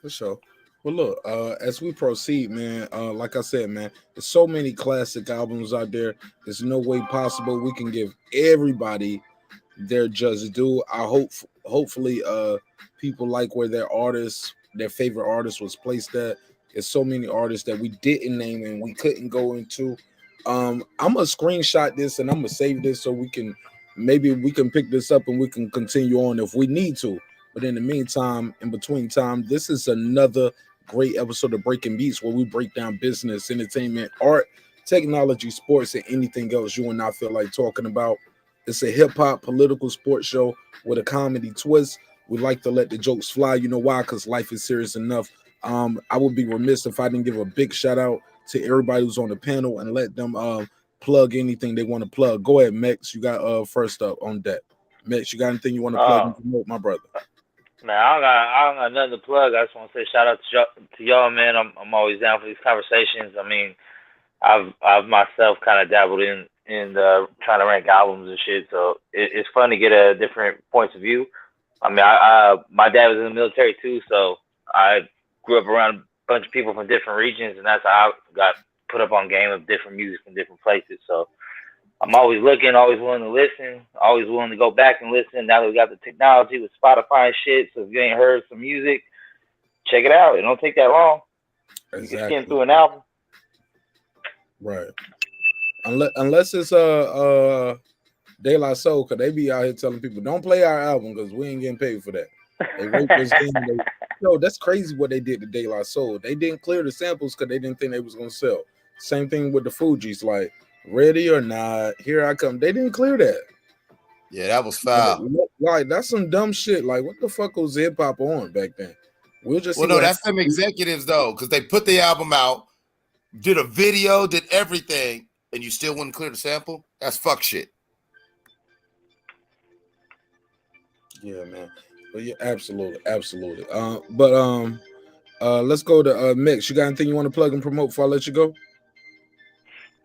For sure. Well, look, as we proceed, man, like I said, man, there's so many classic albums out there. There's no way possible we can give everybody their just due. I hopefully people like where their favorite artist was placed at. There's so many artists that we didn't name and we couldn't go into. I'm gonna screenshot this and I'm gonna save this so maybe we can pick this up and we can continue on if we need to. But in the meantime, in between time, this is another great episode of Breaking Beats, where we break down business, entertainment, art, technology, sports, and anything else you and I feel like talking about. It's a hip-hop political sports show with a comedy twist. We like to let the jokes fly. You know why? Because life is serious enough. I would be remiss if I didn't give a big shout out to everybody who's on the panel and let them plug anything they want to plug. Go ahead, Mex. You got first up on deck. Mex, you got anything you want to plug and promote, my brother? Man, I don't got nothing to plug. I just want to say shout out to y'all, man. I'm always down for these conversations. I mean, I've myself kind of dabbled in trying to rank albums and shit, so it's fun to get a different points of view. I mean, my dad was in the military too, so I grew up around a bunch of people from different regions, and that's how I got put up on game of different music from different places. So I'm always looking, always willing to listen, always willing to go back and listen. Now that we got the technology with Spotify and shit, so if you ain't heard some music, check it out. It don't take that long. You can skim through an album. Right. Unless it's De La Soul, because they be out here telling people don't play our album because we ain't getting paid for that. They raped this game. No, that's crazy what they did to De La Soul. They didn't clear the samples because they didn't think they was gonna sell. Same thing with the Fugees, like ready or not, here I come. They didn't clear that. Yeah, that was foul. Like that's some dumb shit. Like what the fuck was hip hop on back then? We'll just Well, no, that's them executives though, because they put the album out, did a video, did everything, and you still wouldn't clear the sample. That's fuck shit. Yeah, man. But yeah, absolutely. Let's go to Mix. You got anything you want to plug and promote before I let you go?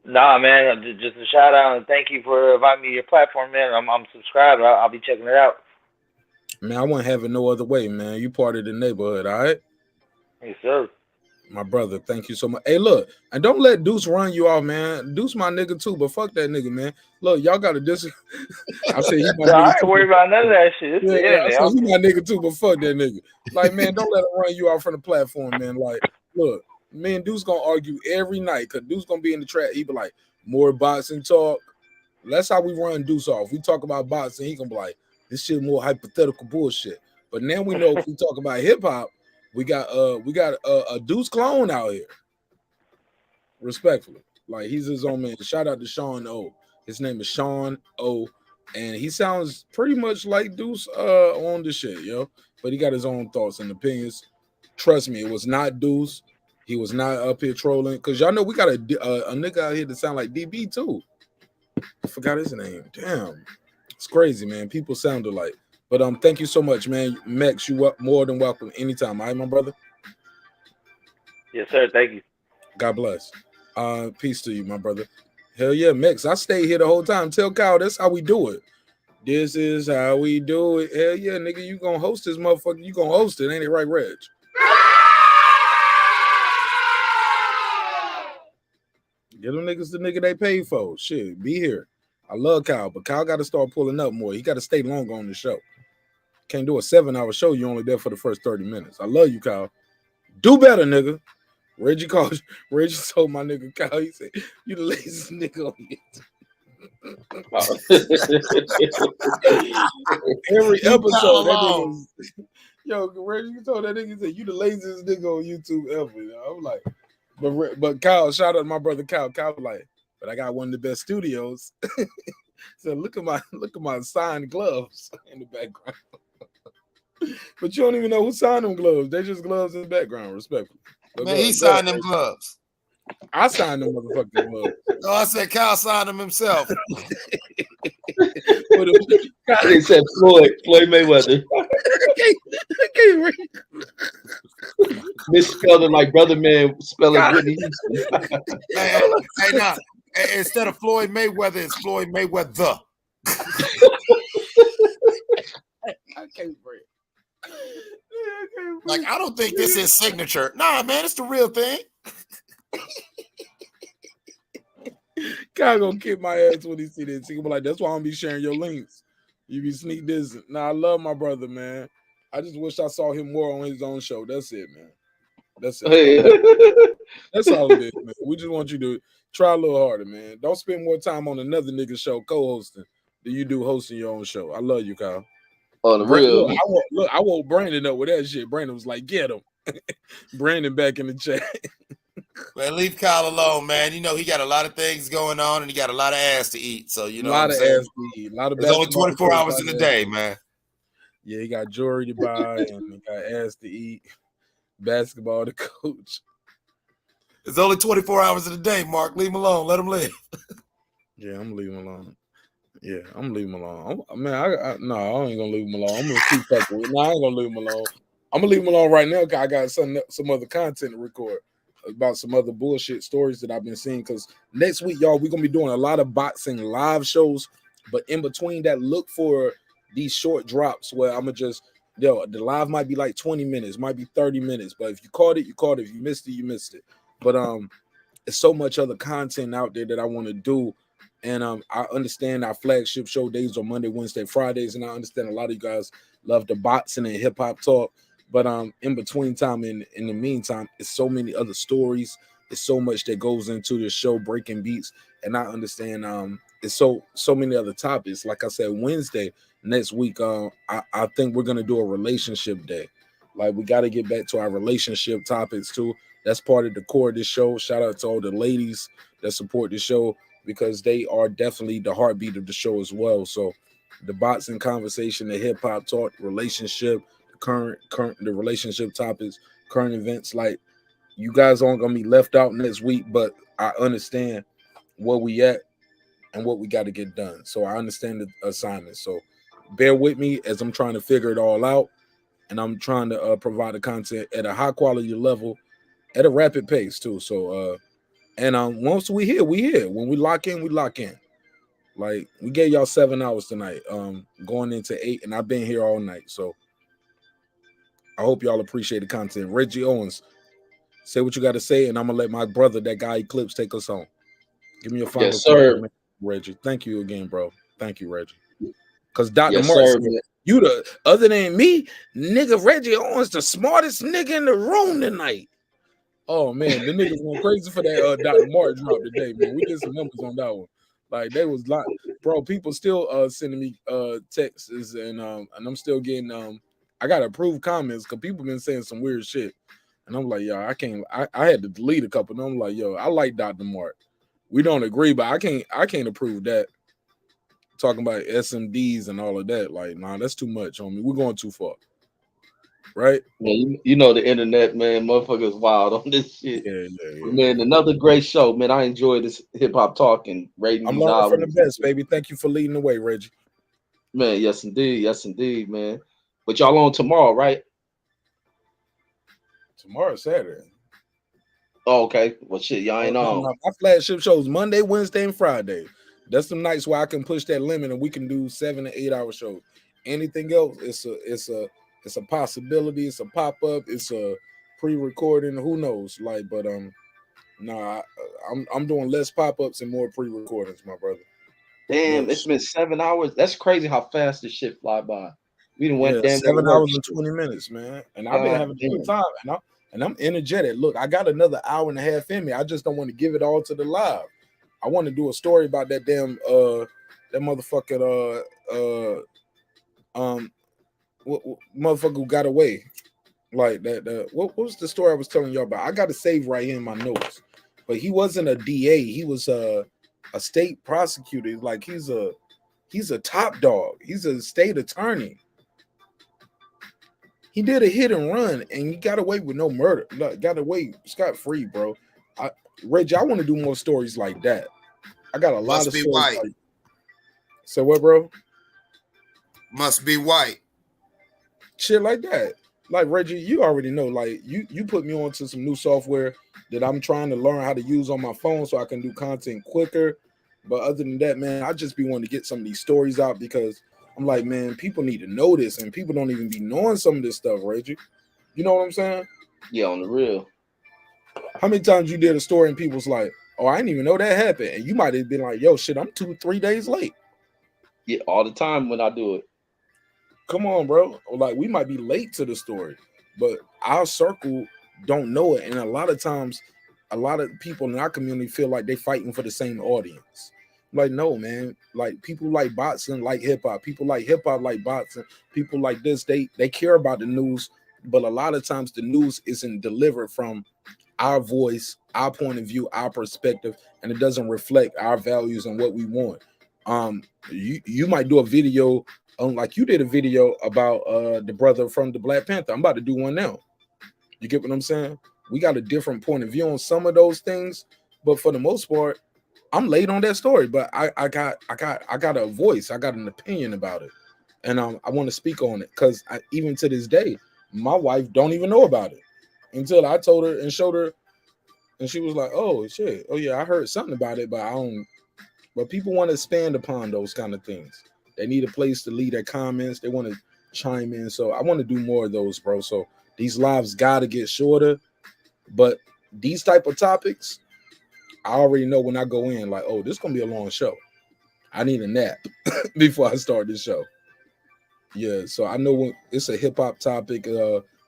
Nah, man. Just a shout out and thank you for inviting me to your platform, man. I'm subscribed. I'll be checking it out. Man, I wouldn't have it no other way, man. You part of the neighborhood, all right? Yes, sir. My brother, thank you so much. Hey, look, and don't let Deuce run you off, man. Deuce my nigga too, but fuck that nigga, man. Look, y'all got to I said he my nigga I ain't too. worried about none of that shit. It's the Yeah, I internet. said he my nigga too, but fuck that nigga. Like, man, don't let him run you off from the platform, man. Like, look, me and Deuce gonna argue every night because Deuce gonna be in the trap. He be like, more boxing talk. That's how we run Deuce off. We talk about boxing, he gonna be like, this shit more hypothetical bullshit. But now we know if we talk about hip hop, we got a Deuce clone out here. Respectfully, like he's his own man. Shout out to Sean O. His name is Sean O, and he sounds pretty much like Deuce on the shit, yo. But he got his own thoughts and opinions. Trust me, it was not Deuce. He was not up here trolling because y'all know we got a nigga out here that sound like DB too. I forgot his name. Damn, it's crazy, man. People sound alike. But thank you so much, man. Max, you more than welcome anytime. All right, my brother. Yes, sir. Thank you. God bless. Peace to you, my brother. Hell yeah, Max. I stayed here the whole time. Tell Kyle that's how we do it. This is how we do it. Hell yeah, nigga. You gonna host this motherfucker? You gonna host it? Ain't it right, Reg? Get them niggas the nigga they paid for. Shit, be here. I love Kyle, but Kyle got to start pulling up more. He got to stay longer on the show. Can't do a 7-hour show. You only there for the first 30 minutes. I love you, Kyle. Do better, nigga. Reggie told my nigga Kyle, he said, you the laziest nigga on it. Every episode, that nigga was, yo, Reggie told that nigga, he said, you the laziest nigga on YouTube ever. You know? I'm like, but Kyle, shout out to my brother Kyle. Kyle like, but I got one of the best studios. So look at my signed gloves in the background. But you don't even know who signed them gloves. They're just gloves in the background, respectfully. But man, he signed them gloves. I signed them motherfucking gloves. No, I said Kyle signed them himself. They said Floyd Mayweather. I can't read. Misspelled it like Brother Man spelling Whitney Houston. Hey, nah. Instead of Floyd Mayweather, it's Floyd Mayweather. I can't breathe. Like, I don't think this is signature. Nah, man, it's the real thing. Kyle gonna kick my ass when he see this. He gonna be like, that's why I don't be sharing your links. You be sneak this. Nah, I love my brother, man. I just wish I saw him more on his own show. That's it, man. That's it. Hey. That's all it is, man. We just want you to try a little harder, man. Don't spend more time on another nigga's show co-hosting than you do hosting your own show. I love you, Kyle. On the real. I woke Brandon up with that shit. Brandon was like, get him. Brandon back in the chat. Man, leave Kyle alone, man. You know, he got a lot of things going on and he got a lot of ass to eat. So, you know, a lot of ass to eat. A lot of There's only 24 hours in the day, man. Yeah, he got jewelry to buy and he got ass to eat, basketball to coach. It's only 24 hours in the day, Mark. Leave him alone. Let him live. Yeah, I'm leaving him alone. Yeah, I'm leaving him alone. I ain't gonna leave him alone. I'm gonna keep fucking with him. No, I ain't gonna leave him alone. I'm gonna leave him alone right now because I got some other content to record about some other bullshit stories that I've been seeing. Because next week, y'all, we're gonna be doing a lot of boxing live shows, but in between that, look for these short drops where I'm gonna just, the live might be like 20 minutes, might be 30 minutes, but if you caught it, you caught it. If you missed it, you missed it. But it's so much other content out there that I want to do And I understand our flagship show days are Monday, Wednesday, Fridays, and I understand a lot of you guys love the boxing and hip hop talk. But in between time, in the meantime, it's so many other stories. It's so much that goes into the show, breaking beats, and I understand it's so many other topics. Like I said, Wednesday next week, I think we're gonna do a relationship day. Like we got to get back to our relationship topics too. That's part of the core of this show. Shout out to all the ladies that support the show because they are definitely the heartbeat of the show as well. So the boxing conversation, the hip hop talk, relationship, the relationship topics, current events, like you guys aren't gonna be left out next week, but I understand where we at and what we got to get done. So I understand the assignment. So bear with me as I'm trying to figure it all out, and I'm trying to provide the content at a high quality level, at a rapid pace too. So and once we here, we here. When we lock in, we lock in. Like we gave y'all 7 hours tonight, going into 8, and I've been here all night. So I hope y'all appreciate the content. Reggie Owens, say what you got to say, and I'm gonna let my brother, that guy Eclipse, take us home. Give me a final comment, Reggie. Thank you again, bro. Thank you, Reggie. Because Dr. Mark, you the other than me, nigga, Reggie Owens, the smartest nigga in the room tonight. Oh man, the niggas went crazy for that Dr. Mark drop today, man. We did some numbers on that one. Like they was like, bro, people still sending me texts and I'm still getting I got approved comments because people been saying some weird shit. And I'm like, yo, I had to delete a couple. And I'm like, yo, I like Dr. Mark. We don't agree, but I can't approve that. Talking about SMDs and all of that. Like, nah, that's too much, homie. We're going too far. Right? Man, you know the internet, man. Motherfuckers wild on this shit. Yeah. Man, another great show, man. I enjoy this hip hop talk and rating I'm these learning albums. from the best, baby. Thank you for leading the way, Reggie. Man, yes indeed, man. But y'all on tomorrow, right? Tomorrow's Saturday. Oh, okay. Well, shit, y'all ain't on. My flagship shows Monday, Wednesday, and Friday. That's the nights where I can push that limit and we can do 7 to 8 hour shows. Anything else, it's a possibility. It's a pop up. It's a pre-recording. Who knows? Like, but nah, I'm doing less pop ups and more pre-recordings, my brother. Damn, It's been 7 hours. That's crazy how fast this shit fly by. We done went damn 7 hours and 20 minutes, man. And I've been having a good time, and I'm energetic. Look, I got another hour and a half in me. I just don't want to give it all to the live. I want to do a story about that damn that motherfucking motherfucker who got away. Like that what was the story I was telling y'all about? I got to save right here in my notes. But he wasn't a DA, he was a state prosecutor. Like he's a top dog. He's a state attorney. He did a hit and run and he got away with no murder. Got away scot-free, bro. Reggie, I want to do more stories like that. I got a lot of stories. White. Like, so what, bro? Must be white. Shit like that. Like Reggie, you already know. Like you put me onto some new software that I'm trying to learn how to use on my phone so I can do content quicker. But other than that, man, I just be wanting to get some of these stories out because I'm like, man, people need to know this, and people don't even be knowing some of this stuff, Reggie. You know what I'm saying? Yeah, on the real. How many times you did a story and people's like, oh, I didn't even know that happened. And you might have been like, yo, shit, I'm 2-3 days late. Yeah, all the time when I do it. Come on, bro. Like, we might be late to the story, but our circle don't know it. And a lot of times, a lot of people in our community feel like they fighting for the same audience. Like, no, man. Like, people like boxing, like hip-hop. People like hip-hop, like boxing. People like this, they care about the news, but a lot of times the news isn't delivered from our voice, our point of view, our perspective, and it doesn't reflect our values and what we want. You might do a video like you did a video about the brother from the Black Panther. I'm about to do one now. You get what I'm saying? We got a different point of view on some of those things, but for the most part, I'm late on that story. But I got a voice. I got an opinion about it, and I want to speak on it because even to this day, my wife don't even know about it until I told her and showed her, and she was like, "Oh shit, oh yeah, I heard something about it, but I don't." But people want to expand upon those kind of things. They need a place to leave their comments. They want to chime in. So I want to do more of those, bro. So these lives got to get shorter. But these type of topics, I already know when I go in, like, oh, this is going to be a long show. I need a nap before I start this show. Yeah, so I know when it's a hip hop topic,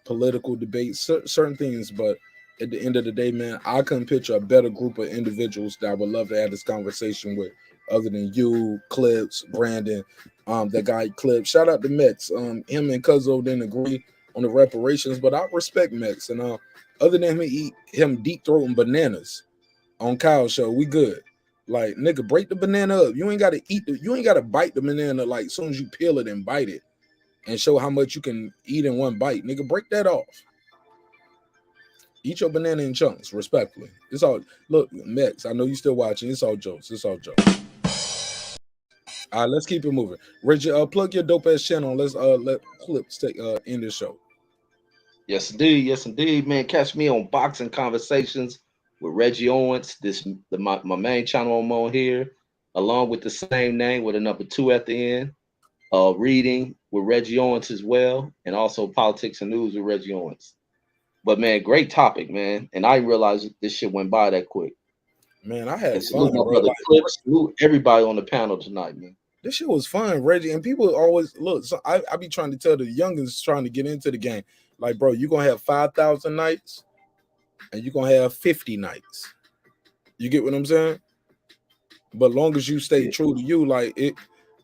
political debate, certain things, but at the end of the day, man, I couldn't picture a better group of individuals that I would love to have this conversation with, other than you, Clips, Brandon, that guy Clips. Shout out to Mex. Him and Cuzzo didn't agree on the reparations, but I respect Mex. And other than him deep throating bananas on Kyle's show, we good. Like, nigga, break the banana up. You ain't gotta you ain't gotta bite the banana like as soon as you peel it and bite it and show how much you can eat in one bite. Nigga, break that off. Eat your banana in chunks, respectfully. It's all, look, Mex, I know you still watching. It's all jokes. It's all jokes. All right, let's keep it moving. Reggie, plug your dope ass channel. Let's let Clips take end the show. Yes, indeed, man. Catch me on Boxing Conversations with Reggie Owens. My main channel I'm on here, along with the same name with a number 2 at the end. Reading with Reggie Owens as well, and also Politics and News with Reggie Owens. But man, great topic, man. And I realized this shit went by that quick. Man, I had salute fun, my brother Clips, salute everybody on the panel tonight, man. This shit was fun, Reggie. And people always look. So I be trying to tell the youngins trying to get into the game, like, bro, you're gonna have 5,000 nights, and you're gonna have 50 nights. You get what I'm saying? But long as you stay true to you, like it.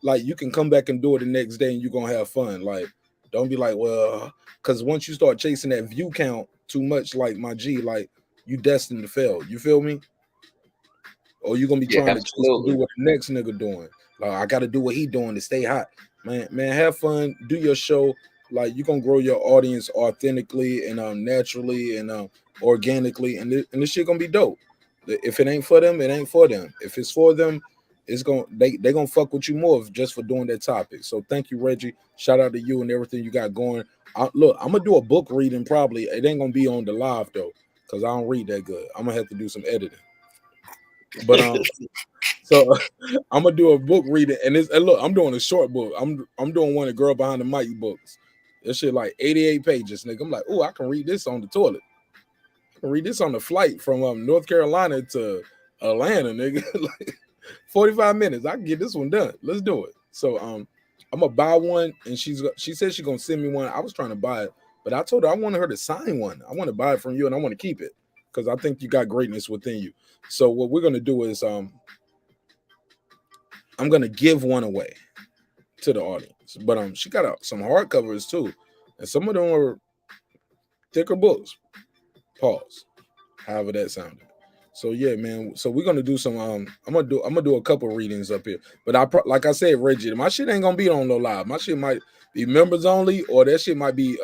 Like, you can come back and do it the next day and you're gonna have fun. Like, don't be like, well, because once you start chasing that view count too much, like my G, like, you destined to fail. You feel me? Or you're gonna be trying to do what the next nigga doing. Like, I gotta do what he doing to stay hot. Man, have fun, do your show. Like, you're gonna grow your audience authentically and naturally and organically, and this shit gonna be dope. If it ain't for them, it ain't for them. If it's for them, it's they gonna fuck with you more just for doing that topic. So thank you, Reggie. Shout out to you and everything you got going. Look, I'm gonna do a book reading probably. It ain't gonna be on the live though, because I don't read that good. I'm gonna have to do some editing. But so I'm gonna do a book reading, and look, I'm doing a short book. I'm doing one of Girl Behind the Mic books. That shit like 88 pages, nigga. I'm like, oh, I can read this on the toilet. I can read this on the flight from North Carolina to Atlanta, nigga. Like 45 minutes. I can get this one done. Let's do it. So I'm gonna buy one, and she said she's gonna send me one. I was trying to buy it, but I told her I wanted her to sign one. I want to buy it from you, and I want to keep it because I think you got greatness within you. So what we're gonna do is I'm gonna give one away to the audience, but she got some hardcovers too, and some of them are thicker books. Pause. However that sounded. So yeah, man. So we're gonna do some. I'm gonna do a couple readings up here. But like I said, Reggie, my shit ain't gonna be on no live. My shit might be members only, or that shit might be.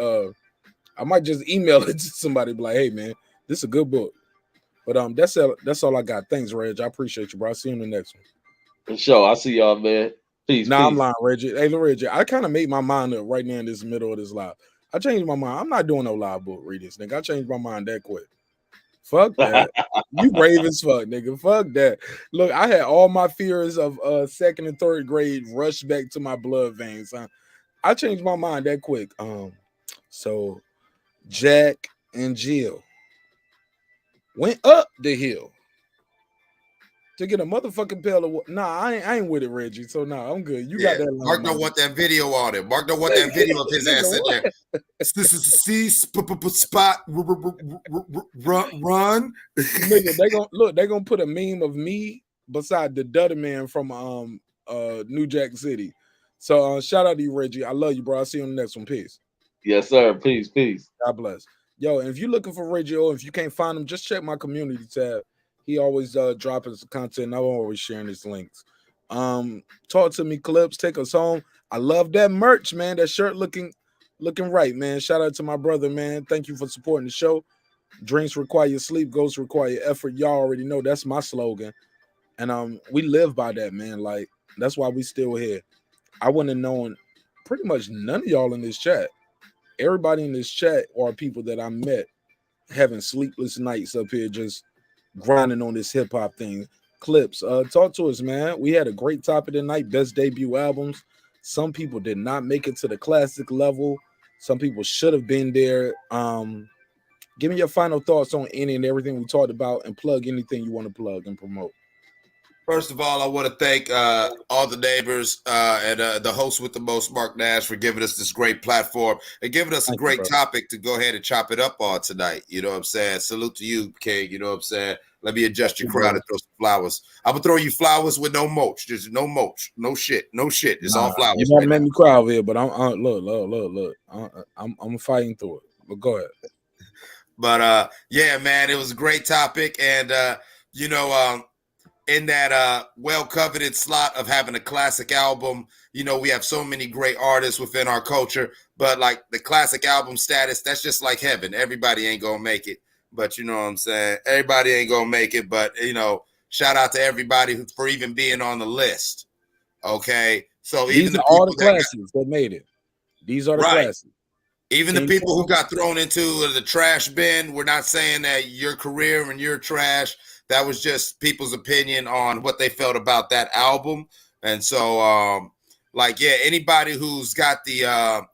I might just email it to somebody, be like, hey man, this is a good book. But that's all I got. Thanks, Reg. I appreciate you, bro. I'll see you in the next one. For sure. I'll see y'all, man. Peace. Nah, I'm lying, Reggie. Hey, Reggie, I kind of made my mind up right now in this middle of this live. I changed my mind. I'm not doing no live book readings, nigga. I changed my mind that quick. Fuck that. You brave as fuck, nigga. Fuck that. Look, I had all my fears of second and third grade rush back to my blood veins. I changed my mind that quick. So Jack and Jill went up the hill to get a motherfucking pail of water. Nah, I ain't with it, Reggie. So nah, I'm good. You got that. Marq don't want that video on it. Marq don't want that video of his ass in there. C spot run. Nigga, they gonna put a meme of me beside the Dudder Man from New Jack City. So shout out to you, Reggie. I love you, bro. I'll see you on the next one. Peace. Yes, sir. Peace. God bless. Yo, and if you're looking for Reggie, or if you can't find him, just check my community tab. He always dropping some content. I'm always sharing his links. Talk to me, Clips. Take us home. I love that merch, man. That shirt looking right, man. Shout out to my brother, man. Thank you for supporting the show. Dreams require sleep, goals require effort. Y'all already know that's my slogan. And we live by that, man. Like, that's why we still here. I wouldn't have known pretty much none of y'all in this chat. Everybody in this chat are people that I met having sleepless nights up here just grinding on this hip-hop thing. Clips, talk to us, man. We had a great topic tonight. Best debut albums. Some people did not make it to the classic level. Some people should have been there. Give me your final thoughts on any and everything we talked about, and plug anything you want to plug and promote. First of all, I want to thank all the neighbors and the host with the most, MARQNASH, for giving us this great platform and giving us a great topic to go ahead and chop it up on tonight. You know what I'm saying? Salute to you, King. You know what I'm saying? Let me adjust your crown and throw some flowers. I'm going to throw you flowers with no mulch. There's no mulch. No shit. No shit. It's all flowers. You gotta make me cry over here, but look. I'm fighting through it. But go ahead. But yeah, man, it was a great topic. And, you know, in that well-coveted slot of having a classic album, you know, we have so many great artists within our culture, but like the classic album status, that's just like heaven. Everybody ain't gonna make it, but you know what I'm saying? Everybody ain't gonna make it, but you know, shout out to everybody for even being on the list. Okay, so these even are all the classics that made it. These are the classics. Even the people who got thrown into the trash bin, we're not saying that your career and your trash. That was just people's opinion on what they felt about that album. And so, like, yeah, anybody who's got the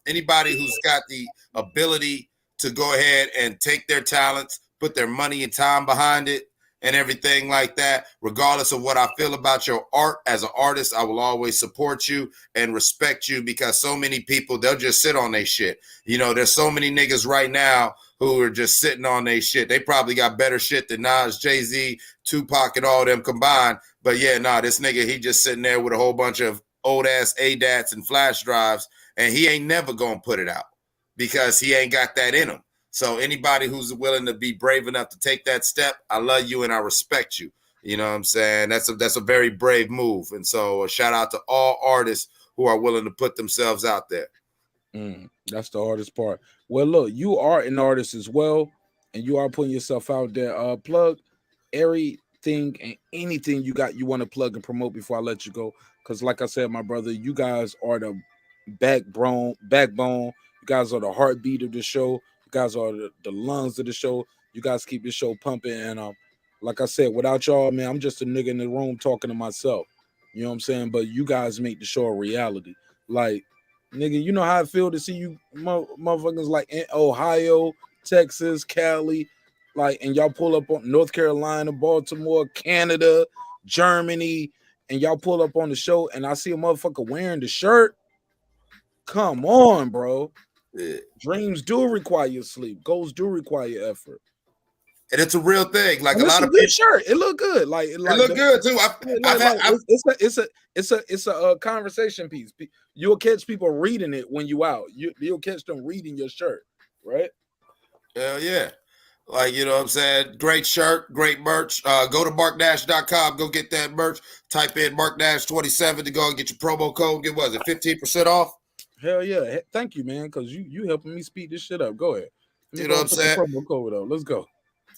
ability to go ahead and take their talents, put their money and time behind it and everything like that, regardless of what I feel about your art as an artist, I will always support you and respect you, because so many people, they'll just sit on their shit. You know, there's so many niggas right now who are just sitting on their shit. They probably got better shit than Nas, Jay-Z, Tupac, and all them combined. But yeah, nah, this nigga, he just sitting there with a whole bunch of old-ass ADATs and flash drives, and he ain't never gonna put it out because he ain't got that in him. So anybody who's willing to be brave enough to take that step, I love you and I respect you. You know what I'm saying? That's a very brave move. And so a shout out to all artists who are willing to put themselves out there. That's the hardest part. Well, look, you are an artist as well, and you are putting yourself out there. Plug everything and anything you got you want to plug and promote before I let you go. Because like I said, my brother, you guys are the backbone. You guys are the heartbeat of the show. You guys are the lungs of the show. You guys keep the show pumping. And like I said, without y'all, man, I'm just a nigga in the room talking to myself. You know what I'm saying? But you guys make the show a reality. Like, nigga, you know how I feel to see you motherfuckers like in Ohio, Texas, Cali, like, and y'all pull up on North Carolina, Baltimore, Canada, Germany, and y'all pull up on the show, and I see a motherfucker wearing the shirt. Come on, bro. Yeah. Dreams do require sleep. Goals do require effort. And it's a real thing. Like and a lot of good shirt. It look good. Like it look good too. It's a conversation piece. You'll catch people reading it when you out. You'll catch them reading your shirt, right? Hell yeah. Like, you know what I'm saying? Great shirt, great merch. Go to marknash.com. Go get that merch. Type in MarqNash27 to go and get your promo code. Get, what is it, 15% off? Hell yeah. Thank you, man, because you helping me speed this shit up. Go ahead. You know what I'm saying? Promo code up. Let's go.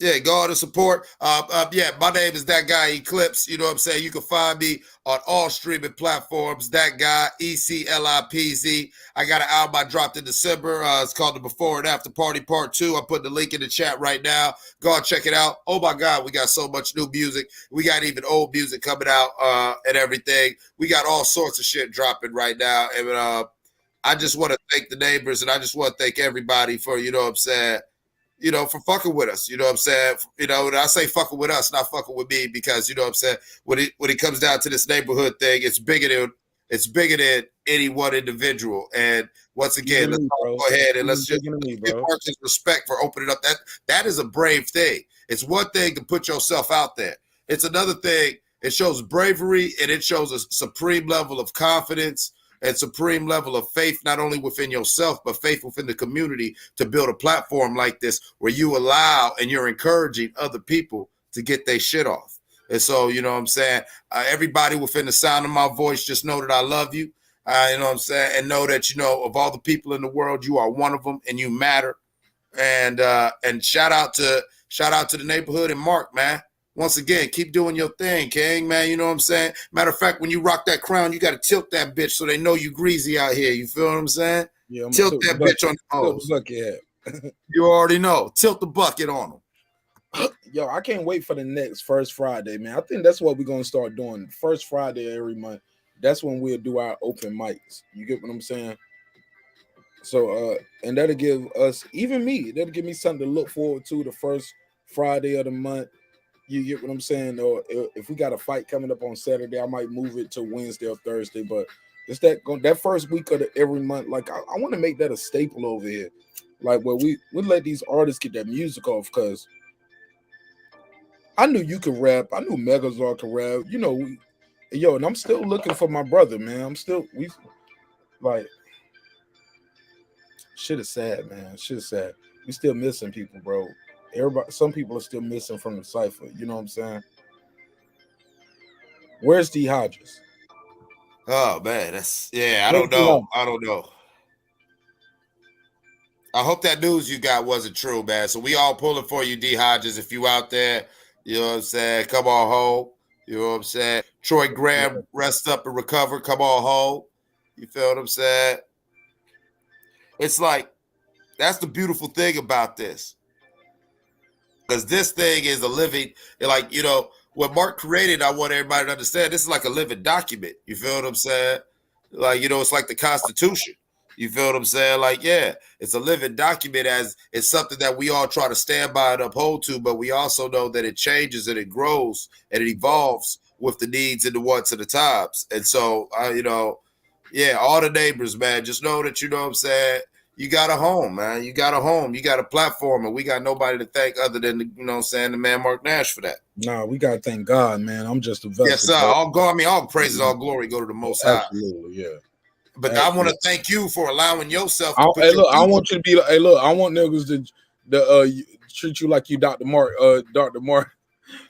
Yeah, go on to support. Yeah, my name is That Guy Eclipse. You know what I'm saying? You can find me on all streaming platforms. That Guy, ECLIPZ. I got an album I dropped in December. It's called The Before and After Party Part 2. I put the link in the chat right now. Go and check it out. Oh my God, we got so much new music. We got even old music coming out and everything. We got all sorts of shit dropping right now. And I just want to thank the neighbors, and I just want to thank everybody for, you know what I'm saying, you know, for fucking with us. You know what I'm saying? You know, when I say fucking with us, not fucking with me, because, you know what I'm saying, when it comes down to this neighborhood thing, it's bigger than any one individual. And once again, let's go ahead and let's just give Marq his respect for opening up. That is a brave thing. It's one thing to put yourself out there. It's another thing. It shows bravery, and it shows a supreme level of confidence and supreme level of faith, not only within yourself, but faith within the community, to build a platform like this where you allow and you're encouraging other people to get their shit off. And so, you know what I'm saying? Everybody within the sound of my voice, just know that I love you. You know what I'm saying? And know that, you know, of all the people in the world, you are one of them and you matter. And shout out to the neighborhood and Marq, man. Once again, keep doing your thing, King, man. You know what I'm saying? Matter of fact, when you rock that crown, you got to tilt that bitch so they know you greasy out here. You feel what I'm saying? Yeah, tilt that bitch on the hose. You already know. Tilt the bucket on them. Yo, I can't wait for the next First Friday, man. I think that's what we're going to start doing. First Friday every month. That's when we'll do our open mics. You get what I'm saying? So, and that'll give us, even me, that'll give me something to look forward to the first Friday of the month. You get what I'm saying? Or if we got a fight coming up on Saturday, I might move it to Wednesday or Thursday. But it's that first week of every month. Like I want to make that a staple over here. Like where we let these artists get their music off, because I knew you could rap. I knew Megazord could rap. You know, and I'm still looking for my brother, man. Shit is sad, man. Shit is sad. We still missing people, bro. Some people are still missing from the cipher. You know what I'm saying? Where's D Hodges? Oh man, I don't know. I hope that news you got wasn't true, man. So we all pulling for you, D Hodges. If you out there, you know what I'm saying, come on home. You know what I'm saying? Troy Graham, rest up and recover. Come on home. You feel what I'm saying? It's like, that's the beautiful thing about this. Because this thing is a living, like, you know, what Marq created, I want everybody to understand, this is like a living document. You feel what I'm saying? Like, you know, it's like the Constitution. You feel what I'm saying? Like, yeah, it's a living document, as it's something that we all try to stand by and uphold to, but we also know that it changes and it grows and it evolves with the needs and the wants of the times. And so, you know, yeah, all the neighbors, man, just know that, you know what I'm saying, you got a home, man. You got a home. You got a platform, and we got nobody to thank other than, you know what I'm saying, the man MARQNASH for that. Nah, we got to thank God, man. I'm just a vessel. Yes, sir. All praises, all glory go to the Most High. Absolutely, yeah. But I want to thank you for allowing yourself to put I want you to be like, hey, look, I want niggas to treat you like you Dr. Marq, Dr. Marq,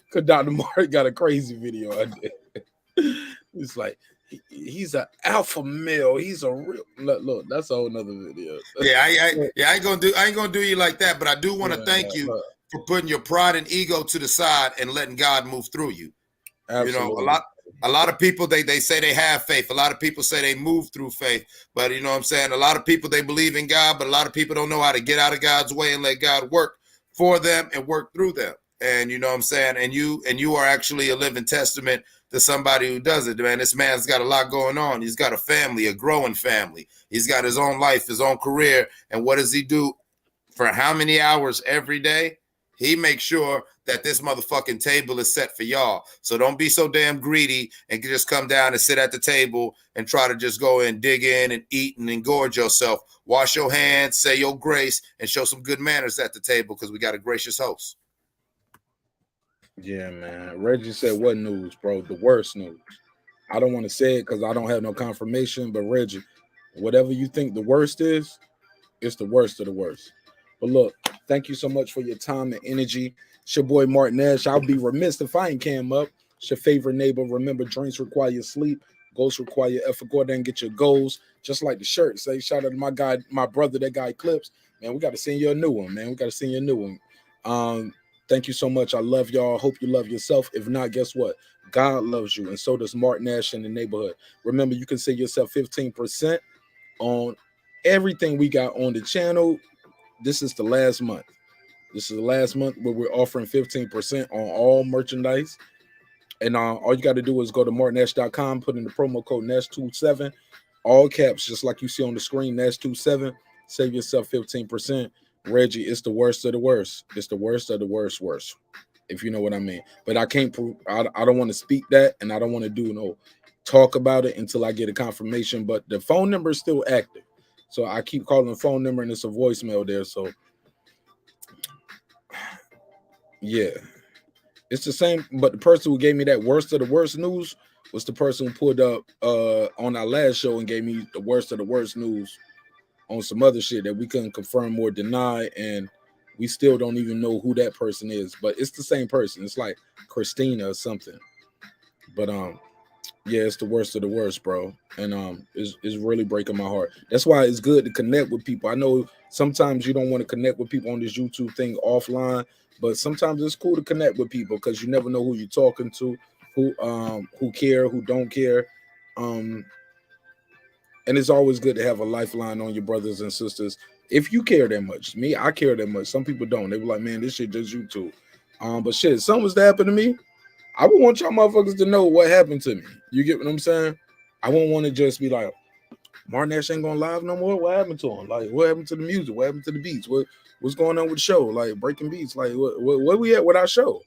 because Dr. Marq got a crazy video I did. It's like, he's an alpha male. He's a real look. That's a whole nother video. I ain't gonna do you like that. But I do want to thank you for putting your pride and ego to the side and letting God move through you. Absolutely. You know, a lot of people they say they have faith. A lot of people say they move through faith. But you know what I'm saying? A lot of people, they believe in God, but a lot of people don't know how to get out of God's way and let God work for them and work through them. And you know what I'm saying? And you are actually a living testament to somebody who does it, man. This man's got a lot going on. He's got a family, a growing family. He's got his own life, his own career. And what does he do for how many hours every day? He makes sure that this motherfucking table is set for y'all. So don't be so damn greedy and just come down and sit at the table and try to just go and dig in and eat and engorge yourself. Wash your hands, say your grace, and show some good manners at the table, because we got a gracious host. Yeah, man. Reggie said, what news, bro? The worst news. I don't want to say it because I don't have no confirmation, but Reggie, whatever you think the worst is, it's the worst of the worst. But look, thank you so much for your time and energy. It's your boy MARQNASH. I'll be remiss if I ain't came up. It's your favorite neighbor. Remember, drinks require sleep. Goals require effort. Go out there and get your goals. Just like the shirt. Say, shout out to my guy, my brother, that guy Clips. Man, we got to send you a new one, man. We got to send you a new one. Thank you so much. I love y'all. Hope you love yourself. If not, guess what? God loves you, and so does MARQNASH in the neighborhood. Remember, you can save yourself 15% on everything we got on the channel. This is the last month. This is the last month where we're offering 15% on all merchandise. And all you got to do is go to marqnash.com, put in the promo code NASH27, all caps, just like you see on the screen, NASH27. Save yourself 15%. Reggie, it's the worst of the worst. It's the worst of the worst, if you know what I mean. But I can't prove, I don't want to speak that, and I don't want to do no talk about it until I get a confirmation. But the phone number is still active. So I keep calling the phone number, and it's a voicemail there. So yeah, it's the same. But the person who gave me that worst of the worst news was the person who pulled up on our last show and gave me the worst of the worst news on some other shit that we couldn't confirm or deny, and we still don't even know who that person is. But it's the same person. It's like Christina or something. But yeah, it's the worst of the worst, bro. And it's really breaking my heart. That's why it's good to connect with people. I know sometimes you don't want to connect with people on this YouTube thing offline, but sometimes it's cool to connect with people because you never know who you're talking to, who care, who don't care. And it's always good to have a lifeline on your brothers and sisters. If you care that much. Me, I care that much. Some people don't. They be like, man, this shit just YouTube. But shit, if something was to happen to me, I would want y'all motherfuckers to know what happened to me. You get what I'm saying? I won't want to just be like, MARQNASH ain't going live no more. What happened to him? Like, what happened to the music? What happened to the beats? What's going on with the show? Like, breaking beats? Like, where we at with our show?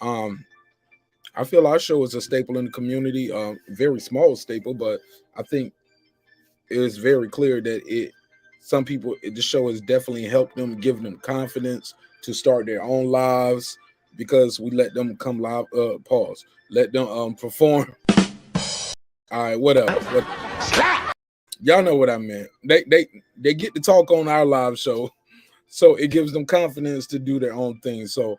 I feel our show is a staple in the community, very small staple, but I think it's very clear that some people, the show has definitely helped them, giving them confidence to start their own lives because we let them come live. Let them perform. All right, whatever. Y'all know what I meant. They get to talk on our live show, so it gives them confidence to do their own thing. So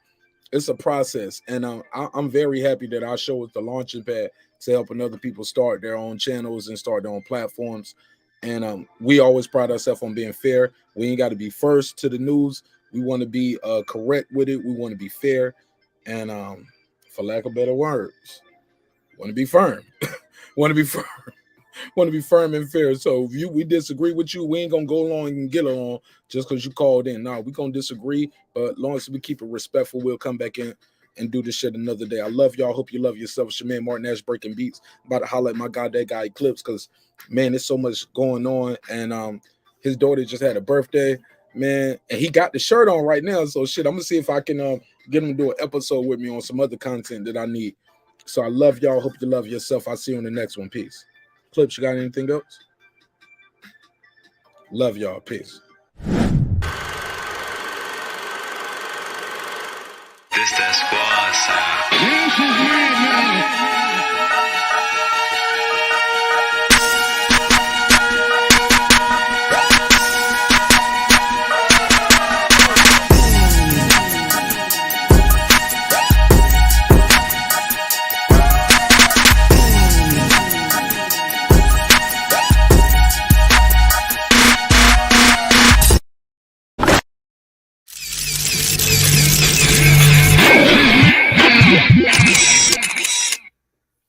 it's a process, and I'm very happy that our show is the launching pad to helping other people start their own channels and start their own platforms. And we always pride ourselves on being fair. We ain't got to be first to the news. We want to be correct with it. We want to be fair, and for lack of better words, want to be firm. Want to be firm. Want to be firm and fair. So if we disagree with you, we ain't gonna go along and get along just because you called in. No, we gonna disagree, but as long as we keep it respectful, we'll come back in and do this shit another day. I love y'all. Hope you love yourself. It's your man MARQNASH breaking beats. About to highlight my god, that guy Eclipse, because man, there's so much going on. And his daughter just had a birthday, man, and he got the shirt on right now. So shit, I'm gonna see if I can get him to do an episode with me on some other content that I need. So I love y'all. Hope you love yourself. I'll see you on the next one. Peace. Clips, you got anything else? Love y'all. Peace. This that squad sound.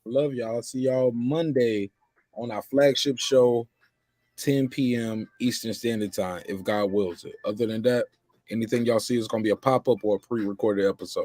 Love y'all. See y'all Monday on our flagship show, 10 p.m. Eastern Standard Time, if God wills it. Other than that, anything y'all see is going to be a pop-up or a pre-recorded episode.